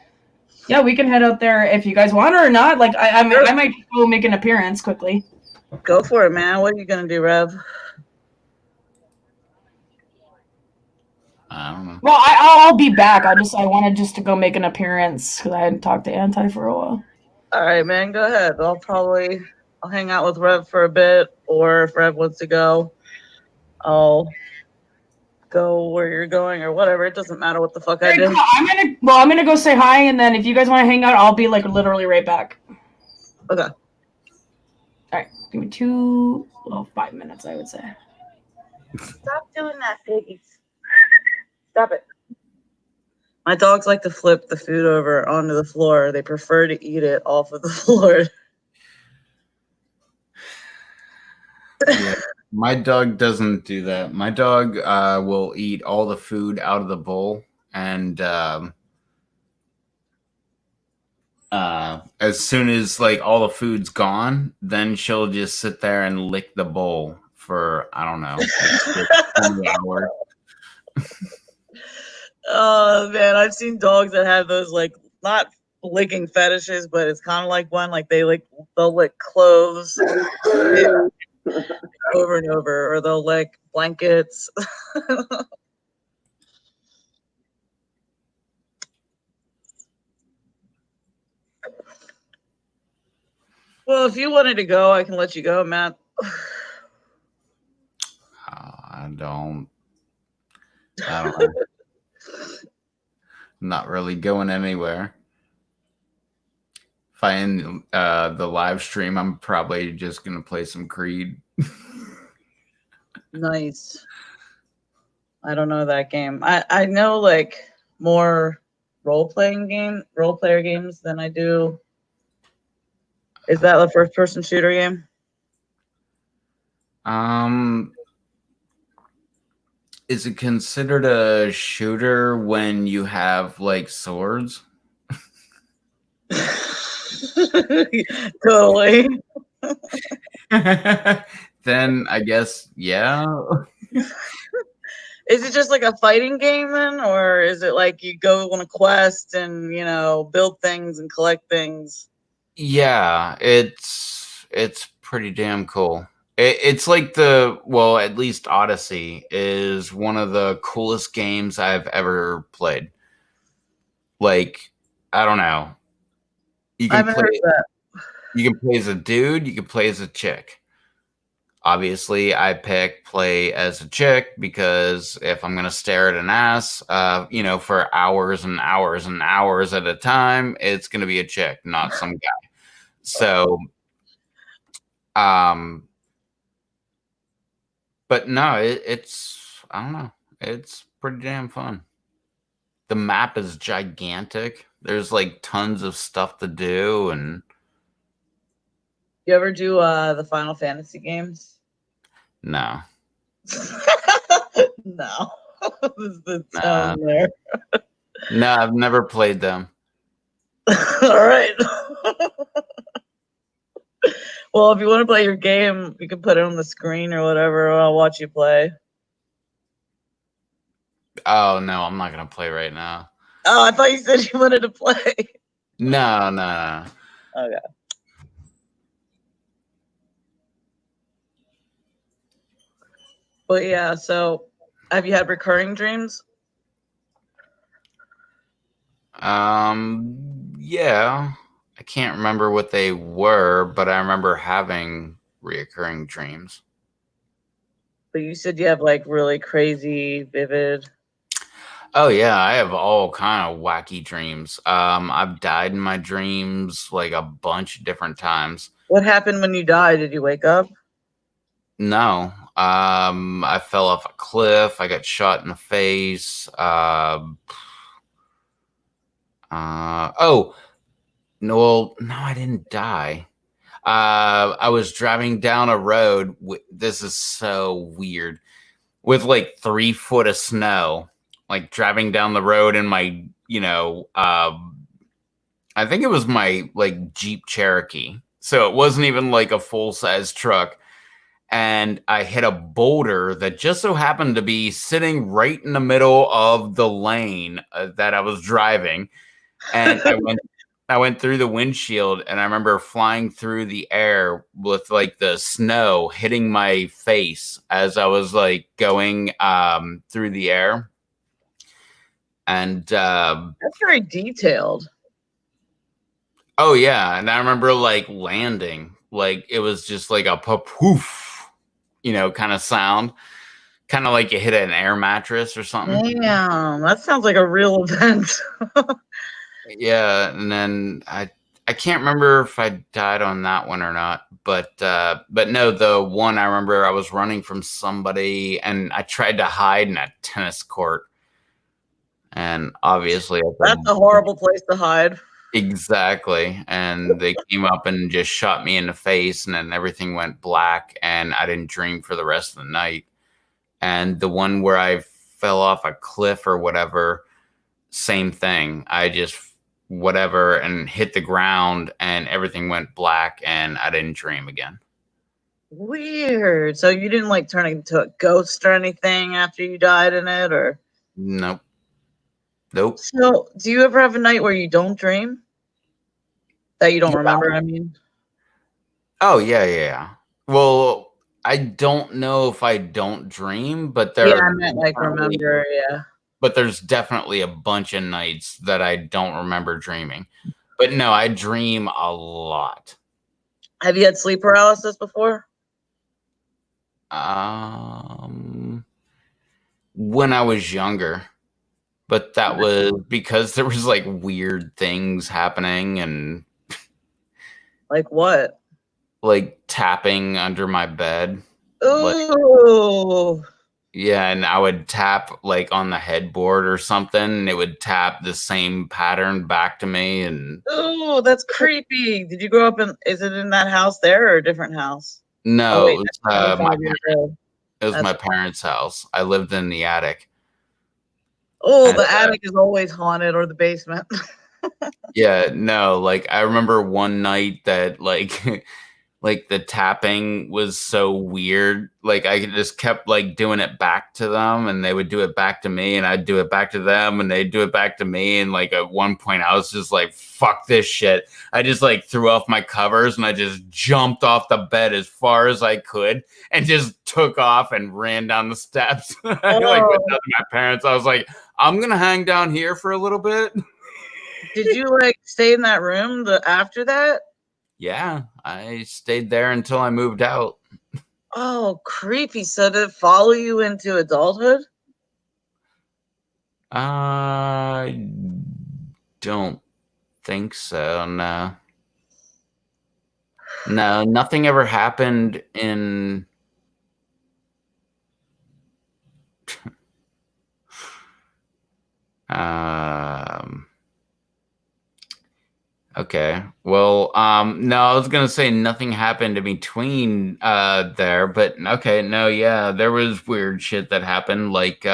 yeah, we can head out there if you guys want or not. Like, I might go make an appearance quickly. Go for it, man. What are you gonna do, Rev? I don't know. Well, I'll be back. I wanted just to go make an appearance because I hadn't talked to Anti for a while. All right, man. Go ahead. I'll hang out with Rev for a bit, or if Rev wants to go, I'll go where you're going or whatever. It doesn't matter what the fuck I do. Cool. I'm gonna go say hi, and then if you guys want to hang out, I'll be like literally right back. Okay. All right, give me 5 minutes, I would say. Stop doing that, piggies. Stop it. My dogs like to flip the food over onto the floor. They prefer to eat it off of the floor. Yeah, my dog doesn't do that. My dog will eat all the food out of the bowl, and as soon as like all the food's gone, then she'll just sit there and lick the bowl for I don't know, like 20 hours. Oh man, I've seen dogs that have those like not licking fetishes, but it's kind of like one like they'll lick clothes over and over, or they'll lick blankets. Well, if you wanted to go, I can let you go, Matt. I don't know. Not really going anywhere. If I end the live stream, I'm probably just gonna play some Creed. Nice. I don't know that game. I know like more role player games than I do. Is that a first person shooter game? Is it considered a shooter when you have like swords? Totally. Then I guess yeah. Is it just like a fighting game then, or is it like you go on a quest and build things and collect things? Yeah, it's pretty damn cool. It's like at least Odyssey is one of the coolest games I've ever played. Like, I don't know. You I can haven't heard play that. you can play as a dude, you can play as a chick. Obviously, I pick play as a chick because if I'm gonna stare at an ass, for hours and hours and hours at a time, it's gonna be a chick, not some guy. So, um, but no, it's I don't know, it's pretty damn fun. The map is gigantic. There's like tons of stuff to do, and You ever do the Final Fantasy games? no, No. This is the nah, tone there. no, I've never played them. All right. Well, if you want to play your game, you can put it on the screen or whatever. I'll watch you play. Oh no, I'm not gonna play right now. Oh, I thought you said you wanted to play. No, no. Okay. But yeah, so have you had recurring dreams? Yeah. I can't remember what they were, but I remember having reoccurring dreams. But you said you have like really crazy, vivid. Oh yeah, I have all kind of wacky dreams. I've died in my dreams like a bunch of different times. What happened when you died? Did you wake up? No. I fell off a cliff. I got shot in the face. Oh, no, well, no, I didn't die. I was driving down a road. This is so weird. With like 3 foot of snow, like driving down the road in my, I think it was my like Jeep Cherokee. So it wasn't even like a full size truck. And I hit a boulder that just so happened to be sitting right in the middle of the lane that I was driving. And I went through the windshield, and I remember flying through the air with like the snow hitting my face as I was like going through the air. And That's very detailed. oh yeah, and I remember like landing, like it was just like a poof, kind of sound, kind of like you hit an air mattress or something. Damn, that sounds like a real event. Yeah, and then I can't remember if I died on that one or not, but no, the one I remember I was running from somebody and I tried to hide in a tennis court, and obviously That's a horrible place to hide. exactly, and they came up and just shot me in the face, and then everything went black, and I didn't dream for the rest of the night. And the one where I fell off a cliff or whatever, same thing. I just whatever and hit the ground and everything went black and I didn't dream again. Weird. So you didn't like turn into a ghost or anything after you died in it, or? Nope. So do you ever have a night where you don't dream? That you don't remember, I mean? Oh yeah. Well, I don't know if I don't dream, but Yeah, I meant like remember, yeah. But there's definitely a bunch of nights that I don't remember dreaming. But no, I dream a lot. Have you had sleep paralysis before? When I was younger, but that was because there was like weird things happening and like what? Like tapping under my bed. Ooh. Like, yeah, and I would tap like on the headboard or something, and it would tap the same pattern back to me. And oh, that's creepy. Did you grow up in? Is it in that house there or a different house? No, oh, wait, it was my parents' house. I lived in the attic. Oh, the attic is always haunted, or the basement. Yeah, no, like I remember one night that like like the tapping was so weird. Like I just kept like doing it back to them, and they would do it back to me, and I'd do it back to them, and they'd do it back to me. And like at one point, I was just like, "Fuck this shit!" I just like threw off my covers and I just jumped off the bed as far as I could and just took off and ran down the steps. I like went down to my parents. I was like, "I'm gonna hang down here for a little bit." Did you like stay in that room after that? Yeah, I stayed there until I moved out. Oh, creepy. So did it follow you into adulthood? I don't think so. No. No, nothing ever happened in um okay. Well, no, I was gonna say nothing happened in between there, but okay, no, yeah, there was weird shit that happened. Like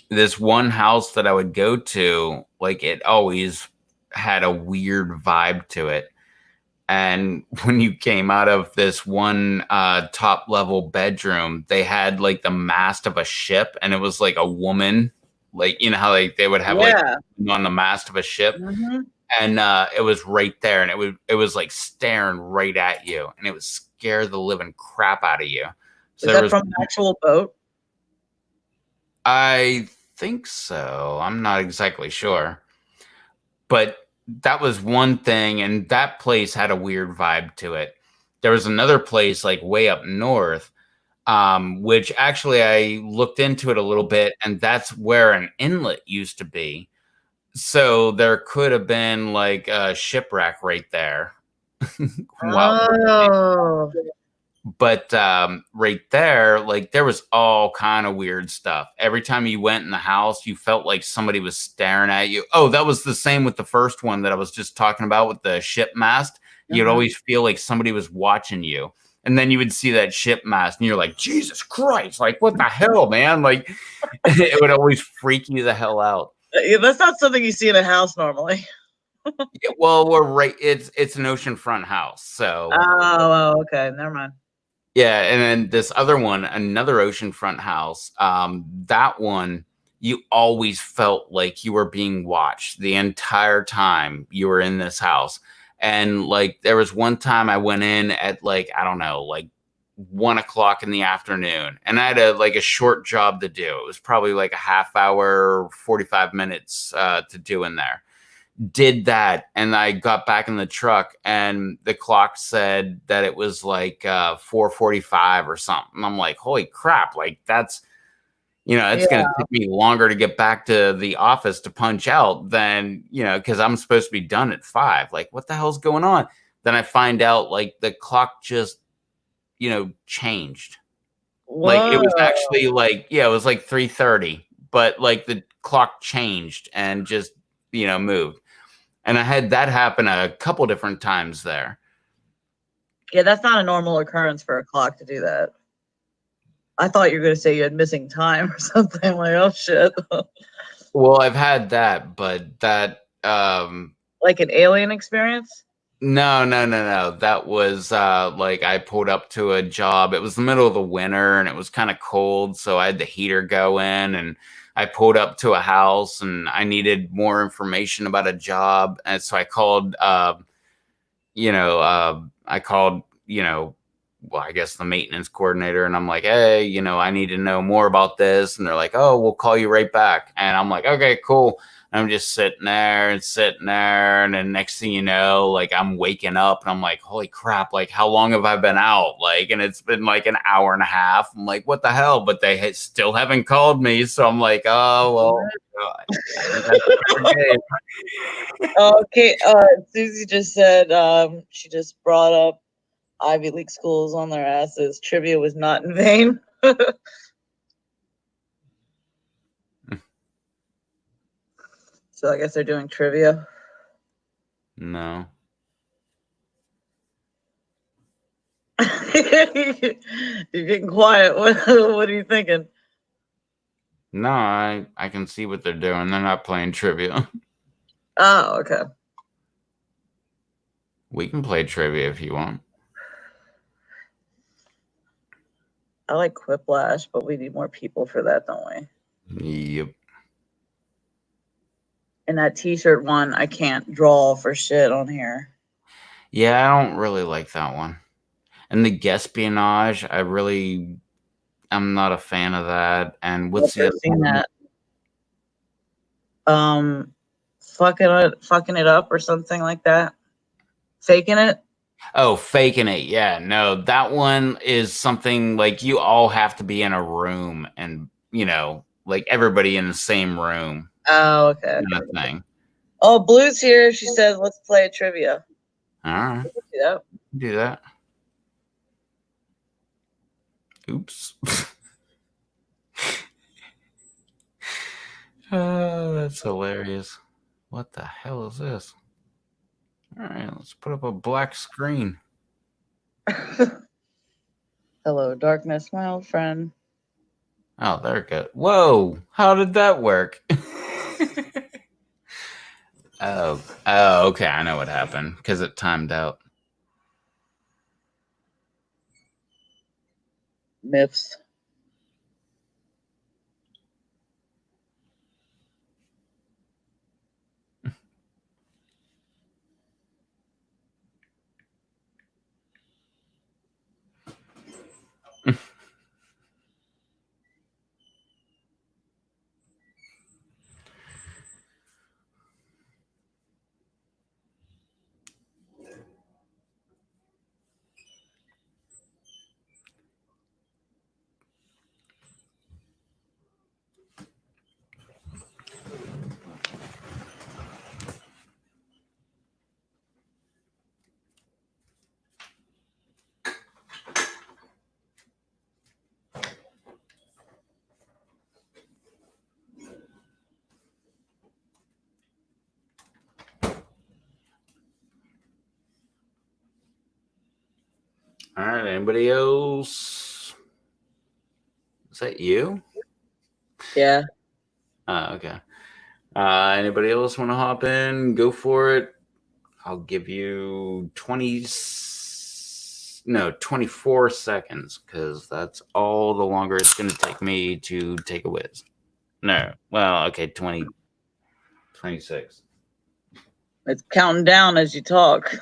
this one house that I would go to, like it always had a weird vibe to it. And when you came out of this one top level bedroom, they had like the mast of a ship, and it was like a woman, like you know how like they would have like on the mast of a ship, and it was right there, and it was like staring right at you, and it would scare the living crap out of you. So Is that from an actual boat? I think so. I'm not exactly sure, but that was one thing, and that place had a weird vibe to it. There was another place like way up north, which actually I looked into it a little bit, and that's where an inlet used to be. So there could have been like a shipwreck right there. Oh. But right there, like there was all kind of weird stuff. Every time you went in the house, you felt like somebody was staring at you. Oh, that was the same with the first one that I was just talking about with the ship mast. You'd always feel like somebody was watching you. And then you would see that ship mast and you're like, Jesus Christ, like what the hell, man? Like it would always freak you the hell out. Yeah, that's not something you see in a house normally. Yeah, well, we're right. It's an oceanfront house. So oh, okay. Never mind. yeah, and then this other one, another oceanfront house, that one, you always felt like you were being watched the entire time you were in this house. And like there was one time I went in at like, I don't know, like 1 o'clock in the afternoon, and I had a short job to do. It was probably like a half hour, 45 minutes to do in there. Did that, and I got back in the truck, and the clock said that it was like 4:45 or something. I'm like, holy crap, like that's it's going to take me longer to get back to the office to punch out than because I'm supposed to be done at 5. Like what the hell's going on? Then I find out like the clock just changed. Like it was actually like it was like 3:30, but like the clock changed and just moved. And I had that happen a couple different times there. Yeah, that's not a normal occurrence for a clock to do that. I thought you were going to say you had missing time or something. I'm like, oh shit. Well, I've had that, but that like an alien experience? No. That was like I pulled up to a job. It was the middle of the winter and it was kind of cold, so I had the heater go in, and I pulled up to a house and I needed more information about a job. And so I called, well, I guess the maintenance coordinator. And I'm like, hey, I need to know more about this. And they're like, oh, we'll call you right back. And I'm like, okay, cool. And I'm just sitting there. And then next thing you know, like I'm waking up and I'm like, holy crap, like how long have I been out? Like, and it's been like an hour and a half. I'm like, what the hell? But they still haven't called me. So I'm like, oh, well. Okay. Susie just said she just brought up Ivy League schools on their asses. Trivia was not in vain. So I guess they're doing trivia. No. You're getting quiet. What are you thinking? No, I can see what they're doing. They're not playing trivia. Oh, okay. We can play trivia if you want. I like Quiplash, but we need more people for that, don't we? Yep. And that T-shirt one, I can't draw for shit on here. Yeah, I don't really like that one. And the Guespionage, I'm not a fan of that. And what's the I've other seen one? that. Fucking it up or something like that. Faking it. Oh, faking it. Yeah, no, that one is something like you all have to be in a room and, like everybody in the same room Oh, okay. kind of thing. Oh, Blue's here. She says, let's play a trivia. All right. Yep. Do that. Oops. Oh, that's hilarious. What the hell is this? All right, let's put up a black screen. Hello, darkness, my old friend. Oh, there it goes. Whoa, how did that work? Oh, okay, I know what happened because it timed out. Myths. All right, anybody else? Is that you? Yeah. Okay. Anybody else want to hop in? Go for it. I'll give you 24 seconds because that's all the longer it's going to take me to take a whiz. No. Well, okay, 26. It's counting down as you talk.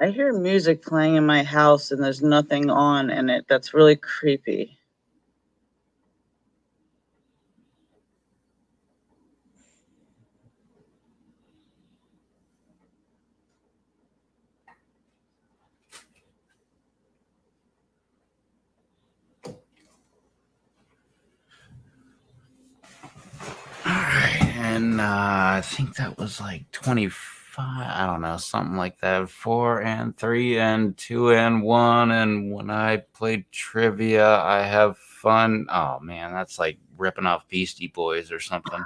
I hear music playing in my house and there's nothing on in it. That's really creepy. All right. And I think that was like 25. I don't know, something like that. 4 and 3 and 2 and 1. And when I played trivia, I have fun. Oh, man, that's like ripping off Beastie Boys or something.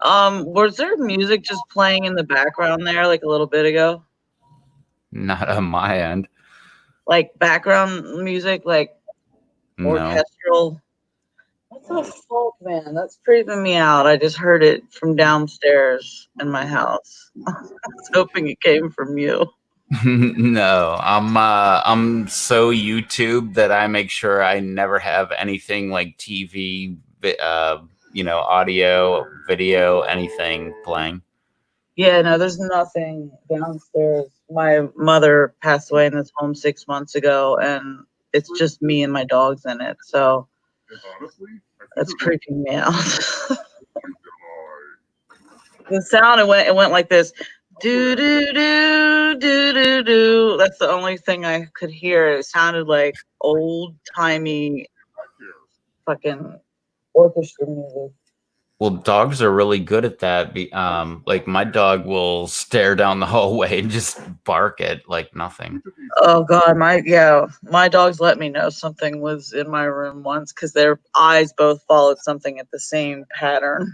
Was there music just playing in the background there like a little bit ago? Not on my end. Like background music, like No. orchestral. What the fuck, man? That's creeping me out. I just heard it from downstairs in my house. I was hoping it came from you. No, I'm so YouTube that I make sure I never have anything like TV, audio, video, anything playing. Yeah, no, there's nothing downstairs. My mother passed away in this home 6 months ago, and it's just me and my dogs in it. So And honestly, I That's creeping me out. Die. The sound it went like this. Do do do do do do. That's the only thing I could hear. It sounded like old timey fucking orchestra music. Well, dogs are really good at that. Like my dog will stare down the hallway and just bark at like nothing. Oh god, my dogs let me know something was in my room once because their eyes both followed something at the same pattern.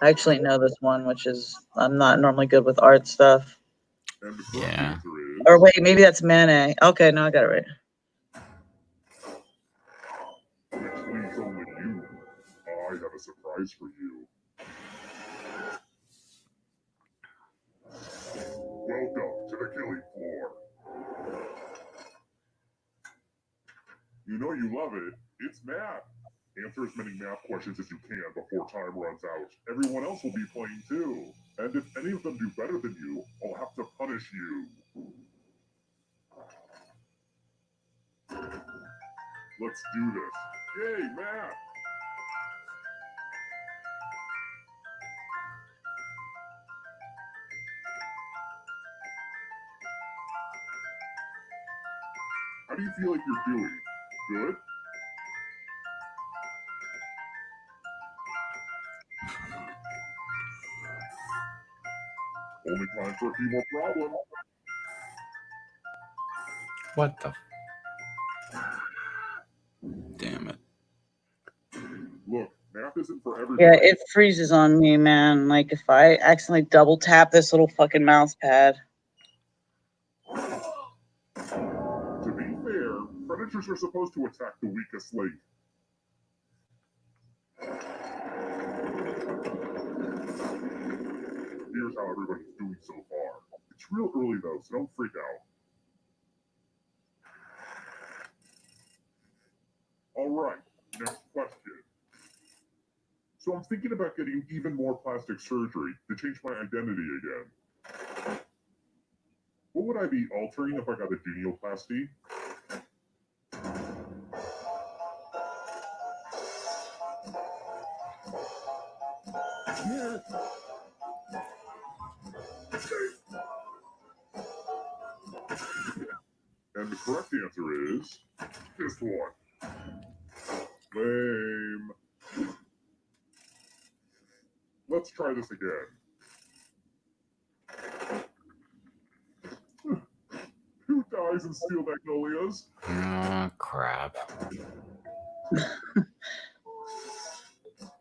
I actually know this one, which is I'm not normally good with art stuff. Yeah. Or wait, maybe that's Manet. Okay, no, I got it right. Which leaves only you. I have a surprise for you. Welcome to the killing floor. You know you love it. It's math. Answer as many math questions as you can before time runs out. Everyone else will be playing too. And if any of them do better than you, I'll have to punish you. Let's do this. Yay, math! How do you feel like you're doing? Good? Only time for a few more problems. What the? Damn it. Look, math isn't for everybody. Yeah, it freezes on me, man. Like if I accidentally double tap this little fucking mouse pad. To be fair, predators are supposed to attack the weakest link. Here's how everybody's doing so far. It's real early though, so don't freak out. Alright, next question. So I'm thinking about getting even more plastic surgery to change my identity again. What would I be altering if I got a genioplasty? And the correct answer is this one. Lame. Let's try this again. Who dies in steel magnolias? Oh, crap.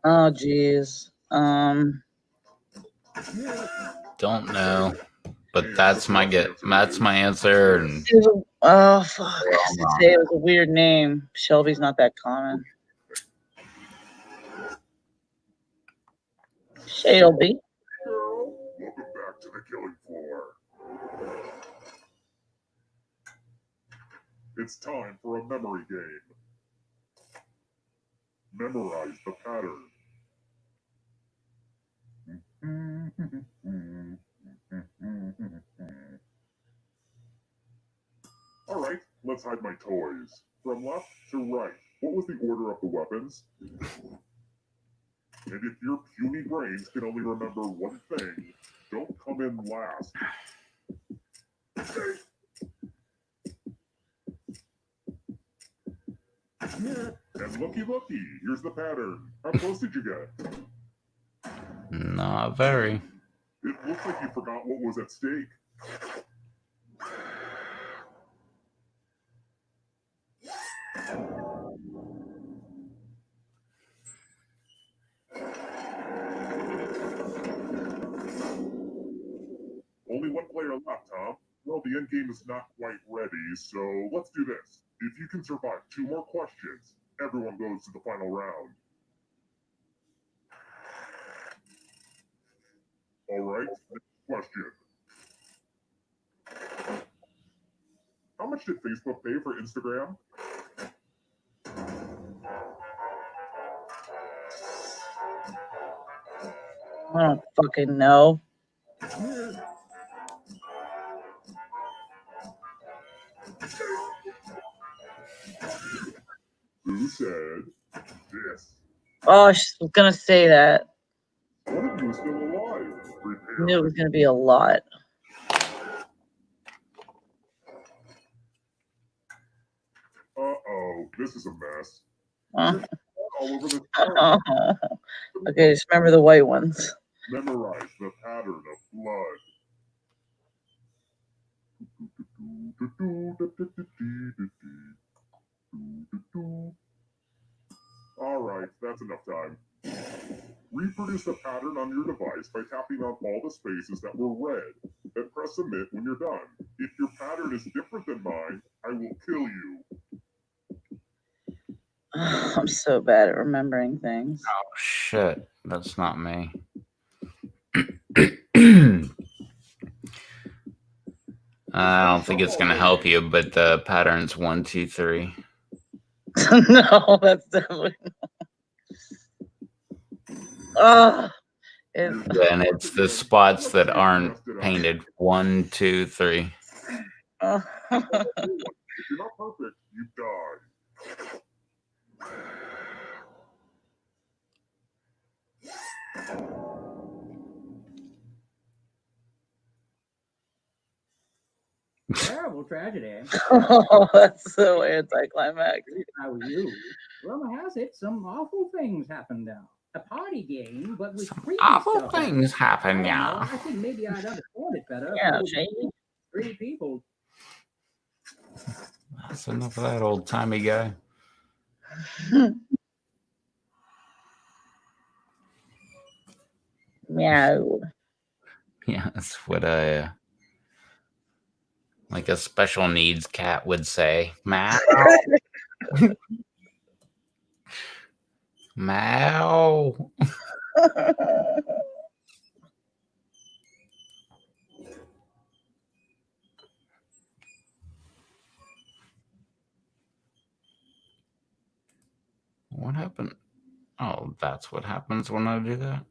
Oh jeez. Don't know. But that's my that's my answer. And Oh fuck. I say it was a weird name. Shelby's not that common. Shelby. Girl, welcome back to the killing floor. It's time for a memory game. Memorize the pattern. Alright, let's hide my toys. From left to right, what was the order of the weapons? And if your puny brains can only remember one thing, don't come in last. And looky, here's the pattern. How close did you get? not very. It looks like you forgot what was at stake. Only one player left, huh? Well, the end game is not quite ready, so let's do this. If you can survive 2 more questions, everyone goes to the final round. Alright, next question. How much did Facebook pay for Instagram? I don't fucking know. Who said this? Oh, I was gonna say that. One of you is still alive. I Prepare. knew it was gonna be a lot. Uh-oh, this is a mess. Uh, There's all over the chart. okay, just remember the white ones. Memorize the pattern of blood. Alright, that's enough time. Reproduce the pattern on your device by tapping on all the spaces that were red. Then press submit when you're done. If your pattern is different than mine, I will kill you. I'm so bad at remembering things. Oh shit, that's not me. I don't think it's gonna help you, but the pattern's 1, 2, 3. No, that's definitely not. And it's the spots that aren't painted. 1, 2, 3. Oh. If you're not perfect, you die. Terrible tragedy. Oh, that's so anticlimactic. If I was you, rumor has it some awful things happened now. A party game, but with creepy Awful stuff. things happen, I don't know, yeah. I think maybe I'd understand it better. if Yeah, it was shady. 3 people. That's enough of that old timey guy. Meow. Yeah, that's what like a special needs cat would say. Meow. Meow. What happened? Oh, that's what happens when I do that.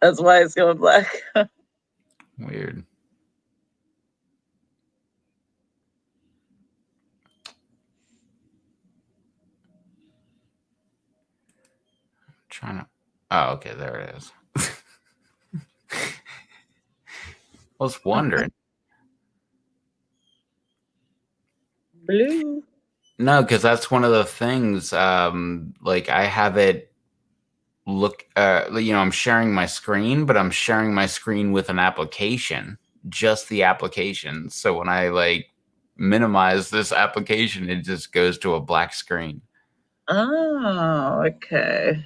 That's why it's going black. Weird. Trying to. Oh, okay, there it is. I was wondering. Blue. No, because that's one of the things. Like I have it look. I'm sharing my screen, but I'm sharing my screen with an application, just the application. So when I like minimize this application, it just goes to a black screen. Oh, okay.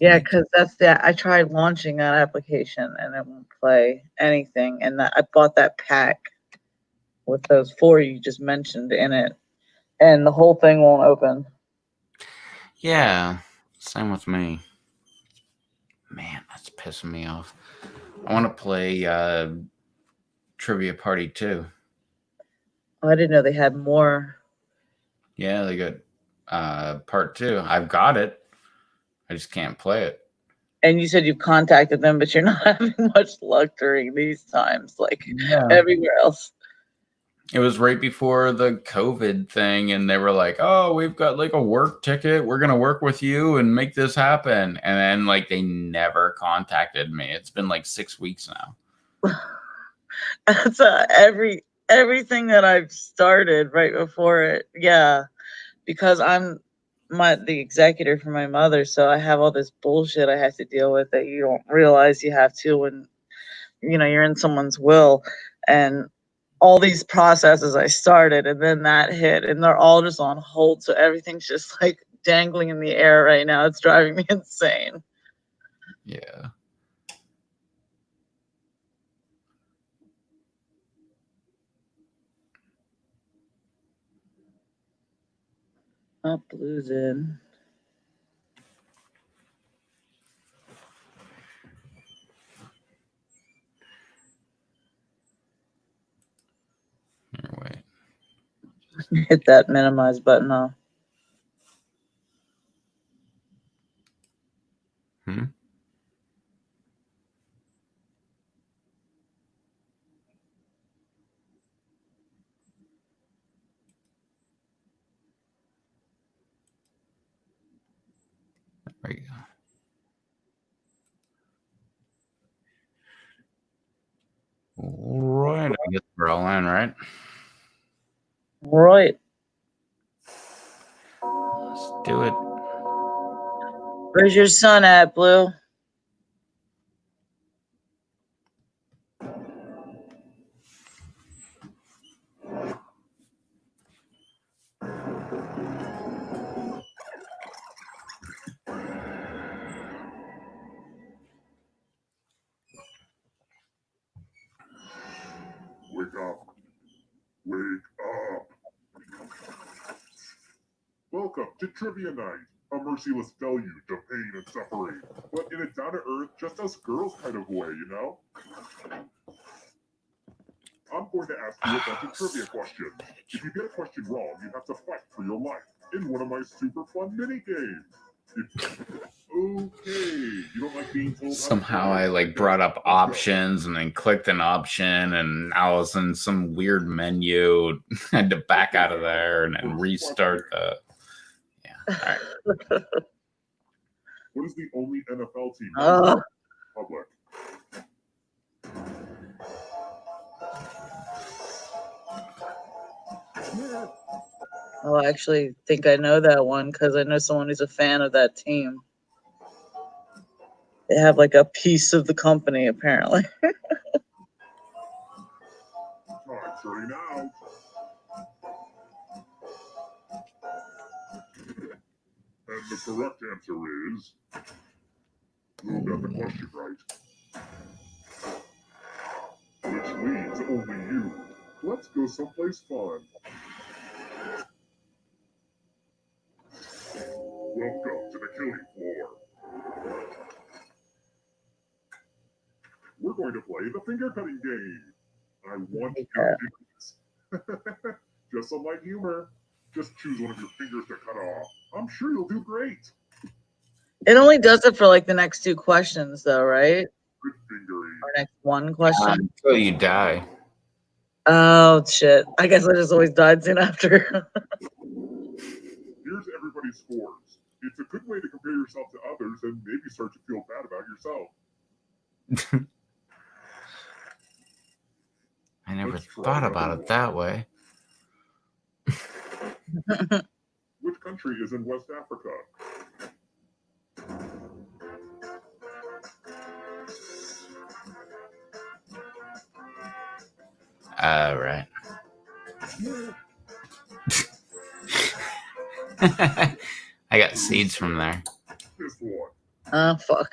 Yeah, because I tried launching that application and it won't play anything. And I bought that pack with those 4 you just mentioned in it, and the whole thing won't open. Yeah, same with me. Man, that's pissing me off. I want to play Trivia Party 2. Oh, I didn't know they had more. Yeah, they got part 2. I've got it. I just can't play it. And you said you've contacted them, but you're not having much luck during these times, like everywhere else. It was right before the COVID thing, and they were like, "Oh, we've got like a work ticket. We're gonna work with you and make this happen." And then like they never contacted me. It's been like 6 weeks now. That's everything that I've started right before it. Yeah, because I'm the executor for my mother, so I have all this bullshit I have to deal with that you don't realize you have to when you're in someone's will, and all these processes I started, and then that hit, and they're all just on hold, so everything's just like dangling in the air right now. It's driving me insane. Yeah. Oh, blues in. Here, wait. Hit that minimize button off. There you go. All right, I guess we're all in, right? Right. Let's do it. Where's your son at, Blue? Wake up. Wake up. Welcome to Trivia Night, a merciless deluge of pain and suffering, but in a down-to-earth, just us girls kind of way, you know? I'm going to ask you a bunch of trivia questions. If you get a question wrong, you have to fight for your life in one of my super fun mini games. Okay, you don't like being told. Somehow I like brought up options and then clicked an option and I was in some weird menu. I had to back out of there and then restart the. Yeah. All right. What is the only NFL team in Oh. the public? Oh, I actually think I know that one because I know someone who's a fan of that team. They have like a piece of the company, apparently. Time's running out. And the correct answer is... You got the question right. Which leads only you. Let's go someplace fun. Welcome to the killing floor. We're going to play the finger cutting game. I want you to do this. Just some light humor. Just choose one of your fingers to cut off. I'm sure you'll do great. It only does it for like the next two questions, though, right? Good fingering. Or next one question. Until you die. Oh shit! I guess I just always died soon after. Here's everybody's scores. It's a good way to compare yourself to others and maybe start to feel bad about yourself. I never Let's try thought another about one. it that way. Which country is in West Africa? All right. I got seeds from there. This one. Oh fuck!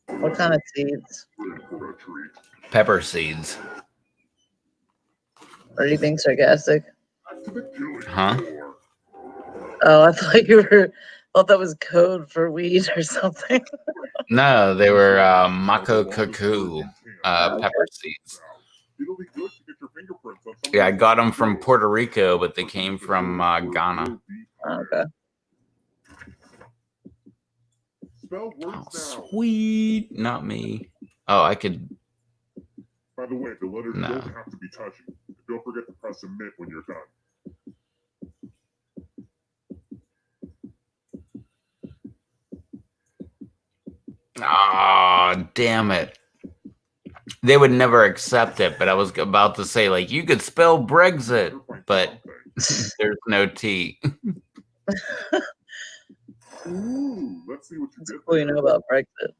What kind of seeds? In for a treat. Pepper seeds. Are you being sarcastic? Back to the killing Huh? floor. Oh, I thought you were. Thought that was code for weed or something. No, they were mako cuckoo pepper seeds. It'll be good to get your fingerprints on some Yeah, I of got these them from skills. Puerto Rico, but they came from Ghana. Okay. Spell words Oh, now. sweet. Not me. Oh, I could. By the way, the letters No. don't have to be touching. Don't forget to press submit when you're done. Oh, damn it. They would never accept it, but I was about to say, like, you could spell Brexit, Better find but something. there's no T. Ooh, let's see what you That's did cool. You there. know about Brexit.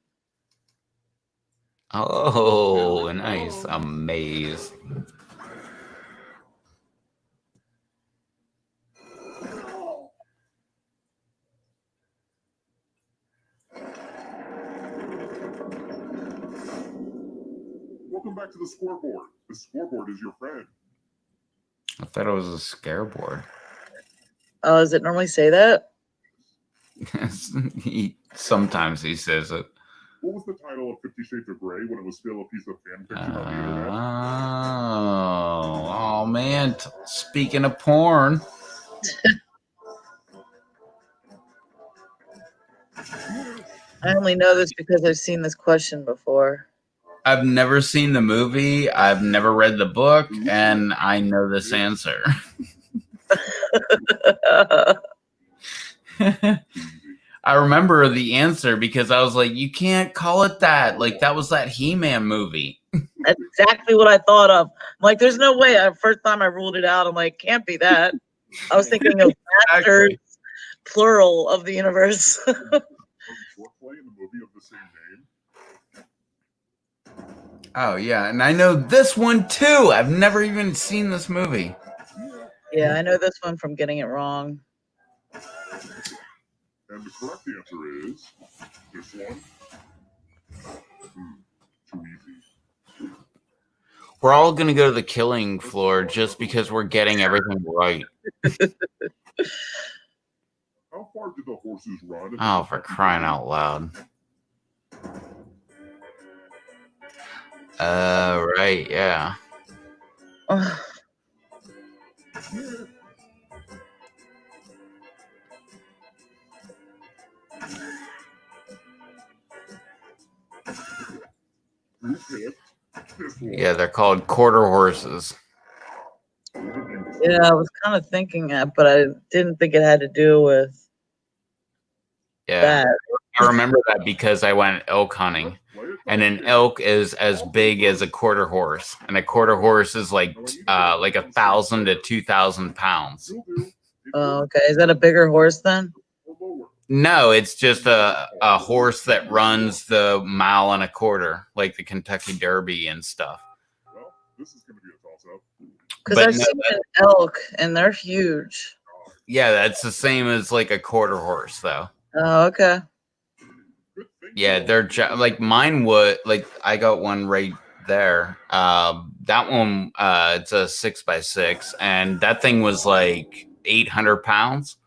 Oh, nice. Amaze. Welcome back to the scoreboard. The scoreboard is your friend. I thought it was a scareboard. Oh, does it normally say that? Sometimes he says it. What was the title of 50 Shades of Grey when it was still a piece of fan fiction on the internet? Oh man. Speaking of porn. I only know this because I've seen this question before. I've never seen the movie. I've never read the book, and I know this answer. I remember the answer because I was like, you can't call it that. Like, that was that He-Man movie. That's exactly what I thought of. I'm like, there's no way. First time I ruled it out, I'm like, can't be that. I was thinking of masters, plural of the universe. Short play in the movie of the same name. Oh, yeah. And I know this one, too. I've never even seen this movie. Yeah, I know this one from getting it wrong. And the correct answer is this one. Too easy. We're all going to go to the killing floor just because we're getting everything right. How far did the horses run? Oh, for crying out loud. Right, yeah. Yeah, they're called quarter horses. Yeah, I was kind of thinking that, but I didn't think it had to do with that. I remember that because I went elk hunting, and an elk is as big as a quarter horse, and a quarter horse is like 1,000 to 2,000 pounds. Oh, okay. Is that a bigger horse then? No, it's just a horse that runs the mile and a quarter, like the Kentucky Derby and stuff. Well, this is going to be a toss-up. Because I've seen an elk, and they're huge. Yeah, that's the same as like a quarter horse, though. Oh, okay. Yeah, they're like mine would, like I got one right there. That one, it's a 6x6, and that thing was like 800 pounds.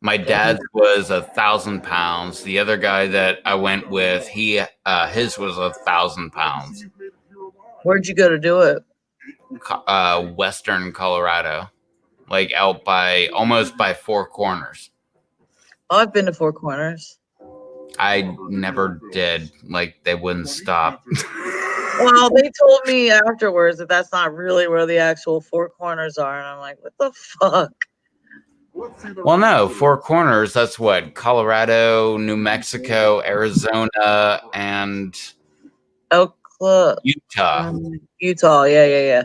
My dad's was 1,000 pounds. The other guy that I went with, his was 1,000 pounds. Where'd you go to do it? Western Colorado, like out almost by Four Corners. Oh, I've been to Four Corners. I never did. Like, they wouldn't stop. Well, they told me afterwards that that's not really where the actual Four Corners are, and I'm like, what the fuck? Well, no, Four Corners, that's what? Colorado, New Mexico, Arizona, and Utah. Utah, yeah.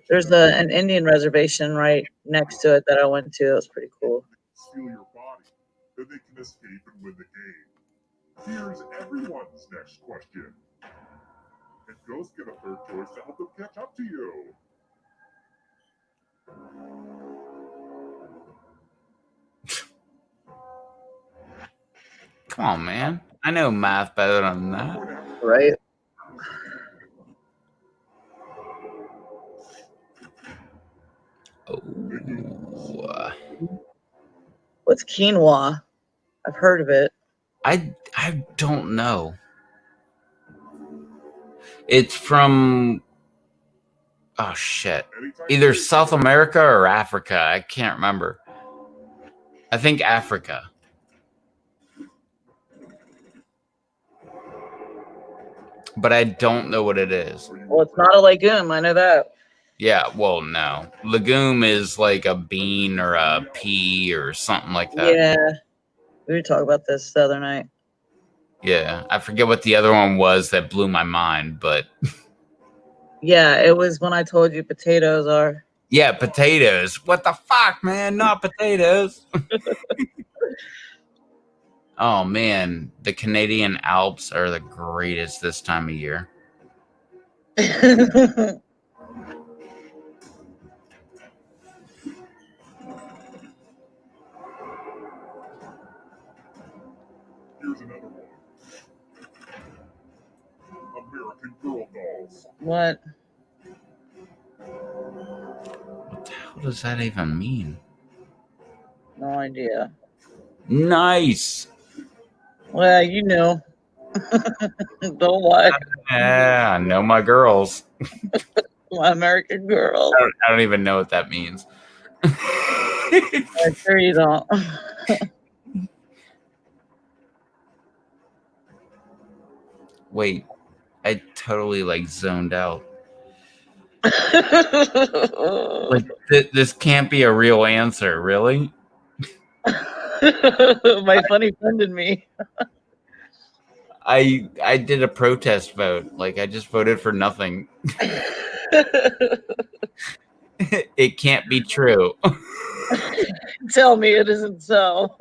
There's an Indian reservation right next to it that I went to. It was pretty cool. Steal your body, then they can escape and win the game. Here's everyone's next question. And ghosts get a third choice to help them catch up to you. Come on, man. I know math better than that. Right? Oh. What's quinoa? I've heard of it. I don't know. It's from, oh shit, either South America or Africa. I can't remember. I think Africa. But I don't know what it is. Well, it's not a legume. I know that. Yeah, well, no. Legume is like a bean or a pea or something like that. Yeah. We were talking about this the other night. Yeah, I forget what the other one was that blew my mind, but... Yeah, it was when I told you potatoes are... Yeah, potatoes. What the fuck, man? Not potatoes. Oh, man. The Canadian Alps are the greatest this time of year. Here's another one. American Girl dolls. What? What the hell does that even mean? No idea. Nice. Well, you know. Don't lie. Yeah, I know my girls. My American Girl. I don't even know what that means. I'm sure you don't. Wait, I totally like zoned out. Like this can't be a real answer, really? My funny friend and me. I did a protest vote. Like I just voted for nothing. It can't be true. Tell me it isn't so.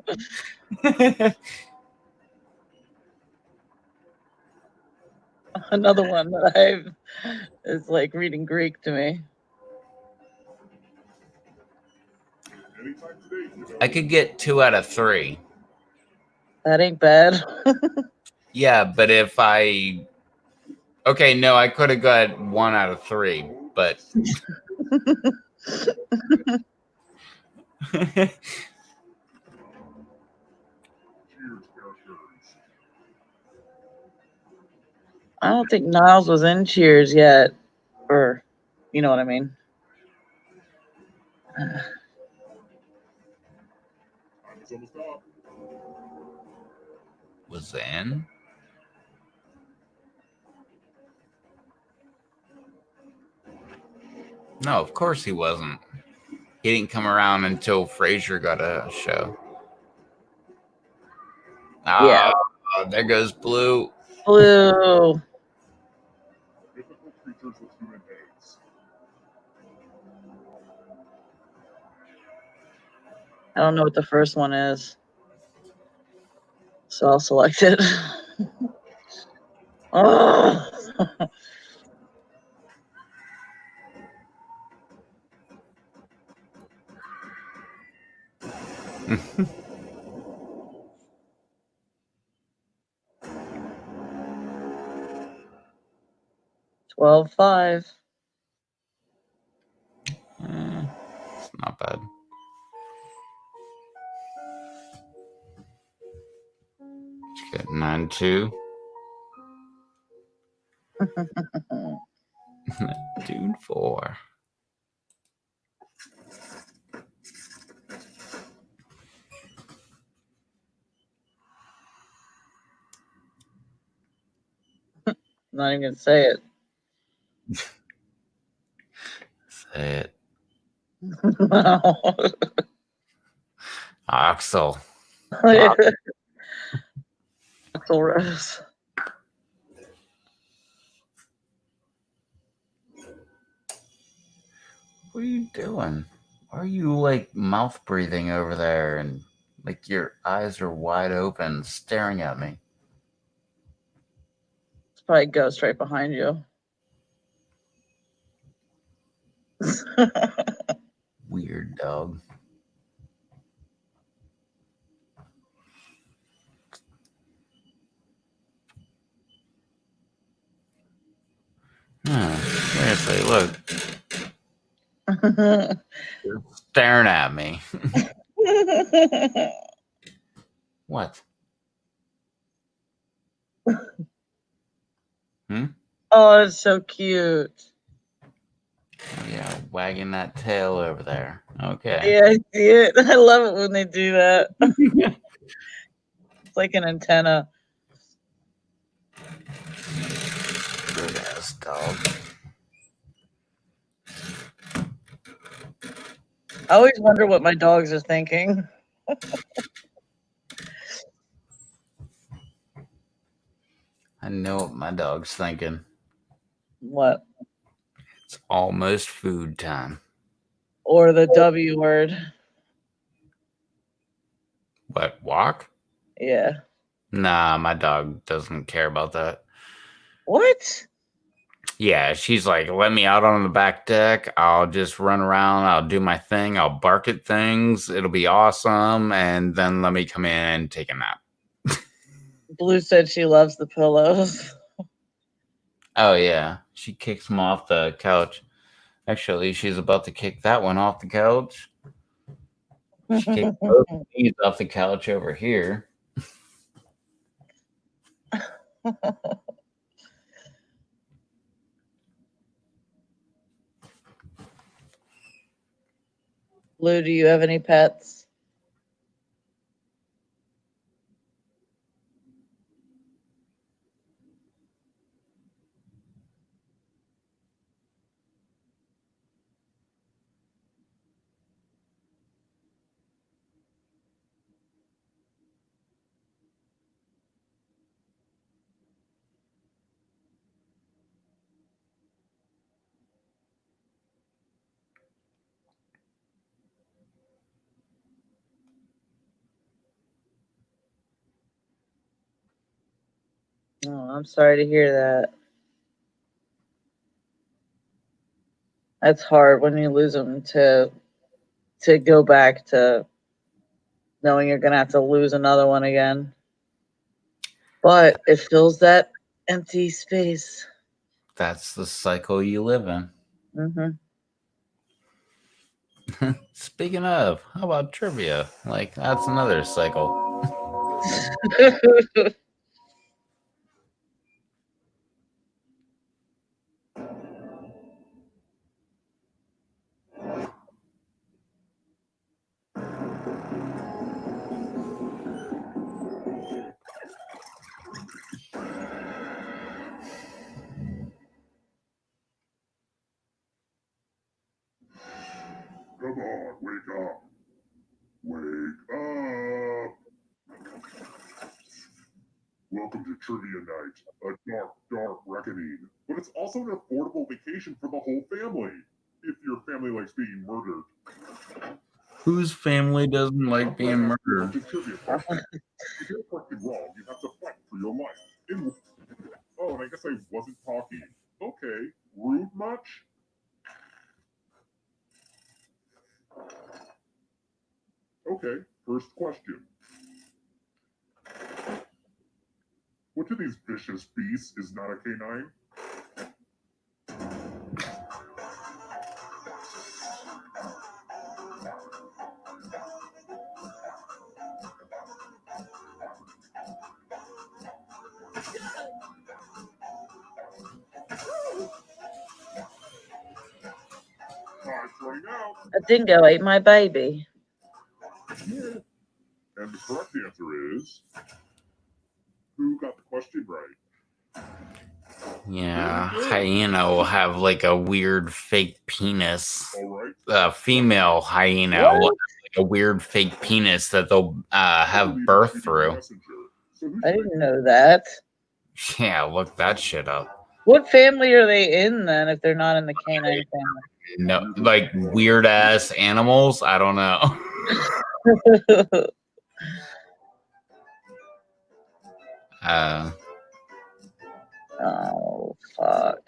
Another one that I've is like reading Greek to me. Anytime today, you know. I could get 2 out of 3. That ain't bad. Yeah, but if I okay, no, I could have got 1 out of 3, but Cheers, characters. I don't think Niles was in Cheers yet, or you know what I mean. Time is almost up. was in. No, of course he wasn't. He didn't come around until Frasier got a show. Yeah. There goes Blue. Blue. Mythical creatures with human heads. I don't know what the first one is, so I'll select it. Oh. 12-5. It's not bad. You got 9-2. Dude 4. Not even gonna say it. Say it. No. Axel. Axel Rose. What are you doing? Why are you like mouth breathing over there and like your eyes are wide open staring at me? It's probably Ghost right behind you. Weird dog. Seriously, look. You're staring at me. What? Oh, it's so cute. Oh, yeah, wagging that tail over there. Okay. Yeah, I see it. I love it when they do that. It's like an antenna. Good ass dog. I always wonder what my dogs are thinking. I know what my dog's thinking. What? It's almost food time. Or the W word. What, walk? Yeah. Nah, my dog doesn't care about that. What? Yeah, she's like, let me out on the back deck. I'll just run around. I'll do my thing. I'll bark at things. It'll be awesome. And then let me come in and take a nap. Blue said she loves the pillows. Oh, yeah. She kicks them off the couch. Actually, she's about to kick that one off the couch. She kicked both of these off the couch over here. Blue, do you have any pets? Oh, I'm sorry to hear that. That's hard when you lose them to go back to knowing you're gonna have to lose another one again. But it fills that empty space. That's the cycle you live in. Mm-hmm. Speaking of, how about trivia? Like, that's another cycle. Come on, wake up. Wake up. Welcome to Trivia Night, a dark, dark reckoning. But it's also an affordable vacation for the whole family, if your family likes being murdered. Whose family doesn't like being murdered? If you get a question wrong, you have to fight for your life. Oh, and I guess I wasn't talking. Okay, rude much? Okay, first question. Which of these vicious beasts is not a canine? Time's running out. A dingo ate my baby. And the correct answer is... Who got the question right? Yeah, hyena will have like a weird fake penis. All right. Female hyena will have like a weird fake penis that they'll have birth through. I didn't know that. Yeah, look that shit up. What family are they in then if they're not in the canine family? No, like weird ass animals. I don't know. Oh, fuck.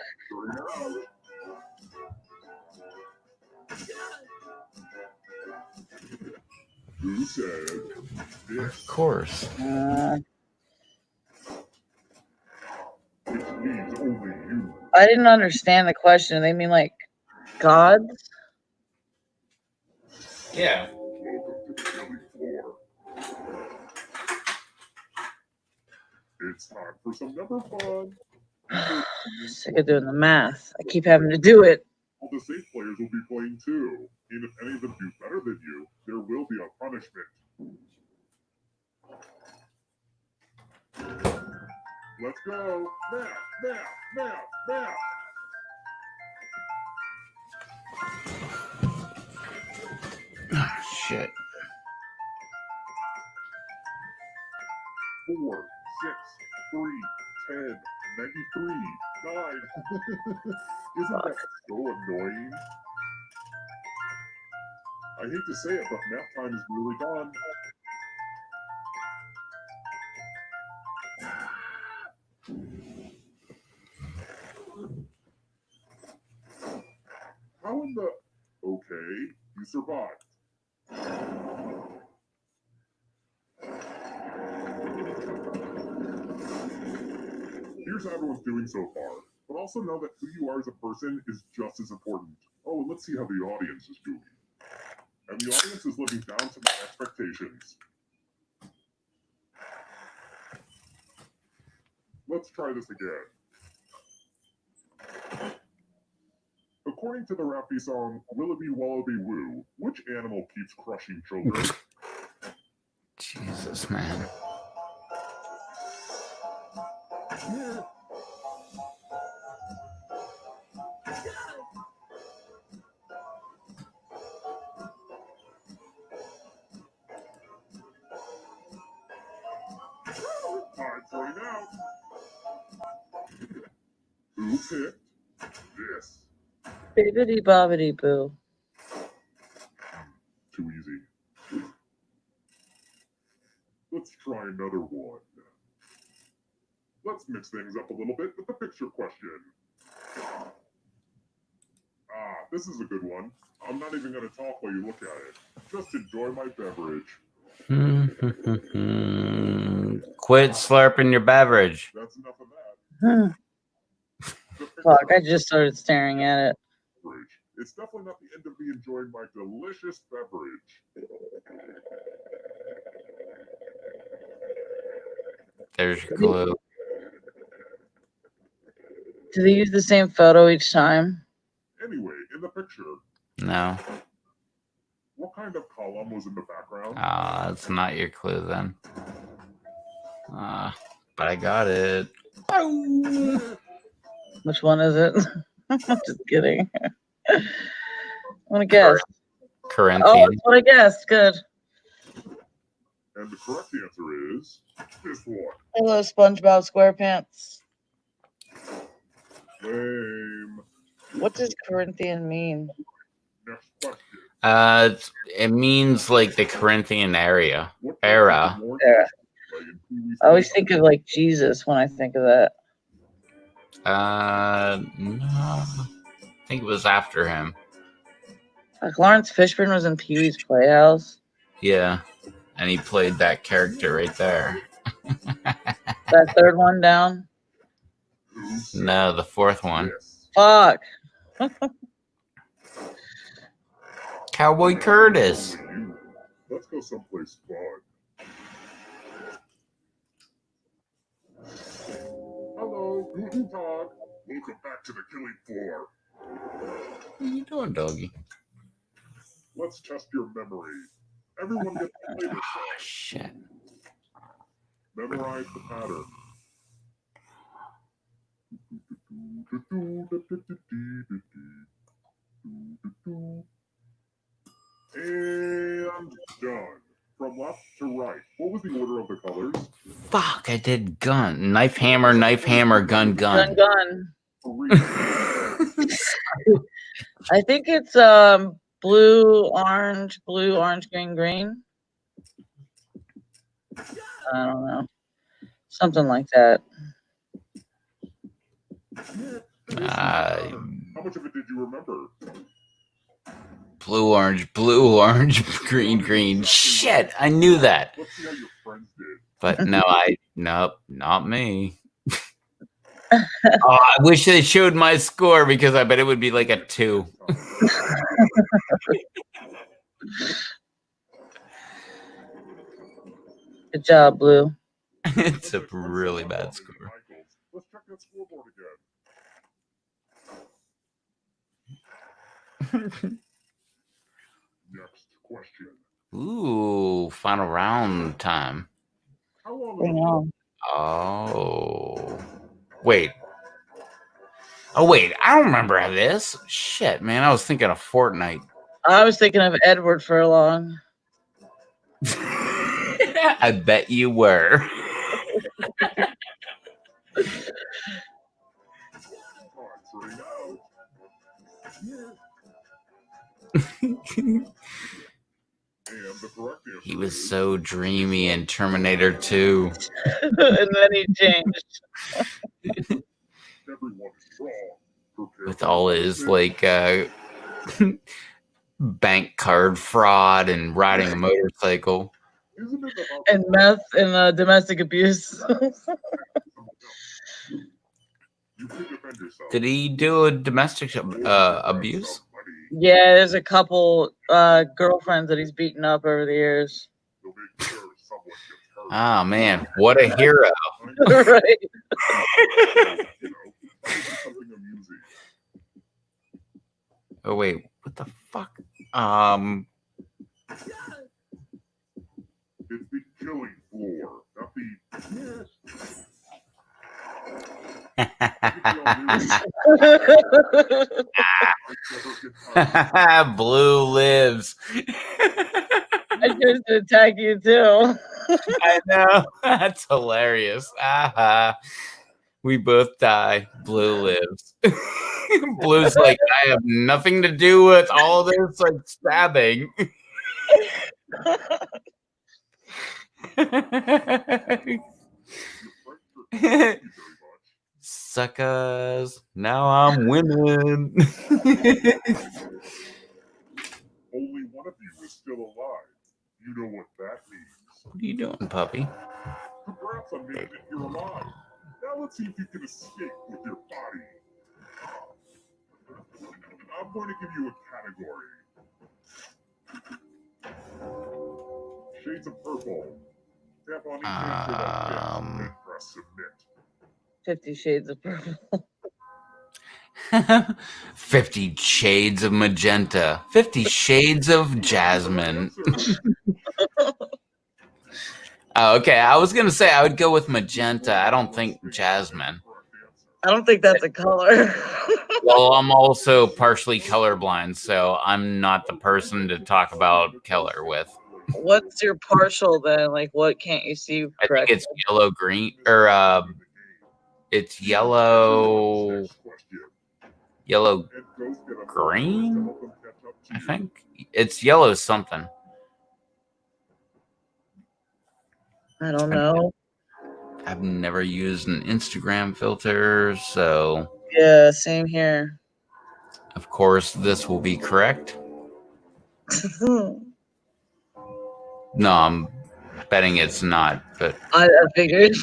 Who said this? Of course. Which means only you. I didn't understand the question. They mean like gods? Yeah. Welcome to the killing floor. It's time for some number fun. Sick of doing the math. I keep having to do it. All the safe players will be playing too. And if any of them do better than you, there will be a punishment. Let's go. Math. Oh, shit. 4, 6, 3, 10, 93, 9. Isn't that so annoying? I hate to say it, but nap time is really gone. How in the... Okay, you survived. Here's how everyone's doing so far, but also know that who you are as a person is just as important. Oh, and let's see how the audience is doing. And the audience is living down to my expectations. Let's try this again. According to the Rappy song, Willoughby Wallaby Woo, which animal keeps crushing children? Jesus, man. Time's running out. Who picked this? Bibbidi bobbidi boo. Too easy. Let's try another one. Let's mix things up a little bit with the picture question. This is a good one. I'm not even going to talk while you look at it. Just enjoy my beverage. Quit slurping your beverage. That's enough of that. Fuck, I just started staring at it. It's definitely not the end of me enjoying my delicious beverage. There's your clue. Do they use the same photo each time? Anyway, in the picture, No. what kind of column was in the background? That's not your clue then. But I got it. Which one is it? I'm just kidding. I want to guess. Oh, Corinthian. that's what I guessed. Good. And the correct answer is this one. Hello, SpongeBob SquarePants. Lame. What does Corinthian mean? Next question. It means like the Corinthian area. What Era. Era. I always think of like Jesus when I think of that. No. I think it was after him. Like Lawrence Fishburne was in Pee-wee's Playhouse. Yeah. And he played that character right there. That third one down. No, the fourth one. Yes. Fuck. Cowboy Curtis. Let's go someplace fun. Hello, Guten Tag. Welcome back to the killing floor. What are you doing, doggy? Let's test your memory. Everyone gets to play this. Oh, shit. Memorize the pattern. And done. From left to right. What was the order of the colors? Fuck, I did gun. Knife, hammer, gun, gun. Gun. Three. I think it's blue, orange, green, green. I don't know. Something like that. How much of it did you remember? Blue, orange, green, green. Shit, I knew that. Let's see how your friends did. But no, nope, not me. I wish they showed my score because I bet it would be like a 2. Good job, Blue. It's a really bad score. Let's check that scoreboard again. Next question. Ooh, final round time. How long Bring ago? on. Oh, wait. Oh, wait. I don't remember this. Shit, man. I was thinking of Fortnite. I was thinking of Edward Furlong. I bet you were. He was so dreamy in Terminator 2. And then he changed. With all his, like, bank card fraud and riding a motorcycle. And meth and domestic abuse. Did he do a domestic abuse? Yeah, there's a couple girlfriends that he's beaten up over the years. Oh, man. What a hero. Right. Oh, wait. What the fuck? It's the killing floor, not the... Blue lives. I chose to attack you too. I know. That's hilarious. We both die. Blue lives. Blue's like, I have nothing to do with all this like stabbing. very much. Suckers. Now I'm winning. Only one of you is still alive. You know what that means. What are you doing, puppy? Congrats on making it here alive. Now let's see if you can escape with your body. I'm going to give you a category. Shades of purple. Tap on each answer that fits, then press submit. 50 Shades of Purple. 50 Shades of Magenta. 50 Shades of Jasmine. Oh, okay, I was going to say I would go with magenta. I don't think jasmine. I don't think that's a color. Well, I'm also partially colorblind, so I'm not the person to talk about color with. What's your partial then? Like, what can't you see I think correctly? it's yellow green, or it's yellow green. I think it's yellow something. I don't know. I've never used an Instagram filter, so Yeah, same here. of course this will be correct. No, I'm betting it's not, but I figured.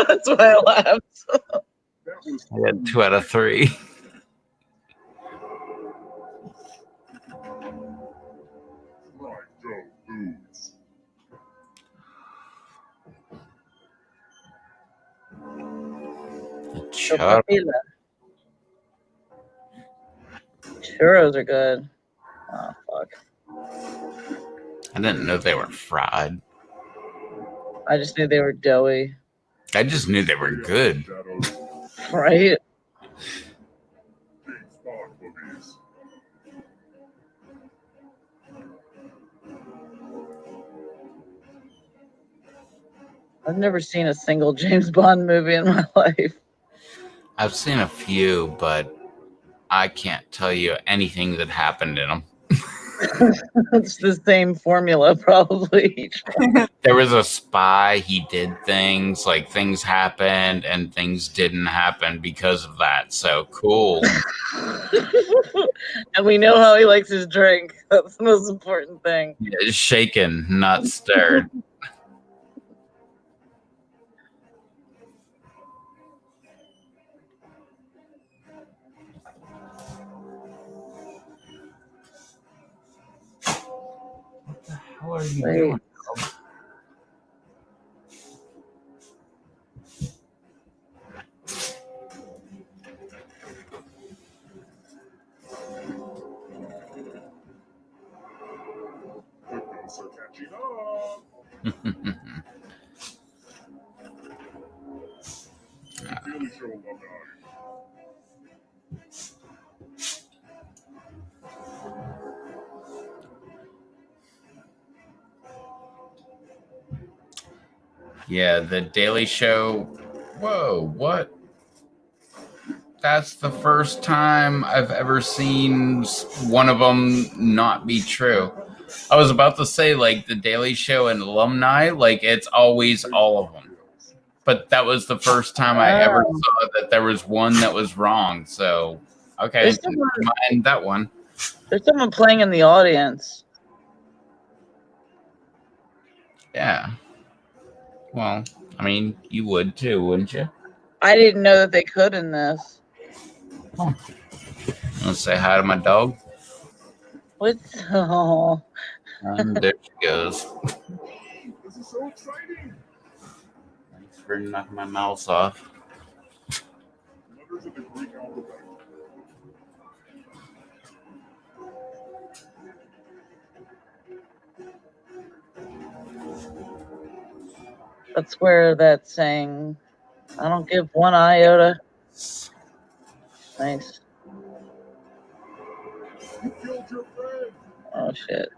That's why I laughed. I got 2 out of 3. Churros. Churros are good. Oh, fuck. I didn't know they were fried. I just knew they were doughy. I just knew they were good. Right? I've never seen a single James Bond movie in my life. I've seen a few, but I can't tell you anything that happened in them. It's the same formula, probably. There was a spy. He did things, like things happened and things didn't happen because of that. So cool. And we know how he likes his drink. That's the most important thing. Yeah, shaken, not stirred. What the hell are you doing? Yeah, the Daily Show. Whoa, what? That's the first time I've ever seen one of them not be true. I was about to say, like, the Daily Show and alumni, like, it's always all of them. But that was the first time I ever saw that there was one that was wrong. So, okay, mind that one. There's someone playing in the audience. Yeah. Well, I mean, you would too, wouldn't you? I didn't know that they could in this. Oh. Let's say hi to my dog. What? Oh. There she goes. This is so exciting. Thanks for knocking my mouse off. Letters of the Greek alphabet. That's where that's saying, I don't give one iota. Nice. You killed your friend. Oh, shit.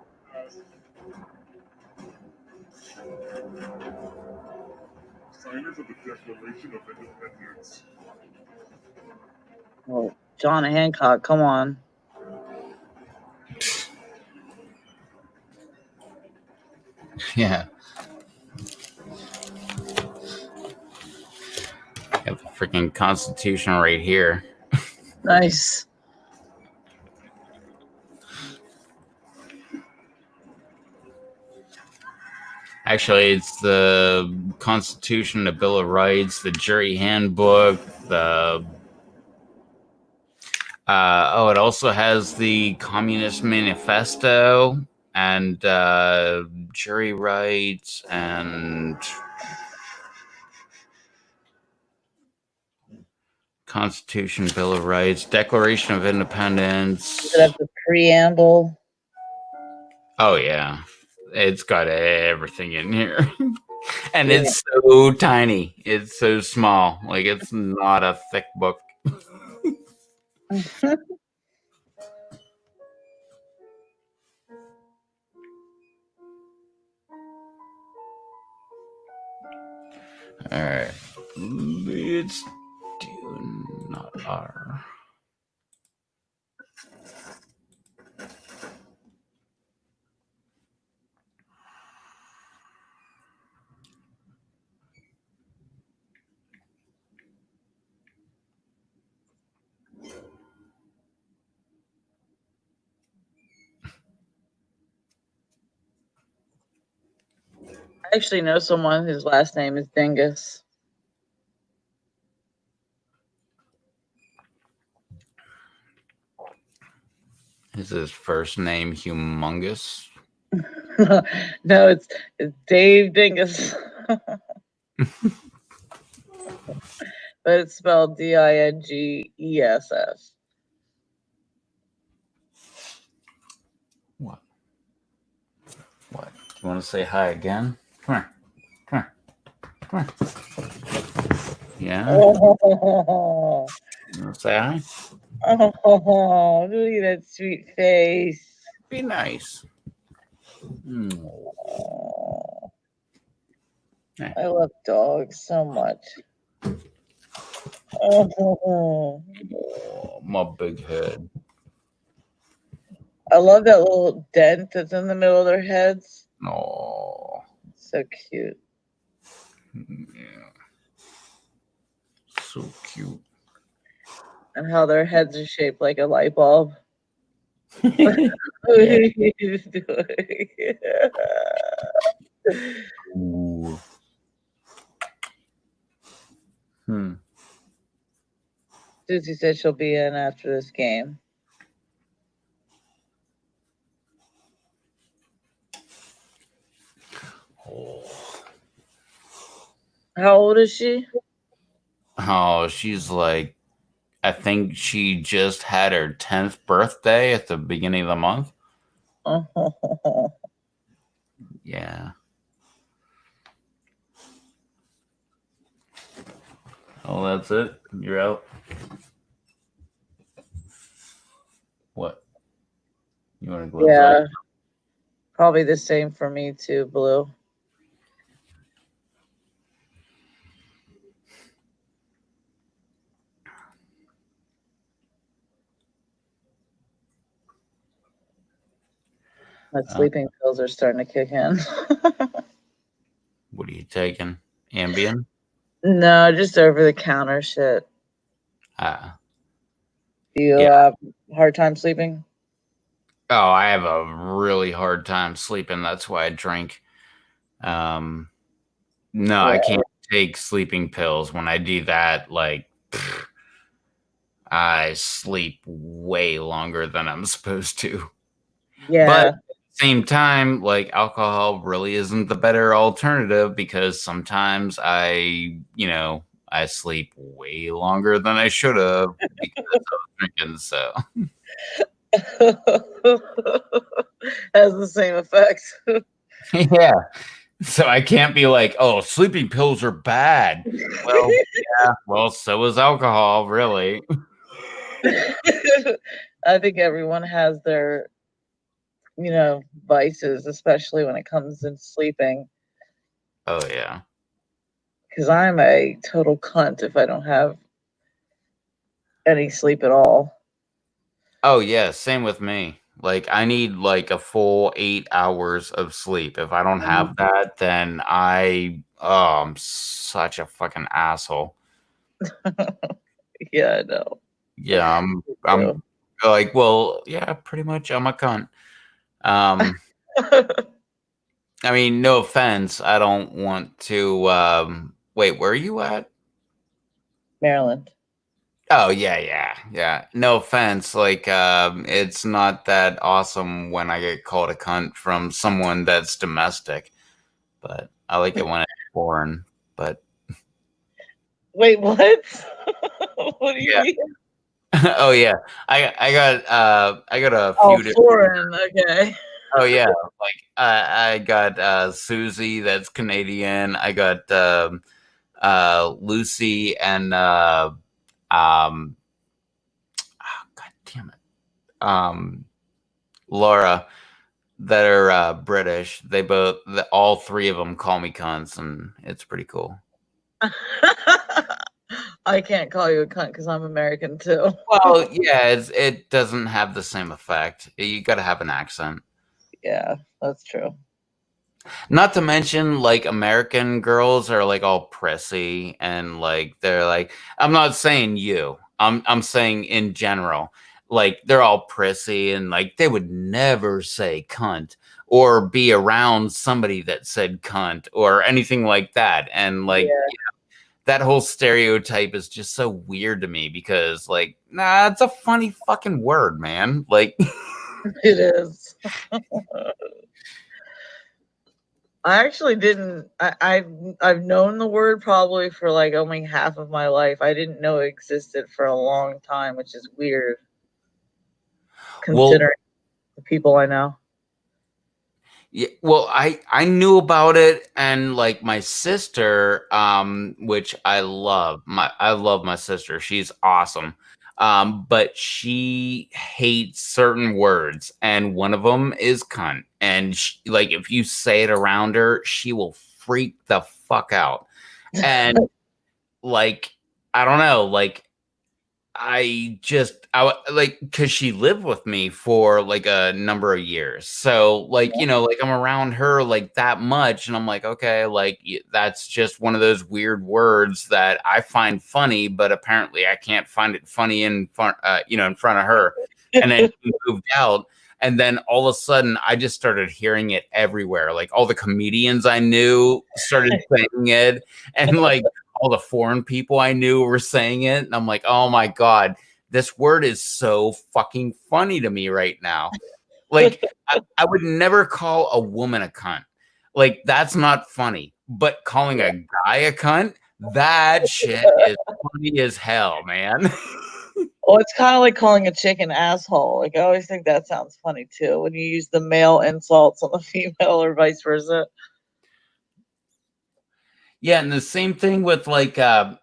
Signers of the Declaration of Independence. Oh, John Hancock, come on. Yeah. Got the freaking Constitution right here. Nice. Actually, it's the Constitution, the Bill of Rights, the Jury Handbook, the it also has the Communist Manifesto and jury rights and Constitution, Bill of Rights, Declaration of Independence. Does it have the preamble? Oh yeah, it's got everything in here. And it's so tiny. It's so small. Like, it's not a thick book. All right. Let's do not R. I actually know someone whose last name is Dingus. Is his first name Humongous? No, it's Dave Dingus. But it's spelled Dingess. What? What? You want to say hi again? Come here. Come here. Come here. Yeah? Oh, You want to say hi? look at that sweet face. Be nice. Oh, Hey. I love dogs so much. Oh, Oh, my big head. I love that little dent that's in the middle of their heads. Oh, So cute. yeah. So cute. And how their heads are shaped like a light bulb. Ooh. Susie said she'll be in after this game. Oh. How old is she? Oh, she's like, I think she just had her 10th birthday at the beginning of the month. Oh, Yeah. Oh, that's it? You're out? What? You want to go yeah. outside? Probably the same for me too, Blue. My sleeping pills are starting to kick in. What are you taking? Ambien? No, just over the counter shit. Ah. Do you Yeah. have a hard time sleeping? Oh, I have a really hard time sleeping. That's why I drink. No, I can't take sleeping pills. When I do that, like, I sleep way longer than I'm supposed to. Yeah. But at the same time, like, alcohol really isn't the better alternative because sometimes I sleep way longer than I should have because I was drinking. So has the same effect. yeah. So I can't be like, oh, sleeping pills are bad. Well, yeah. Well, so is alcohol, really. I think everyone has their, vices, especially when it comes to sleeping. Oh yeah. Because I'm a total cunt if I don't have any sleep at all. Oh yeah, same with me. Like, I need like a full 8 hours of sleep. If I don't have that, then I'm such a fucking asshole. Yeah, I know. Yeah, I'm like, well, yeah, pretty much. I'm a cunt. I mean, no offense. I don't want to. Wait, where are you at? Maryland. Oh yeah. No offense. Like, it's not that awesome when I get called a cunt from someone that's domestic, but I like it when it's foreign. But Wait, what? What do you yeah. mean? Oh yeah. I got a Oh, few different. foreign. Okay. Oh yeah. Like I got Susie, that's Canadian. I got Lucy and um oh, god damn it. Laura, that are British. They both, all three of them call me cunts, and it's pretty cool. I can't call you a cunt because I'm American too. Well, yeah, it doesn't have the same effect. You got to have an accent. Yeah, that's true. Not to mention, like, American girls are like all prissy and like they're like, I'm not saying you. I'm saying in general. Like they're all prissy and like they would never say cunt or be around somebody that said cunt or anything like that. And like Yeah, that whole stereotype is just so weird to me because like, nah, it's a funny fucking word, man. Like it is. I actually didn't. I've known the word probably for like only half of my life. I didn't know it existed for a long time, which is weird well, considering the people I know. yeah, well, I knew about it, and like my sister, which I love. I love my sister. She's awesome. But she hates certain words, and one of them is cunt. And like if you say it around her, she will freak the fuck out. And like I don't know, like like because she lived with me for like a number of years. So like, like I'm around her like that much and I'm like, okay, like that's just one of those weird words that I find funny, but apparently I can't find it funny in front, in front of her. And then she moved out. And then all of a sudden, I just started hearing it everywhere. Like all the comedians I knew started saying it, and like all the foreign people I knew were saying it. And I'm like, oh my God, this word is so fucking funny to me right now. Like, I would never call a woman a cunt. Like, that's not funny. But calling a guy a cunt, that shit is funny as hell, man. Well, it's kind of like calling a chick an asshole. Like I always think that sounds funny too when you use the male insults on the female or vice versa. Yeah, and the same thing with well,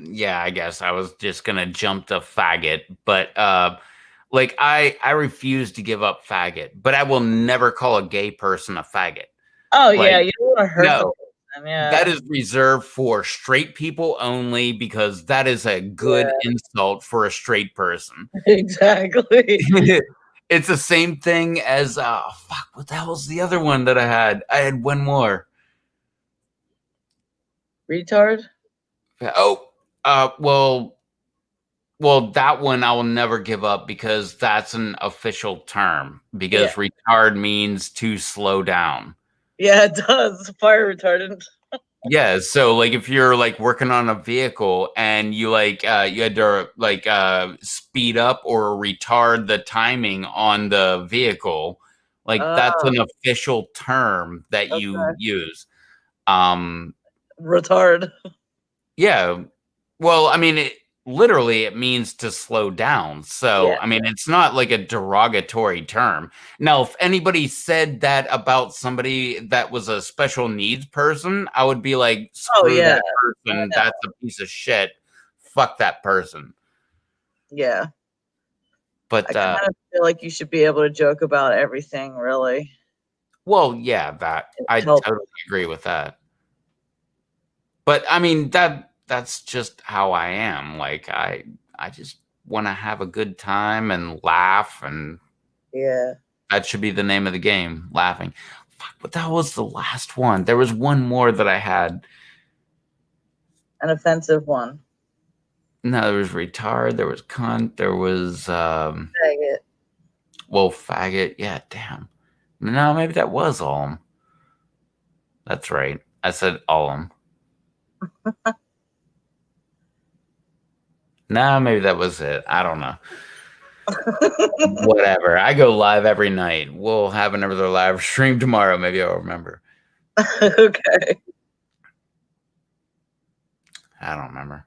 yeah, I guess I was just gonna jump to faggot, but like I refuse to give up faggot, but I will never call a gay person a faggot. Oh Like, yeah, you don't want to hurt the no, person. that Yeah, is reserved for straight people only because that is a good yeah, insult for a straight person. exactly. It's the same thing as fuck, what the hell's the other one that I had? I had one more. Retard. Oh, well, that one I will never give up because that's an official term. Yeah, Because retard means to slow down. yeah, it does. Fire retardant. Yeah, so like if you're like working on a vehicle and you like you had to like speed up or retard the timing on the vehicle, like that's Oh, an official term that you okay. use. Um Retard. Yeah. Well, I mean, literally it means to slow down. So, Yeah. I mean, it's not like a derogatory term. Now, if anybody said that about somebody that was a special needs person, I would be like, Oh screw yeah. that I person. know. That's a piece of shit. Fuck that person. Yeah. I But kind of feel like you should be able to joke about everything, really. well, yeah, that It I helps. totally agree with that. But I mean, that's just how I am. Like I just want to have a good time and laugh, and Yeah. that should be the name of the game, laughing. But that was the last one. There was one more that I had. An offensive one. No, there was retard. There was cunt. There was Faggot. well, faggot. Yeah, damn. No, maybe that was all. That's right. I said all. No, maybe that was it. I don't know. Whatever. I go live every night. We'll have another live stream tomorrow. Maybe I'll remember. Okay. I don't remember.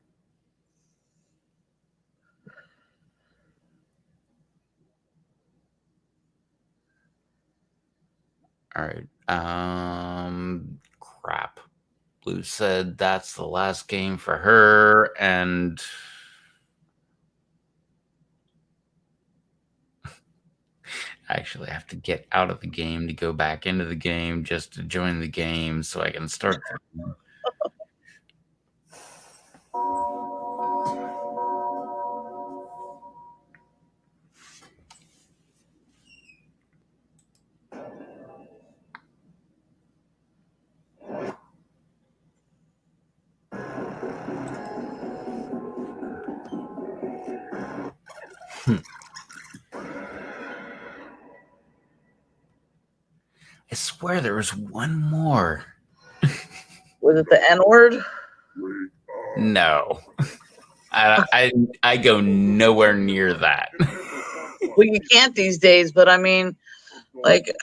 All right. Crap. Blue said that's the last game for her, and I actually have to get out of the game to go back into the game just to join the game so I can start the game. I swear there was one more. Was it the N word? No. I go nowhere near that. Well, you can't these days, but I mean, like,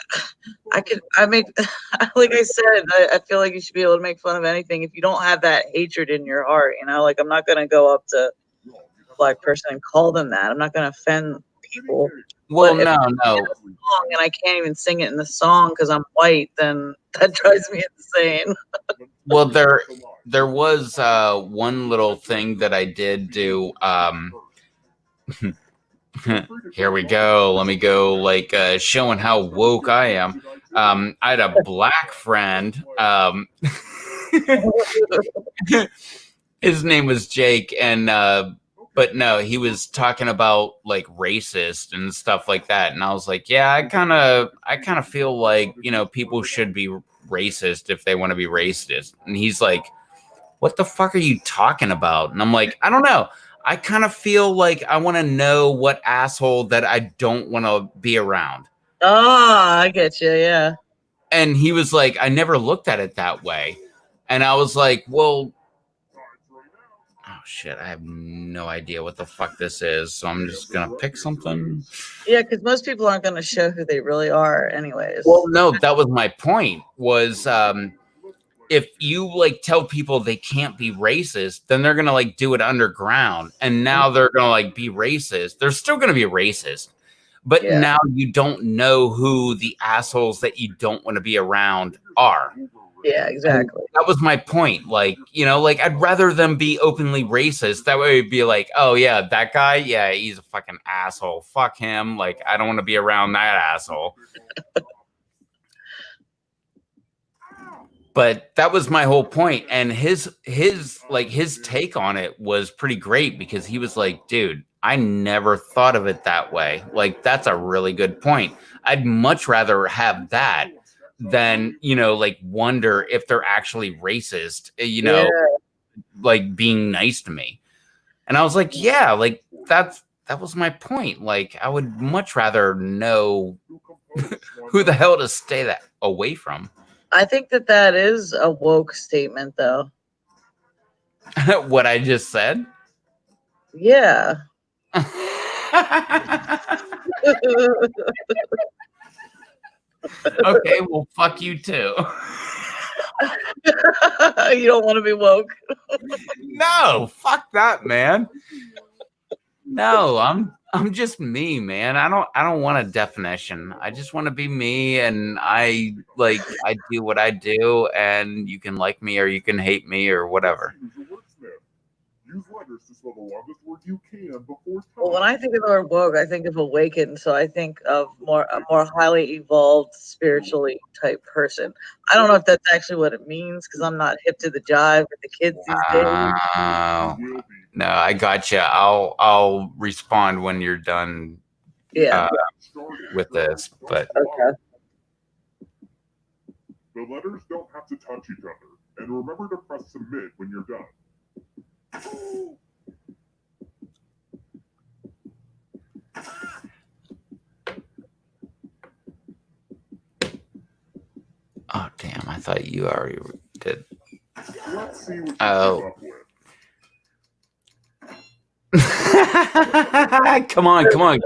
like I said, I feel like you should be able to make fun of anything if you don't have that hatred in your heart, you know? Like, I'm not going to go up to a black person and call them that. I'm not going to offend people. Well, But if no. song and I can't even sing it in the song because I'm white, then that drives me insane. Well, there was one little thing that I did do. Here we go. Let me go, like, showing how woke I am. I had a black friend. His name was Jake, and but no, he was talking about like racist and stuff like that, and I was like, yeah, I kind of feel like, you know, people should be racist if they want to be racist. And he's like, what the fuck are you talking about? And I'm like, I don't know. I kind of feel like I want to know what asshole that I don't want to be around. Oh, I get you. Yeah. And he was like, I never looked at it that way. And I was like, well, oh shit, I have no idea what the fuck this is. So I'm just going to pick something. Yeah, because most people aren't going to show who they really are anyways. Well, no, that was my point, was if you like tell people they can't be racist, then they're going to like do it underground. And now they're going to like be racist. They're still going to be racist. But now you don't know who the assholes that you don't want to be around are. Yeah, exactly. And that was my point. Like, you know, like I'd rather them be openly racist. That way it'd be like, oh yeah, that guy, yeah, he's a fucking asshole. Fuck him. Like, I don't want to be around that asshole. But that was my whole point. And his take on it was pretty great, because he was like, dude, I never thought of it that way. Like, that's a really good point. I'd much rather have that than, you know, like wonder if they're actually racist, you know, like being nice to me. And I was like, yeah, like that was my point. Like, I would much rather know who the hell to stay that away from. I think that is a woke statement, though. What I just said? Yeah. Okay, well, fuck you too. You don't want to be woke. No, fuck that, man. No, I'm just me, man. I don't want a definition. I just want to be me, and I do what I do, and you can like me or you can hate me or whatever. Use letters to spell the longest word you can before time. Well, when I think of the word woke, I think of awakened. So I think of a more highly evolved, spiritually type person. I don't know if that's actually what it means, because I'm not hip to the jive with the kids these days. No, I gotcha. I'll respond when you're done. Yeah. With this, but Okay. The letters don't have to touch each other. And remember to press submit when you're done. Oh, damn. I thought you already did. Let's see what you Oh. come up with. Come on.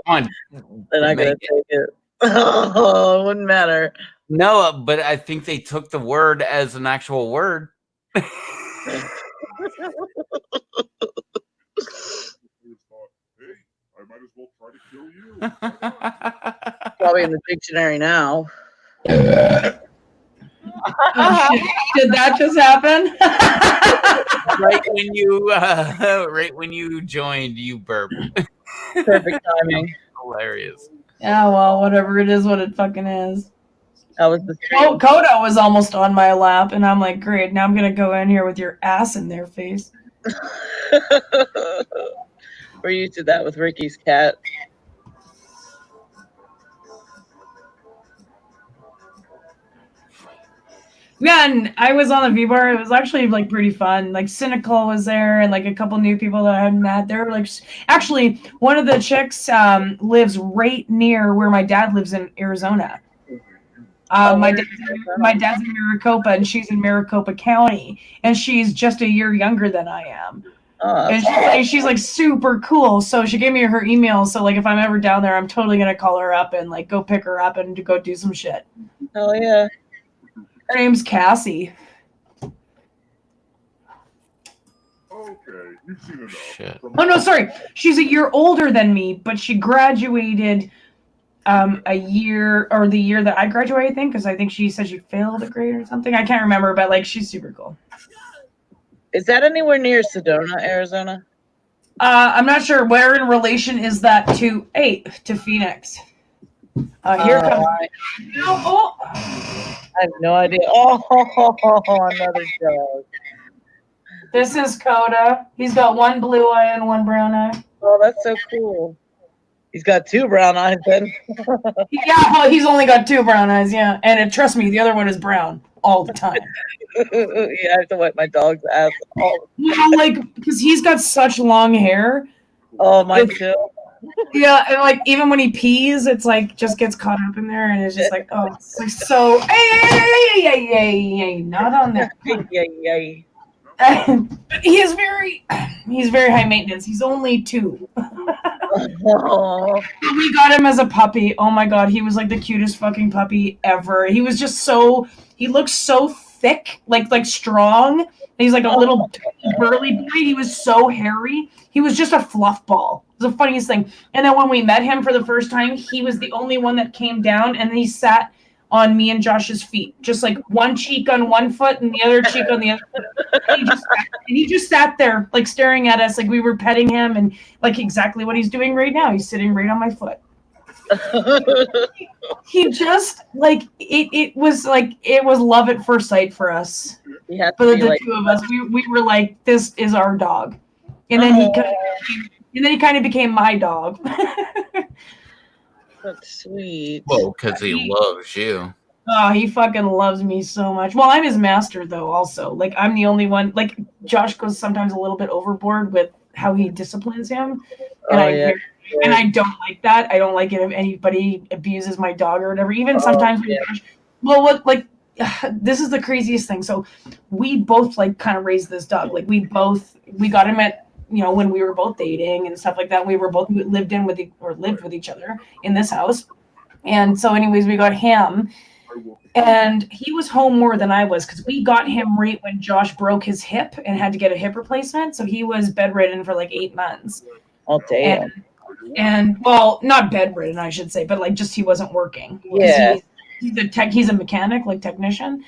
They're not gonna take it. Oh, it wouldn't matter. No, but I think they took the word as an actual word. Players thought, hey, I might as well try to kill you. Why not? Probably in the dictionary now. Oh, shit. Did that just happen? right when you joined, you burped. Perfect timing. Hilarious. Yeah, well, whatever it is, what it fucking is. That was the Oh, Coda was almost on my lap, and I'm like, great, now I'm gonna go in here with your ass in their face. We're used to that with Ricky's cat. Yeah, and I was on the V-Bar. It was actually like pretty fun. Like Cynical was there, and like a couple new people that I hadn't met. They were like, actually, one of the chicks lives right near where my dad lives in Arizona. My dad's in Maricopa, and she's in Maricopa County, and she's just a year younger than I am. And she's like super cool. So she gave me her email. So like if I'm ever down there, I'm totally gonna call her up and like go pick her up and go do some shit. Hell yeah. Her name's Cassie. Okay, you've seen enough. Shit. Oh no, sorry. She's a year older than me, but she graduated a year or the year that I graduated, I think, because I think she said she failed a grade or something. I can't remember, but like she's super cool. Is that anywhere near Sedona, Arizona? I'm not sure where in relation is that to Phoenix. Here comes. Oh. I have no idea. Oh, another dog. This is Coda. He's got one blue eye and one brown eye. Oh, that's so cool. He's got two brown eyes then. Yeah, well, he's only got two brown eyes, yeah. And trust me, the other one is brown all the time. Yeah, I have to wipe my dog's ass all the time. Well, like, because he's got such long hair. Oh, mine too. Yeah, and like even when he pees, it's like just gets caught up in there, and it's just like, oh, it's like so. Hey, not on there. Yay. He's very high maintenance. He's only 2. Oh. We got him as a puppy. Oh my god, he was like the cutest fucking puppy ever. He was just he looked so thick, like strong. He's like a little burly boy. He was so hairy. He was just a fluff ball. It was the funniest thing. And then when we met him for the first time, he was the only one that came down, and he sat on me and Josh's feet, just like one cheek on one foot and the other cheek on the other foot. And he just sat there, like staring at us, like we were petting him, and like exactly what he's doing right now. He's sitting right on my foot. He just like it was love at first sight for us. For the two of us, we were like, this is our dog, and then he kind of became my dog. That's sweet. Well, because he loves you. Oh, he fucking loves me so much. Well, I'm his master, though, also. Like, I'm the only one. Like, Josh goes sometimes a little bit overboard with how he disciplines him. And I don't like that. I don't like it if anybody abuses my dog or whatever. Even sometimes when Josh, this is the craziest thing. So we both, like, kind of raised this dog. Like, we got him at, when we were both dating and stuff like that. We were both lived with each other in this house. And so anyways, we got him, and he was home more than I was, because we got him right when Josh broke his hip and had to get a hip replacement. So he was bedridden for like 8 months. Oh, damn. And well, not bedridden, I should say, but like just he wasn't working. Yeah. He's a mechanic, like technician.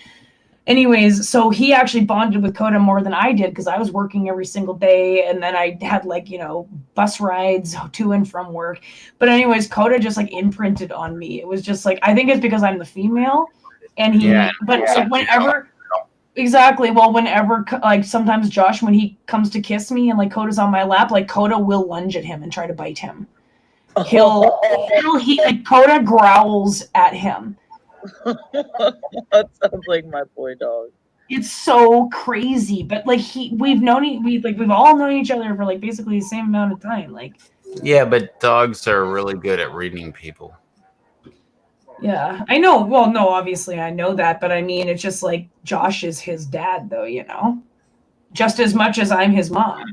Anyways, so he actually bonded with Coda more than I did, because I was working every single day, and then I had bus rides to and from work. But anyways, Coda just like imprinted on me. It was just like, I think it's because I'm the female, and whenever like sometimes Josh, when he comes to kiss me and like Coda's on my lap, like Coda will lunge at him and try to bite him. Coda growls at him. That sounds like my boy dog. It's so crazy, but like we've all known each other for like basically the same amount of time. Like, Yeah, but dogs are really good at reading people. yeah, I know. Well, no, obviously I know that, but I mean, it's just like Josh is his dad, though, you know, just as much as I'm his mom.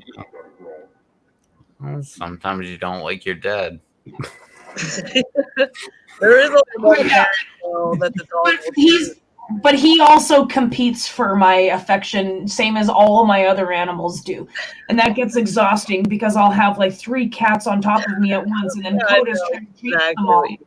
Well, sometimes you don't like your dad. There is only one Yeah. animal that the dog will But he also competes for my affection, same as all my other animals do. And that gets exhausting because I'll have like 3 cats on top of me at once, and then I Coda's know trying to chase exactly them all. what you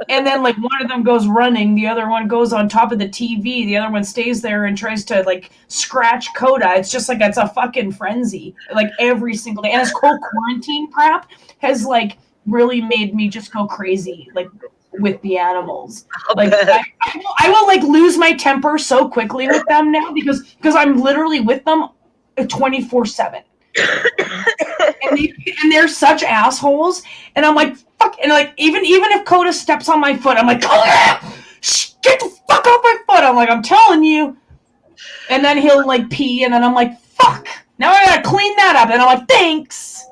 And then like one of them goes running, the other one goes on top of the TV, the other one stays there and tries to like scratch Coda. It's just like it's a fucking frenzy, like every single day. And this whole quarantine crap has like really made me just go crazy, like with the animals. Like I will like lose my temper so quickly with them now because I'm literally with them 24/7. and they're such assholes, and I'm like fuck, and like even if Coda steps on my foot, I'm like, Coda, get the fuck off my foot. I'm like, I'm telling you. And then he'll like pee, and then I'm like, fuck, now I gotta clean that up. And I'm like, thanks.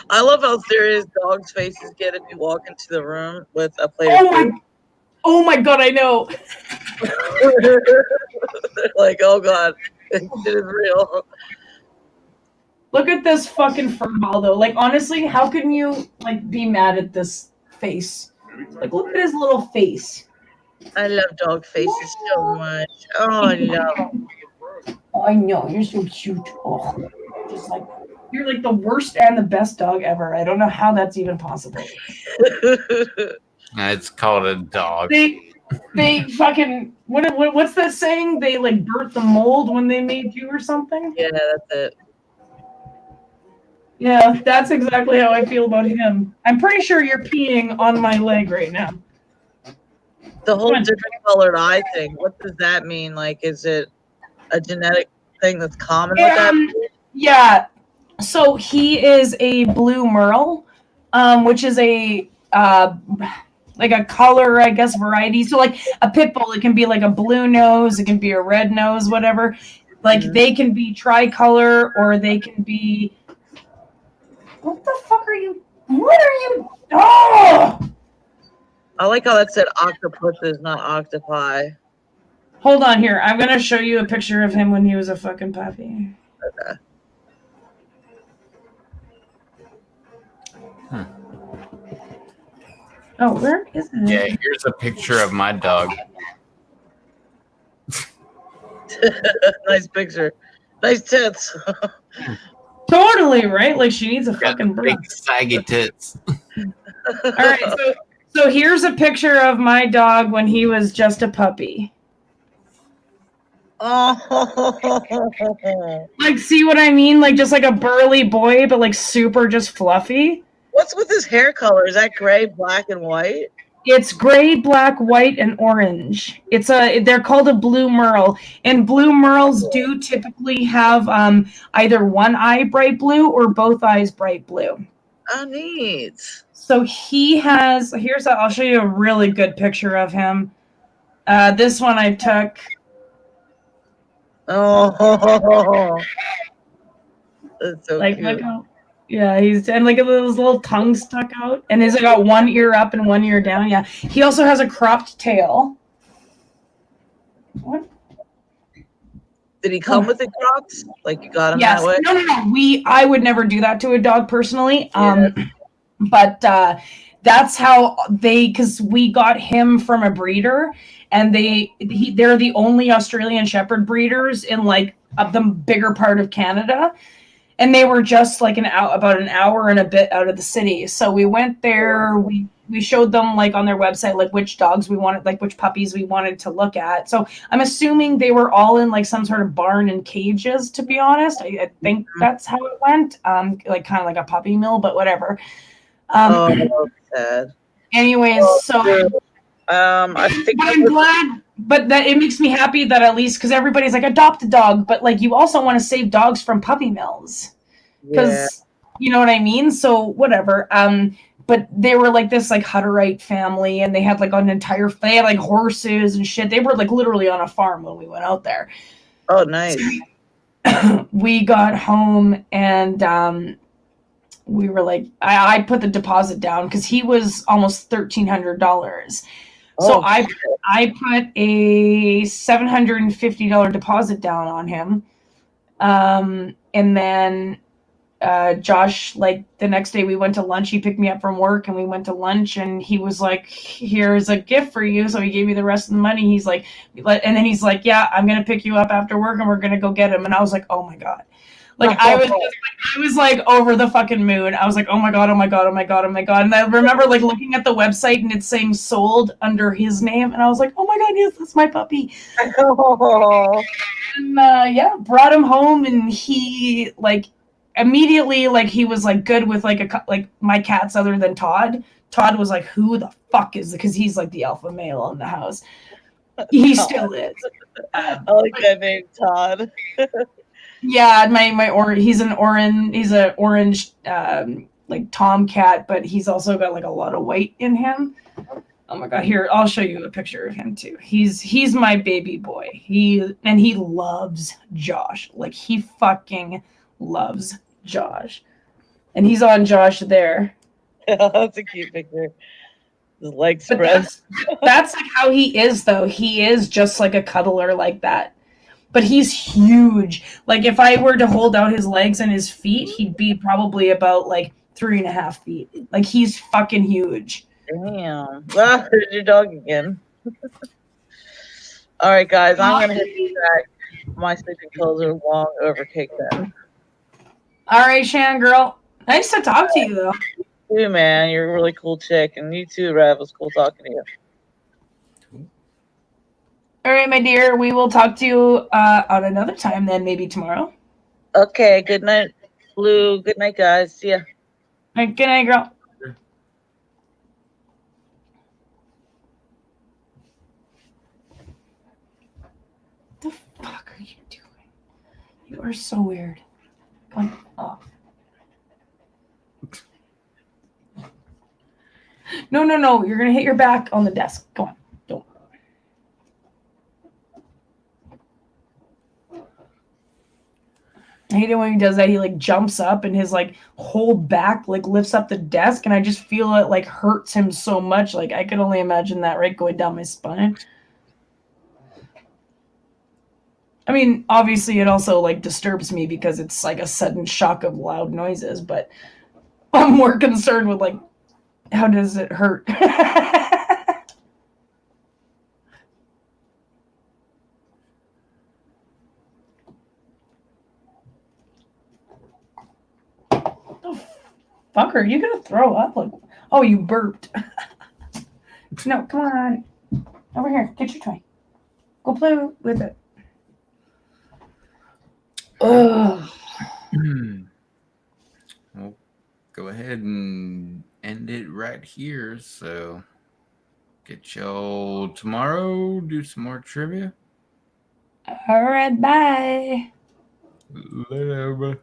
I love how serious dogs' faces get if you walk into the room with a plate of food. Oh my god, I know. They're like, oh god, it is real. Look at this fucking furball though. Like honestly, how can you like be mad at this face? Like look at his little face. I love dog faces so much. Oh, I love them. Oh, I know, you're so cute. Oh, just like you're like the worst and the best dog ever. I don't know how that's even possible. It's called a dog. They fucking what's that saying? They like burnt the mold when they made you or something? Yeah, that's it. Yeah, that's exactly how I feel about him. I'm pretty sure you're peeing on my leg right now. The whole different colored eye thing. What does that mean? Like, is it a genetic thing that's common with that? Yeah. So he is a blue merle, which is a like a color, I guess, variety. So like a pit bull, it can be like a blue nose, it can be a red nose, whatever. Like they can be tricolor, or they can be. What the fuck are you? What are you? Oh! I like how that said octopuses, not octopi. Hold on here. I'm gonna show you a picture of him when he was a fucking puppy. Okay. Oh, where is it? Yeah, here's a picture of my dog. Nice picture. Nice tits. Totally, right? Like she needs a Got fucking big breast. saggy tits. All right, so here's a picture of my dog when he was just a puppy. Oh. Like, see what I mean? Like, just like a burly boy, but like super just fluffy. What's with his hair color? Is that gray, black, and white? It's gray, black, white, and orange. They're called a blue merle, and blue merles do typically have either one eye bright blue or both eyes bright blue. Oh, neat. So I'll show you a really good picture of him. This one I took. Oh, that's so Like, cute. look how, yeah, and like his little tongue stuck out, and he's got one ear up and one ear down. Yeah, he also has a cropped tail. What? Did he come with the crocs? Like you got him Yes. that way? No. I would never do that to a dog personally. Yeah. But that's how because we got him from a breeder, and they're the only Australian Shepherd breeders in like the bigger part of Canada. And they were just like about an hour and a bit out of the city. So we went there. We showed them like on their website like which dogs we wanted, like which puppies we wanted to look at. So I'm assuming they were all in like some sort of barn and cages. To be honest, I think that's how it went. Like kind of like a puppy mill, but whatever. Sad. Anyways, I think. But I'm glad. But that it makes me happy that at least because everybody's like adopt a dog, but like you also want to save dogs from puppy mills because you know what I mean. So whatever. but they were like this like Hutterite family, and they had like they had like horses and shit. They were like literally on a farm when we went out there. Oh, nice. We got home and we were like, I put the deposit down because he was almost $1,300. So Oh, I put a $750 deposit down on him. And then Josh, like the next day we went to lunch. He picked me up from work and we went to lunch, and he was like, here's a gift for you. So he gave me the rest of the money. He's like, and then he's like, yeah, I'm going to pick you up after work and we're going to go get him. And I was like, oh my God. Like I was like over the fucking moon. I was like, oh my God, oh my God, oh my God, oh my God. And I remember like looking at the website and it's saying sold under his name. And I was like, oh my God, yes, that's my puppy. Oh. And yeah, brought him home, and he like immediately like he was like good with like my cats other than Todd. Todd was like, who the fuck is, because he's like the alpha male in the house. He still is. I like that name, Todd. Yeah, he's an orange like tomcat, but he's also got like a lot of white in him. Oh my God, here, I'll show you a picture of him too. He's my baby boy. He loves Josh. Like he fucking loves Josh. And he's on Josh there. That's a cute picture. His legs But spread. that's like how he is though. He is just like a cuddler like that. But he's huge. Like if I were to hold out his legs and his feet, he'd be probably about like 3.5 feet. Like he's fucking huge. Damn. Ah, there's your dog again. All right, guys, I'm gonna hit you back. My sleeping pills are long overcake then. All right, Shan girl. Nice to talk to you though. You too, man. You're a really cool chick, and you too, Rev. It was cool talking to you. All right, my dear. We will talk to you on another time then, maybe tomorrow. Okay. Good night, Blue. Good night, guys. See ya. All right, good night, girl. What the fuck are you doing? You are so weird. Come off. No. You're going to hit your back on the desk. Go on. Don't. I hate it when he does that. He like jumps up and his like whole back like lifts up the desk, and I just feel it like hurts him so much. Like I could only imagine that right going down my spine. I mean, obviously it also like disturbs me because it's like a sudden shock of loud noises, but I'm more concerned with like how does it hurt? Fuck, are you gonna throw up? Like, oh, you burped. No, come on. Over here. Get your toy. Go play with it. Ugh. Well, go ahead and end it right here. So get y'all tomorrow. Do some more trivia. All right, bye. Later, everybody.